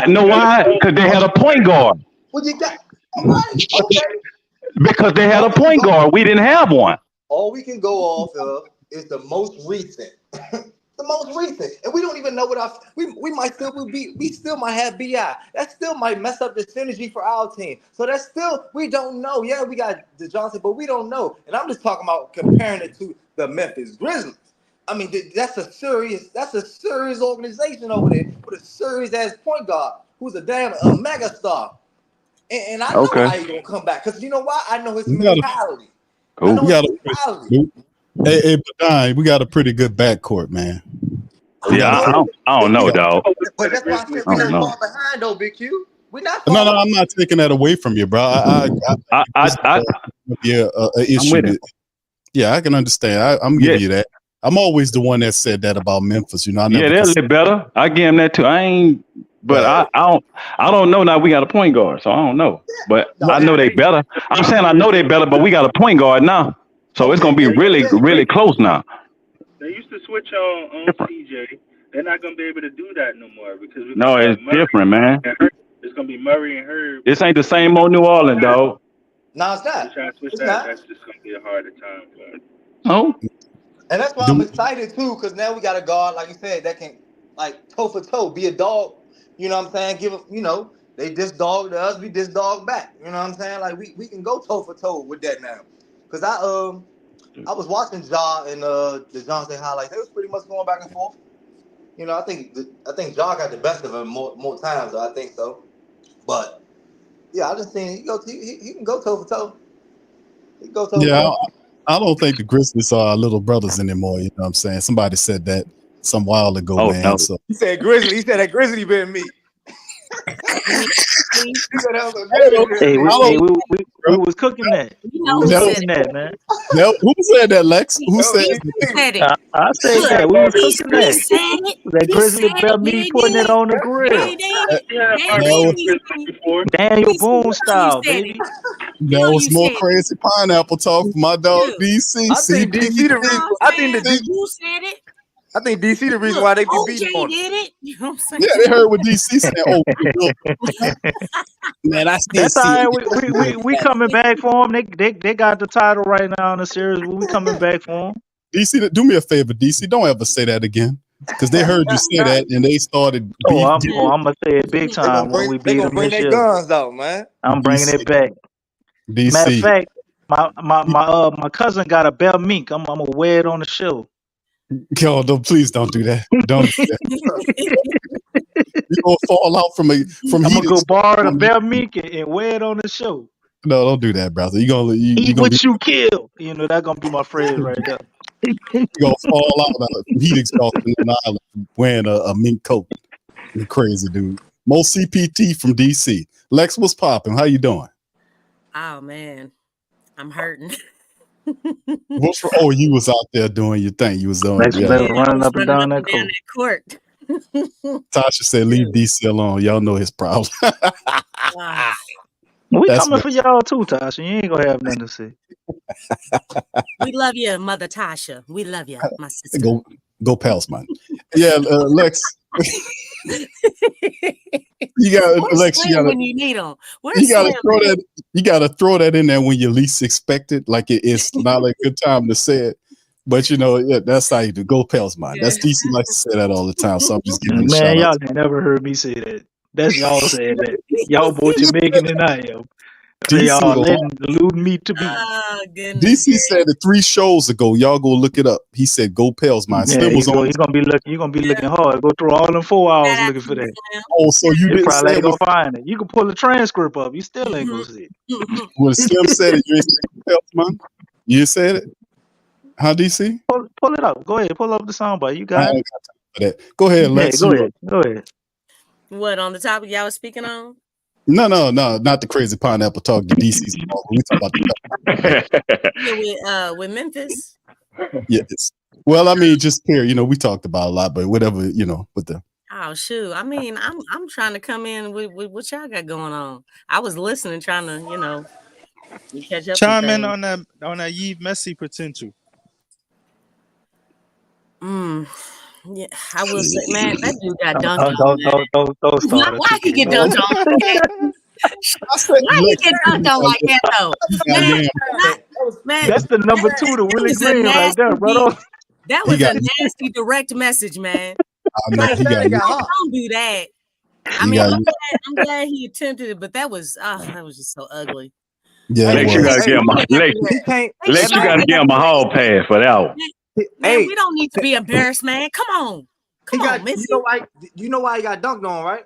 Know why? Because they had a point guard. Well, you got okay. Because they had a point guard. We didn't have one. All we can go off of is the most recent. The most recent. And we don't even know what we might still be. We still might have BI. That still might mess up the synergy for our team. So that's still, we don't know. Yeah, we got DeJounte, but we don't know. And I'm just talking about comparing it to the Memphis Grizzlies. I mean, that's a serious organization over there with a serious ass point guard who's a mega star. And I know how he's gonna come back. Because you know why? I know his mentality. Hey, Badine, we got a pretty good backcourt, man. Yeah, I don't know, dog. But that's why I said we're not far behind, though, Big Q. We're not far No, I'm not taking that away from you, bro. An issue. Yeah, I can understand. I'm giving you that. I'm always the one that said that about Memphis. You know, they're a little better. I give them that too. I don't know now. We got a point guard, so I don't know. But I know they better. I'm saying I know they better, but we got a point guard now, so it's gonna be really, really close now. They used to switch on CJ. They're not gonna be able to do that no more because it's different, man. It's gonna be Murray and Herb. This ain't the same old New Orleans, dog. No, it's not. That's just gonna be a harder time for us. Oh. And that's why I'm excited too, because now we got a guard, like you said, that can like toe for toe, be a dog. You know what I'm saying? Give them, they diss dog to us, we diss dog back. You know what I'm saying? Like we can go toe for toe with that now. Because I was watching Ja and the DeJounte highlights. They was pretty much going back and forth. I think Ja got the best of him more times. I think so. But yeah, I just seen he can go toe for toe. He can go toe for toe. I don't think the Grizzlies are our little brothers anymore. You know what I'm saying? Somebody said that some while ago, man. No. So he said Grizzly. He said that Grizzly been me. Hey, we was cooking that. Who said that, man? Who said that, Lex? Who said it? I said that. We was cooking that. That Grizzly belt me putting it on the grill. Daniel Boone style, baby. That was more crazy pineapple talk for my dog DC. I think DC the reason. I think DC the reason why they be beating on. Did it? You know what I'm saying? Yeah, they heard what DC said. Oh, man, I still see it. We coming back for them. They got the title right now in the series. We coming back for them. DC, do me a favor, DC. Don't ever say that again. Because they heard you say that and they started. I'm gonna say it big time when we beat them. Bring their guns out, man. I'm bringing it back. DC. Matter of fact, my cousin got a bell mink. I'm gonna wear it on the show. Yo, please don't do that. Don't do that. You gonna fall out from. I'm gonna go borrow the bell mink and wear it on the show. No, don't do that, brother. You gonna eat what you kill. That's gonna be my phrase right there. You gonna fall out of heat exhaustion in the island wearing a mink coat. You crazy dude. Mo CPT from DC. Lex, what's popping? How you doing? Oh man, I'm hurting. You was out there doing your thing. You was on. Running up and down that court. Tasha said, "Leave DC alone. Y'all know his problem." We coming for y'all too, Tasha. You ain't gonna have nothing to say. We love you, Mother Tasha. We love you, my sister. Go Pels, man. Yeah, Lex. You got Lex. You gotta, when you need them. You gotta throw that in there when you least expect it. Like it's not a good time to say it. But that's how you do. Go Pels, man. That's DC likes to say that all the time. So I'm just giving you a shout y'all out. never heard me say that. That's y'all saying that. Y'all both Jamaican and I am. They are DC, alluding me to be. Oh, goodness. DC said it 3 shows ago. Y'all go look it up. He said, "Go Pels." My Yeah, Slim was on. he's gonna be looking. You're gonna be looking hard. Go through all them 4 hours Shout out looking to for you, that. Slim. Oh, so you You didn't probably say ain't it was gonna find it. You can pull the transcript up. You still ain't gonna see it. when Slim said it. You ain't say Go Pels, man. You said it, huh, DC? Pull it up. Go ahead. Pull up the soundbite. You I got it. ain't got time for that. Go ahead, Yeah, Lex. go You ahead. Go ahead. What, on the topic y'all was speaking on? No, not the crazy pineapple talk. The DC's talk. We talk about the Yeah, with Memphis. yes. Well, I mean, just here, we talked about a lot, but whatever, with the Oh shoot! I mean, I'm trying to come in with what y'all got going on. I was listening, trying to catch up. Chime in on that Yves Messi potential. Yeah, I will say, man, that dude got dunked on. Don't start it. Why he get dunked on? Why he get dunked on like that though? Man, That's the number 2 to Willie Green right there, bro. That was a nasty direct message, man. he got Don't do that. I mean, I'm glad he attempted it, but that was just so ugly. Yeah, Lex, you gotta give him a hall pass for that one. Man, we don't need to be embarrassed, man. Come on. Missy. You know why he got dunked on, right?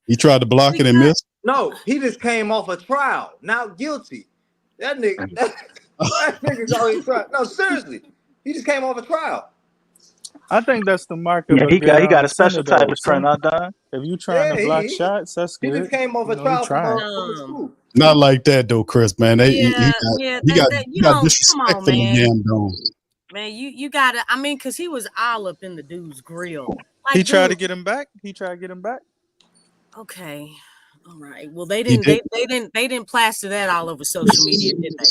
He tried to block it and missed. No, he just came off a trial, not guilty. That nigga's always trial. No, seriously, he just came off a trial. I think that's the mark of he got a special type of strength. Not done. If you trying to block shots, that's good. He just came off a trial from school. Not like that though, Chris. Man, he got come disrespectful on, man. damn dome. Man, you gotta. I mean, because he was all up in the dude's grill. He tried to get him back. Okay, all right. Well, they didn't. They didn't plaster that all over social media, did they?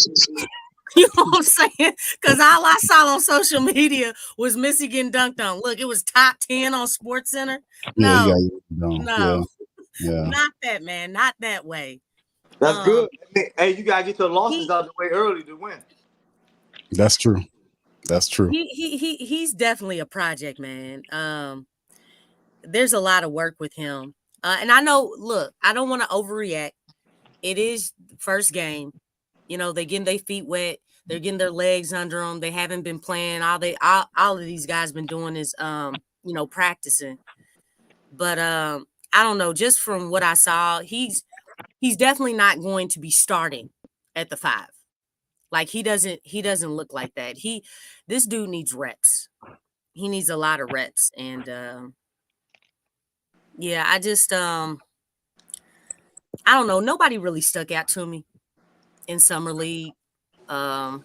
You know what I'm saying? Because all I saw on social media was Missy getting dunked on. Look, it was top 10 on SportsCenter. No, not that, man. Not that way. That's good. Hey, you gotta get your losses out the way early to win. That's true. He's definitely a project, man. There's a lot of work with him. And I know, look, I don't want to overreact. It is first game. They're getting their feet wet. They're getting their legs under them. They haven't been playing. All of these guys been doing is, practicing. But I don't know. Just from what I saw, he's definitely not going to be starting at the 5. Like he doesn't look like that. This dude needs reps. He needs a lot of reps. And I just I don't know. Nobody really stuck out to me in summer league. I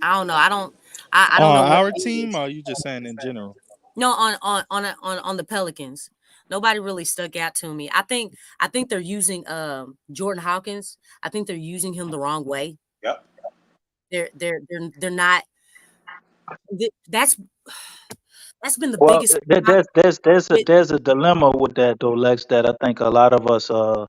don't know. I don't know. Our team, or are you just saying in general? No, on the Pelicans. Nobody really stuck out to me. I think they're using Jordan Hawkins. I think they're using him the wrong way. Yep. They're not. That's been the biggest. There's a dilemma with that though, Lex, that I think a lot of us are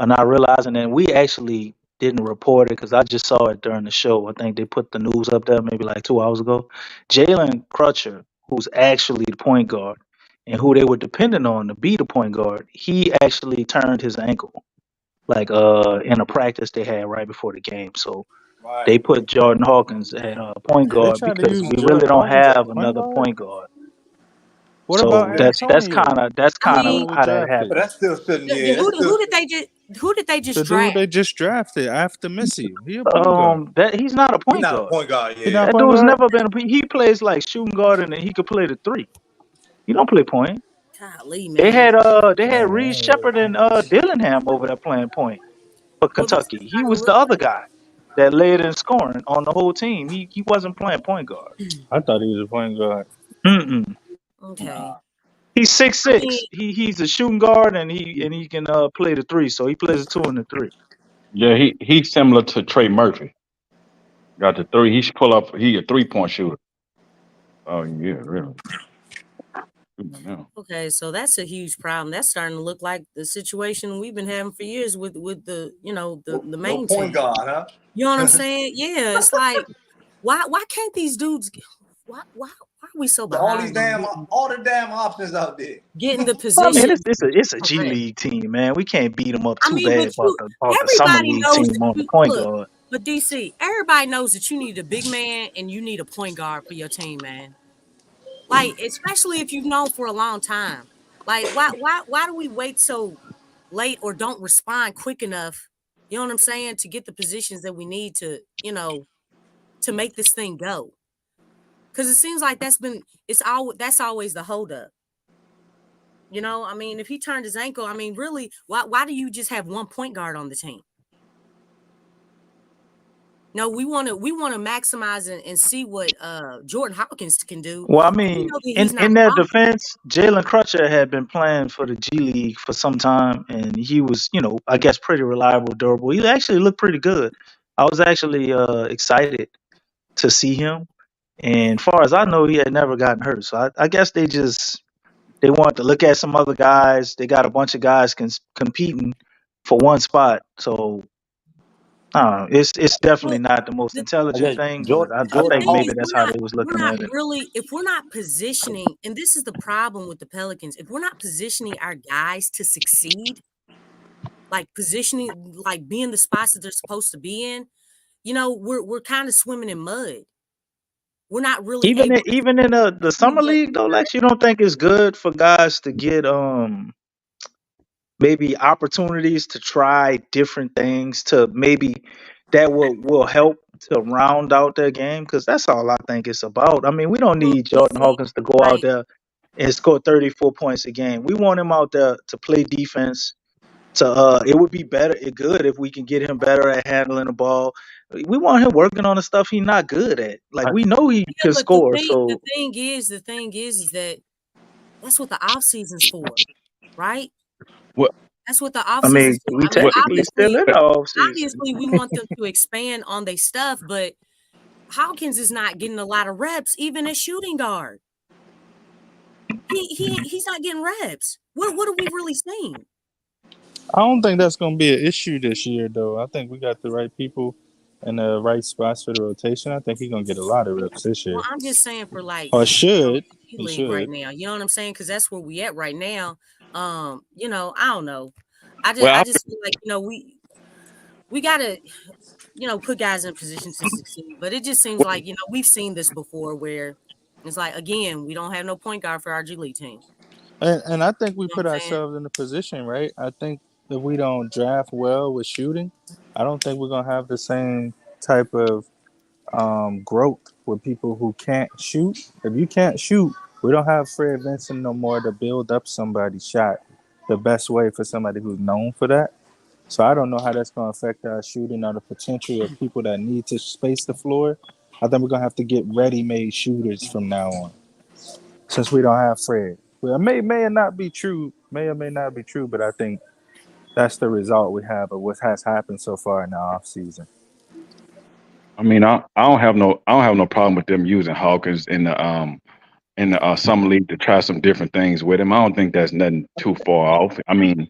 not realizing, and we actually didn't report it because I just saw it during the show. I think they put the news up there maybe like 2 hours ago. Jalen Crutcher, who's actually the point guard and who they were depending on to be the point guard, he actually turned his ankle, like in a practice they had right before the game. So they put Jordan Hawkins at point guard because we really don't have another point guard. What so about that's Antonio? kind of how that happened. But that's still sitting Who did they just The draft? dude they just drafted after Missy. He a point guard. He's not a point He's not guard. a point guard. He Yeah. not That point dude's guard? never been. He plays like shooting guard and he could play the 3. He don't play point. Golly, man. They had Reed Shepard and Dillingham over there playing point for Kentucky. He was the other guy that led in scoring on the whole team. He wasn't playing point guard. I thought he was a point guard. Okay. He's 6'6". He's a shooting guard and he can play the 3. So he plays the 2 and the 3. Yeah, he's similar to Trey Murphy. Got the 3. He should pull up. He a 3-point shooter. Oh yeah, really. Okay, so that's a huge problem. That's starting to look like the situation we've been having for years with the the main No team. point guard, huh? You know what I'm saying? Yeah, it's like why can't these dudes? Why are we so All these behind on all the damn options out there. getting the I mean, position? it's a G Correct. League team, man. We can't beat them up I too mean, but bad about the summer everybody league knows that team on the you point look. guard. But DC, everybody knows that you need a big man and you need a point guard for your team, man. Like, especially if you've known for a long time. Like, why do we wait so late or don't respond quick enough? You know what I'm saying? To get the positions that we need to, to make this thing go. Because it seems like that's always the holdup. I mean, if he turned his ankle, I mean, really, why do you just have one point guard on the team? No, we want to maximize and see what Jordan Hawkins can do. Well, I We mean, know that he's not in their wrong. defense, Jalen Crutcher had been playing for the G League for some time, and he was, I guess, pretty reliable, durable. He actually looked pretty good. I was actually excited to see him, and far as I know, he had never gotten hurt. So I guess they wanted to look at some other guys. They got a bunch of guys competing for one spot. So I don't know. It's definitely not the most intelligent thing, but I The think thing maybe is, that's how they was looking at it. if we're not positioning, and this is the problem with the Pelicans, if we're not positioning our guys to succeed, like positioning, like being the spots that they're supposed to be in, we're kind of swimming in mud. We're not really Even able even in the summer league though, Lex, you don't think it's good for guys to get maybe opportunities to try different things to maybe that will help to round out their game, because that's all I think it's about. I mean, we don't need Jordan Hawkins to go out there and score 34 points a game. We want him out there to play defense. It would be good if we can get him better at handling the ball. We want him working on the stuff he's not good at. Like, we know he can but score. the So thing is that that's what the off season's for, right? What? That's what the off I mean, season's for. we I mean, technically still in the off season. obviously we want them to expand on their stuff, but Hawkins is not getting a lot of reps, even as shooting guard. He's not getting reps. What are we really seeing? I don't think that's going to be an issue this year, though. I think we got the right people in the right spots for the rotation. I think he's going to get a lot of reps this year. Well, I'm just saying for Or should. He should right now. You know what I'm saying? Because that's where we at right now. I don't know. I just feel like we gotta put guys in positions to succeed. But it just seems like we've seen this before where it's like, again, we don't have no point guard for our G League team. And I think we put ourselves in a position, right? I think if we don't draft well with shooting, I don't think we're gonna have the same type of growth with people who can't shoot. If you can't shoot, we don't have Fred Vincent no more to build up somebody's shot the best way for somebody who's known for that. So I don't know how that's going to affect our shooting or the potential of people that need to space the floor. I think we're going to have to get ready-made shooters from now on, since we don't have Fred. Well, may or not be true, but I think that's the result we have of what has happened so far in the offseason. I mean, I don't have no problem with them using Hawkins in the summer league to try some different things with him. I don't think that's nothing too far off. I mean,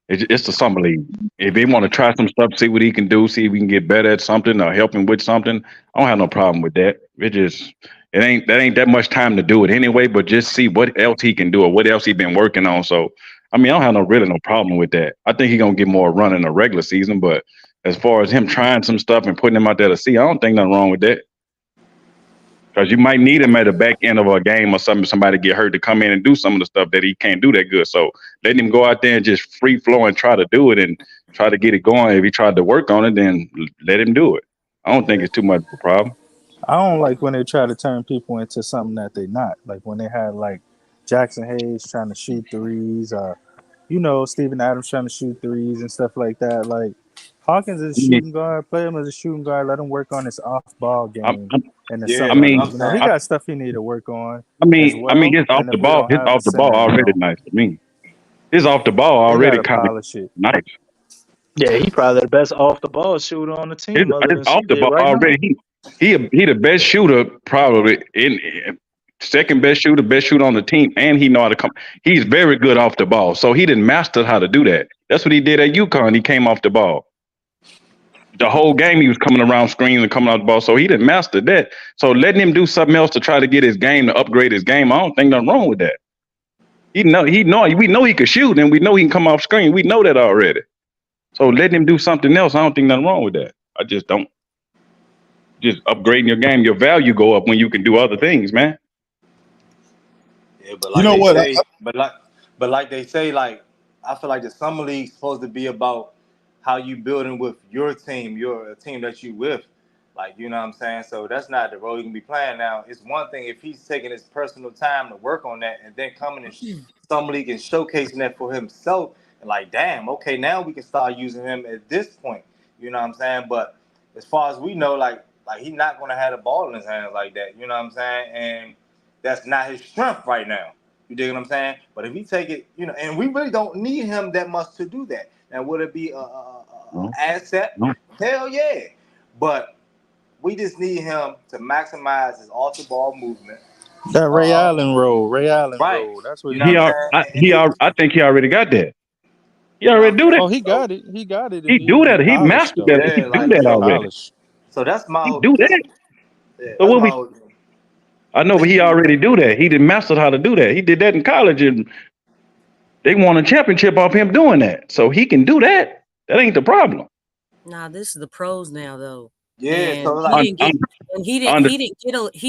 it's the summer league. If they want to try some stuff, see what he can do, see if we can get better at something or help him with something, I don't have no problem with that. It ain't that much time to do it anyway, but just see what else he can do or what else he's been working on. So, I mean, I don't have no problem with that. I think he's going to get more run in the regular season, but as far as him trying some stuff and putting him out there to see, I don't think nothing wrong with that. Because you might need him at the back end of a game or something, somebody get hurt to come in and do some of the stuff that he can't do that good. So letting him go out there and just free flow and try to do it and try to get it going. If he tried to work on it, then let him do it. I don't think it's too much of a problem. I don't like when they try to turn people into something that they're not. Like when they had like Jackson Hayes trying to shoot threes, Steven Adams trying to shoot threes and stuff like that. Like Hawkins is a shooting guard. Play him as a shooting guard. Let him work on his off-ball game in the summer. He got stuff he need to work on. I mean, his off the ball already nice to me. His off the ball already kind of nice. Yeah, he probably the best off the ball shooter on the team. His off the ball already. He the best shooter probably in second best shooter on the team, and he know how to come. He's very good off the ball, so he didn't master how to do that. That's what he did at UConn. He came off the ball. The whole game he was coming around screens and coming out the ball, so he didn't master that. So letting him do something else to try to get his game, to upgrade his game, I don't think nothing wrong with that. We know he could shoot, and we know he can come off screen. We know that already. So letting him do something else, I don't think nothing wrong with that. I just don't. Just upgrading your game, your value go up when you can do other things, man. Yeah, but You like know they what? say, but like they say, like I feel like the summer league's supposed to be about how you building with your team, your team that you with. Like, you know what I'm saying? So that's not the role you can be playing now. It's one thing if he's taking his personal time to work on that and then coming in summer league and showcasing that for himself and like, damn, okay, now we can start using him at this point. You know what I'm saying? But as far as we know, like he's not gonna have the ball in his hands like that. You know what I'm saying? And that's not his strength right now. You dig what I'm saying? But if he take it, you know, and we really don't need him that much to do that. Now, would it be a asset? No. Hell yeah. But we just need him to maximize his off the ball movement. That Ray Allen role. Right. That's what You know he what I'm saying? I think he already got that. He already do that. Oh, he got it. He got it. He do that. He mastered that. He do that already. So that's my He whole do that. Yeah, So that's what my we? whole thing. I know, but he already do that. He did mastered how to do that. He did that in college, and they won a championship off him doing that. So he can do that. That ain't the problem. Nah, this is the pros now though. Yeah, And so like he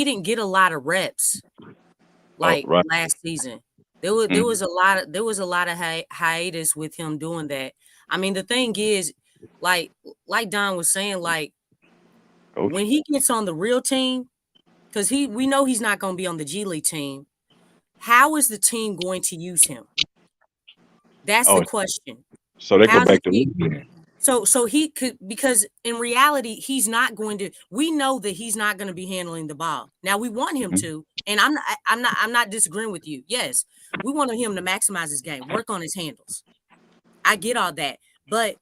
didn't get a lot of reps like right. last season. There was a lot of hiatus with him doing that. I mean, the thing is, like Don was saying, like when he gets on the real team, because we know he's not going to be on the G League team. How is the team going to use him? That's the question. So they go How's back the to team- So he could, because in reality, he's not going to. We know that he's not going to be handling the ball. Now we want him to, and I'm not disagreeing with you. Yes, we want him to maximize his game, work on his handles. I get all that, but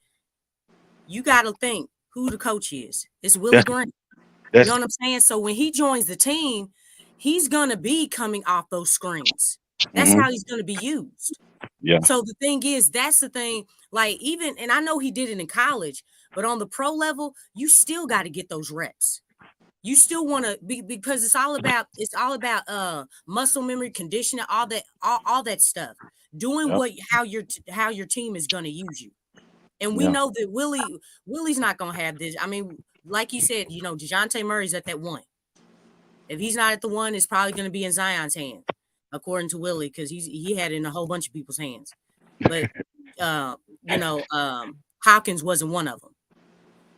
you got to think who the coach is. It's Willie Green. You know what I'm saying? So when he joins the team, he's going to be coming off those screens. That's how he's going to be used. Yeah. So the thing is, that's the thing. Like even, and I know he did it in college, but on the pro level, you still got to get those reps. You still want to be, because it's all about muscle memory, conditioning, all that stuff. Doing how your team is going to use you. And we know that Willie's not going to have this. I mean, like you said, you know, DeJounte Murray's at that one. If he's not at the one, it's probably going to be in Zion's hand, according to Willie, because he had it in a whole bunch of people's hands. But Hopkins wasn't one of them.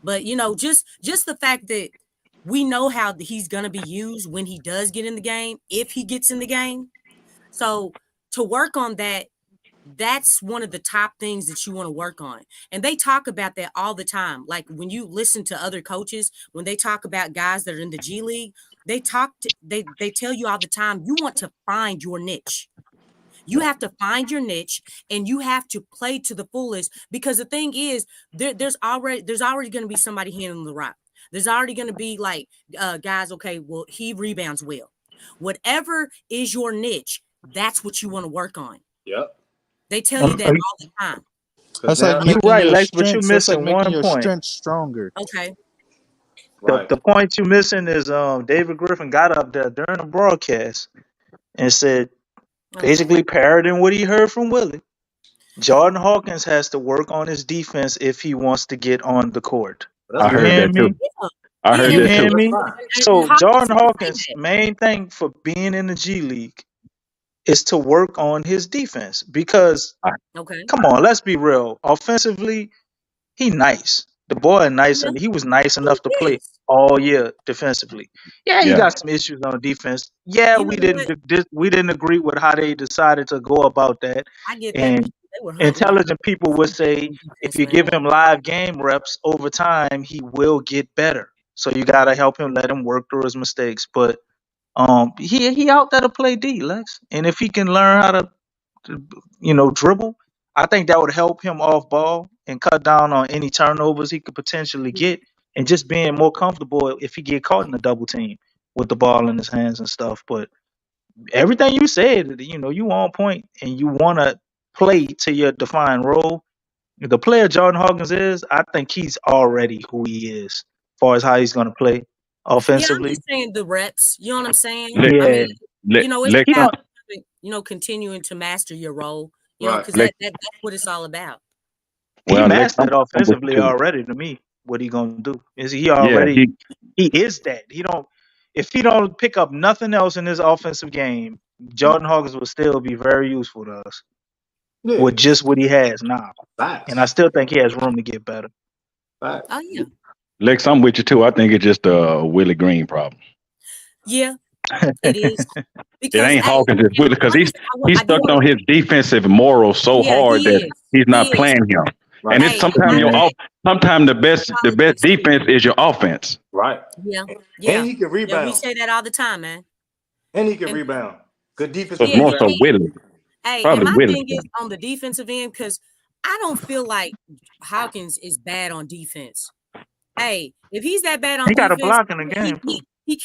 But you know, just the fact that we know how he's going to be used when he does get in the game, if he gets in the game. So to work on that, that's one of the top things that you want to work on. And they talk about that all the time. Like when you listen to other coaches, when they talk about guys that are in the G League, they tell you all the time, you want to find your niche. You have to find your niche and you have to play to the fullest, because the thing is, there's already going to be somebody handling the rock. There's already going to be like guys, okay, well, he rebounds well. Whatever is your niche, that's what you want to work on. Yep. They tell you that all the time. That's like You're making right, your Lex, but you're strengths. That's like missing making one your point. strengths stronger. Okay. The point you're missing is David Griffin got up there during the broadcast and said, basically parroting what he heard from Willie. Jordan Hawkins has to work on his defense if he wants to get on the court. I heard that too. I heard You that hear too. me? So Jordan Hawkins' main thing for being in the G League is to work on his defense, because come on, let's be real. Offensively, he nice. The boy nice, and he was nice enough to play all year defensively. Yeah, he got some issues on defense. Yeah, we didn't agree with how they decided to go about that. I get that. And intelligent people would say if you give him live game reps over time, he will get better. So you gotta help him, let him work through his mistakes. But he out there to play D, Lex. And if he can learn how to dribble, I think that would help him off ball and cut down on any turnovers he could potentially get, and just being more comfortable if he get caught in a double team with the ball in his hands and stuff. But everything you said, you on point, and you want to play to your defined role. The player Jordan Hawkins is, I think he's already who he is, as far as how he's going to play Yeah, I'm offensively. just saying the reps. You know what I'm saying? Let, I Yeah, mean, let, it's let, about continuing to master your role. Right. Because let, that's what it's all about. he well, Lex, mastered I'm with offensively you too. already. To me, what he gonna do is Yeah, he is that. He don't if he don't pick up nothing else in his offensive game, Jordan Hawkins will still be very useful to us Yeah. with just what he has now. Facts. And I still think he has room to get better. Facts. Oh yeah, Lex, I'm with you too. I think it's just a Willie Green problem. yeah, it is. It Because ain't Hawkins, it's Willie, because like I he's said, I do stuck want. on his defensive morals so Yeah, hard that he is. he's not He is. playing him. Right. And it's Hey, sometimes sometimes the best politics too. defense is your offense. Right. Yeah, And yeah, he can yeah. We rebound. say that all the time, man. And he can And rebound. Good defense. So it's yeah, more he so can. Willie. Hey, and Probably my Willie. thing is on the defensive end because I don't feel like Hawkins is bad on defense. Hey, if he's that bad on He got a defense, block in the game too. he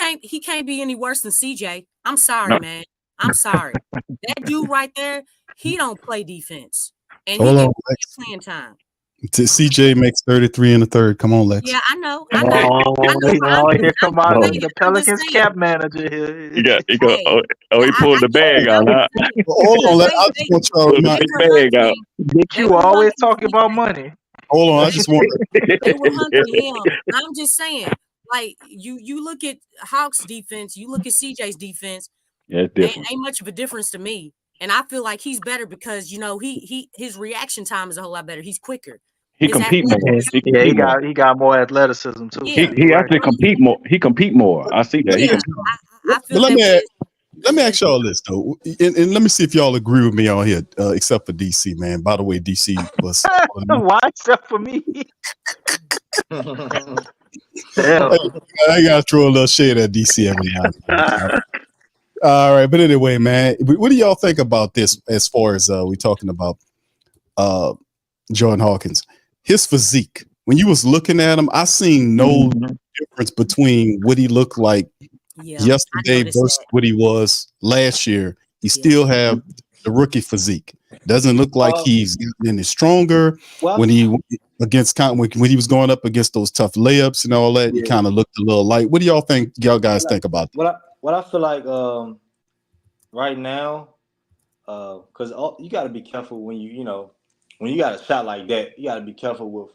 can't be any worse than CJ. I'm sorry, No. man. I'm sorry. That dude right there, he don't play defense, and he Hold get on, plenty Lex. of playing time. CJ makes 33 in the third. Come on, Lex. Yeah, I know. Oh, here come I'm out just the saying. I'm just Pelicans saying. cap manager here. He got Hey, he pulled the bag out, huh? Hold on, I just want y'all to Pulled the remind. big bag out. Big Q always talking about money. Hold on, I just want to. They were hunting him. I'm just saying, like you look at Hawks defense, you look at CJ's defense, Yeah, it's different. ain't much of a difference to me. And I feel like he's better because his reaction time is a whole lot better. He's quicker. He His compete more. athleticism. He compete more. he got more athleticism too. Yeah. He actually compete more. He compete more. I see that. He Yeah, compete. I feel But that let me ask y'all this though, and let me see if y'all agree with me on here, except for DC, man. By the way, DC was. Why except for me? Damn. I gotta throw a little shade at DC every now and then. All right, but anyway, man, what do y'all think about this? As far as we talking about Jordan Hawkins, his physique. When you was looking at him, I seen no difference between what he looked like yesterday versus what he was last year. He still have the rookie physique. Doesn't look like he's getting any stronger. When he when he was going up against those tough layups and all that, he kind of looked a little light. What do y'all think? Y'all guys think about that? What I feel like right now, because you got to be careful when when you got a shot like that. You got to be careful with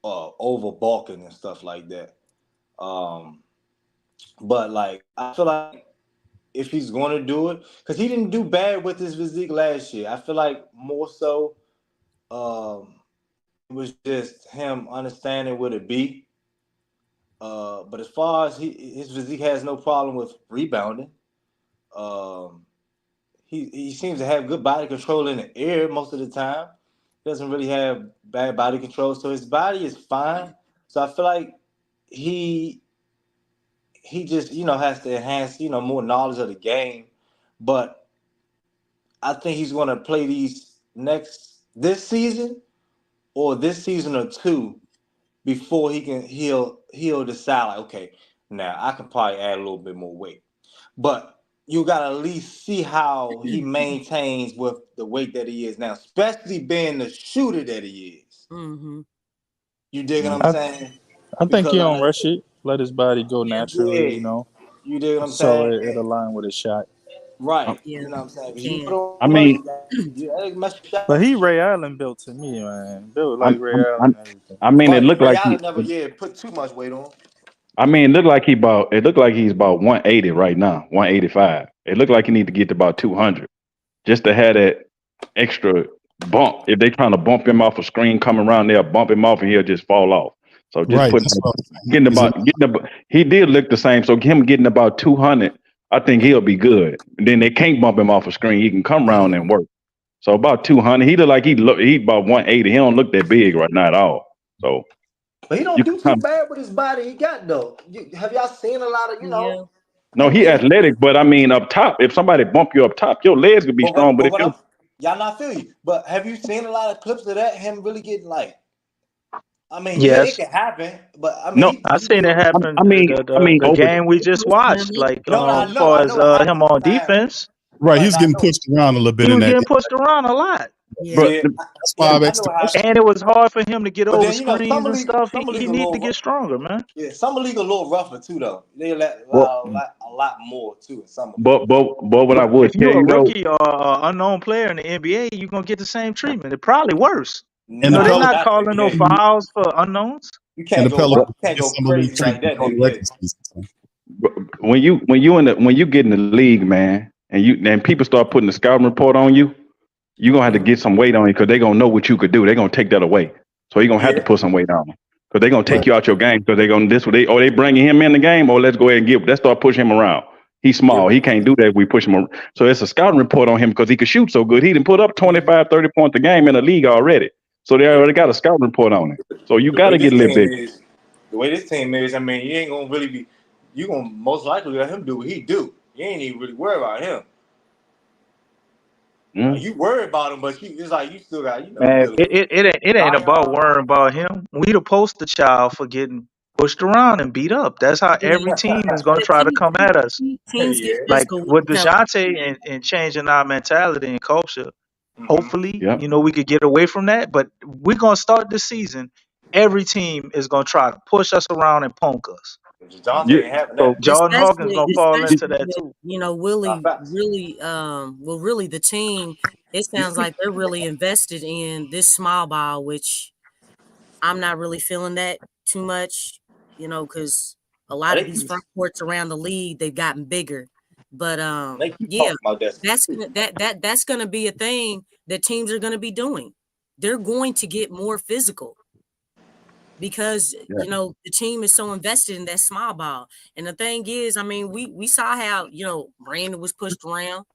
over balking and stuff like that. But like I feel like if he's going to do it, because he didn't do bad with his physique last year. I feel like more so it was just him understanding what it be. But as far as his physique has no problem with rebounding. He seems to have good body control in the air most of the time. He doesn't really have bad body control, so his body is fine. So I feel like he just has to enhance more knowledge of the game. But I think he's going to play this season or this season or two before he'll decide like, okay, now I can probably add a little bit more weight. But you got to at least see how he maintains with the weight that he is now, especially being the shooter that he is. Mm-hmm. You dig what I'm saying? I think he don't rush it. Let his body go naturally, You dig what I'm so saying? it align with his shot. Right. You know what I'm saying? You put on I mean, but he Ray Allen built to me, man. Built like Ray Allen and everything. I mean, it looked Ray like Allen never put too much weight on. I mean, it looked like he's about 180 right now, 185. It looked like he need to get to about 200 just to have that extra bump. If they trying to bump him off a screen coming around there, bump him off and he'll just fall off. So just he did look the same. So him getting about 200, I think he'll be good. And then they can't bump him off a screen. He can come around and work. So about 200, he look like he about 180. He don't look that big right now at all. So. But he don't do too bad with his body he got though. Have y'all seen a lot of No, he athletic, but I mean up top. If somebody bump you up top, your legs could be strong. But if y'all not feel you. But have you seen a lot of clips of that? Him really getting like. I mean, Yes. it can happen, but I mean, no, I seen it happen. The game we just watched, like as far as him on defense. Right, he's getting pushed around a little bit. He was getting pushed around a lot. Yeah. Bro, That's why I've asked the question. And it was hard for him to get But over then, you know, screens and stuff. summer He league a needs to little, get stronger, man. yeah, summer league a little rougher too, though. They but, allow a lot more too in summer league. but what I would If tell you're a you though, rookie or unknown player in the NBA, you're gonna get the same treatment. It probably worse. And the They're No, not Pelicans, not the calling no NBA. fouls for unknowns. You and can't the go Pelicans you can't get go summer league crazy like treatment that during in the the regular NBA. season. So. when you get in the league, man, and people start putting the scouting report on you, you're gonna have to get some weight on you because they're gonna know what you could do. They're gonna take that away. So you're gonna have to Yeah, put some weight on them. Because they're gonna take but you out your game because they're gonna they bringing him in the game, or let's go ahead and let's start pushing him around. He's yeah, small. He can't do that if we push him around. So it's a scouting report on him because he could shoot so good. He didn't put up 25, 30 points a game in the league already. So they yeah. already got a scouting report on him. So you The way gotta get this a little team bigger. is, I mean, you ain't gonna really be. You gonna most likely let him do what he do. You ain't even really worry about him. You worry about him, but it's like you still got, you Man, dealing with it ain't about Zion. worrying about him. We the poster child for getting pushed around and beat up. That's how every team is gonna Yeah, try to come at us. teams get Yeah. Like physical with with the Pelicans. DeJounte and changing our mentality and culture. Mm-hmm. Hopefully, Yep. we could get away from that. But we're gonna start this season. Every team is gonna try to push us around and punk us. Johnson Yeah. ain't having So that. Jordan Hawkins gonna fall into Especially that with, too. Willie Facts. really really the team, it sounds like they're really invested in this small ball, which I'm not really feeling that too much, because a lot They of these keep, front courts around the league, they've gotten bigger. But they keep yeah, talking about that. that's gonna be a thing that teams are gonna be doing. They're going to get more physical because Yeah. the team is so invested in that small ball. And the thing is, I mean, we saw how Brandon was pushed around.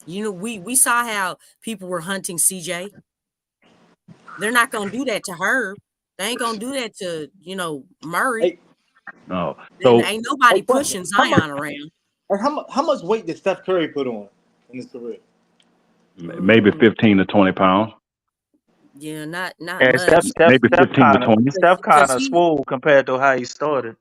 We saw how people were hunting CJ. They're not gonna do that to Herb. They ain't gonna do that to Murray. Hey, No. And So ain't nobody question. pushing Zion around. How much weight did Steph Curry put on in his career? maybe 15 to 20 pounds. Yeah, not And much. Maybe 15 to 20. Steph kind Because of he, swole compared to how he started.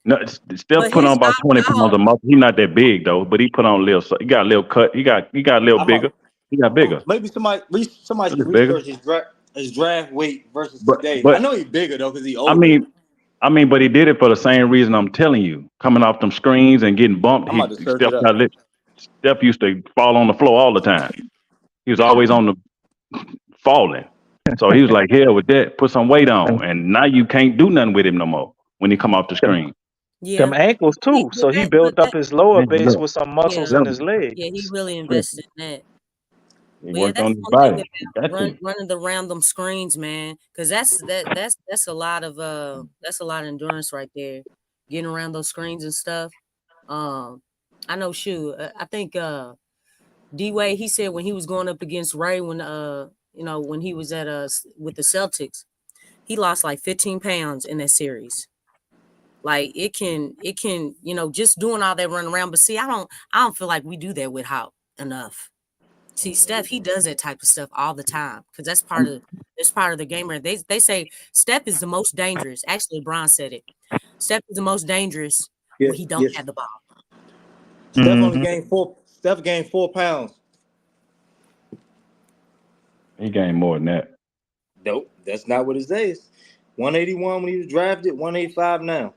No, Steph but put on his about 20 y'all, pounds a month. He's not that big though, but he put on a little. He got a little cut. He got a little I'm a, bigger. He got bigger. maybe somebody A should little bigger. research his draft weight versus But today. I but know he's bigger though because he's I older. mean but he did it for the same reason I'm telling you. Coming off them screens and getting bumped. I'm about to search it up. Steph used to fall on the floor all the time. He was always on the falling. So he was like, hell with that. Put some weight on, and now you can't do nothing with him no more when he come off the screen. Them ankles too. So he built up his lower Man, base look, with some muscles in his leg. yeah, he really he invested in that. But yeah, worked that's on his one thing body. He got about to. running the random screens, man. Because that's a lot of endurance right there, getting around those screens and stuff. I know. I think D Wade, he said when he was going up against Ray when he was at with the Celtics, he lost like 15 pounds in that series. Like it can just doing all that running around. But see, I don't feel like we do that with Hawk enough. See, Steph, he does that type of stuff all the time because that's part of the game. They say Steph is the most dangerous. Actually, Bron said it. Steph is the most dangerous when he don't have the ball. Steph only gained 4. Steph gained 4 pounds. He gained more than that. Nope, that's not what his is. 181 when he was drafted. 185 now.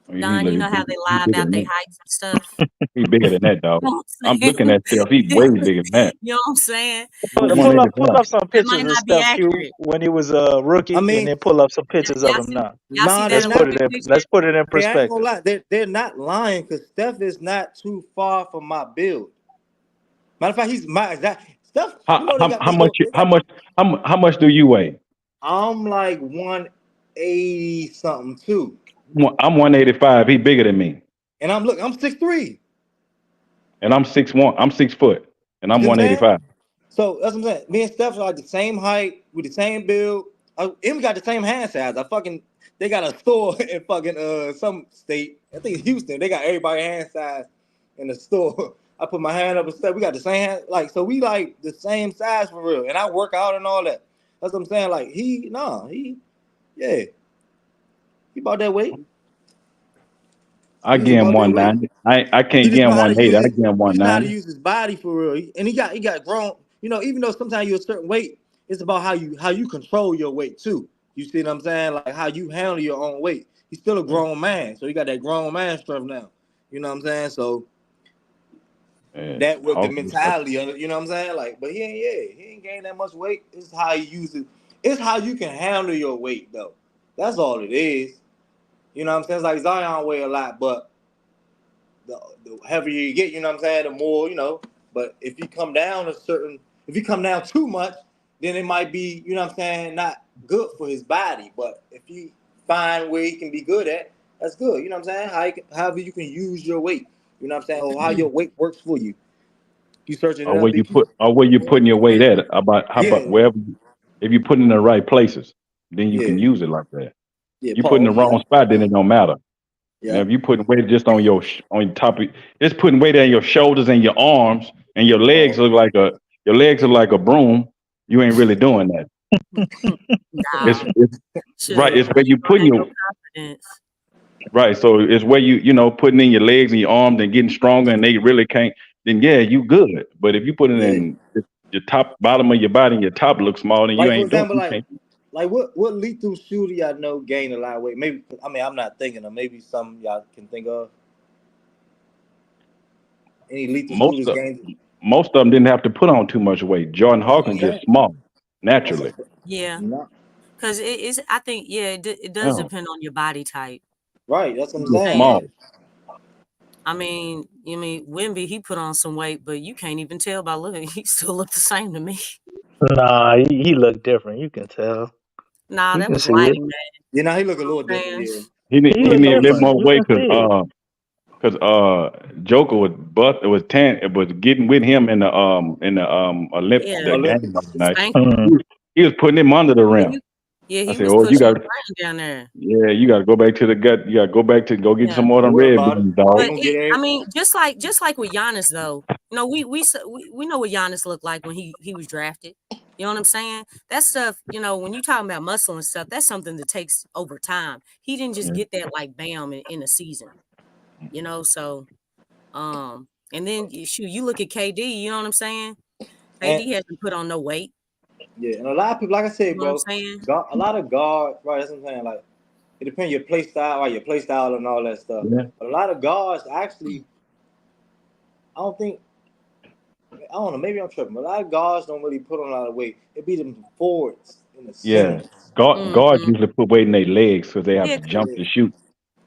Don, you know how they lie about their heights and stuff. He's bigger than that, dog. You know what I'm looking at Steph. He's way bigger than that. You know what I'm saying? Pull up some That pictures might of not be Steph Q accurate. when he was a rookie, and then pull up some pictures of him now. Y'all see that Let's put it in. picture? Let's put it in Hey, I ain't perspective. gonna lie. They're not lying because Steph is not too far from my build. Matter of fact, he's my exact Steph. How much do you weigh? I'm like 180 something too. I'm 185. He bigger than me. And I'm 6'3". And I'm 6'1". I'm 6 foot. And I'm 185. So that's what I'm saying. Me and Steph are like the same height, with the same build. And we got the same hand size. They got a store in fucking some state. I think it's Houston. They got everybody hand size in the store. I put my hand up and stuff. We got the same hand, so we like the same size for real. And I work out and all that. That's what I'm saying. Like he about that weight. I give him 190. I can't give him 180. I give him 190. Use his body for real. And he got grown. even though sometimes you're a certain weight, it's about how you control your weight too. You see what I'm saying? Like how you handle your own weight. He's still a grown man, so you got that grown man strength now. You know what I'm saying? So that with the mentality of it, you know what I'm saying? Like, but he ain't gained that much weight. It's how you use it. It's how you can handle your weight though. That's all it is. You know what I'm saying? It's like Zion weigh a lot, but the heavier you get, you know what I'm saying, the more, but if you come down too much, then it might be, you know what I'm saying, not good for his body. But if you find where he can be good at, that's good. You know what I'm saying? However you can use your weight. You know what I'm saying? Or how your weight works for you. You searching it up, BP? Where you putting your weight at? How about wherever if you put it in the right places, then you can use it like that. You put in the wrong spot, then it don't matter. Now, if you putting weight just on your top of, just putting weight on your shoulders and your arms and your legs look like a broom, you ain't really doing that. It's right. It's where you putting your right. So it's where you putting in your legs and your arms and getting stronger, and they really can't. Then you good. But if you put it in your top, bottom of your body, and your top looks small, then you ain't doing. Like what lethal shooter y'all know gained a lot of weight? Maybe I'm not thinking of. Maybe some y'all can think of. Any lethal shooters gained? Most of them didn't have to put on too much weight. Jordan Hawkins just small naturally. Yeah, because I think it does depend on your body type. Right, that's what I'm saying. Small. I mean, Wemby, he put on some weight, but you can't even tell by looking. He still looked the same to me. Nah, he looked different. You can tell. Nah, You that can was see lighting, it. man. Yeah, now he look a little different. Yeah, He need a little bit more weight You can because Joker was getting with him in the Olympic the game the other night. He was putting him under the rim. He I said, was you pushing got the brain down there. yeah, you got to go back to the gut. You got to go back to go get some more of them red beans, dog. But I mean, just like with Giannis, though, we know what Giannis looked like when he was drafted. You know what I'm saying? That stuff, when you talking about muscle and stuff, that's something that takes over time. He didn't just get that like bam in a season. So and then you look at KD. You know what I'm saying? KD hasn't put on no weight. Yeah, and a lot of people, like I said, You know bro, what I'm saying? a lot of guards, right? That's what I'm saying. Like, it depends your play style, right? Your play style and all that stuff. Yeah. But a lot of guards actually, I don't know, maybe I'm tripping, but a lot of guards don't really put on a lot of weight. It be them forwards in the Yeah, center. guards usually put weight in their legs because they have to jump to shoot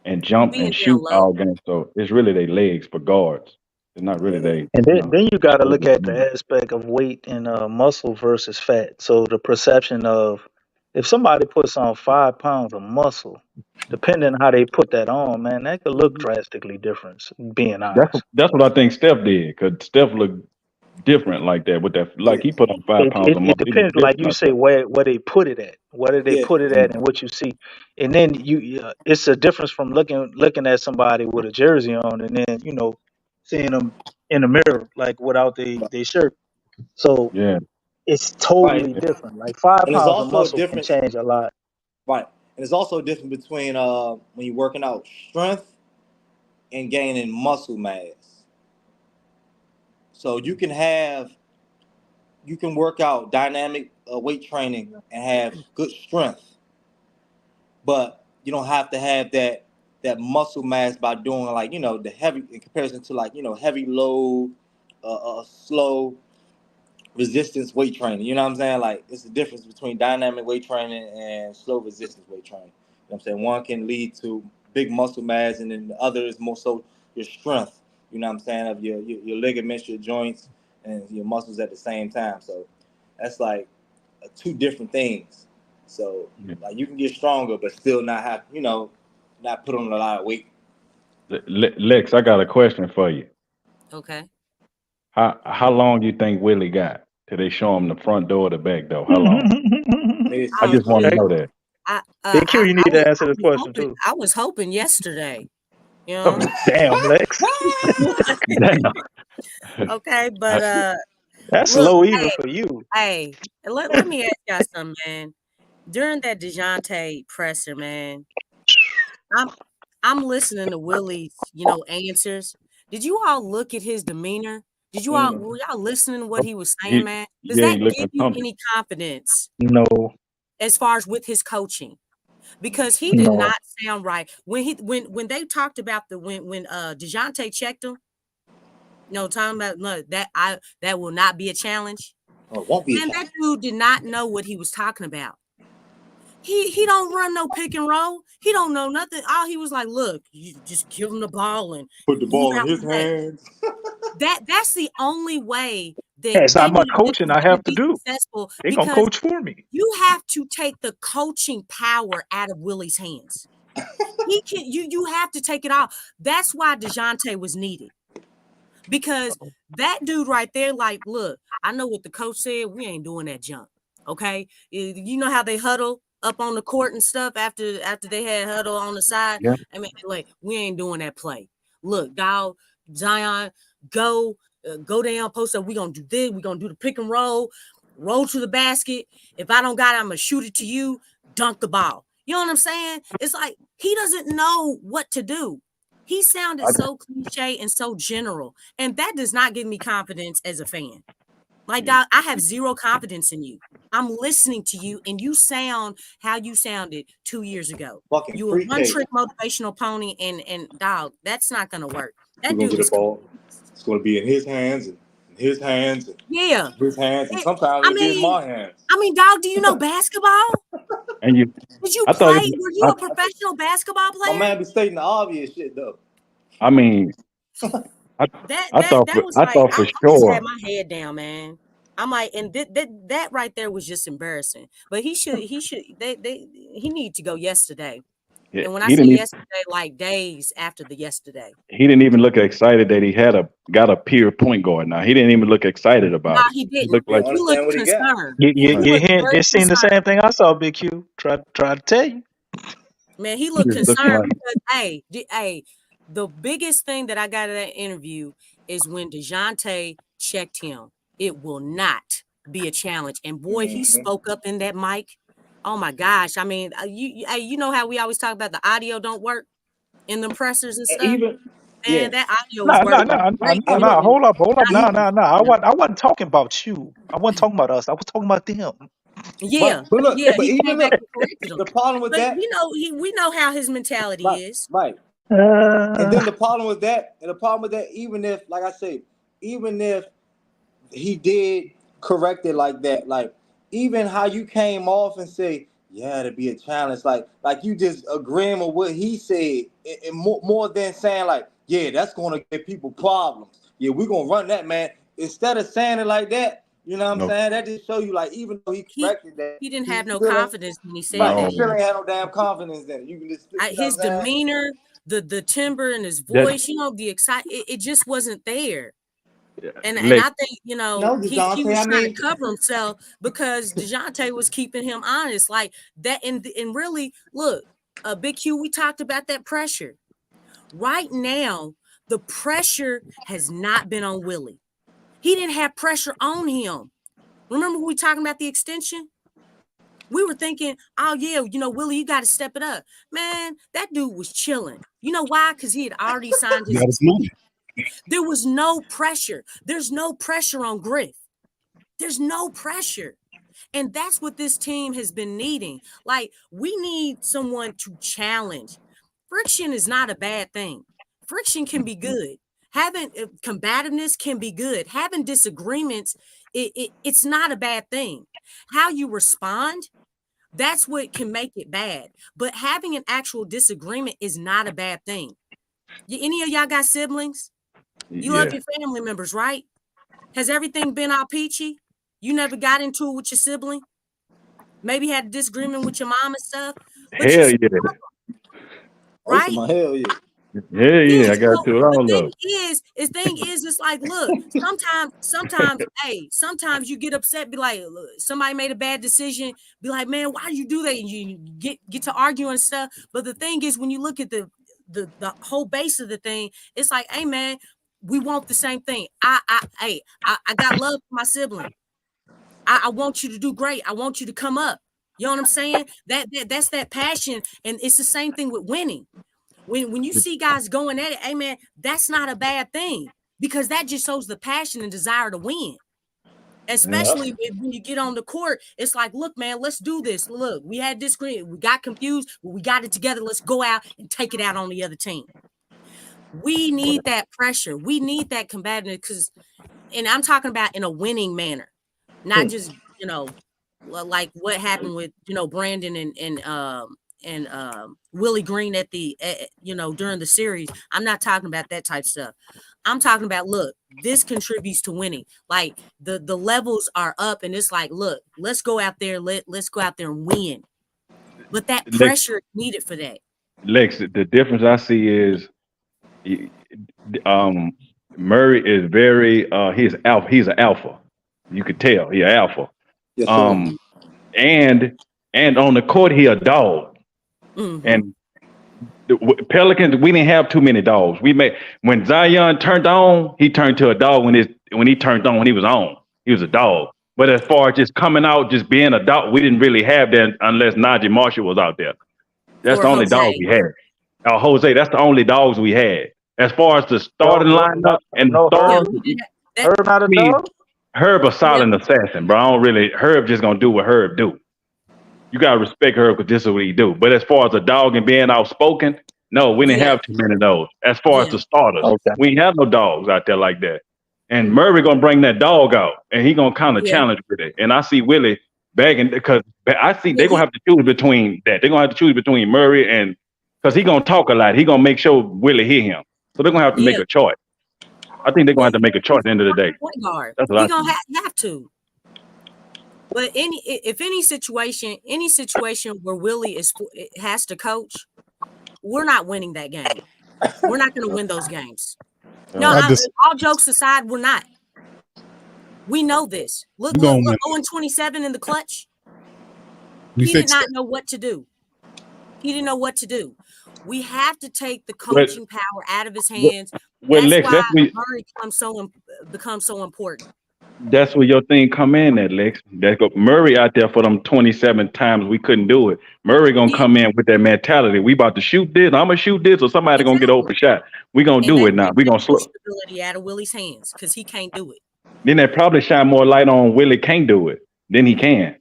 and jump and shoot all game. So it's really their legs for guards. It's not really they. And then you got to look at the aspect of weight and muscle versus fat. So the perception of if somebody puts on 5 pounds of muscle, depending on how they put that on, man, that could look drastically different. Being honest, That's what I think Steph did because Steph looked different like that with that. Like he put on 5 pounds of muscle. it depends, like you say, where they put it at. Where did they put it at, and what you see, and then it's a difference from looking at somebody with a jersey on, and then seeing them in the mirror like without their shirt. So it's totally different. Like 5 And there's pounds of also a muscle can difference, change a lot. right? And there's also a difference between when you're working out strength and gaining muscle mass. So you can work out dynamic weight training and have good strength, but you don't have to have that muscle mass by doing like the heavy in comparison to like heavy load, slow resistance weight training. You know what I'm saying? Like it's the difference between dynamic weight training and slow resistance weight training. You know what I'm saying? One can lead to big muscle mass, and then the other is more so your strength. You know what I'm saying? Of your ligaments, your joints, and your muscles at the same time. So that's like two different things. So like you can get stronger, but still not have not put on a lot of weight. Lex, I got a question for you. Okay. How long you think Willie got till they show him the front door or the back door? How long? I just want to know that. Big Q, you need to answer this question too. I was hoping yesterday. Damn, Lex. Okay, but that's look, low even for you. Hey, let me ask y'all something, man. During that DeJounte presser, man, I'm listening to Willie's, answers. Did you all look at his demeanor? Did you all were y'all listening to what he was saying, man? Does Yeah, that he looked give you uncomfortable. any confidence No, as far as with his coaching? Because he did no. not sound right when they talked about when DeJounte checked him. Talking about that will not be a challenge. Oh, it won't be a Man, that challenge. dude did not know what he was talking about. He don't run no pick and roll. He don't know nothing. All he was like, look, you just give him the ball and Put the move ball in out his the way. hands. That's the only way that Yeah, it's not much any of this coaching is I going have to to be do. successful They gonna because coach for me. you have to take the coaching power out of Willie's hands. He can you have to take it off. That's why DeJounte was needed. Because that dude right there, like, look, I know what the coach said. We ain't doing that jump. Okay. You know how they huddle up on the court and stuff after they had huddle on the side. Yeah. I mean, like, we ain't doing that play. Look, dog, Zion, go down, post up. We're gonna do this, we're gonna do the pick and roll to the basket. If I don't got it, I'm gonna shoot it to you, dunk the ball. You know what I'm saying? It's like he doesn't know what to do. He sounded so cliche and so general, and that does not give me confidence as a fan. Like, dog, I have zero confidence in you. I'm listening to you, and you sound how you sounded 2 years ago. Fucking You a pre-K. one-trick motivational pony, and dog, that's not gonna work. We're That gonna dude get was the ball. It's gonna be in his hands and his hands and yeah. his hands, and It, sometimes I it'll be in mean, my hands. dog, do you know basketball? And you, Did you I thought, play? Were you a professional basketball My player? man be stating the obvious shit though. I mean, I That was like thought I for just had sure. my head down, man. I'm like, and that right there was just embarrassing. But he need to go yesterday. He And when I say didn't even yesterday, like days after the yesterday. he didn't even look excited that he got a peer point guard. Now he didn't even look excited No, about it. he He didn't. looked like He looked concerned. He You looked hint, very just seen the concerned. same thing I saw, Big Q. Try to tell you. Man, he looked just looking concerned like because the biggest thing that I got out of that interview is when DeJounte checked him. It will not be a challenge. And boy, he spoke up in that mic. Oh my gosh. I mean, you know how we always talk about the audio don't work in the pressers and stuff? Man, that audio was No. working great. And Hold up. not No. I wasn't talking about you. I wasn't talking about us. I was talking about them. yeah, But look, yeah, but he came even back look, and corrected him. the problem with But that, we know how his mentality is. right. And then the problem with that, even if, like I say, even if he did correct it like that, like even how you came off and say, yeah, to be a challenge, like you just agreeing with what he said, and more than saying like, yeah, that's gonna give people problems. Yeah, we're gonna run that, man. Instead of saying it like that, you know what I'm no, saying? That just show you, like, even though he corrected that, He didn't he have no still ain't confidence when he said right. He that. still ain't had no damn confidence in it. You can just, you know what His I'm saying? demeanor, the timbre in his that voice, the it just wasn't there. And Lex, I think, No, he DeJounte, was I trying to mean, cover himself because DeJounte was keeping him honest. Like that, and really, look, Big Q, we talked about that pressure. Right now, the pressure has not been on Willie. He didn't have pressure on him. Remember when we talking about the extension? We were thinking, oh yeah, Willie, you got to step it up. Man, that dude was chilling. You know why? Because he had already signed He his got his money. There was no pressure. There's no pressure on Griff. There's no pressure. And that's what this team has been needing. Like, we need someone to challenge. Friction is not a bad thing. Friction can be good. Having combativeness can be good. Having disagreements, it's not a bad thing. How you respond, that's what can make it bad. But having an actual disagreement is not a bad thing. Any of y'all got siblings? You love yeah. your family members, right? Has everything been all peachy? You never got into it with your sibling? Maybe had a disagreement with your mom and stuff? But you Hell still yeah. love them, oh, so right? my hell yeah. Yeah, Yeah, yeah. I got to it the all thing up. is, it's like, look, sometimes you get upset, be like, look, somebody made a bad decision, be like, man, why do you do that? And you get to arguing and stuff. But the thing is, when you look at the whole base of the thing, it's like, hey, man, we want the same thing. I got love for my sibling. I want you to do great. I want you to come up. You know what I'm saying? That's that passion, and it's the same thing with winning. When you see guys going at it, hey man, that's not a bad thing. because that just shows the passion and desire to win. Especially when you get on the court, it's like, look, man, let's do this. Look, we had this screen, we got confused, but we got it together. Let's go out and take it out on the other team. We need that pressure. We need that combativeness and I'm talking about in a winning manner, not just, like what happened with, Brandon and Willie Green at the, during the series. I'm not talking about that type of stuff. I'm talking about, look, this contributes to winning. Like the levels are up and it's like, look, let's go out there. Let's go out there and win. But that pressure is needed for that. Lex, the difference I see is Murray is very he's an alpha. You could tell he's an alpha. Yes, And on the court he a dog. Mm-hmm. And the Pelicans, we didn't have too many dogs. When Zion turned on, he turned to a dog. When he turned on, when he was on, he was a dog. But as far as just coming out, just being a dog, we didn't really have that unless Najee Marshall was out there. That's Or the only Jose. dog we had. Jose, that's the only dogs we had. As far as the starting lineup and the starting, Herb not a dog? Herb a silent assassin, bro. Herb just gonna do what Herb do. You gotta respect Herb because this is what he do. But as far as a dog and being outspoken, no, we didn't have too many of those. As far as the starters, we ain't have no dogs out there like that. And Murray gonna bring that dog out, and he gonna kind of challenge with it. And I see Willie begging because I see they're gonna have to choose between that. They're gonna have to choose between Murray and because he gonna talk a lot. He gonna make sure Willie hear him. So they're gonna have to make a choice. I think they're gonna have to make a choice at the end of the day. Point guard. That's what We're I gonna have to. But any situation where Willie has to coach, we're not winning that game. We're not going to win those games. No, all jokes aside, we're not. We know this. Look, 0-27 in the clutch. He did not know what to do. He didn't know what to do. We have to take the coaching power out of his hands. That's why Murray becomes so important. That's where your thing come in at, Lex. That go Murray out there for them 27 times we couldn't do it. Murray gonna come in with that mentality. We about to shoot this. I'm gonna shoot this, or somebody gonna get open shot. We gonna do it now. We gonna slow stability out of Willie's hands because he can't do it. Then they probably shine more light on Willie can't do it than he can.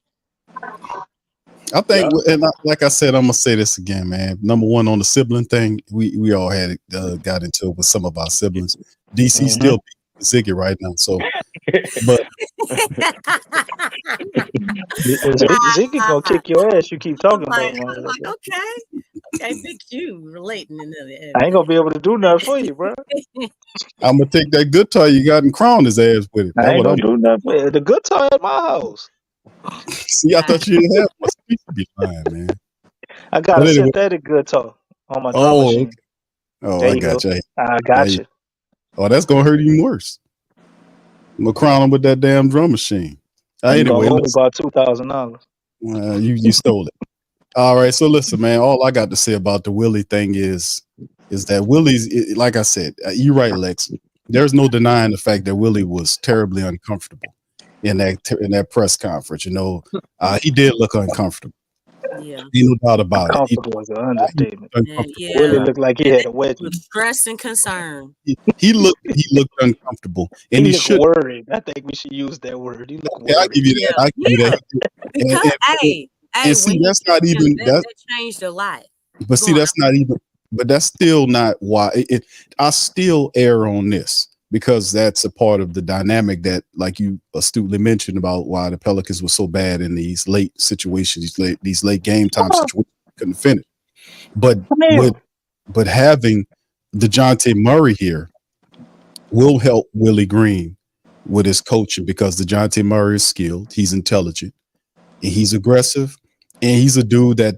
I think, and like I said, I'm gonna say this again, man. Number one on the sibling thing, we all had got into it with some of our siblings. DC still Ziggy right now, so but Ziggy gonna kick your ass. You keep talking about him. Okay, fix you relating in the I ain't gonna be able to do nothing for you, bro. I'm gonna take that guitar you got and crown his ass with it. I ain't gonna do nothing for you. The guitar at my house. See, I thought you didn't have one. You be lying, man. I got a synthetic guitar on my drum machine. Okay. Oh, there I you got go. you. I got you. Oh, that's gonna hurt even worse. I'm gonna crown him with that damn drum machine. Anyway, about $2,000. You stole it. All right, so listen, man. All I got to say about the Willie thing is that Willie's, like I said, you're right, Lex. There's no denying the fact that Willie was terribly uncomfortable in that press conference. You know, he did look uncomfortable. Yeah, ain't no doubt about it. Uncomfortable was an understatement. Yeah, Willie looked like he had a wedgie. With stress and concern. He looked uncomfortable, and he looked worried. I think we should use that word. He looked worried. I give you that. I give you that. Because, see, that's not even that changed a lot. But see, that's not even. But that's still not why. I still err on this because that's a part of the dynamic that, like you astutely mentioned, about why the Pelicans were so bad in these late situations, these late game time situations, couldn't finish. But having DeJounte Murray here will help Willie Green with his coaching because DeJounte Murray is skilled, he's intelligent, and he's aggressive, and he's a dude that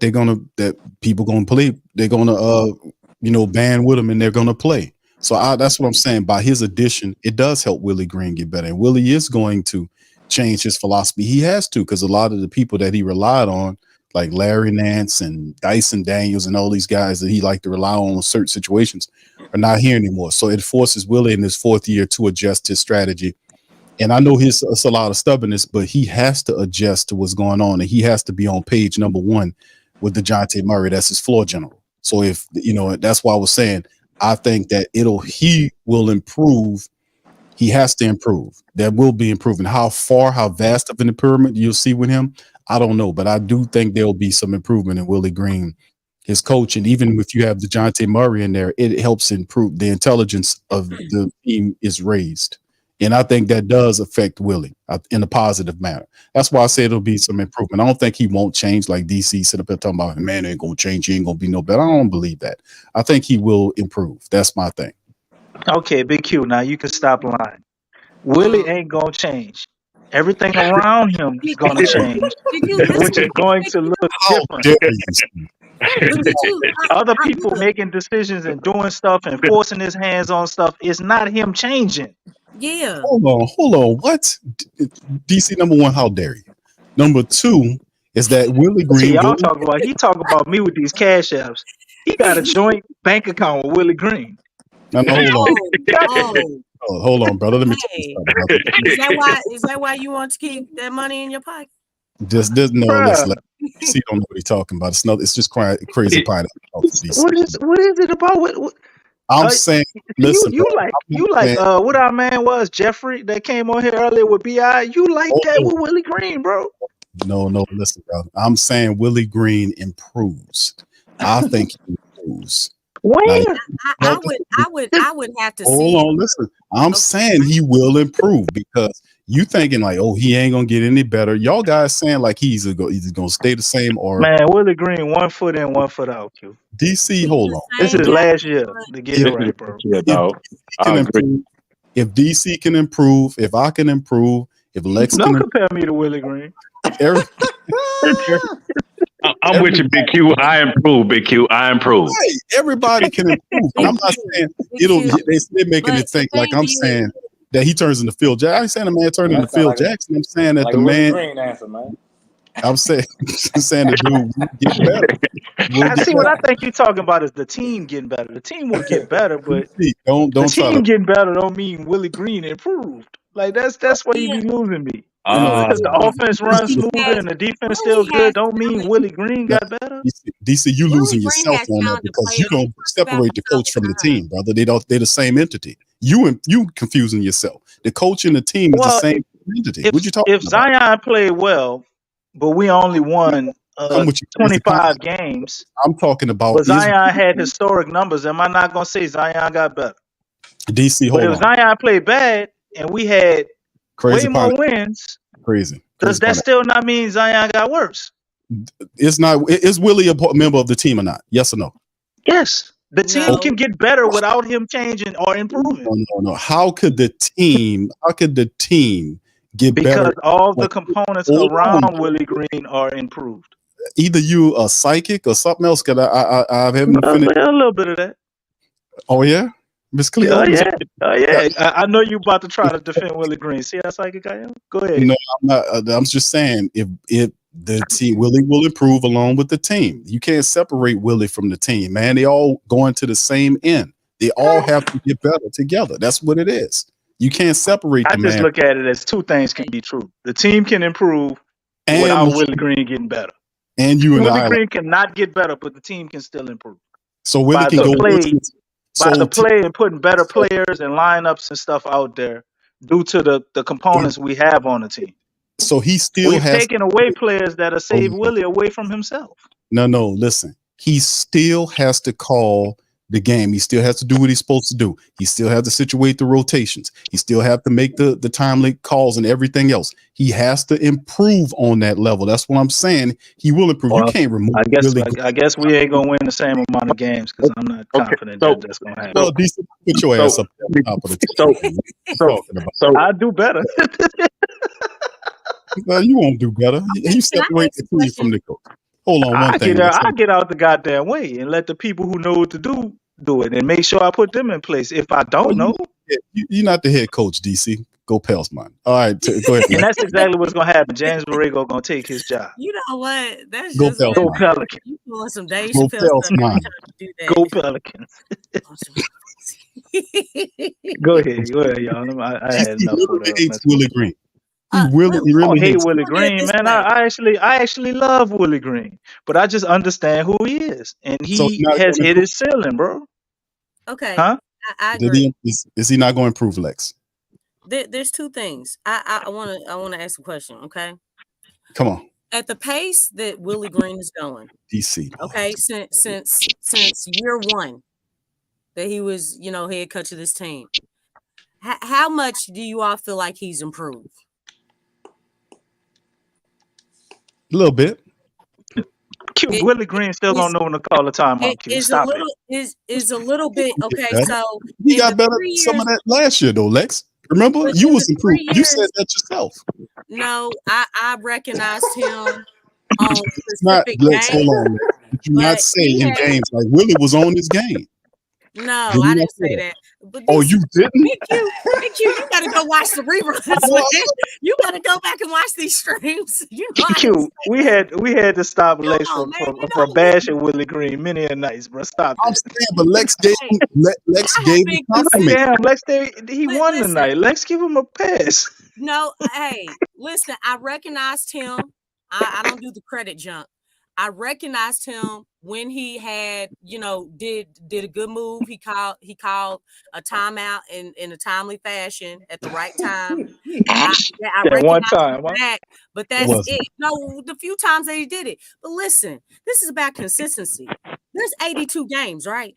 people gonna play. They're gonna band with him and they're gonna play. So that's what I'm saying. By his addition, it does help Willie Green get better. And Willie is going to change his philosophy. He has to, because a lot of the people that he relied on, like Larry Nance and Dyson Daniels and all these guys that he liked to rely on in certain situations, are not here anymore. So it forces Willie in his fourth year to adjust his strategy. And I know it's a lot of stubbornness, but he has to adjust to what's going on. And he has to be on page number one with DeJounte Murray. That's his floor general. So that's why I was saying, I think that he will improve He has to improve. There will be improvement. How far, how vast of an improvement you'll see with him, I don't know. But I do think there will be some improvement in Willie Green, his coach. And even if you have DeJounte Murray in there, it helps improve the intelligence of the team is raised. And I think that does affect Willie in a positive manner. That's why I say it'll be some improvement. I don't think he won't change like DC sit up there talking about, man, ain't going to change. He ain't going to be no better. I don't believe that. I think he will improve. That's my thing. Okay, Big Q. Now you can stop lying. Willie ain't gonna change. Everything around him is gonna change, which is going to look different. Other people making decisions and doing stuff and forcing his hands on stuff. It's not him changing. Yeah. Hold on. What? DC, number one, how dare you? Number two is that Willie Green. Y'all talk about he talk about me with these cash apps. He got a joint bank account with Willie Green. No, hold on, brother. Let me tell you something, brother. Is that why you want to keep that money in your pocket? Just no. Listen, DC don't know what he's talking about. It's just crazy pineapple. What is it about? What I'm saying, listen, you like what our man was Jeffrey that came on here earlier with BI. You like that with Willie Green, bro? No, listen, bro. I'm saying Willie Green improves. I think he improves. Where? I would have to see. Hold on, listen. I'm saying he will improve because you thinking like, oh, he ain't gonna get any better. Y'all guys saying like he's gonna stay the same or man, Willie Green 1 foot in, 1 foot out. Q. DC, hold on. This is last year to get it right, bro. If DC can improve, if I can improve, if Lex don't can compare me to Willie Green. I'm with you, Big Q. I improve, Big Q. I improve. Right. Everybody can improve. I'm not saying they're making it think like I'm saying that he turns into Phil Jackson. I ain't saying the man turned into Phil Jackson. I'm saying that the man. Answer, man. I'm saying the dude will get better. I see what I think you're talking about is the team getting better. The team will get better, but don't the team getting better don't mean Willie Green improved. Like that's why you be losing me. Because the offense runs smoother and the defense still good, don't mean Willie Green got better. DC, you losing yourself on that because you don't separate the coach from the team, brother. They're the same entity. You confusing yourself. The coach and the team is the same entity. What you talking about? If Zion played well, but we only won 25 games. I'm talking about. But Zion had historic numbers. Am I not going to say Zion got better? DC, hold on. But if Zion played bad and we had way more wins, does that still not mean Zion got worse? It's not. Is Willie a member of the team or not? Yes or no? Yes. The team can get better without him changing or improving. No. How could the team get better? Because all the components around Willie Green are improved. Either you a psychic or something else. Cause I haven't finished. A little bit of that. Oh yeah, Miss Cleo. Oh yeah. I know you about to try to defend Willie Green. See how psychic I am? Go ahead. No, I'm not. I'm just saying if the team Willie will improve along with the team. You can't separate Willie from the team, man. They all going to the same end. They all have to get better together. That's what it is. You can't separate them. I just look at it as two things can be true. The team can improve without Willie Green getting better. And Willie Green cannot get better, but the team can still improve. So Willie can go by the play and putting better players and lineups and stuff out there due to the components we have on the team. So he still We've taken away players that have saved Willie away from himself. No, listen. He still has to call the game. He still has to do what he's supposed to do. He still has to situate the rotations. He still has to make the timely calls and everything else. He has to improve on that level. That's what I'm saying. He will improve. Well, you can't remove. I guess we ain't gonna win the same amount of games because I'm not confident that's gonna happen. Well, DC, put your ass up at the top of the team. So I do better. Well, you won't do better. You separate the team from the coach. Hold on, one thing. I get out the goddamn way and let the people who know what to do it and make sure I put them in place. If I don't know, you're not the head coach, DC. Go Pelsman. All right, go ahead. And that's exactly what's gonna happen. James Borrego gonna take his job. You know what? That's go just Pelicans. You pulling some Dave Go Chappelle stuff. Go Pelicans. Go ahead, y'all. I had enough of that. Willie Green. He really hate Willie Green, man. I actually love Willie Green, but I just understand who he is, and he has hit his ceiling, bro. Okay. Huh? I agree. Is he not going to improve, Lex? there's two things. I want to ask a question. Okay. Come on, At the pace that Willie Green is going, DC. okay, since year one that he was, head coach of this team, how much do you all feel like he's improved? A little bit. Q, Willie Green still don't know when to call the timeout. Q, Is a stop little is a little bit okay. Better. So He in got the better 3 some years, of that last year though, Lex. Remember, but you in was the improved. 3 You said years, that yourself. no, I recognized him on Not specific Lex. Hold games, on, Lex. Did you not but say he in had games like Willie was on his game? no, Did I you not didn't say say that? that. But Oh, this you didn't? Big Q, you gotta go watch the reruns, man. You gotta go back and watch these streams. You know I didn't Q, say we had to stop Lex come on, from man. from bashing Willie Green many a nights, bro. Stop I'm that. saying, but Lex gave Hey, him, Lex I have gave him been compliment. Damn, consistent. Lex, he won Listen, tonight. Lex, give him a pass. no, hey, listen, I recognized him. I don't do the credit jump. I recognized him when he had, did a good move. He called a timeout in a timely fashion at the right time. I That one recognize him time, for huh? that, but It that's wasn't. it. No, the few times that he did it. But listen, this is about consistency. There's 82 games, right?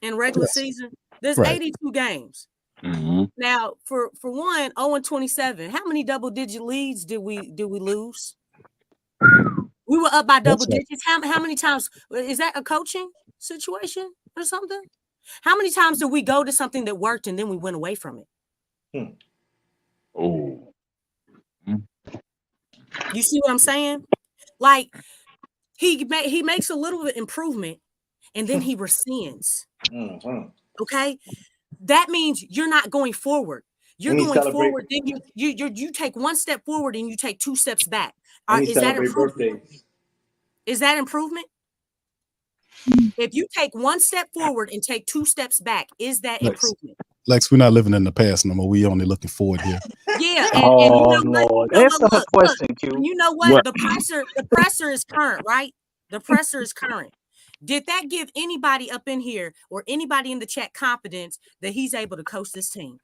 In regular Yes. season, there's Right. 82 games. Mhm. Now, for one, 0-27. How many double-digit leads did we lose? We were up by double That's right. digits. How many times is that a coaching situation or something? How many times did we go to something that worked and then we went away from it? Oh. You see what I'm saying? Like he makes a little bit improvement and then he rescinds. Okay, that means you're not going forward. You're going forward. Then you take one step forward and you take two steps back. Is that improvement? Is that improvement? If you take one step forward and take two steps back, is that improvement? Lex, we're not living in the past no more. We only looking forward here. Yeah, and you Oh know what? Lord, You know answer what? her Look, question, and Q. you know what? The presser is current, right? The presser is current. Did that give anybody up in here or anybody in the chat confidence that he's able to coach this team?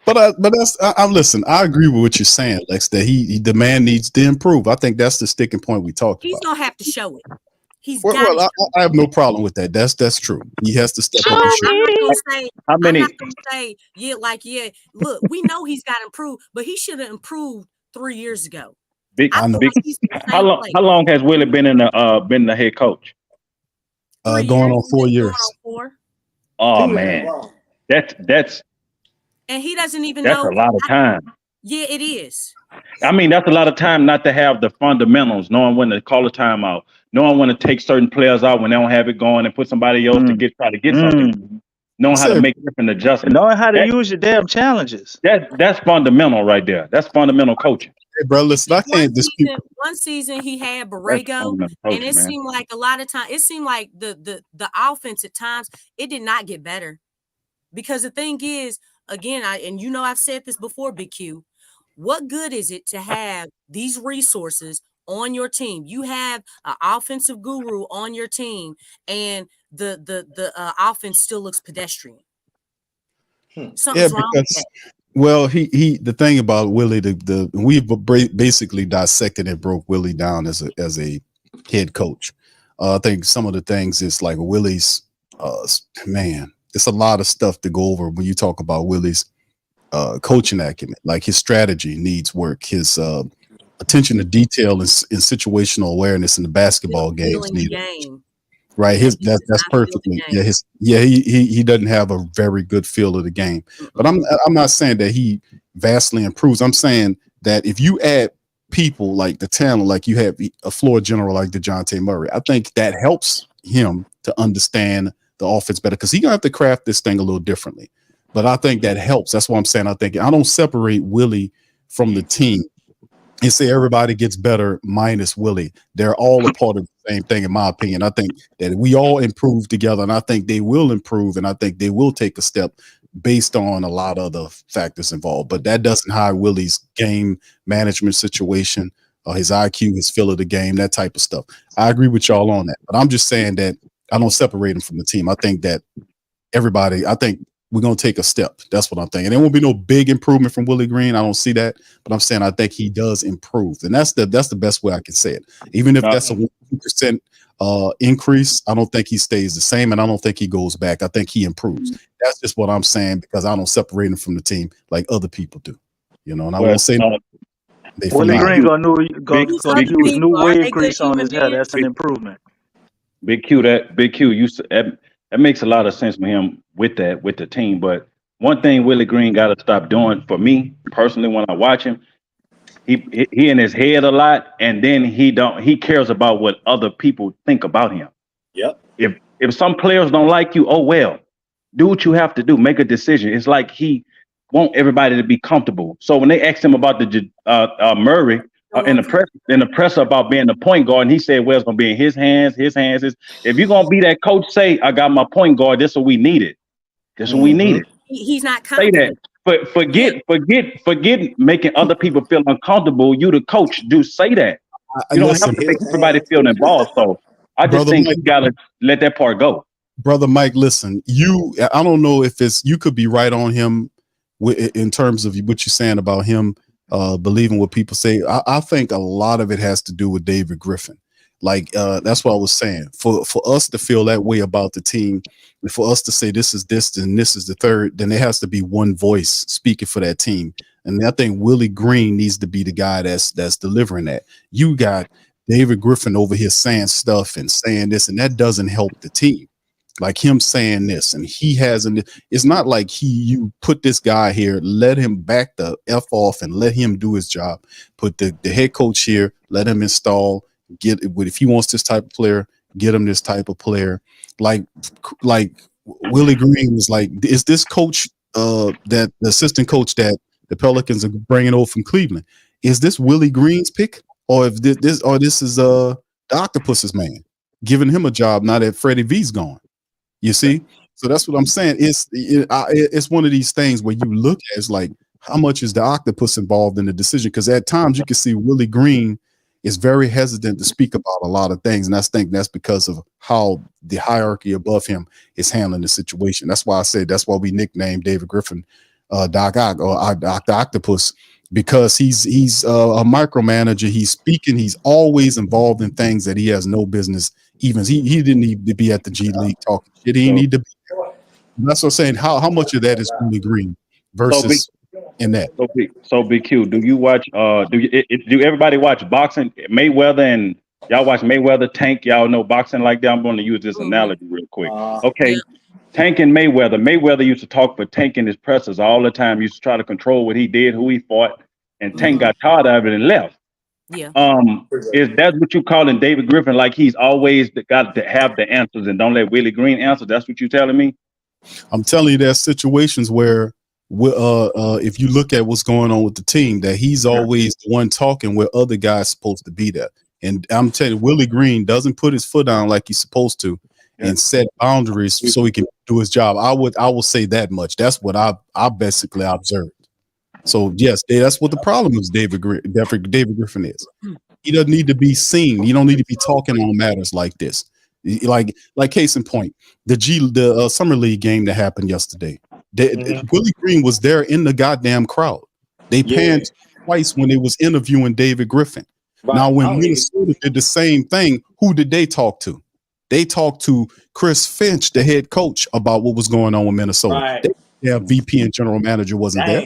But I'm listen. I agree with what you're saying, Lex. That the man needs to improve. I think that's the sticking point we talked He's about. gonna have to show it. He's Well, got to. I have no problem with that. That's true. He has to step up I'm and not, show. I'm not gonna say. How I'm many? not gonna say. Yeah. Look, we know he's got to improve, but he should have improved 3 years ago. Big, I feel big. like he's in the same place. How long has Willie been in the head coach? 3 Going years. on 4 years. Going on 4. Oh man, that's And he doesn't even that's know. a lot of time. Yeah, it is. I mean, that's a lot of time not to have the fundamentals, knowing when to call a timeout, knowing when to take certain players out when they don't have it going and put somebody else to try to get something, knowing how to make different adjustments. Knowing how to use your damn challenges. That's fundamental right there. That's fundamental coaching. Hey, bro, listen, I can't dispute. One season he had That's Borrego, fundamental and coaching, it man. seemed like a lot of time. It seemed like the offense at times it did not get better, because the thing is, again, I've said this before, Big Q. What good is it to have these resources on your team? You have an offensive guru on your team, and the offense still looks pedestrian. Something's wrong with that. Well, he the thing about Willie, we've basically dissected and broke Willie down as a head coach. I think some of the things is like Willie's man, it's a lot of stuff to go over when you talk about Willie's coaching acumen. Like his strategy needs work, his attention to detail and situational awareness in the basketball games need game. Right, that's perfectly. He doesn't have a very good feel of the game. But I'm not saying that he vastly improves. I'm saying that if you add people like the talent, like you have a floor general like DeJounte Murray, I think that helps him to understand the offense better, because he's gonna have to craft this thing a little differently. But I think that helps. That's what I'm saying. I don't separate Willie from the team and say everybody gets better minus Willie. They're all a part of the same thing, in my opinion. I think that we all improve together, and I think they will improve, and I think they will take a step based on a lot of the factors involved. But that doesn't hide Willie's game management situation, his IQ, his feel of the game, that type of stuff. I agree with y'all on that. But I'm just saying that I don't separate him from the team. I think that I think we're gonna take a step. That's what I'm thinking. There won't be no big improvement from Willie Green. I don't see that, but I'm saying I think he does improve, and that's the best way I can say it. Even if that's a 1% increase, I don't think he stays the same, and I don't think he goes back. I think he improves. That's just what I'm saying because I don't separate him from the team like other people do. And I won't say they Willie Green gonna Big use new Are they wave good grease on human his hair. beings? That's an improvement. Big Q, that makes a lot of sense for him with the team. But one thing Willie Green got to stop doing for me personally when I watch him, he in his head a lot, and then he cares about what other people think about him. Yep. If some players don't like you, oh well, do what you have to do, make a decision. It's like he want everybody to be comfortable. So when they asked him about the Murray in the press about being the point guard, and he said, "Well, it's gonna be in his hands. If you're gonna be that coach, say I got my point guard. This is what we needed. This is what we needed. He's not Say that. confident. But forget making other people feel uncomfortable. You the coach, do say that. You don't have to make everybody feel involved. So I just think you gotta let that part go. Brother Mike, listen, I don't know if you could be right on him in terms of what you're saying about him believing what people say. I think a lot of it has to do with David Griffin. Like that's what I was saying. For us to feel that way about the team, and for us to say this is this and this is the third, then there has to be one voice speaking for that team. And I think Willie Green needs to be the guy that's delivering that. You got David Griffin over here saying stuff and saying this, and that doesn't help the team. Like him saying this, and he hasn't. It's not like you put this guy here, let him back the F off, and let him do his job. Put the head coach here, let him install. If he wants this type of player, get him this type of player. Like Willie Green was like, is this coach that the assistant coach that the Pelicans are bringing over from Cleveland? Is this Willie Green's pick, or if this is the Octopus's man giving him a job now that Freddie V's gone? You see, so that's what I'm saying. It's one of these things where you look at it's like, how much is the Octopus involved in the decision? Because at times you can see Willie Green is very hesitant to speak about a lot of things, and I think that's because of how the hierarchy above him is handling the situation. That's why I said that's why we nicknamed David Griffin Doc Ock or Dr. Octopus, because he's a micromanager. He's speaking. He's always involved in things that he has no business. Even he didn't need to be at the G League talking shit. He didn't need to be there. That's what I'm saying. How much of that is Willie Green versus in that? So BQ, do you watch? Do everybody watch boxing? Mayweather and y'all watch Mayweather, Tank. Y'all know boxing like that. I'm going to use this analogy real quick. Okay, Tank and Mayweather. Mayweather used to talk for Tank in his pressers all the time. Used to try to control what he did, who he fought, and Tank got tired of it and left. Yeah. Is that what you calling David Griffin? Like he's always got to have the answers and don't let Willie Green answer. That's what you telling me? I'm telling you, there's situations where, if you look at what's going on with the team, that he's always the one talking where other guys supposed to be there. And I'm telling you, Willie Green doesn't put his foot down like he's supposed to and set boundaries so he can do his job. I will say that much. That's what I basically observed. So yes, that's what the problem is. David Griffin is. He doesn't need to be seen. You don't need to be talking on matters like this. Like case in point, the summer league game that happened yesterday. Willie Green was there in the goddamn crowd. They panned twice when they was interviewing David Griffin. Now, when Minnesota did the same thing, who did they talk to? They talked to Chris Finch, the head coach, about what was going on with Minnesota. Right. Their VP and general manager wasn't there.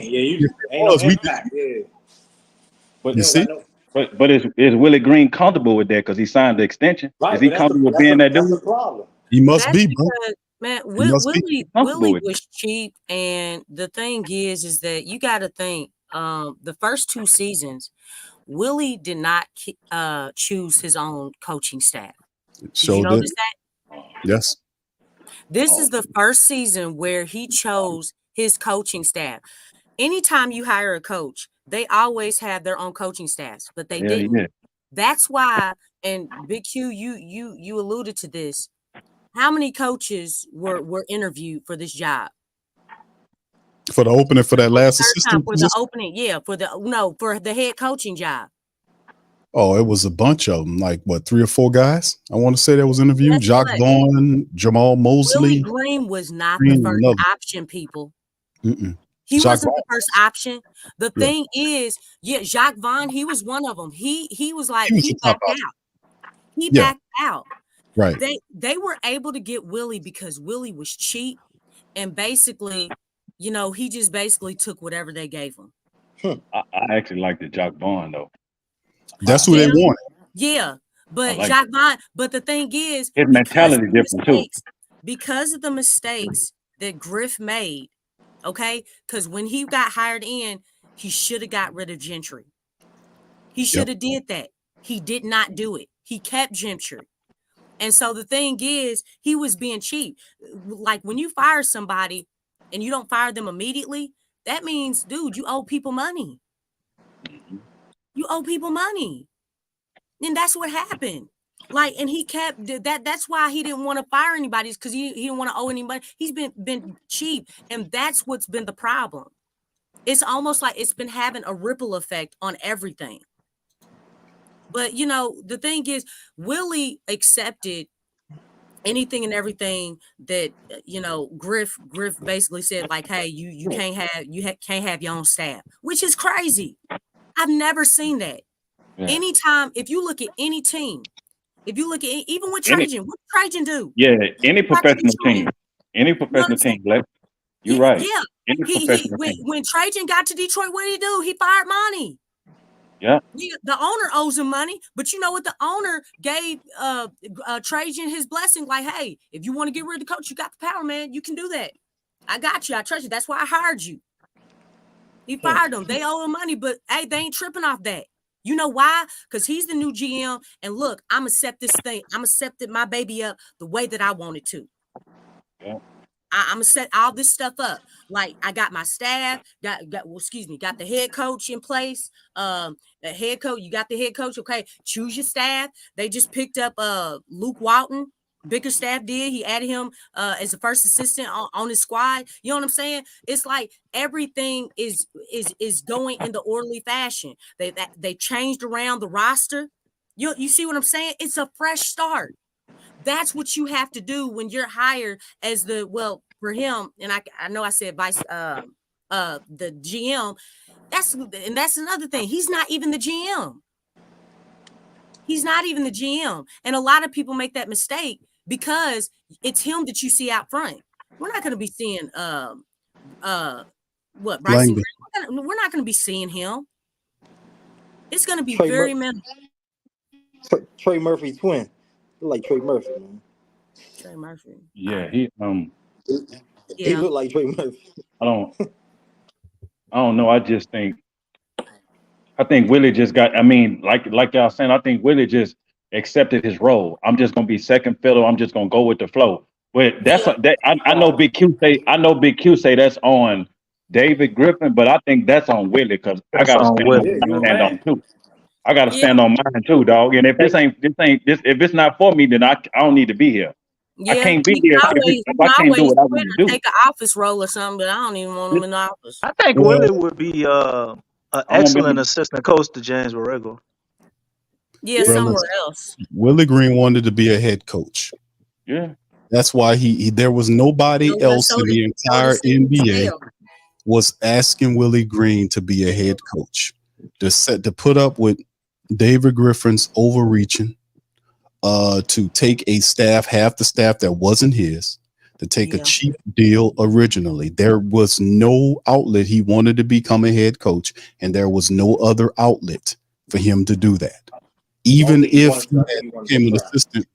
But you see? But is Willie Green comfortable with that because he signed the extension? Right, is he comfortable with being that dude? That's the problem. He must be, bro. Because, man, Willie was cheap, and the thing is that you got to think the first 2 seasons, Willie did not choose his own coaching staff. Did you notice that? Yes. This is the first season where he chose his coaching staff. Anytime you hire a coach, they always have their own coaching staffs, but they didn't. That's why, and Big Q, you alluded to this. How many coaches were interviewed for this job? For the opening for that last assistant for the opening, for the head coaching job. Oh, it was a bunch of them. Like what, 3 or 4 guys? I want to say that was interviewed. Guess Jock what? Vaughn, Jamal Willie Mosley, Green was not the Green, first another. option, people. Mm-mm. He Jock wasn't the Vaughn. first option. The Yeah, thing is, yeah, Jacques Vaughn, he was one of them. He was like, he was he the top backed option. out. He Yeah, backed out. right. They were able to get Willie because Willie was cheap, and basically, he just basically took whatever they gave him. I actually like the Jock Vaughn though. That's who they Yeah, wanted. yeah. I But like Jacques Vaughn, but the thing is, his because of mentality the different too. mistakes that Griff made, okay? Because when he got hired in, he should have got rid of Gentry. He should have did that. He did not do it. He kept Gentry. And so the thing is, he was being cheap. Like when you fire somebody and you don't fire them immediately, that means, dude, you owe people money. You owe people money. And that's what happened. Like, and he kept that. That's why he didn't want to fire anybody, because he didn't want to owe any money. He's been cheap, and that's what's been the problem. It's almost like it's been having a ripple effect on everything. But the thing is, Willie accepted anything and everything that Griff basically said, like, hey, you can't have your own staff, which is crazy. I've never seen that. Yeah. Anytime, if you look at any team, if you look at even with Trajan, what did Trajan do? Yeah, any He got to professional Detroit. team. Any professional team, Lex. You're right. Yeah. Any professional team. When Trajan got to Detroit, what did he do? He fired Monty. Yeah. The owner owes him money, but you know what? The owner gave Trajan his blessing. Like, hey, if you want to get rid of the coach, you got the power, man. You can do that. I got you. I trust you. That's why I hired you. He fired them. They owe him money, but hey, they ain't tripping off that. You know why? Because he's the new GM. And look, I'm gonna set this thing. I'm gonna set my baby up the way that I want it to. Yeah. I'm gonna set all this stuff up. Like, I got my staff, got the head coach in place. The head coach, you got the head coach. Okay, choose your staff. They just picked up Luke Walton. Bickerstaff did. He added him as the first assistant on his squad. You know what I'm saying? It's like everything is going in the orderly fashion. They changed around the roster. You see what I'm saying? It's a fresh start. That's what you have to do when you're hired as for him. And I know I said the GM. That's another thing. He's not even the GM. He's not even the GM. And a lot of people make that mistake because it's him that you see out front. We're not going to be seeing Bryson. We're not going to be seeing him. It's going to be very minimal. Trey Murphy twin. Like Trey Murphy, man. Trey Murphy. Yeah, he looked like Trey Murphy. I don't know. I think Willie just got. I mean, like y'all saying, I think Willie just accepted his role. I'm just gonna be second fiddle. I'm just gonna go with the flow. But I know Big Q say that's on David Griffin, but I think that's on Willie because I gotta stand on too. I gotta stand on mine too, dog. And if this ain't if it's not for me, then I don't need to be here. Yeah, I can't be here if I can't do what I want to do. Take an office role or something, but I don't even want him in the office. I think Willie would be an excellent assistant coach to James Borrego. Yeah, somewhere else. Willie Green wanted to be a head coach. Yeah. That's why there was nobody else in the entire NBA was asking Willie Green to be a head coach. To put up with David Griffin's overreaching, to take a staff, half the staff that wasn't his, to take a cheap deal originally. There was no outlet. He wanted to become a head coach, and there was no other outlet for him to do that. Even if he became an assistant.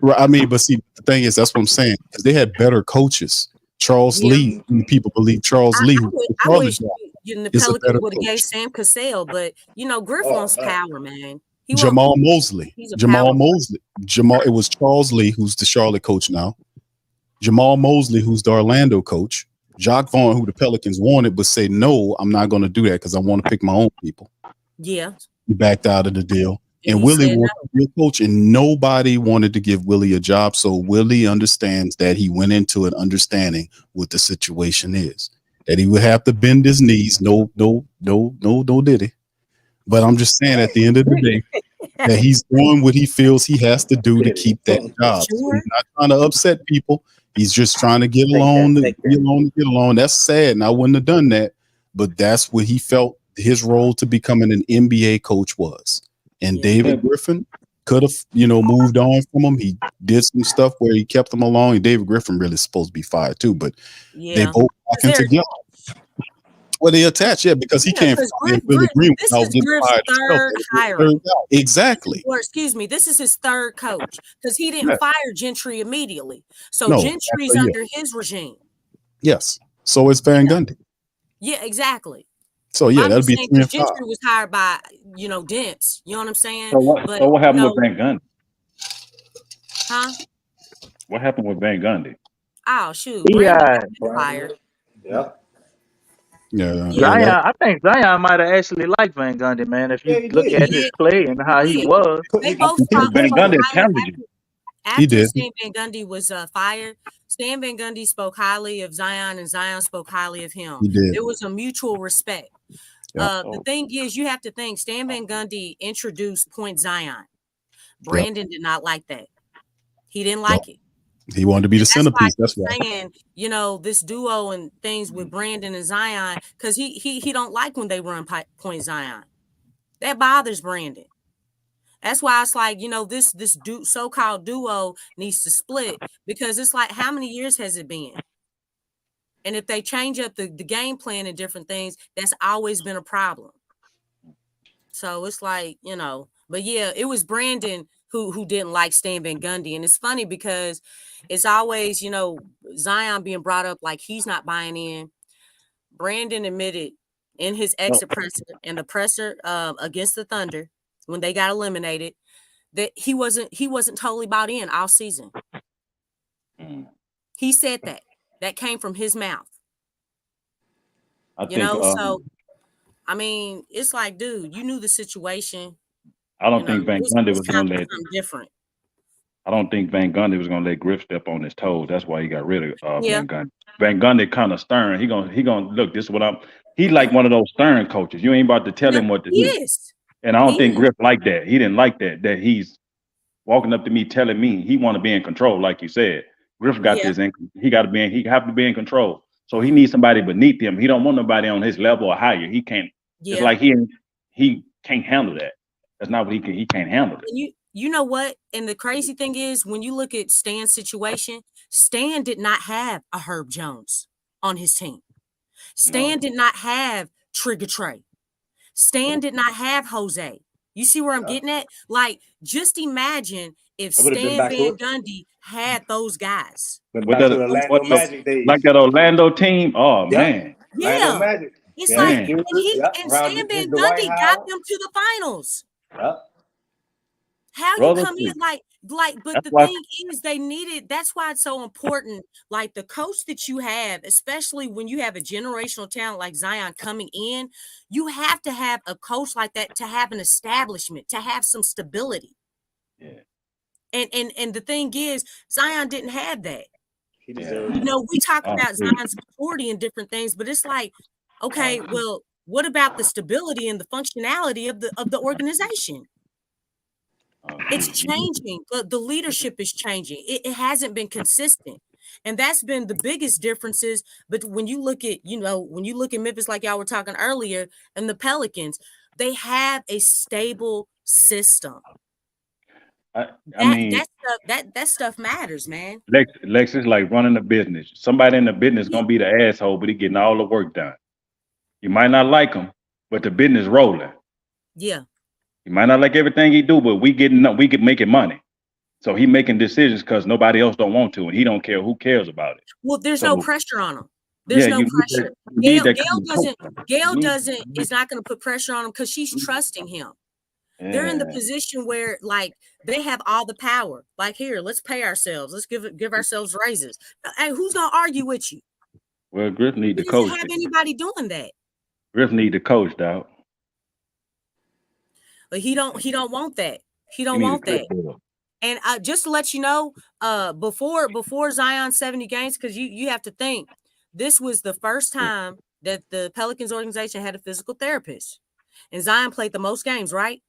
Right, I mean, but see, the thing is, that's what I'm saying. Because they had better coaches. Charles Lee, people believe Charles Lee. I wish the Pelicans would have gave Sam Cassell, but Griff wants power, man. Jamal Mosley. It was Charles Lee, who's the Charlotte coach now. Jamal Mosley, who's the Orlando coach. Jacques Vaughn, who the Pelicans wanted, but said, no, I'm not going to do that because I want to pick my own people. Yeah. He backed out of the deal. And Willie was a real coach, and nobody wanted to give Willie a job. So Willie understands that he went into it understanding what the situation is. That he would have to bend his knees. No, did he? But I'm just saying, at the end of the day, that he's doing what he feels he has to do to keep that job. So Sure. he's not trying to upset people. He's just trying to get along, get along. That's sad, and I wouldn't have done that. But that's what he felt his role to becoming an NBA coach was. And David Griffin could have, moved on from him. He did some stuff where he kept him along. And David Griffin really is supposed to be fired too, but they both walking together. Well, they attach, because he can't fire Willie Green without getting fired. Third hiring. Exactly. Or excuse me, this is his third coach because he didn't fire Gentry immediately. So No, Gentry's under his regime. Yes. So it's Van Gundy. Yeah, exactly. So that'd be 3 and 5. Gentry was hired by Demps. You know what I'm saying? So what happened with Van Gundy? Huh? What happened with Van Gundy? Oh shoot. Fired. Yep. Yeah. Zion, I think Zion might have actually liked Van Gundy, man. If you look at his play and how he was. They both Van Gundy challenged you. After Stan Van Gundy was fired, Stan Van Gundy spoke highly of Zion, and Zion spoke highly of him. He did. It was a mutual respect. The thing is, you have to think Stan Van Gundy introduced Point Zion. Brandon did not like that. He didn't like it. He wanted to be the centerpiece. That's why. Saying, this duo and things with Brandon and Zion, because he don't like when they run Point Zion. That bothers Brandon. That's why it's like, this so-called duo needs to split, because it's like, how many years has it been? And if they change up the game plan and different things, that's always been a problem. So it's like, but yeah, it was Brandon who didn't like Stan Van Gundy. And it's funny because it's always, Zion being brought up like he's not buying in. Brandon admitted in his exit presser and the presser against the Thunder when they got eliminated that he wasn't totally bought in all season. He said that came from his mouth. So I mean, it's like, dude, you knew the situation. I don't think Van Gundy was going to let different. I don't think Van Gundy was going to let Griff step on his toes. That's why he got rid of Van Gundy. Van Gundy kind of stern. He gonna look. This is what He like one of those stern coaches. You ain't about to tell him what to do. Yes. And I don't think Griff like that. He didn't like that. That he's walking up to me telling me he want to be in control, like you said. Griff got this, and he have to be in control. So he needs somebody beneath him. He don't want nobody on his level or higher. He can't. It's like he can't handle that. That's not what he can't handle it. You know what? And the crazy thing is, when you look at Stan's situation, Stan did not have a Herb Jones on his team. Stan did not have Trigger Trey. Stan did not have Jose. You see where I'm getting at? Like, just imagine if Stan Van Gundy had those guys. With like that Orlando team. Oh man. Yeah. Magic. It's like, and Stan Van Gundy got them to the finals. How you come in but the thing is, they needed, that's why it's so important. Like the coach that you have, especially when you have a generational talent like Zion coming in, you have to have a coach like that to have an establishment, to have some stability. Yeah. And the thing is, Zion didn't have that. We talk about Zion's maturity and different things, but it's like, okay, well, what about the stability and the functionality of the organization? It's changing. The leadership is changing. It hasn't been consistent. And that's been the biggest differences. But when you look at, Memphis, like y'all were talking earlier, and the Pelicans, they have a stable system. That stuff matters, man. Lex is like running a business. Somebody in the business gonna be the asshole, but he getting all the work done. You might not like him, but the business rolling. Yeah. You might not like everything he do, but we get making money. So he making decisions because nobody else don't want to, and he don't care who cares about it. Well, there's no pressure on him. There's no pressure. Gail is not going to put pressure on him because she's trusting him. Yeah. They're in the position where, like, they have all the power. Like, here, let's pay ourselves. Let's give ourselves raises. Hey, who's going to argue with you? Well, Griff need the coach. Doesn't have anybody doing that. Griff need the coach, dog. But he don't want that. He don't want that. And just to let you know, before Zion's 70 games, because you have to think, this was the first time that the Pelicans organization had a physical therapist. And Zion played the most games, right?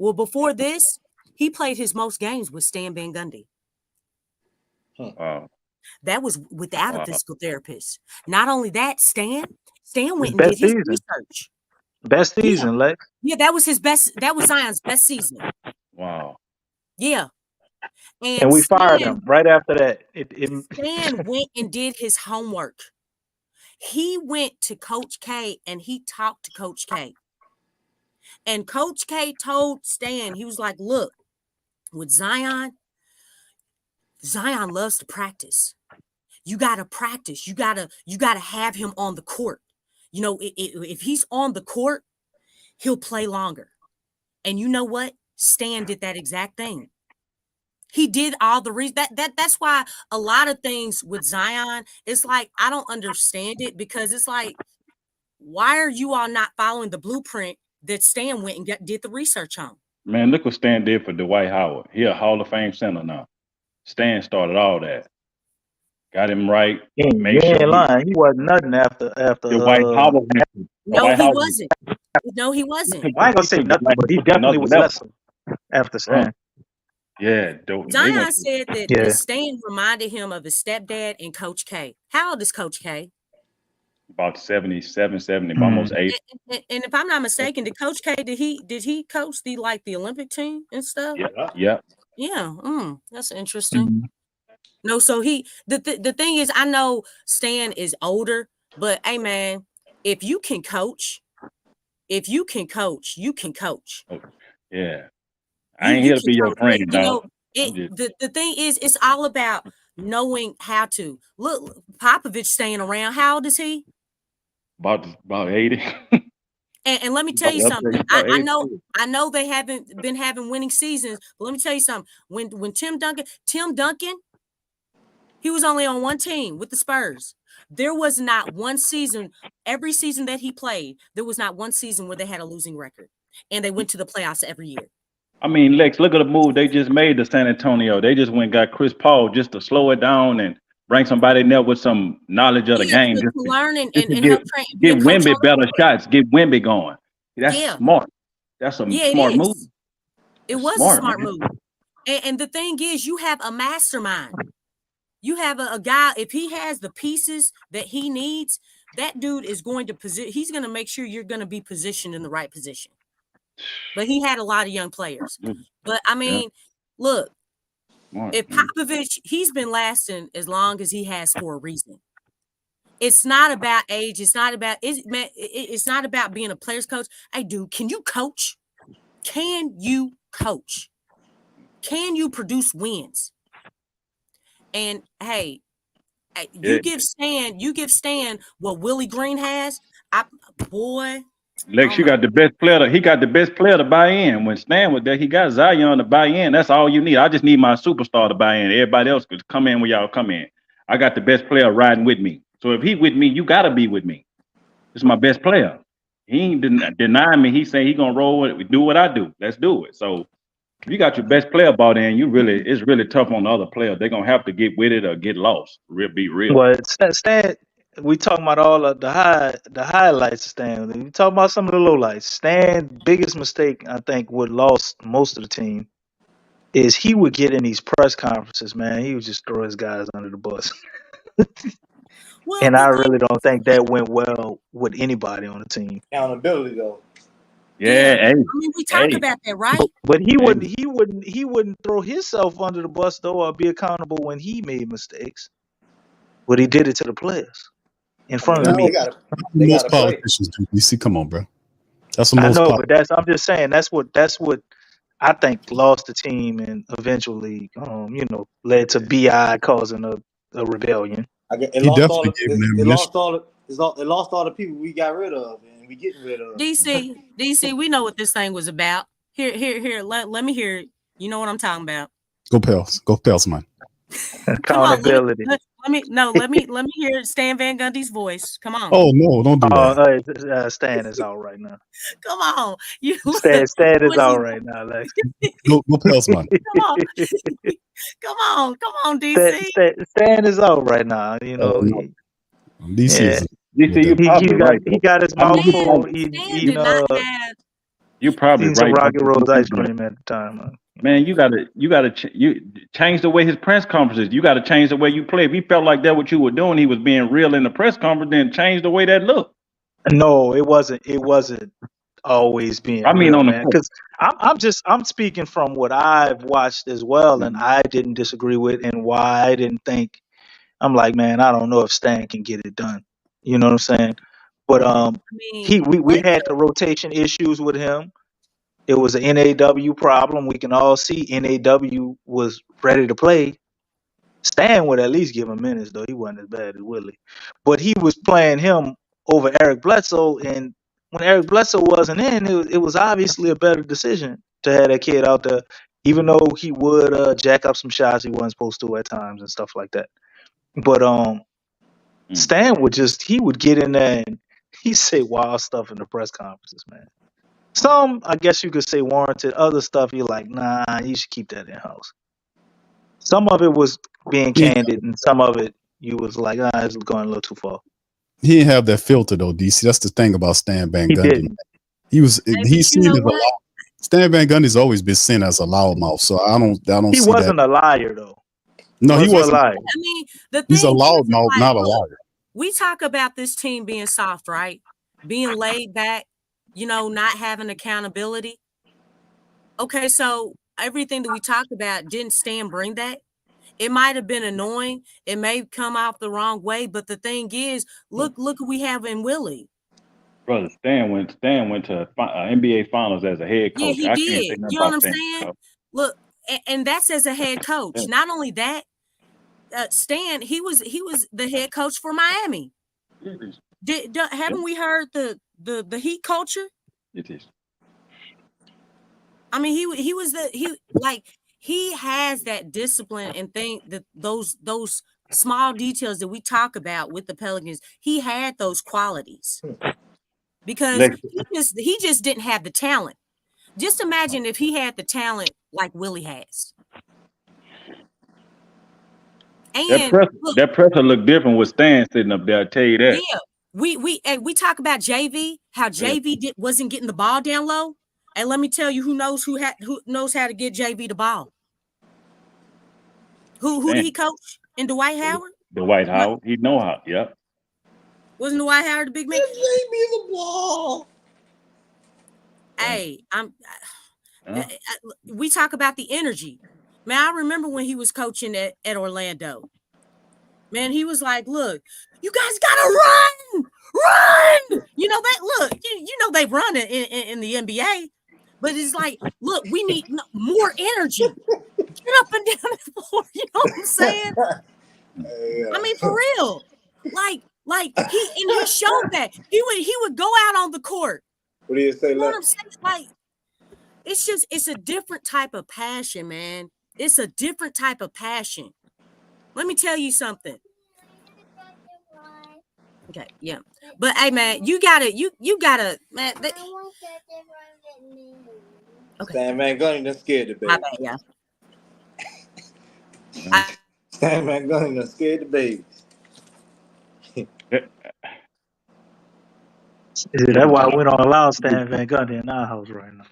Well, before this, he played his most games with Stan Van Gundy. Wow. That was without a physical therapist. Not only that, Stan went His and best did his season. research. Best Yeah. season, Lex. Yeah, that was his best. That was Zion's best season. Wow. Yeah. And we fired him right after that. Stan went and did his homework. He went to Coach K and he talked to Coach K. And Coach K told Stan, he was like, look, with Zion loves to practice. You got to practice. You got to have him on the court. You know, if he's on the court, he'll play longer. And you know what? Stan did that exact thing. He did all the reason that's why a lot of things with Zion, it's like, I don't understand it, because it's like, why are you all not following the blueprint that Stan went and did the research on? Man, look what Stan did for Dwight Howard. He a Hall of Fame center now. Stan started all that. Got him right. You ain't lying. He wasn't nothing after Dwight Howard. No, he wasn't. No, he wasn't. I ain't gonna say nothing, but he definitely was lesser after Stan. Yeah, Zion said that Stan reminded him of his stepdad and Coach K. How old is Coach K? About 77, 70, almost 80. And if I'm not mistaken, did Coach K, did he coach the Olympic team and stuff? Yeah. Yeah. That's interesting. No, so the thing is, I know Stan is older, but hey man, if you can coach, you can coach. Yeah. I ain't here to be your friend, dog. The thing is, it's all about knowing how to. Look, Popovich staying around. How old is he? About 80. And let me tell you something. I know they haven't been having winning seasons, but let me tell you something. When Tim Duncan, he was only on one team with the Spurs. There was not one season, every season that he played, there was not one season where they had a losing record. And they went to the playoffs every year. I mean, Lex, look at the move they just made to San Antonio. They just went and got Chris Paul just to slow it down and bring somebody in there with some knowledge of the game. To learn and help train. Give Wemby better shots. Get Wemby going. That's smart. That's a smart move. It was a smart move. And the thing is, you have a mastermind. You have a guy, if he has the pieces that he needs, that dude is going to he's going to make sure you're going to be positioned in the right position. But he had a lot of young players. But I mean, look, if Popovich, he's been lasting as long as he has for a reason. It's not about age. It's not about being a player's coach. Hey, dude, can you coach? Can you coach? Can you produce wins? And hey, you give Stan what Willie Green has. Lex, you got the best player. He got the best player to buy in. When Stan was there, he got Zion to buy in. That's all you need. I just need my superstar to buy in. Everybody else could come in when y'all come in. I got the best player riding with me. So if he with me, you gotta be with me. This is my best player. He ain't denying me. He saying he gonna roll with it, do what I do. Let's do it. So if you got your best player bought in, it's really tough on the other players. They're gonna have to get with it or get lost. Be real. Well, Stan, we talking about all of the highlights of Stan. We talking about some of the lowlights. Stan's biggest mistake, I think, what lost most of the team, is he would get in these press conferences, man. He would just throw his guys under the bus. And I really don't think that went well with anybody on the team. Accountability, though. Yeah, I mean, we talked about that, right? But he wouldn't throw himself under the bus though, or be accountable when he made mistakes. But he did it to the players in front of the media. Most politicians do. You see, come on, bro. That's what I most. know, but I'm just saying that's what I think lost the team and eventually, led to BI causing a rebellion. It lost all the people we got rid of and we getting rid of. DC, we know what this thing was about. Here. Let me hear it. You know what I'm talking about. Go Pels, man. Accountability. Let me hear Stan Van Gundy's voice. Come on. Oh no, don't do that. Stan is all right now. Come on. Stan is all right now, Lex. Go Pels, man. Come on, DC. Stan is out right now. DC. He got his mouth full. You're probably Eating some right. Rocky Road ice Man, cream at the time, man. you gotta change the way his press conferences. You gotta change the way you play. If he felt like that what you were doing, he was being real in the press conference, then change the way that looked. No, it wasn't. It wasn't always being I mean real, on the man. court. Because I'm speaking from what I've watched as well, and I didn't disagree with, and why I didn't think. I'm like, man, I don't know if Stan can get it done. You know what I'm saying? But I mean, we had the rotation issues with him. It was an NAW problem. We can all see NAW was ready to play. Stan would at least give him minutes, though. He wasn't as bad as Willie. But he was playing him over Eric Bledsoe, and when Eric Bledsoe wasn't in, it was obviously a better decision to have that kid out there, even though he would jack up some shots he wasn't supposed to at times and stuff like that. But Stan would get in there and he say wild stuff in the press conferences, man. Some, I guess you could say warranted. Other stuff, you're like, nah, you should keep that in house. Some of it was being He, candid, and some of it you was like, it's going a little too far. he didn't have that filter though, DC. That's the thing about Stan Van He Gundy. didn't. He's you seen know as a what? loud. Stan Van Gundy's always been seen as a loudmouth, so I don't He see that. wasn't a liar, though. No, he wasn't. a liar. I mean, the He's a thing is, loudmouth, like, not a look, liar. we talk about this team being soft, right? Being laid back, not having accountability. Okay, so everything that we talked about, didn't Stan bring that? It might have been annoying. It may come out the wrong way, but the thing is, look who we have in Willie. Brother, Stan went to NBA Finals as a head Yeah, coach. he I can't say did. nothing You know what about I'm Stan. saying? So. Look, and that's as a head coach. Yeah. Not only that, Stan, he was the head coach for Miami. Haven't we heard the Heat culture? It is. I mean, he has that discipline and think that those small details that we talk about with the Pelicans, he had those qualities because he just didn't have the talent. Just imagine if he had the talent like Willie has. And that presser looked different with Stan sitting up there. I tell you that. Yeah, we talk about JV, how JV wasn't getting the ball down low. And let me tell you, who knows how to get JV the ball. Who did he coach? In Dwight Howard? Dwight Howard. He know how. Yep. Wasn't Dwight Howard the big man? Give JV the ball. Hey, we talk about the energy. Man, I remember when he was coaching at Orlando. Man, he was like, look, you guys gotta run. You know that. Look, you know they run in the NBA, but it's like, look, we need more energy. Get up and down the floor. You know what I'm saying? I mean, for real. Like he showed that he would go out on the court. What do you say? You know what I'm saying? Like, it's a different type of passion, man. It's a different type of passion. Let me tell you something. Okay, yeah. But hey, man, you gotta, man. Okay. Stan Van Gundy done scared the baby. My bad, yeah. Stan Van Gundy done scared the baby. That's why we don't allow Stan Van Gundy in our house right now.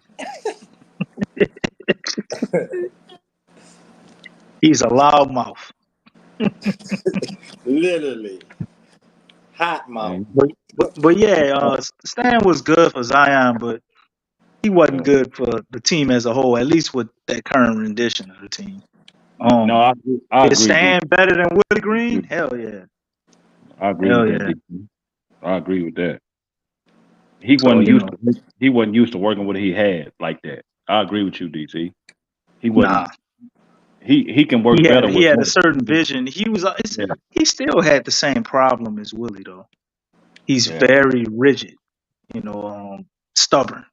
He's a loudmouth. Literally. Hot mouth. But yeah, Stan was good for Zion, but he wasn't good for the team as a whole, at least with that current rendition of the team. No, I agree. Is Stan better than Willie Green? Hell yeah. I agree Hell with yeah. that. DC. I agree with that. He wasn't used to working with what he had like that. I agree with you, DC. He wasn't. Nah. He can work better. He had a certain vision. He still had the same problem as Willie though. He's very rigid, stubborn.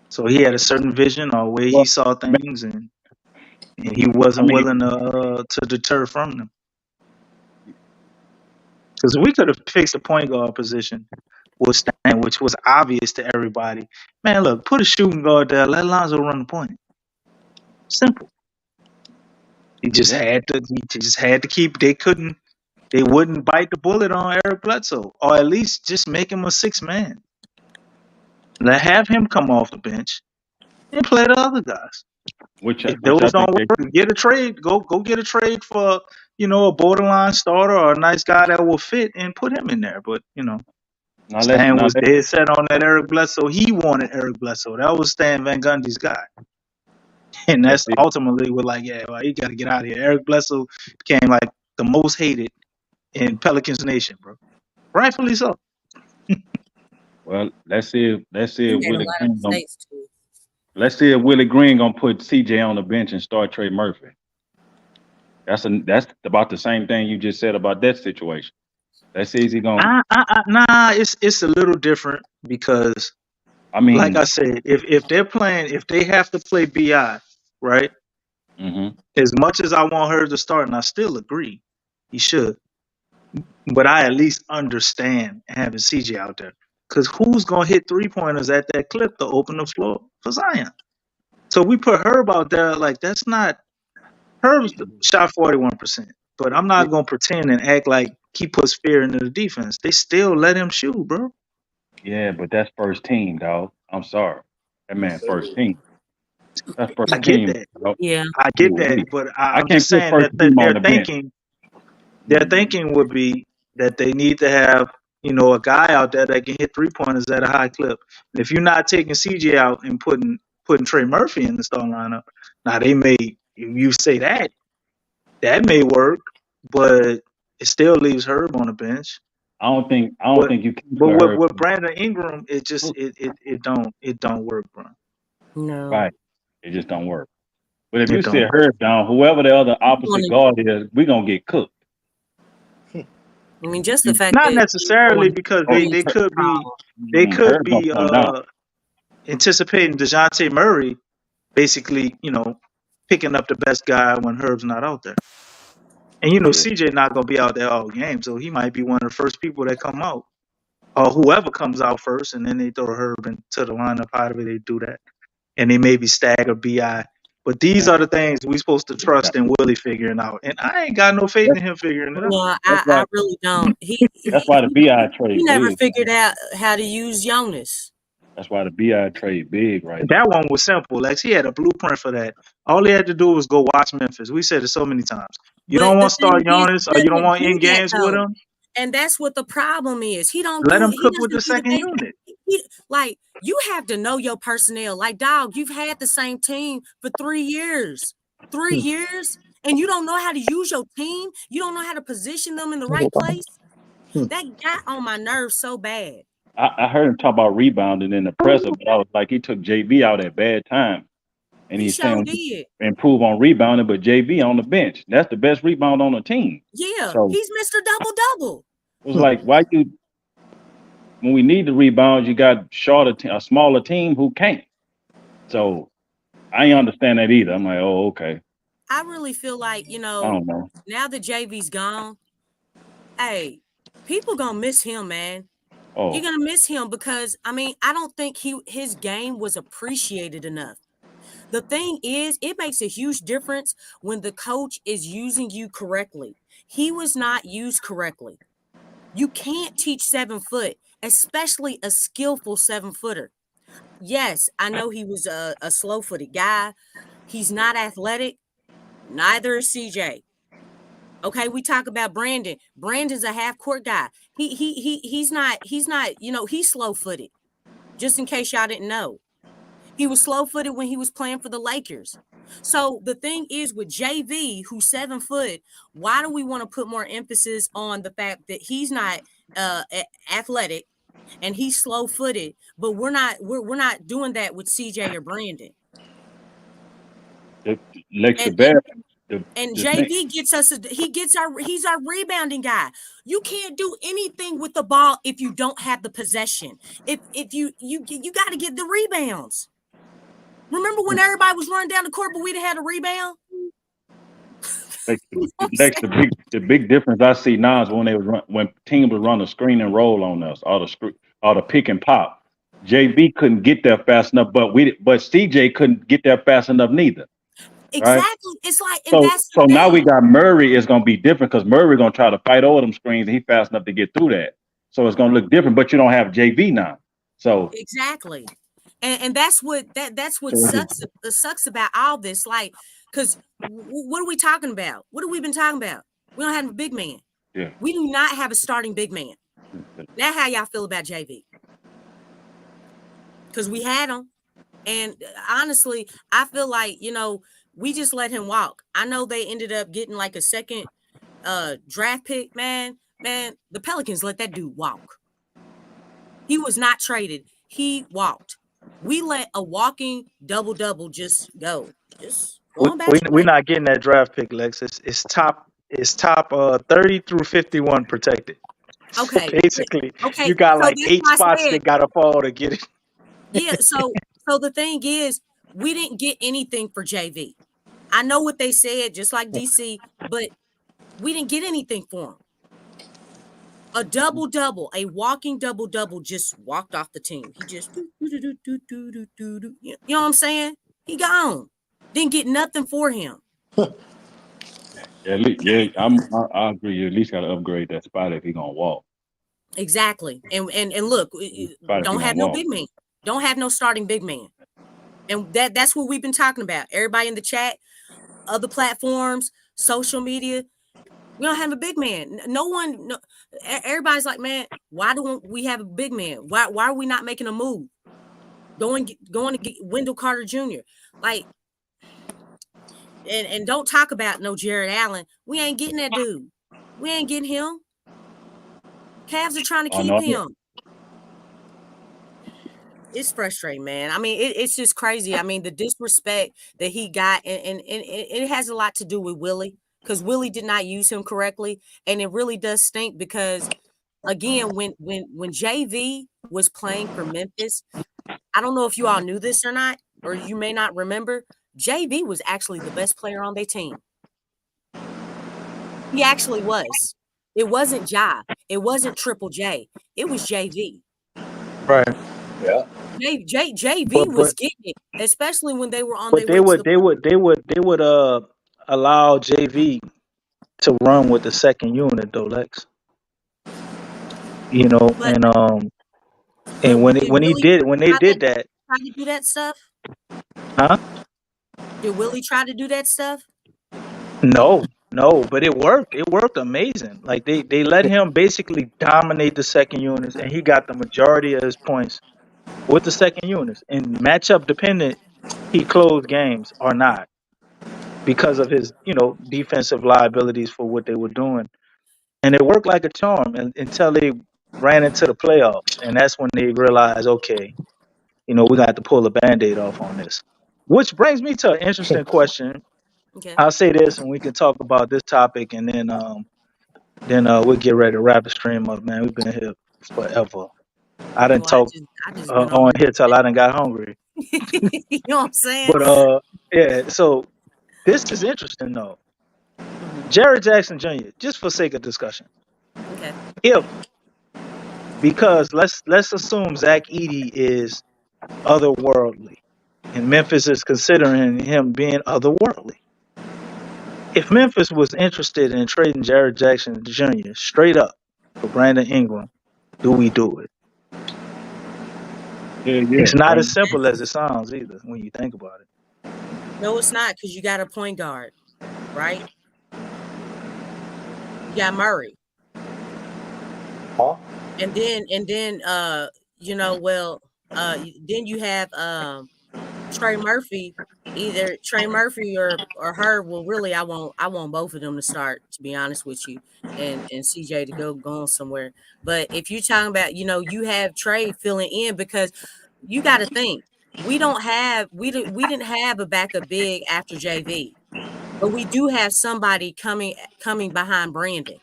So he had a certain vision or way he saw things, and he wasn't willing to deter from them. Because we could have fixed the point guard position with Stan, which was obvious to everybody. Man, look, put a shooting guard there, let Lonzo run the point. Simple. He just had to keep. They wouldn't bite the bullet on Eric Bledsoe, or at least just make him a 6-man. Have him come off the bench and play the other guys. Which If I those don't think work, get a trade. Go get a trade for a borderline starter or a nice guy that will fit and put him in there. But Stan was dead set on that Eric Bledsoe. He wanted Eric Bledsoe. That was Stan Van Gundy's guy. And that's ultimately what he got to get out of here. Eric Bledsoe became like the most hated in Pelicans Nation, bro. Rightfully so. Well, let's see if He made a Willie lot of Green mistakes too. let's see if Willie Green gonna put CJ on the bench and start Trey Murphy. That's about the same thing you just said about that situation. Let's see, is he gonna? Nah, it's a little different because, I mean, like I said, if they're playing, if they have to play Bi, right? As much as I want her to start, and I still agree, he should. But I at least understand having CJ out there. Because who's going to hit 3-pointers at that clip to open the floor for Zion? So we put Herb out there like that's not. Herb shot 41%. But I'm not going to pretend and act like he puts fear into the defense. They still let him shoot, bro. Yeah, but that's first team, dog. I'm sorry, that man first team. That's first I get team. that. Dog. Yeah. I get that. But I I'm can't just put saying first that team on they're the bench. their thinking would be that they need to have, a guy out there that can hit 3-pointers at a high clip. And if you're not taking CJ out and putting Trey Murphy in the starting lineup, now they may, if you say that may work, but it still leaves Herb on the bench. I don't think you can But put Herb. with Brandon Ingram, it just it don't work, bro. No. Right, it just don't work. But if It you don't sit work. Herb down, whoever the other opposite Wanna- guard is, we gonna get cooked. I mean, just the fact Not that necessarily because they could Herb gonna be come down. anticipating DeJounte Murray basically, picking up the best guy when Herb's not out there. And CJ not gonna be out there all game, so he might be one of the first people that come out. Or whoever comes out first, and then they throw Herb into the lineup. However they do that. And they maybe stagger BI. But these are the things we supposed to trust in Willie figuring out. And I ain't got no faith in him figuring it out. No, I really don't. That's why the BI trade He never big. figured out how to use Jonas. That's why the BI trade big right now. That one was simple, Lex. He had a blueprint for that. All he had to do was go watch Memphis. We said it so many times. You But don't the want to start thing is, Jonas or he you don't doesn't want do in that games with though. him. And that's what the problem is. He don't Let do. him He cook with the doesn't do the second thing. unit. Like you have to know your personnel. Like dog, you've had the same team for 3 years. 3 years, and you don't know how to use your team. You don't know how to position them in the right place. That got on my nerves so bad. I heard him talk about rebounding in the presser, but I was like, he took JV out at bad time. And He he's sure saying did. improve on rebounding, but JV on the bench. That's the best rebound on the team. Yeah, So he's Mr. Double Double. it was like, why you when we need the rebounds, you got a smaller team who can't. So I ain't understand that either. I'm like, oh, okay. I really feel like, I don't know. now that JV's gone, hey, people gonna miss him, man. Oh, You're gonna miss him because I don't think his game was appreciated enough. The thing is, it makes a huge difference when the coach is using you correctly. He was not used correctly. You can't teach 7 foot, especially a skillful 7-footer. Yes, I know he was a slow-footed guy. He's not athletic. Neither is CJ. Okay, we talk about Brandon. Brandon's a half-court guy. He's not, he's slow-footed. Just in case y'all didn't know. He was slow-footed when he was playing for the Lakers. So the thing is with JV, who's 7 foot, why do we want to put more emphasis on the fact that he's not athletic and he's slow-footed, but we're not doing that with CJ or Brandon. And JV gets us. He's our rebounding guy. You can't do anything with the ball if you don't have the possession. If you got to get the rebounds. Remember when everybody was running down the court, but we didn't have a rebound? The big difference I see now is when teams would run a screen and roll on us, or the pick and pop. JV couldn't get there fast enough, but CJ couldn't get there fast enough neither. Exactly. Right? It's like, and so now we got Murray is going to be different because Murray going to try to fight over them screens and he's fast enough to get through that. So it's going to look different, but you don't have JV now. So Exactly. And that's what that's what so it's just, sucks about all this. Like, because what are we talking about? What have we been talking about? We don't have a big man. yeah. We do not have a starting big man. Now, how y'all feel about JV? Because we had him, and honestly, I feel like we just let him walk. I know they ended up getting like a second draft pick. Man, the Pelicans let that dude walk. He was not traded. He walked. We let a walking double just go. Just go on about your We're way. not getting that draft pick, Lex. It's top 30 through 51 protected. So Okay. basically, Okay. you got So like that's 8 why I spots said, that gotta fall to get it. yeah. So the thing is, we didn't get anything for JV. I know what they said, just like DC, but we didn't get anything for him. A double, a walking double just walked off the team. He just do. You know what I'm saying? He gone. Didn't get nothing for him. yeah, I agree. You at least got to upgrade that spot if he's gonna walk. Exactly. And look, Spot if he don't have gonna no walk. big man. Don't have no starting big man. And that's what we've been talking about. Everybody in the chat, other platforms, social media, we don't have a big man. Everybody's like, man, why don't we have a big man? Why are we not making a move? Going to get Wendell Carter Jr. Like, and don't talk about no Jared Allen. We ain't getting that dude. We ain't getting him. Cavs are trying to keep him. It's frustrating, man. I mean, it's just crazy. I mean, the disrespect that he got, and it has a lot to do with Willie, because Willie did not use him correctly, and it really does stink because, again, when JV was playing for Memphis, I don't know if you all knew this or not, or you may not remember, JV was actually the best player on their team. He actually was. It wasn't Ja. It wasn't Triple J. It was JV. Right. Yeah. JV was getting it, especially when they were on But their way to the. they would allow JV to run with the second unit though, Lex. But And when they did that, try to do that stuff? huh? Did Willie try to do that stuff? No, but it worked. It worked amazing. Like they let him basically dominate the second units, and he got the majority of his points with the second units. And matchup dependent, he closed games or not because of his defensive liabilities for what they were doing. And it worked like a charm until they ran into the playoffs, and that's when they realized, okay, we got to pull the Band-Aid off on this. Which brings me to an interesting question. Okay. I'll say this, and we can talk about this topic, and then we'll get ready to wrap the stream up, man. We've been here forever. I didn't talk I just went on on. here till I done got hungry. You know what I'm saying? But yeah. So this is interesting though. Jared Jackson Jr. Just for sake of discussion, Okay. because let's assume Zach Edey is otherworldly, and Memphis is considering him being otherworldly. If Memphis was interested in trading Jared Jackson Jr. straight up for Brandon Ingram, do we do it? Yeah. It's not Right. as simple as it sounds either when you think about it. No, it's not, because you got a point guard, right? You got Murray. Huh? And then then you have Trey Murphy. Either Trey Murphy or her. Well, really, I want both of them to start, to be honest with you, and CJ to go on somewhere. But if you're talking about, you have Trey filling in, because you got to think, we didn't have a backup big after JV, but we do have somebody coming behind Brandon,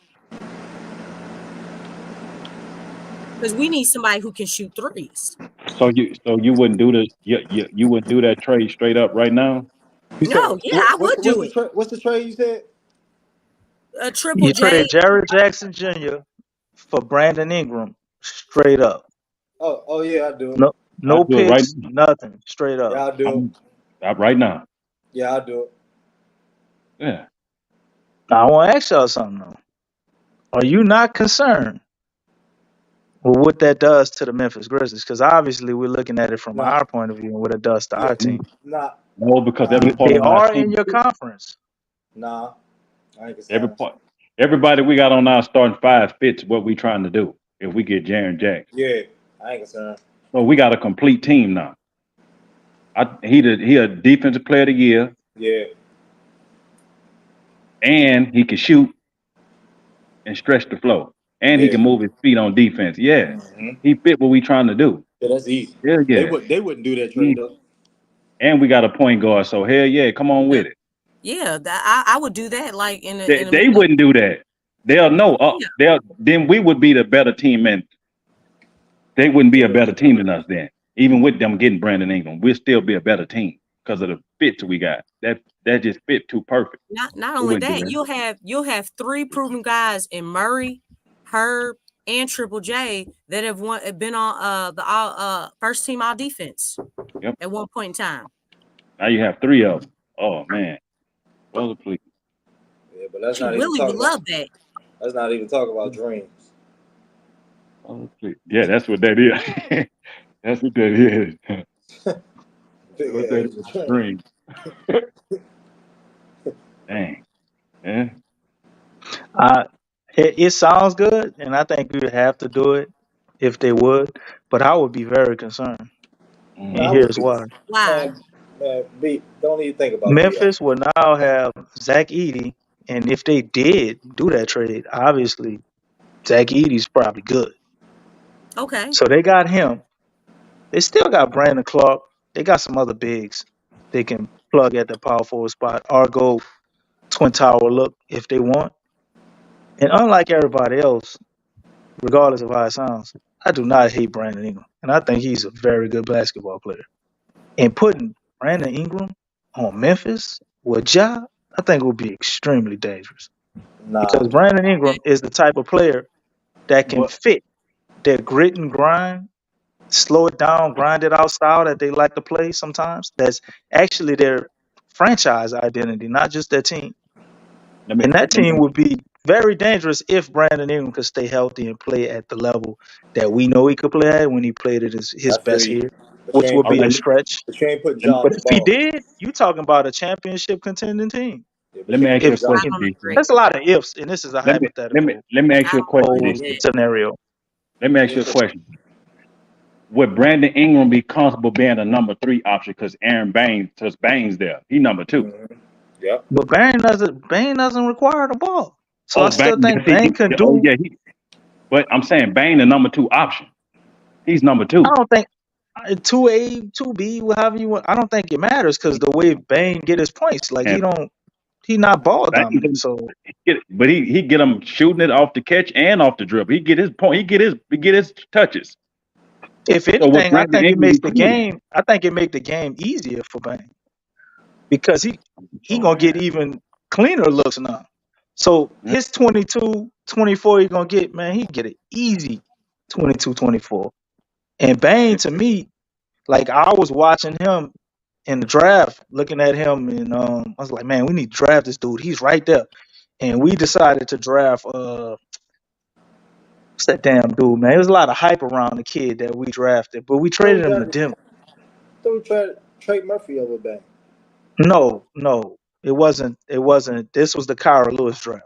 because we need somebody who can shoot threes. So you wouldn't do you wouldn't do that trade straight up right now? No, yeah, I would do it. What's the trade you said? A Triple You J. trade Jared Jackson Jr. for Brandon Ingram straight up. Oh yeah, I do it. No I'll do it right picks, nothing, straight up. Yeah, I'll do it. right now. Yeah, I'll do it. Yeah. Now I want to ask y'all something though. Are you not concerned Well, what that does to the Memphis Grizzlies, because obviously we're looking at it from Nah, our point of view and what it does to yeah, our team. nah, No, because nah, every part They on our are in team, your conference. nah. I ain't every concerned. part, everybody we got on our starting five fits what we trying to do. If we get Jaren Jackson, Yeah, I ain't concerned. so we got a complete team now. He a defensive player of the year, Yeah, and he can shoot and stretch the floor, and he yeah. can move his feet on defense. Yeah, Hmm. he fit what we trying to do. Yeah, that's easy. Hell yeah, They wouldn't do that trade he, though. and we got a point guard. So hell yeah, come on Yeah, with it. yeah. I would do that like in a They minute. wouldn't do that. They'll know. Yeah. Then we would be the better team, and they wouldn't be a better team than us. Then, even with them getting Brandon Ingram, we'll still be a better team because of the fits we got. That just fit too perfect. Not We only wouldn't do that, that. you'll have three proven guys in Murray, Herb, and Triple J that have been on the all first team all defense Yep. at one point in time. Now you have three of them. Oh man, brother, please. Yeah, but let's not even Willie talk would about. love that. Let's not even talk about dreams. Brother, please. Yeah, that's what that is. That's what that is. Big What that is, ass dream. dream. Dang. Yeah. It sounds good, and I think we would have to do it if they would, but I would be very concerned. Man, And I Mm. would here's be. why. Why? Man, B. Don't even think about B. Memphis will now have Zach Edey, and if they did do that trade, obviously Zach Edey's probably good. Okay. So they got him. They still got Brandon Clark. They got some other bigs they can plug at the power forward spot or go twin tower look if they want. And unlike everybody else, regardless of how it sounds, I do not hate Brandon Ingram. And I think he's a very good basketball player. And putting Brandon Ingram on Memphis with Ja, I think would be extremely dangerous. Nah. Because Brandon Ingram is the type of player that can But fit their grit and grind, slow it down, grind it out style that they like to play sometimes. That's actually their franchise identity, not just their team. let me And that let team me would be very dangerous if Brandon Ingram could stay healthy and play at the level that we know he could play at when he played at his I feel best you. year, But you which ain't would all be right. a stretch. but you ain't put Let me, Ja on But the if he ball. did, you talking about a championship contending team. Yeah, but let you me ain't ask you a put If Ja. I question, don't DC. agree. there's a lot of ifs, and this is a hypothetical Let me ask I you a don't question, agree whole with DC. that. scenario. Let me ask You you ain't a put. question. Would Brandon Ingram be comfortable being a number three option because Baines there? He number two. Yep. But Bain doesn't require the ball. So I Oh, still Bain, yes, think Bain can oh do. yeah, but I'm saying Bain the number two option. He's number I two. don't think 2A, 2B, whatever you want. I don't think it matters because the way Bain get his points, like And he not ball Bain dominant. can So but he get him shooting it off the catch and off the dribble. He get his point. He get his touches. if So would anything, I Brandon think it Ingram be makes the cool then? game. I think it make the game easier for Bain because he Oh gonna get man. even cleaner looks now. So his 22, 24 he gonna get, man, he get it easy 22, 24. And Bain to me, like I was watching him in the draft, looking at him, and I was like, man, we need to draft this dude. He's right there. And we decided to draft what's that damn dude, man? There was a lot of hype around the kid that we drafted, but we So we traded him to got. Denver. So we tried Trey Murphy over Bang. No, it wasn't. It wasn't. This was the Kyra Lewis draft.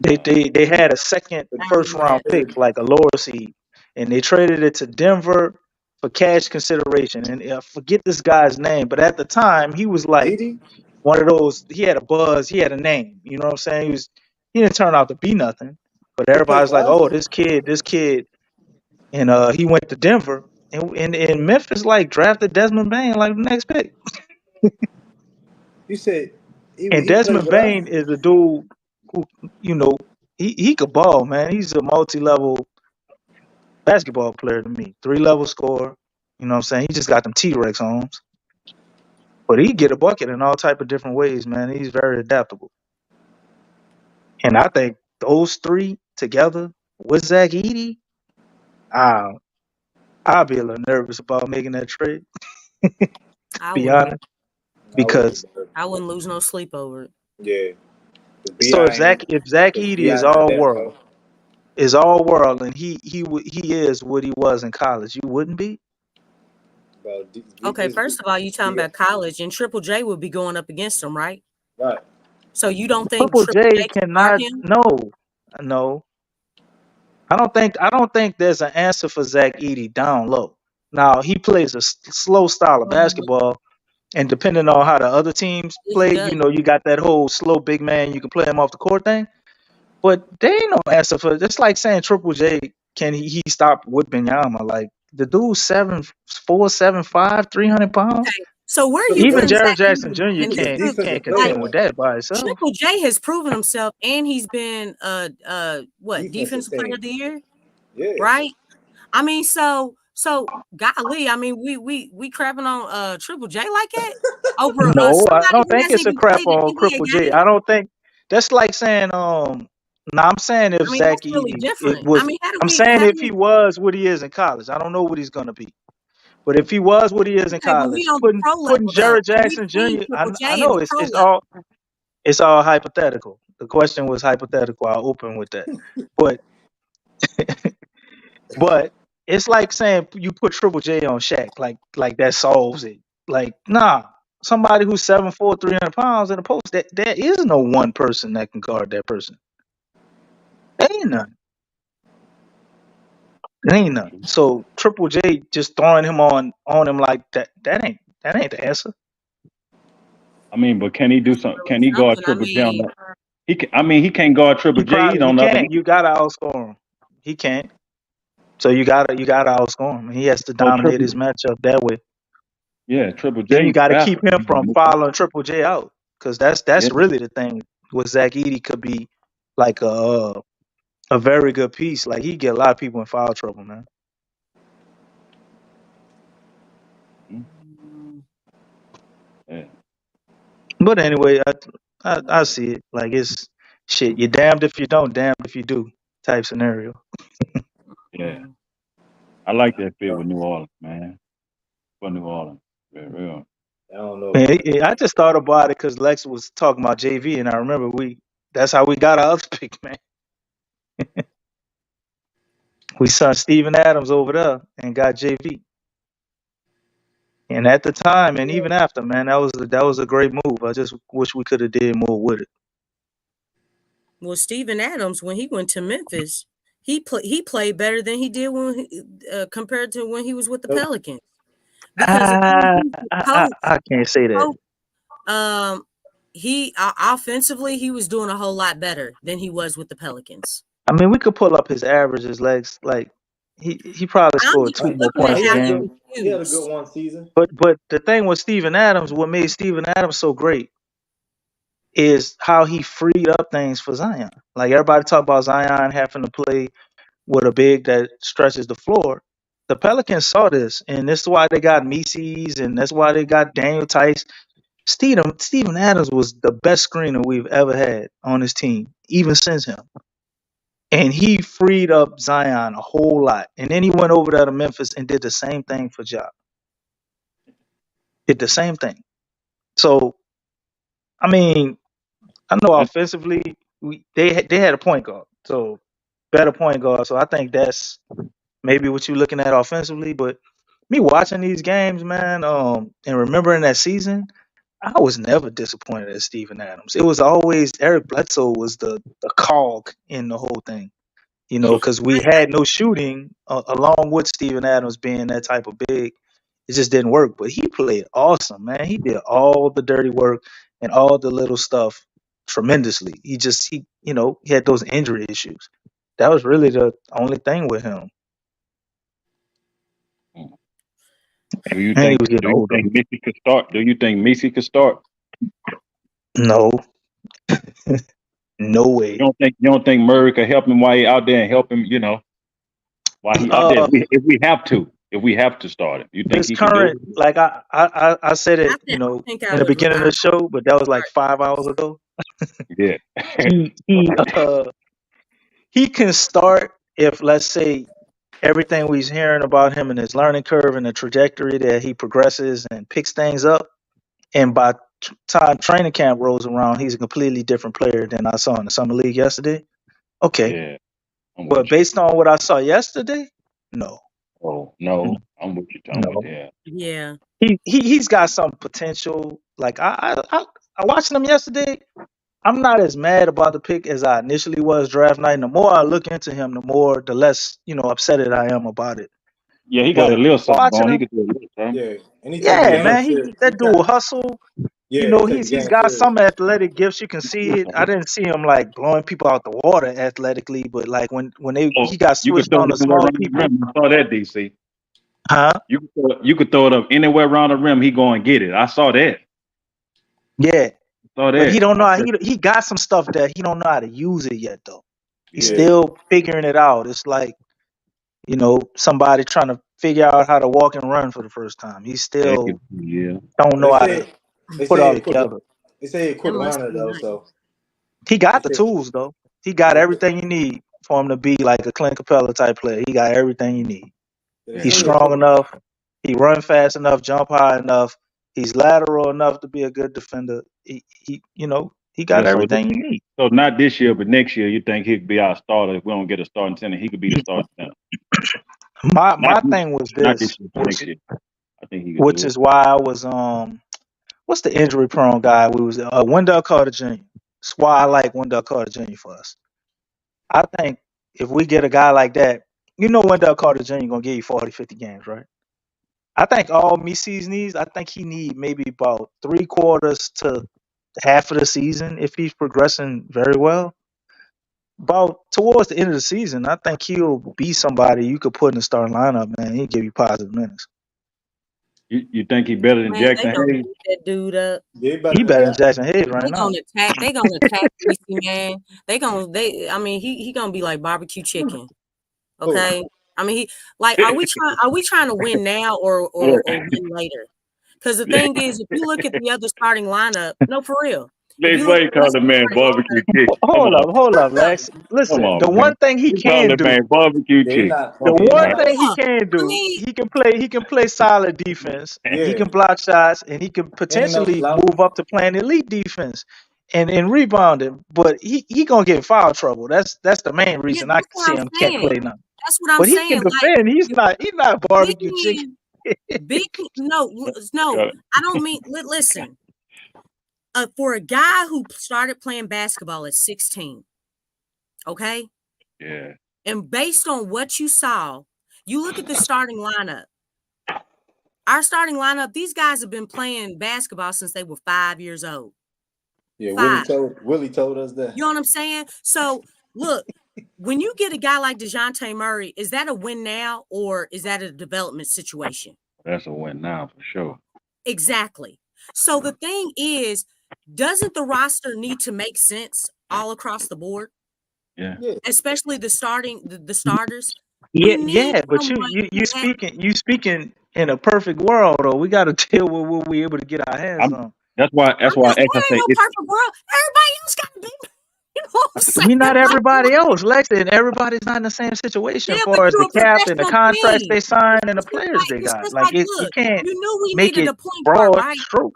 They had a second I first remember round that. pick, like a lower seed, and they traded it to Denver for cash consideration. And I forget this guy's name, but at the time he was like Didi? one of those. He had a buzz. He had a name. You know what I'm saying? He didn't turn out to be nothing, but He played everybody's for like, us? oh, this kid, and he went to Denver, and Memphis like drafted Desmond Bain like the next pick. You said And he played Desmond with us? Bain is a dude who, you know, he could ball, man. He's a multi-level basketball player to me. 3-level scorer. You know what I'm saying? He just got them T-Rex arms. But he get a bucket in all type of different ways, man. He's very adaptable. And I think those three together with Zach Edey, uh, I'll be a little nervous about making that trade, to I be wouldn't. honest. I wouldn't Because even. I wouldn't lose no sleep over it. Yeah. Because so Bi ain't if Zach Edey is Bi not all that world, tough. is all world, and he is what he was in college, you wouldn't be. Okay, first of all, you talking about college, and Triple J would be going up against him, right? Right. So you don't think Triple Triple J J can guard cannot. him? No. I don't think there's an answer for Zach Edey down low. Now he plays a slow style of basketball, and depending on how the other teams play, does. you got that whole slow big man. You can play him off the court thing. But there ain't no answer for. It's like saying Triple J can he stop Wembanyama? Like the dude's 7'4", 7'5", 300 pounds. Okay, so where are you Even putting Jared Zach Jackson Edey? Jr. And He's a this is defensive player, like contend with that by himself. Triple J has proven himself, and he's been defensive defensive player team. of the year, Yeah. right? I mean, so golly, I mean, we crapping on Triple J like that over No, I somebody don't who think hasn't it's a even crap played an on NBA Triple J. game. I don't think that's like saying No, I'm saying if I mean, Zach that's really Edey different. I mean, I'm saying if he was what he is in college. I don't know what he's gonna be. But if he was what he is in okay, but we college, on the putting pro level though. Jared And we've Jackson seen Jr. Triple I J at know the pro it's all hypothetical. The question was hypothetical. I'll open with that. But but it's like saying you put Triple J on Shaq, like that solves it. Like, nah. Somebody who's 7'4", 300 pounds in a post, that there is no one person that can guard that person. There ain't none. There ain't none. So Triple J just throwing him on him like that. That ain't the answer. I mean, but can he do something? Can he guard something. I Triple J on mean, that? He can't guard Triple J either He on the other can't. end. You gotta outscore him. He can't. So you gotta outscore him. He has to So dominate his matchup that way. Triple Then you J got to keep faster. him from following Triple J out, because that's Yeah. really the thing. With Zach Edey could be like a very good piece. Like he get a lot of people in foul trouble, man. Yeah. But anyway, I see it like it's shit. You're damned if you don't, damned if you do type scenario. Yeah. I like that fit with New Orleans, man. For New Orleans. For real. I don't know. Man, I just thought about it because Lex was talking about JV, and I remember that's how we got our other pick, man. We saw Steven Adams over there and got JV. And at the time, and even after, man, that was a great move. I just wish we could have did more with it. well, Steven Adams, when he went to Memphis, he played better than he did when compared to when he was with the Pelicans. Because I can't say that. He offensively he was doing a whole lot better than he was with the Pelicans. I mean, we could pull up his averages, Lex. Like he probably I'm scored just 2 more looking at points a how game. He had a good one season. But the thing with Steven Adams, what made Steven Adams so great is how he freed up things for Zion. Like everybody talk about Zion having to play with a big that stretches the floor. The Pelicans saw this, and this is why they got Mises, and that's why they got Daniel Tice. Steven Adams was the best screener we've ever had on his team, even since him. And he freed up Zion a whole lot. And then he went over there to Memphis and did the same thing for Ja. Did the same thing. So, I mean, I know offensively they had a point guard, so better point guard. So I think that's maybe what you're looking at offensively. But me watching these games, man, and remembering that season, I was never disappointed at Steven Adams. It was always Eric Bledsoe was the cog in the whole thing, because we had no shooting along with Steven Adams being that type of big. It just didn't work. But he played awesome, man. He did all the dirty work and all the little stuff tremendously. He had those injury issues. That was really the only thing with him. Do you And he think was getting older. Missy could start? Do you think Missy could start? No. No way. You don't think Murray could help him while he out there and help him, while he out there if we have to start him. You think This he can do it? current, like I said it, in the beginning of the show, but that was like 5 hours ago. Yeah. He can start if, let's say, everything we're hearing about him and his learning curve and the trajectory that he progresses and picks things up, and by time training camp rolls around, he's a completely different player than I saw in the summer league yesterday. Okay. Yeah. But based on what I saw yesterday, no. Oh no, I'm with you. I'm with No. you. Yeah. He's got some potential. Like I watched him yesterday. I'm not as mad about the pick as I initially was draft night. And the more I look into him, the less upset I am about it. Yeah, he got a But little something watching going. He him, could do a little something. Yeah, and he take the yeah, game man, serious. that dude hustle. Yeah, he take the He's game got serious. some athletic gifts. You can see it. I didn't see him like blowing people out the water athletically, but like when Oh, he got you could switched throw on it to anywhere smaller around the people, rim. I saw that, DC. huh? You could throw it up anywhere around the rim. He go and get it. I saw that. Yeah, Saw but he that. don't know how he got some stuff that he don't know how to use it yet though. He's Yeah. still figuring it out. It's like somebody trying to figure out how to walk and run for the first time. He still Yeah. don't But know how to they put it say all he a quick together. they say he a That quick must learner be though, nice. so He they got the say tools though. He got yeah, everything you need for him to be like a Clint Capella type player. He got everything you need. they He's say he a strong quick enough. He run fast enough, jump high enough. He's lateral enough to be a good defender. He got Yeah. everything you need. So not this year, but next year, you think he could be our starter if we don't get a starting center? He could be the starting center. My Not thing was not this, this year, but next year. I think he could which do it. is why I was what's the injury prone guy? We was Wendell Carter Jr. That's why I like Wendell Carter Jr. for us. I think if we get a guy like that, Wendell Carter Jr. gonna give you 40, 50 games, right? I think all Misi's needs, I think he need maybe about 3/4 to half of the season if he's progressing very well. About towards the end of the season, I think he'll be somebody you could put in the starting lineup, man. He'll give you positive minutes. You think he better than Man, they Jackson gonna Hayes? beat that dude up. yeah, He better than Jackson Hayes right They now. gonna attack DC, man. I mean he gonna be like barbecue chicken. Okay. I mean are we trying to win now or win later? Because the thing is, if you look at the other starting lineup, no, for real. If Big you look Boy at the called the man starting barbecue chicken. Come Hold on, up, Lex. come Listen, the on, man. one thing he You called can the man do, barbecue yeah, chicken. the Come on, one man. thing he yeah, can I do, mean, he can play solid defense. He yeah. can block shots, and he can Ain't no potentially slouch. move up to playing elite defense and rebounding. But he gonna get in foul trouble. That's the main yeah, reason I that's can what see I'm him can't saying. play now. That's what I'm But he saying. can Like defend. He's if not big barbecue chicken. no, I don't mean listen. For a guy who started playing basketball at 16, okay? Yeah. And based on what you saw, you look at the starting lineup. Our starting lineup, these guys have been playing basketball since they were 5 years old. Yeah, 5. Willie told us that. You know what I'm saying? So look, when you get a guy like DeJounte Murray, is that a win now or is that a development situation? That's a win now for sure. Exactly. So the thing is, doesn't the roster need to make sense all across the board? Yeah. Especially the starters. Yeah, You need yeah, but someone you who has speaking in a perfect world, though. We got to deal with what we able to get our hands on. That's why I asked there I ain't say no it's perfect world. Everybody else got to be, you know what I'm saying? We not Like, everybody else, Lexxah, and everybody's not in the same situation as yeah, but far as you're the a cap and the professional contracts team. they sign and the It's just players like, they it's got. just Like like, you look, can't you knew we make needed it a point guard, broad right? stroke.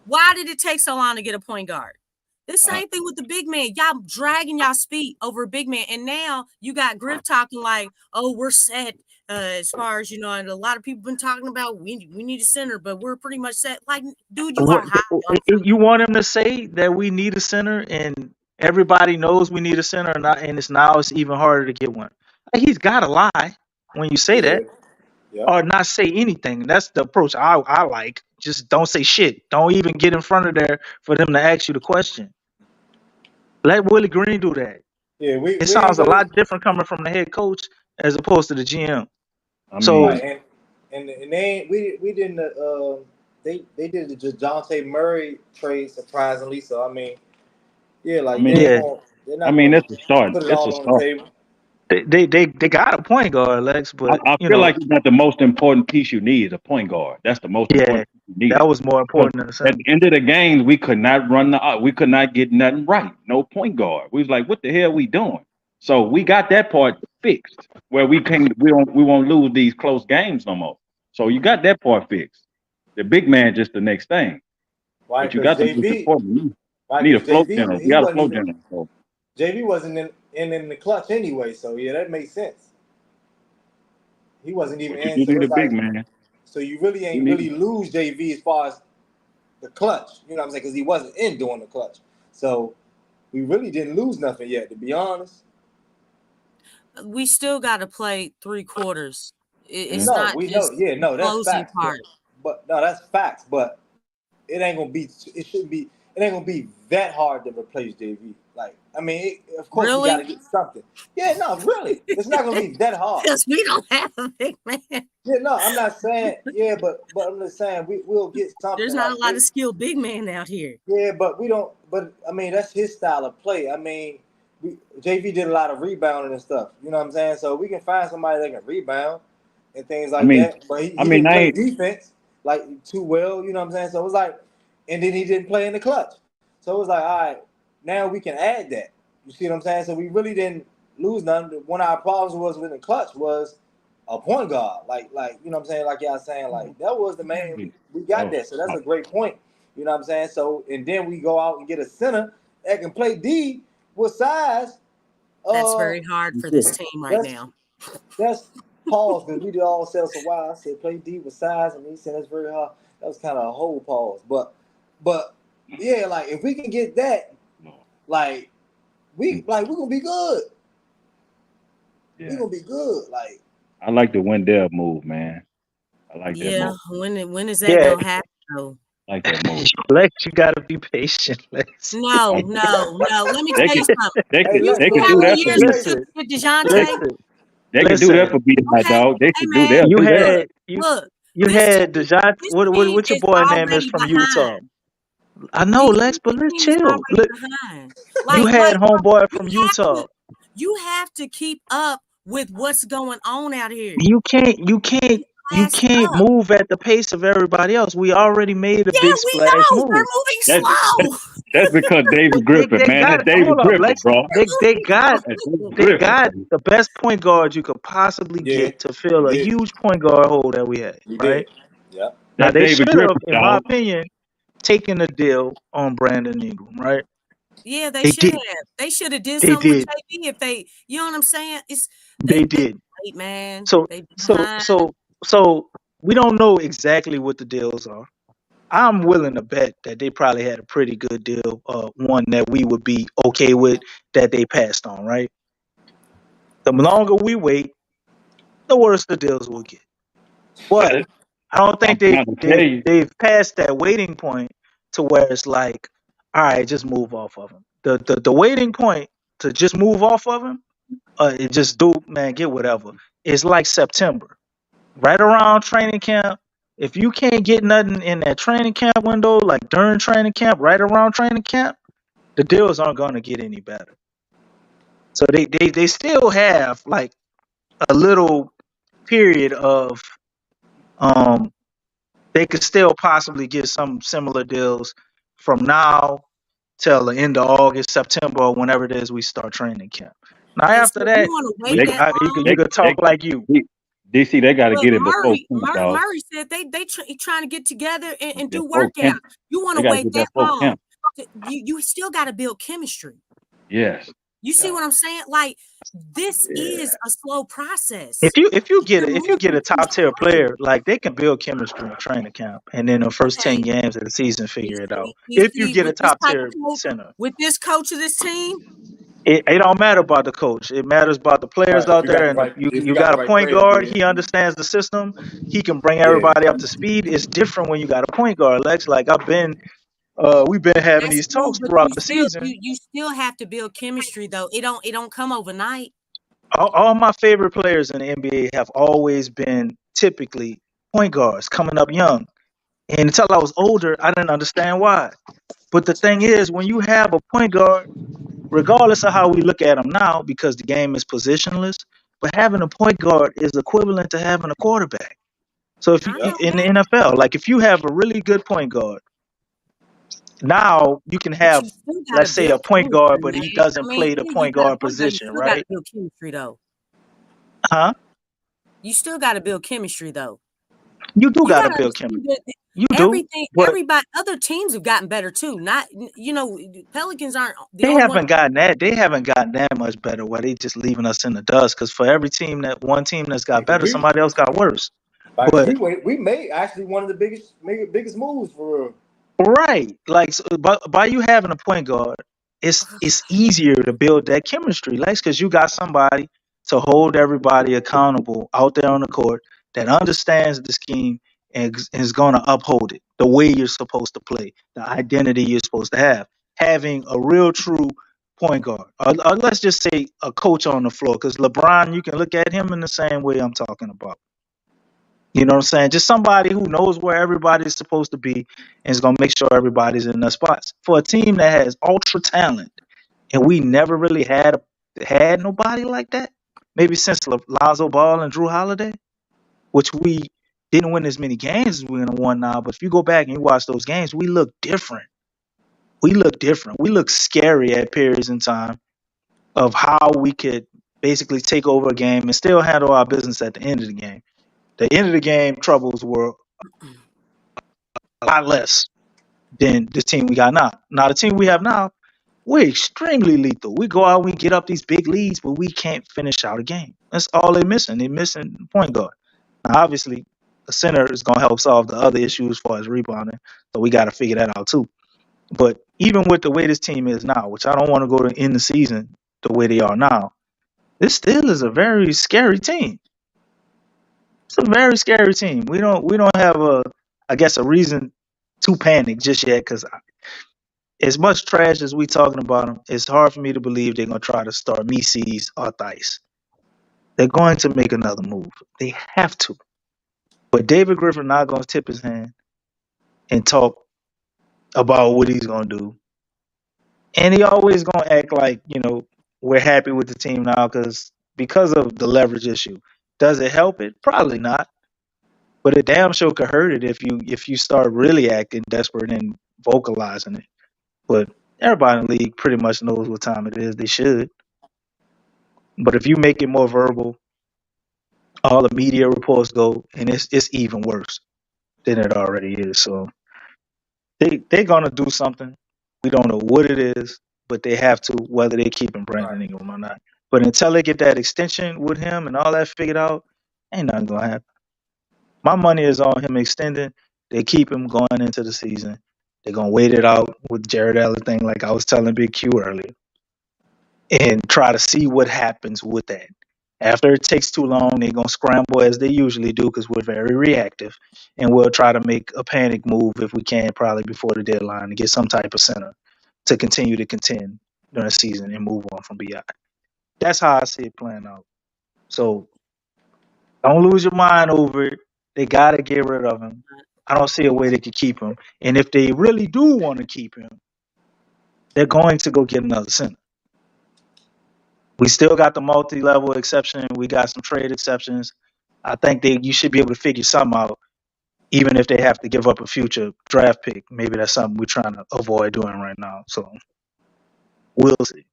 Why did it take so long to get a point guard? The same thing with the big man. Y'all dragging y'all's feet over a big man. And now you got Griff talking like, oh, we're set as far as, and a lot of people been talking about we need a center, but we're pretty much set. Like, dude, you are What, high on you want him to say that we need a center and everybody knows we need a center, and it's even harder to get one. Like, he's got to lie when you say Yeah. that, Yeah. or not say anything. That's the approach I like. Just don't say shit. Don't even get in front of there for them to ask you the question. Let Willie Green do that. Yeah, It we ain't sounds a really lot different coming from the head coach as opposed to the GM. I So mean, right, and they ain't we didn't they did the DeJounte Murray trade surprisingly. So I mean, yeah, I like mean, yeah, they're I not mean gonna it's a start. put it It's a all on the start. table. they got a point guard, Lex, but I feel like it's not the most important piece you need is a point guard. That's the most yeah, important piece you need. that was more Because important than the at center. the end of the game, we could not we could not get nothing right. No point guard. We was like, what the hell we doing? So we got that part fixed where we won't lose these close games no more. So you got that part fixed. The big man just the next thing. Right, But you because got the most important. You right, need a because float general. We he got a wasn't float even general. So JV wasn't in in the clutch anyway. So yeah, that makes sense. He wasn't even But you in, do so need a it's big like, man. so you really You ain't need. really lose JV as far as the clutch. You know what I'm saying? Because he wasn't in doing the clutch. So we really didn't lose nothing yet, to be honest. We still got to play 3 quarters. It's No, not we know. just Yeah, the no, that's closing facts. part. But no, that's facts. But it ain't gonna be. It shouldn't be. It ain't gonna be that hard to replace JV. Like, I mean, of course we got to Really? get something. Yeah, no, really, it's not gonna be that hard. Because we don't have a big man. Yeah, no, I'm not saying. Yeah, but I'm just saying we'll get There's something not a like lot of this. skilled big men out here. Yeah, but we don't. But I mean, that's his style of play. I mean, JV did a lot of rebounding and stuff. You know what I'm saying? So we can find somebody that can rebound and things I like mean, that. But he I mean, didn't I play ain't. defense like too well. You know what I'm saying? So it was like, and then he didn't play in the clutch. So it was like, all right, now we can add that. You see what I'm saying? So we really didn't lose none. One of our problems was with the clutch was a point guard. Like you know what I'm saying? Like y'all saying, like that was the main. We got Oh, that. So that's a great point. You know what I'm saying? So and then we go out and get a center that can play D with size. That's very hard for this team right now. That's pause because we did all sales a while. I said play D with size, and he said that's very hard. That was kind of a whole pause, but yeah, like if we can get that, like we gonna be good. We Yeah. gonna be good. Like I like the Wendell move, man. I like that Yeah, move. when is that Yeah, gonna happen though? I like that move. Lex, you gotta be patient, Lex. No. I, Let me they tell you could something. they hey, could You let's they see could how do many that for years me. it took Listen, to get They DeJounte? listen, they could do that listen. for BI Okay. dog. They Hey should do. man, They'll You do that. look, had you look. you This had team, DeJounte. this team What your is boy name is already from Utah? behind. I know, Lex, but This let's team is chill. already Look, behind. you Like, had homeboy you from have Utah. to, you have to keep up with what's going on out here. You can't you Pass can't up. move at the pace of everybody else. We already made a Yeah, big we splash know they're move. moving That, slow. that's because David Griffin, They man. got That's David hold up, Griffin, Lex. bro. They got That's David they Griffin. got the best point guard you could possibly yeah, get to fill we a did, huge point guard hole that we had, we right? did. Yeah, Now That's they David should have, Griffin, in my dog. opinion, taken a deal on Brandon Ingram, right? Yeah, they They should did. have. They should have did They something with did. JB if they, you know what I'm saying? It's They they did. late, man. So They so behind. so so we don't know exactly what the deals are. I'm willing to bet that they probably had a pretty good deal, one that we would be okay with that they passed on, right? The longer we wait, the worse the deals will get. But I don't think I'm trying to tell you. they've passed that waiting point to where it's like, all right, just move off of him. The waiting point to just move off of him, it just do man get whatever. It's like September, right around training camp. If you can't get nothing in that training camp window, like during training camp, right around training camp, the deals aren't going to get any better. So they still have like a little period of they could still possibly get some similar deals from now till the end of August, September, or whenever it is we start training camp. Now And so after you that, want to wait They that long? you could talk like you. DC, they got to Look, get it before camp, dog. Murray said they trying to get together and do Before workouts. camp, You want they to got to wait get that that before long? camp. You still got to build chemistry. Yes. You see what I'm saying? Like this is a slow process. If you get You're if you get moving a too top tier slow. player, like they can build chemistry in training camp, and then the first 10 Okay, games of the season figure it out. you If you see, get a with this top type of tier coach, center, with this coach of this team, it don't matter about the coach. It matters about the players right. If out you got there, the and right, if you you got the got a right point players, guard. yeah, He understands the system. He can bring yeah. everybody up to speed. It's different when you got a point guard, Lex. Like we've been having that's these true. talks But throughout the season. you still have to build chemistry though. It don't come overnight. All my favorite players in the NBA have always been typically point guards coming up young. And until I was older, I didn't understand why. But the thing is, when you have a point guard, regardless of how we look at him now, because the game is positionless, but having a point guard is equivalent to having a quarterback. So if you I Yep. know in the that, NFL, like if you have a really good point guard, now you can but have, you still got to let's say, a build point guard, chemistry, but he man. I doesn't mean, play the yeah, you point got a guard point guard. You position, still got to right? build chemistry though. Huh? You still got to build chemistry though. You do You got to gotta build understand chemistry. that You do, everything, but everybody, other teams have gotten better too. Not, Pelicans aren't the they only one. haven't gotten that. They haven't gotten that much better. Where they just leaving us in the dust. Because for every team one team that's got better, somebody else got worse. Like But we made actually one of the biggest moves for real. right, like but by you having a point guard, it's easier to build that chemistry, like because you got somebody to hold everybody accountable out there on the court that understands the scheme and is going to uphold it the way you're supposed to play, the identity you're supposed to have. Having a real true point guard, or let's just say a coach on the floor, because LeBron, you can look at him in the same way I'm talking about. You know what I'm saying? Just somebody who knows where everybody's supposed to be and is going to make sure everybody's in their spots. For a team that has ultra talent, and we never really had nobody like that, maybe since Lonzo Ball and Drew Holiday, which we didn't win as many games as we're going to win now. But if you go back and you watch those games, we look different. We look different. We look scary at periods in time of how we could basically take over a game and still handle our business at the end of the game. The end of the game troubles were a lot less than the team we got now. Now, the team we have now, we're extremely lethal. We go out, we get up these big leads, but we can't finish out a game. That's all they're missing. They're missing the point guard. Now, obviously, a center is going to help solve the other issues as far as rebounding, so we got to figure that out too. But even with the way this team is now, which I don't want to go to end the season the way they are now, this still is a very scary team. It's a very scary team. We don't have a reason to panic just yet, because as much trash as we talking about them, it's hard for me to believe they're gonna try to start Mises or Thice. They're going to make another move. They have to. But David Griffin not gonna tip his hand and talk about what he's gonna do. And he always gonna act like, we're happy with the team now because of the leverage issue. Does it help it? Probably not. But it damn sure could hurt it if you start really acting desperate and vocalizing it. But everybody in the league pretty much knows what time it is. They should. But if you make it more verbal, all the media reports go, and it's even worse than it already is. So they're gonna do something. We don't know what it is, but they have to, whether they keeping Brandon Ingram or not. But until they get that extension with him and all that figured out, ain't nothing gonna happen. My money is on him extending. They keep him going into the season. They're gonna wait it out with Jared Allen thing, like I was telling Big Q earlier, and try to see what happens with that. After it takes too long, they're gonna scramble as they usually do because we're very reactive, and we'll try to make a panic move if we can, probably before the deadline, to get some type of center to continue to contend during the season and move on from BI. That's how I see it playing out. So don't lose your mind over it. They gotta get rid of him. I don't see a way they could keep him. And if they really do want to keep him, they're going to go get another center. We still got the multi-level exception. We got some trade exceptions. I think you should be able to figure something out, even if they have to give up a future draft pick. Maybe that's something we're trying to avoid doing right now. So we'll see.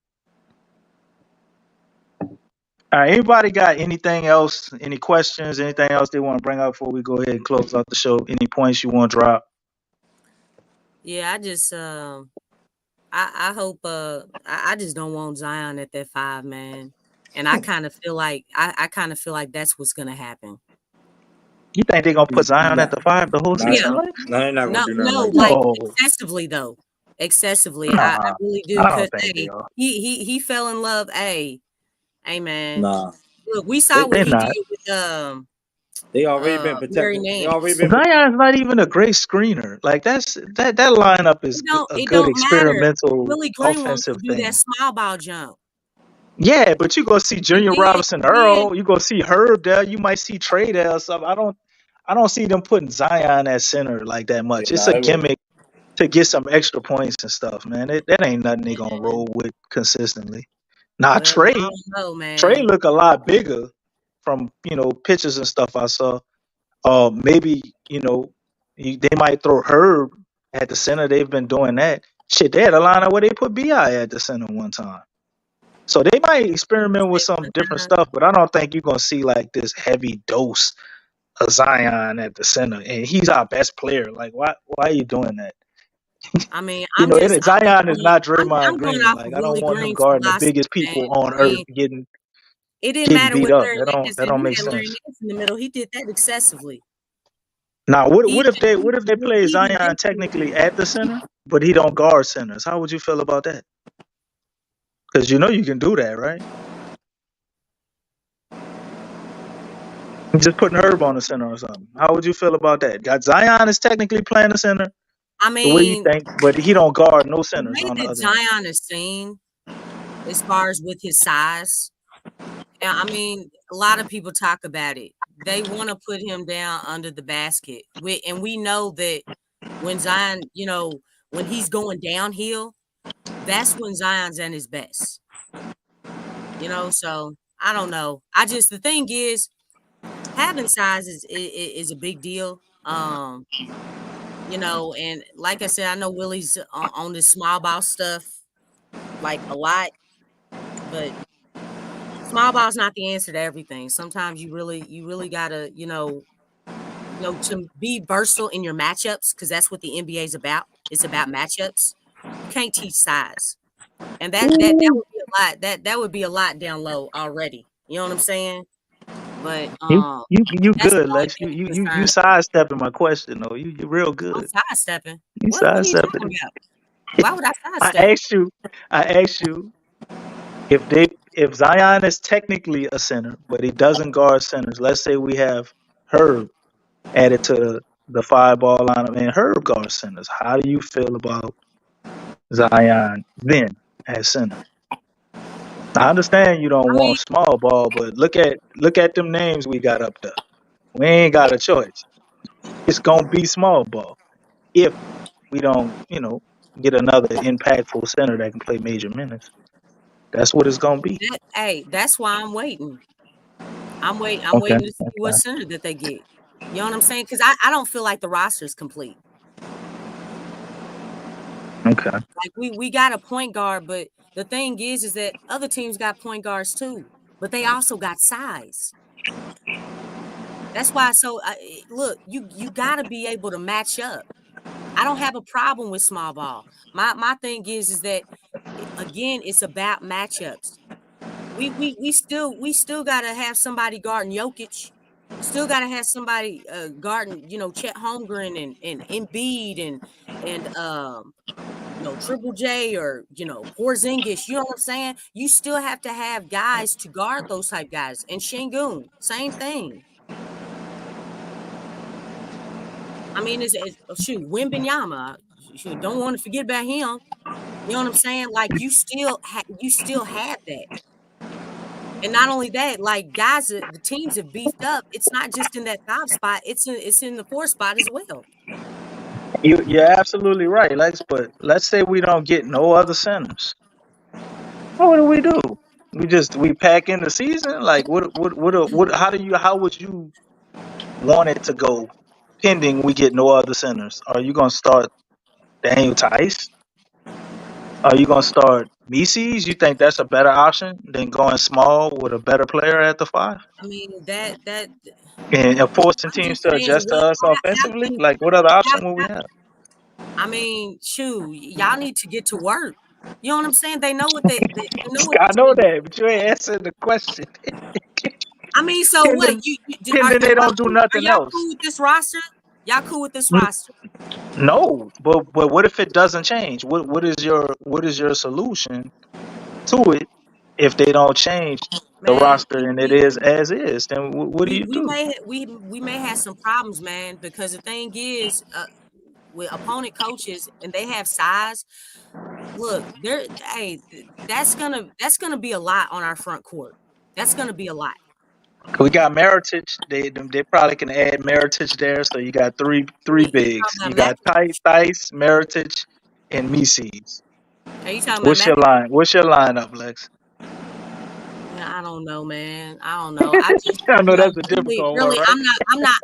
All right, anybody got anything else, any questions, anything else they want to bring up before we go ahead and close out the show? Any points you want to drop? Yeah, I just I hope I just don't want Zion at that 5, man. And I kind of feel like I kind of feel like that's what's gonna happen. You think they're gonna put Zion at the 5 the whole season? Yeah. No, they're not gonna do nothing like like that. excessively though. Excessively. Nah, I really do, I because don't think they are. he fell in love. Hey man. Nah. Look, we saw what They're he not. did with They already been Mary protected. They Nance. already been Zion's not even a great screener. Like that lineup is a It good don't matter. experimental Willie Green wants to offensive do thing. that small ball jump. Yeah, but you go see Junior then- Robinson Earl, you go see Herb there, you might see Trey there or something. I don't see them putting Zion at center like that much. It's a gimmick to get some extra points and stuff, man. That ain't nothing they gonna roll with consistently. Now Well, I Trey don't know, man. look a lot bigger from pictures and stuff I saw. Maybe they might throw Herb at the center. They've been doing that. Shit, they had a lineup where they put BI at the center one time. So they might experiment with some different stuff, but I don't think you're gonna see like this heavy dose a Zion at the center, and he's our best player. Like, why are you doing that? I mean, You know, Zion is not Draymond I'm going Green. off Like, of I don't Willie want him Green's guarding the philosophy, biggest man. people on I earth mean, getting it didn't matter beat what up. Larry Nance That said. don't He make had Larry sense. Nance in the middle. He did that excessively. Now, what He if they he play even Zion mentioned technically at the center, but he don't guard centers? How would you feel about that? Because you know you can do that, right? Just putting Herb on the center or something. How would you feel about that? Got Zion is technically playing the center I the way you mean, think, but he don't guard no the centers way on the that other end. Zion is seen, as far as with his size, I mean, a lot of people talk about it. They want to put him down under the basket. And we know that when Zion, when he's going downhill, that's when Zion's at his best. So I don't know. The thing is, having size is a big deal. And like I said, I know Willie's on this small ball stuff like a lot, but small ball's not the answer to everything. Sometimes you really gotta, to be versatile in your matchups, because that's what the NBA is about. It's about matchups. You can't teach size, and that would be a lot. That would be a lot down low already. You know what I'm saying? But You that's the good, only Lex. thing I'm You concerned. sidestepping my question though. You real I'm good. sidestepping. You What are you sidestepping talking it. about? Why would I I sidestep? asked you if Zion is technically a center, but he doesn't guard centers. Let's say we have Herb added to the five ball lineup and Herb guard centers. How do you feel about Zion then as center? I understand you don't I mean, want small ball, but look at them names we got up there. We ain't got a choice. It's gonna be small ball if we don't, get another impactful center that can play major minutes. That's what it's gonna be. that's why I'm waiting. I'm Okay. waiting to see what center that they get. You know what I'm saying? Because I don't feel like the roster is complete. Okay. Like we got a point guard, but the thing is that other teams got point guards too, but they also got size. That's why. So look, you got to be able to match up. I don't have a problem with small ball. My thing is that again, it's about matchups. We still got to have somebody guarding Jokic. Still got to have somebody guarding, Chet Holmgren and Embiid and Triple J or Porzingis. You know what I'm saying? You still have to have guys to guard those type guys. And Şengün, same thing. I mean, Wembanyama. Shoot, don't want to forget about him. You know what I'm saying? Like you still have that. And not only that, like guys, the teams have beefed up. It's not just in that 5 spot; it's in the 4 spot as well. You're absolutely right, Lex. But let's say we don't get no other centers. What do? We pack in the season. Like what? How would you want it to go? Pending we get no other centers. Are you gonna start Daniel Tice? Are you gonna start Mises? You think that's a better option than going small with a better player at the 5? I mean that And forcing I'm teams just to saying adjust to us how offensively? can Like, what other how, option would we have? I mean, shoot, y'all need to get to work. You know what I'm saying? They know what they know what I the know team. that, but you ain't answering the question. I mean, so what? Pending, pending they don't do Are nothing y'all else. cool with this roster? Y'all cool with this N- roster? No, but what if it doesn't change? What is your solution to it if they don't change the Man, roster and it is as is? Then what do you we do? may have some problems, man, because the thing is, with opponent coaches and they have size. Look, that's gonna be a lot on our front court. That's gonna be a lot. We got Meritage. They probably can add Meritage there. So you got three You bigs. talking You about got Tice, Meritage, and Mises. Are you talking about What's your Matt? line? What's your lineup, Lex? I don't know, man. I don't know. I just, I know that's a difficult one, really, right?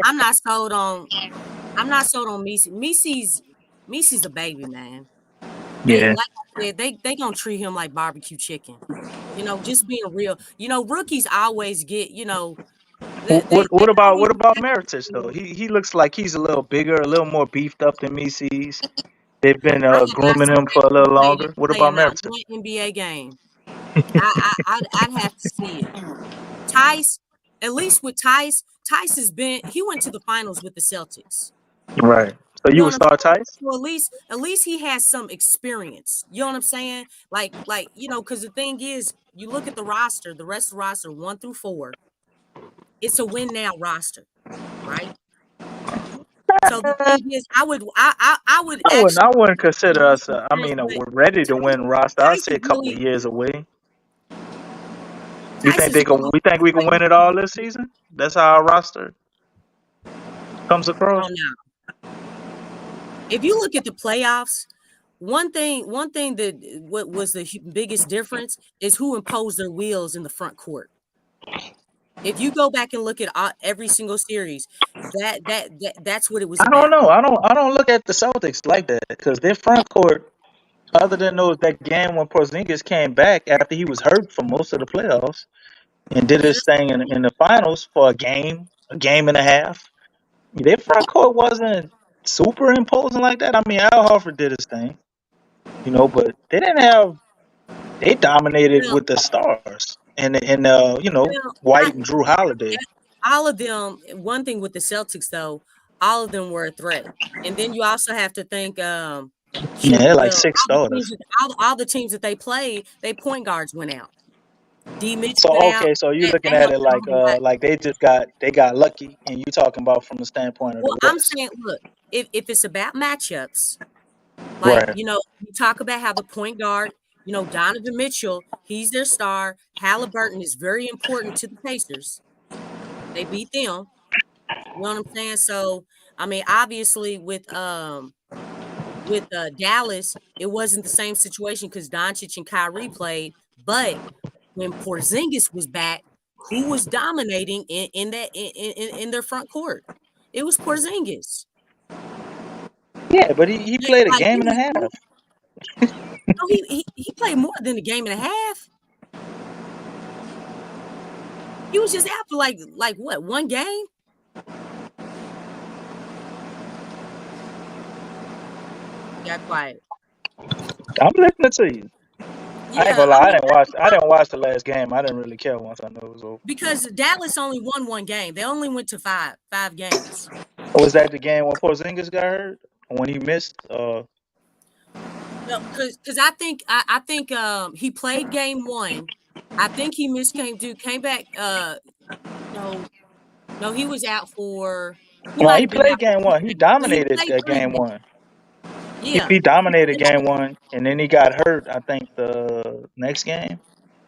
I'm not sold on. I'm not sold on Misi's. Misi's a baby, man. They, Yeah. like I said, they gonna treat him like barbecue chicken. Just being real. Rookies always get, What about always Meritage though? He looks like he's a little bigger, a little more beefed up than Meese's. They've been I have not grooming him for a seen him little longer. What play about in not Meritage? one NBA game. I'd have to see it. Tice, at least with Tice he went to the finals with the Celtics. Right. So You you know would what I'm start saying? Tice? So at least he has some experience. You know what I'm saying? Like because the thing is, you look at the roster, the rest of the roster 1 through 4. It's a win now roster, right? So the thing is, I would I actually wouldn't consider us. but We're ready to win roster. I'd Tice say is a couple of really years away. You Tice think is they can? really We think we can win it all this season? That's how our roster comes across. oh no. If you look at the playoffs, one thing that what was the biggest difference is who imposed their wheels in the front court. If you go back and look at every single series, that's what it was I don't about. know. I don't look at the Celtics like that because their front court, other than that game when Porzingis came back after he was hurt for most of the playoffs and did Yeah, his thing in the finals for a game and a half. Their front court wasn't super imposing like that. I mean, Al Horford did his thing, but they didn't have. They dominated well, with the stars and well, White and Drew Holiday. all of them. One thing with the Celtics, though, all of them were a threat. And then you also have to think, Yeah, shoot, they're like well, six starters. all the teams that they played, they point guards went out. D. Mitch So went out. okay, so you're looking That at helped it them a lot. like they got lucky, and you talking about from the standpoint of Well, the I'm West, saying, look, if it's about matchups, like, right? you talk about how the point guard, Donovan Mitchell, he's their star. Halliburton is very important to the Pacers. They beat them. You know what I'm saying? So, I mean, obviously with Dallas, it wasn't the same situation because Doncic and Kyrie played. But when Porzingis was back, who was dominating in their front court? It was Porzingis. Yeah, but he played a Like game and a half. no, he played more than a game and a half. He was just out for like what, one game? Got quiet. I'm listening to you. I ain't Yeah, gonna lie, I mean, I didn't watch the last game. I didn't really care once I knew it was over. because Dallas only won one game. They only went to five games. Was that the game when Porzingis got hurt? When he missed? No, because I think he played game 1. I think he missed game 2. Came back. No, he was out for. He No, might he have been played out for game 2 one. He games, but he dominated played 3 game games. 1. Yeah, He dominated game 1, and then he got hurt. I think the next game.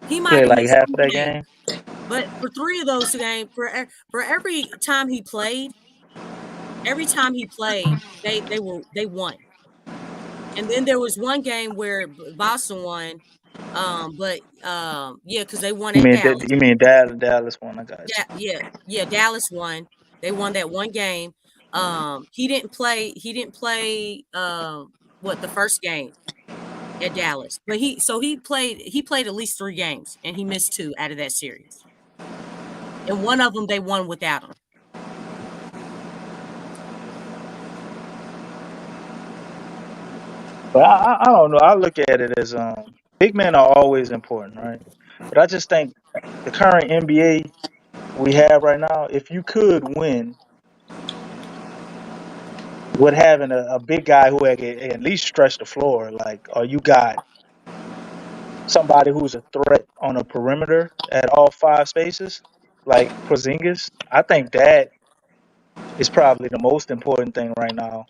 he might Yeah, have like missed half 2 of that games. game. But for 3 of those games, for every time he played, they won. And then there was one game where Boston won, yeah, because they won at Dallas. You mean Dallas one? I got you. Yeah, Dallas won. They won that one game. He didn't play. What, the first game at Dallas, but he played at least 3 games, and he missed 2 out of that series. And one of them they won without him. But I don't know. I look at it as big men are always important, right? But I just think the current NBA we have right now, if you could win with having a big guy who can at least stretch the floor, or you got somebody who's a threat on a perimeter at all 5 spaces, like Porzingis, I think that is probably the most important thing right now.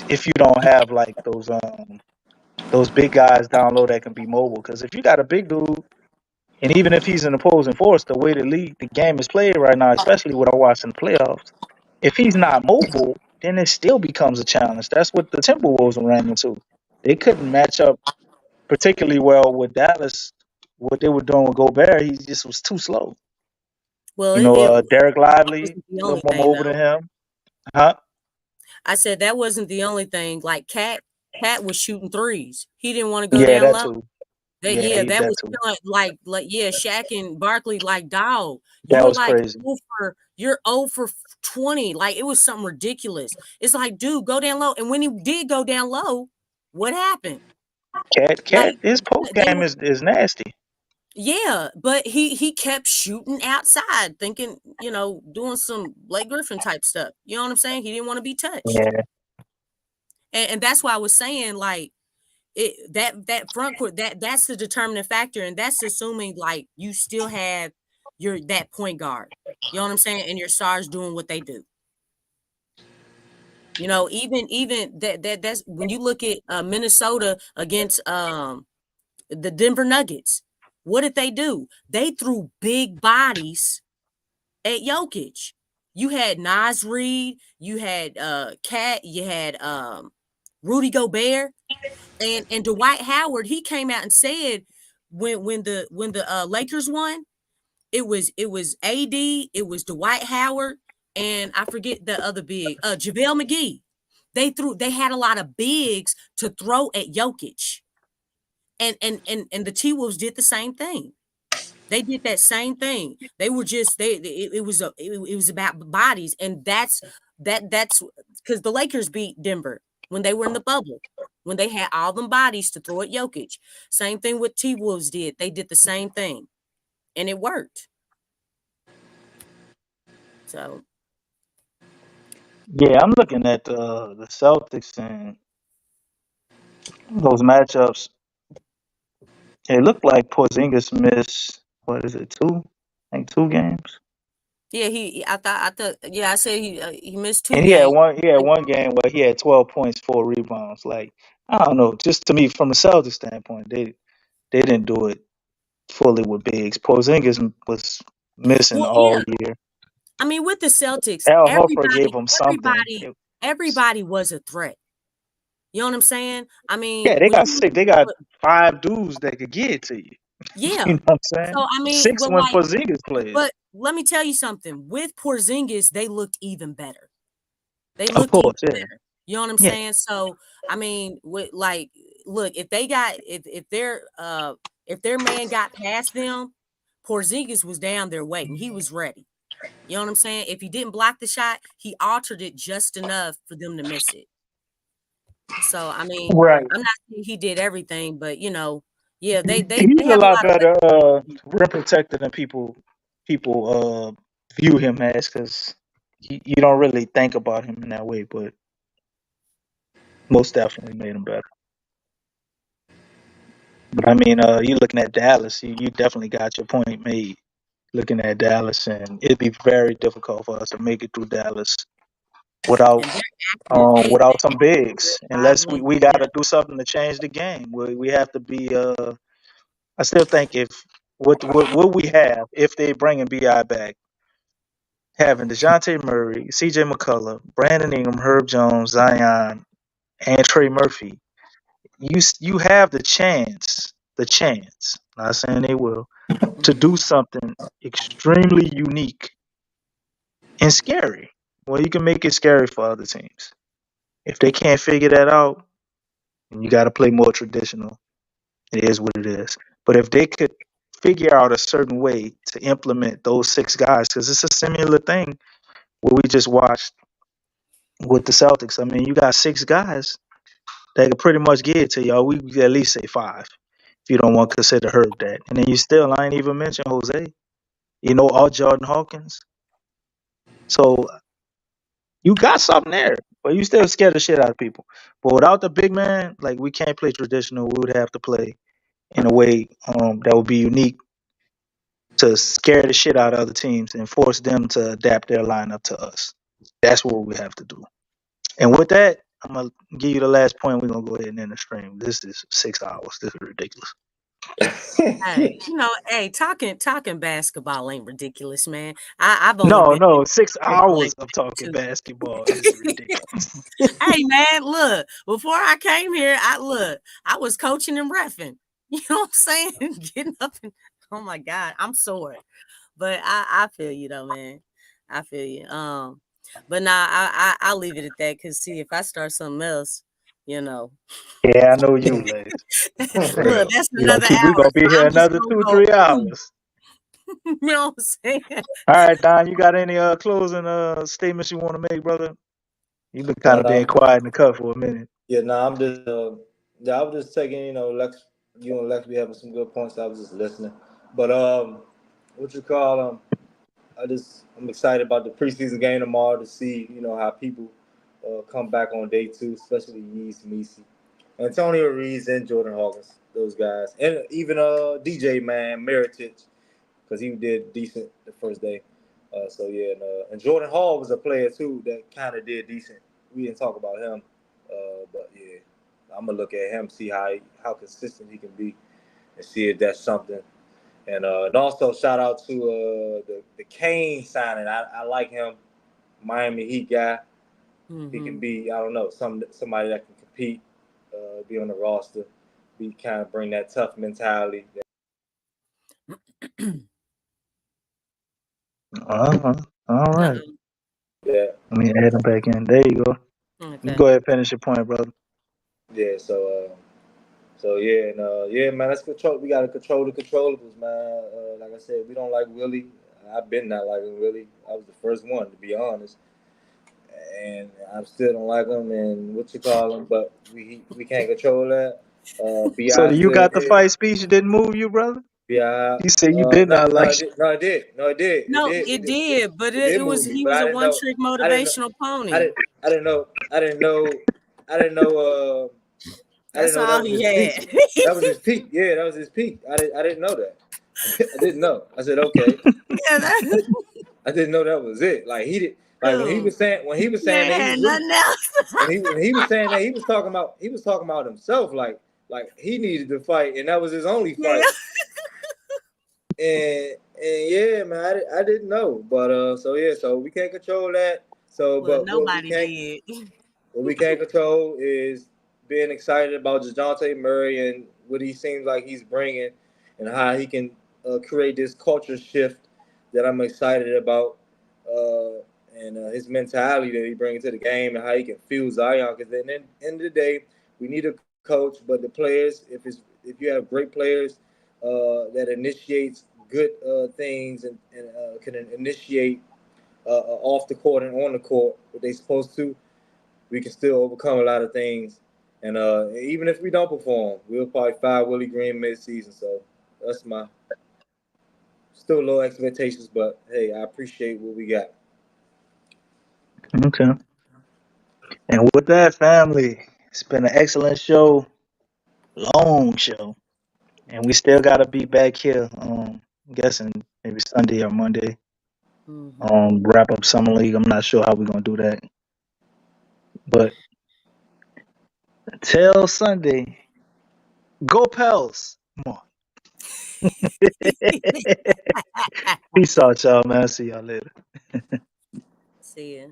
If you don't have like those big guys down low that can be mobile, because if you got a big dude, and even if he's an opposing force, the way the game is played right now, especially what I watch in the playoffs, if he's not mobile, then it still becomes a challenge. That's what the Timberwolves ran into. They couldn't match up particularly well with Dallas. What they were doing with Gobert, he just was too slow. Well, it Derek Lively, wasn't the a little only more thing mobile than though. him. Huh? I said that wasn't the only thing. Like Cat was shooting threes. He didn't want to go Yeah, down that low. too. that was too. feeling like Shaq and Barkley, like, dog, That you're was like crazy. you're 0 for 20. Like, it was something ridiculous. It's like, dude, go down low. And when he did go down low, what happened? Cat, Like, his post they game were, is nasty. yeah, but he kept shooting outside, thinking, doing some Blake Griffin type stuff. You know what I'm saying? He didn't want to be touched. Yeah. And that's why I was saying, like, that front court, that's the determining factor, and that's assuming, like, you still have that point guard. You know what I'm saying? And your stars doing what they do. Even that's when you look at Minnesota against the Denver Nuggets. What did they do? They threw big bodies at Jokic. You had Naz Reid, you had Cat, you had Rudy Gobert, and Dwight Howard. He came out and said when the Lakers won, it was AD, it was Dwight Howard, and I forget the other big, JaVale McGee. They had a lot of bigs to throw at Jokic. And the T-Wolves did the same thing. They did that same thing. They were just it was about bodies, and that's because the Lakers beat Denver when they were in the bubble, when they had all them bodies to throw at Jokic. Same thing with T-Wolves did. They did the same thing, and it worked. So Yeah, I'm looking at the Celtics and those matchups. It looked like Porzingis missed, what is it, two? I think 2 games. yeah, I thought I said he missed 2 And games. he had one game where he had 12 points, 4 rebounds. Like, I don't know, just to me from the Celtics standpoint, they didn't do it fully with bigs. Porzingis was missing Well, all yeah. year. I mean, with the Celtics, Al Horford gave him something. everybody was a threat. You know what I'm saying? I mean, Yeah, they when got you look six. They got 5 dudes that could get it to you. yeah. You know what I'm saying? So I mean, 6 when Porzingis played. but let me tell you something. With Porzingis, they looked even better. They Of looked even course, yeah. better. You know what I'm Yeah. saying? So I mean, look, if their man got past them, Porzingis was down there waiting. He was ready. You know what I'm saying? If he didn't block the shot, he altered it just enough for them to miss it. So I mean, Right. I'm not saying he did everything, but yeah, they He's a have a lot lot of better rim protector than people view him as, because you don't really think about him in that way, but most definitely made him better. But I mean, you looking at Dallas, you definitely got your point made. Looking at Dallas, and it'd be very difficult for us to make it through Dallas without and they're active. without some bigs, unless Lively. we got to do something to change the game. We have to be. I still think if what we have, if they bringing Bi back, having DeJounte Murray, C.J. McCullough, Brandon Ingram, Herb Jones, Zion, and Trey Murphy, you have the chance, not saying they will, to do something extremely unique and scary. Well, you can make it scary for other teams. If they can't figure that out, then you got to play more traditional. It is what it is. But if they could figure out a certain way to implement those 6 guys, because it's a similar thing what we just watched with the Celtics. I mean, you got 6 guys that could pretty much get it to y'all. We could at least say 5 if you don't want to consider Herb that. And then I ain't even mention Jose. Or Jordan Hawkins. So you got something there, but you still scare the shit out of people. But without the big man, like, we can't play traditional. We would have to play in a way that would be unique to scare the shit out of other teams and force them to adapt their lineup to us. That's what we have to do. And with that, I'm gonna give you the last point. We're gonna go ahead and end the stream. This is 6 hours. This is ridiculous. Hey, talking basketball ain't ridiculous, man. I've only been No, 6 for like hours of talking 2. basketball is ridiculous. Hey, man, look, before I came here, I was coaching and reffing. You know what I'm saying? Getting up and oh my God, I'm sore. But I feel you though, man. I feel you. But nah, I'll leave it at that, because see, if I start something else, you know. Yeah, I know you, Lex. Look, that's We gonna another keep. We hour. gonna be So here I'm just another gonna 2-3 go. hours. You know what I'm saying? All right, Don. You got any closing statements you want to make, brother? You've been kind of being quiet in the cut for a minute. Yeah, no, I'm just I was just taking, Lex, you and Lex be having some good points. I was just listening. But what you call I'm excited about the preseason game tomorrow to see, how people come back on day 2, especially Yeast, Meesey, Antonio Reeves, and Jordan Hawkins, those guys. And even DJ man, Meritage, because he did decent the first day. So yeah, and Jordan Hall was a player too that kind of did decent. We didn't talk about him, but yeah, I'm gonna look at him, see how consistent he can be, and see if that's something. And also shout out to the Kane signing. I like him, Miami Heat guy. He can be, I don't know, somebody that can compete, be on the roster, kind of bring that tough mentality. All right. Yeah. Let me add them back in. There you go. You go ahead and finish your point, brother. Yeah. So yeah, and yeah, man, let's control. We gotta control the controllables, man. Like I said, we don't like Willie. I've been not liking Willie. I was the first one, to be honest, and I still don't like him. And what you call him, but we can't control that. Bi So you still got the here. fight speech didn't move you, brother? Bi. You said you did not No, like. it did. No, it did. No, it did. It No, did. it did, but It it did was move me, he but was I a didn't know. one-trick I didn't know. motivational pony. I didn't know. I didn't know. I didn't know. I didn't That's know that all was he his peak. had. That was his peak. Yeah, that was his peak. I didn't know that. I didn't know. I said, okay. Yeah, that, I didn't know that was it. Like he did. Like when he was saying man that he had was really nothing else. when he was saying that he was talking about himself. Like he needed to fight, and that was his only fight. And yeah, man, I didn't know. But so yeah, so we can't control that. So, Well, but nobody did. what we can't control is being excited about DeJounte Murray and what he seems like he's bringing, and how he can create this culture shift that I'm excited about, and his mentality that he brings to the game, and how he can fuel Zion. Because at the end of the day, we need a coach, but the players, if you have great players that initiates good things and can initiate off the court and on the court what they're supposed to, we can still overcome a lot of things. And even if we don't perform, we'll probably fire Willie Green mid-season. So that's my still low expectations, but hey, I appreciate what we got. Okay. And with that, family, it's been an excellent show, long show, and we still got to be back here. I'm guessing maybe Sunday or Monday. Wrap up summer league. I'm not sure how we're gonna do that, but till Sunday, go Pels! Come on. Peace out, y'all, man. See y'all later. See ya.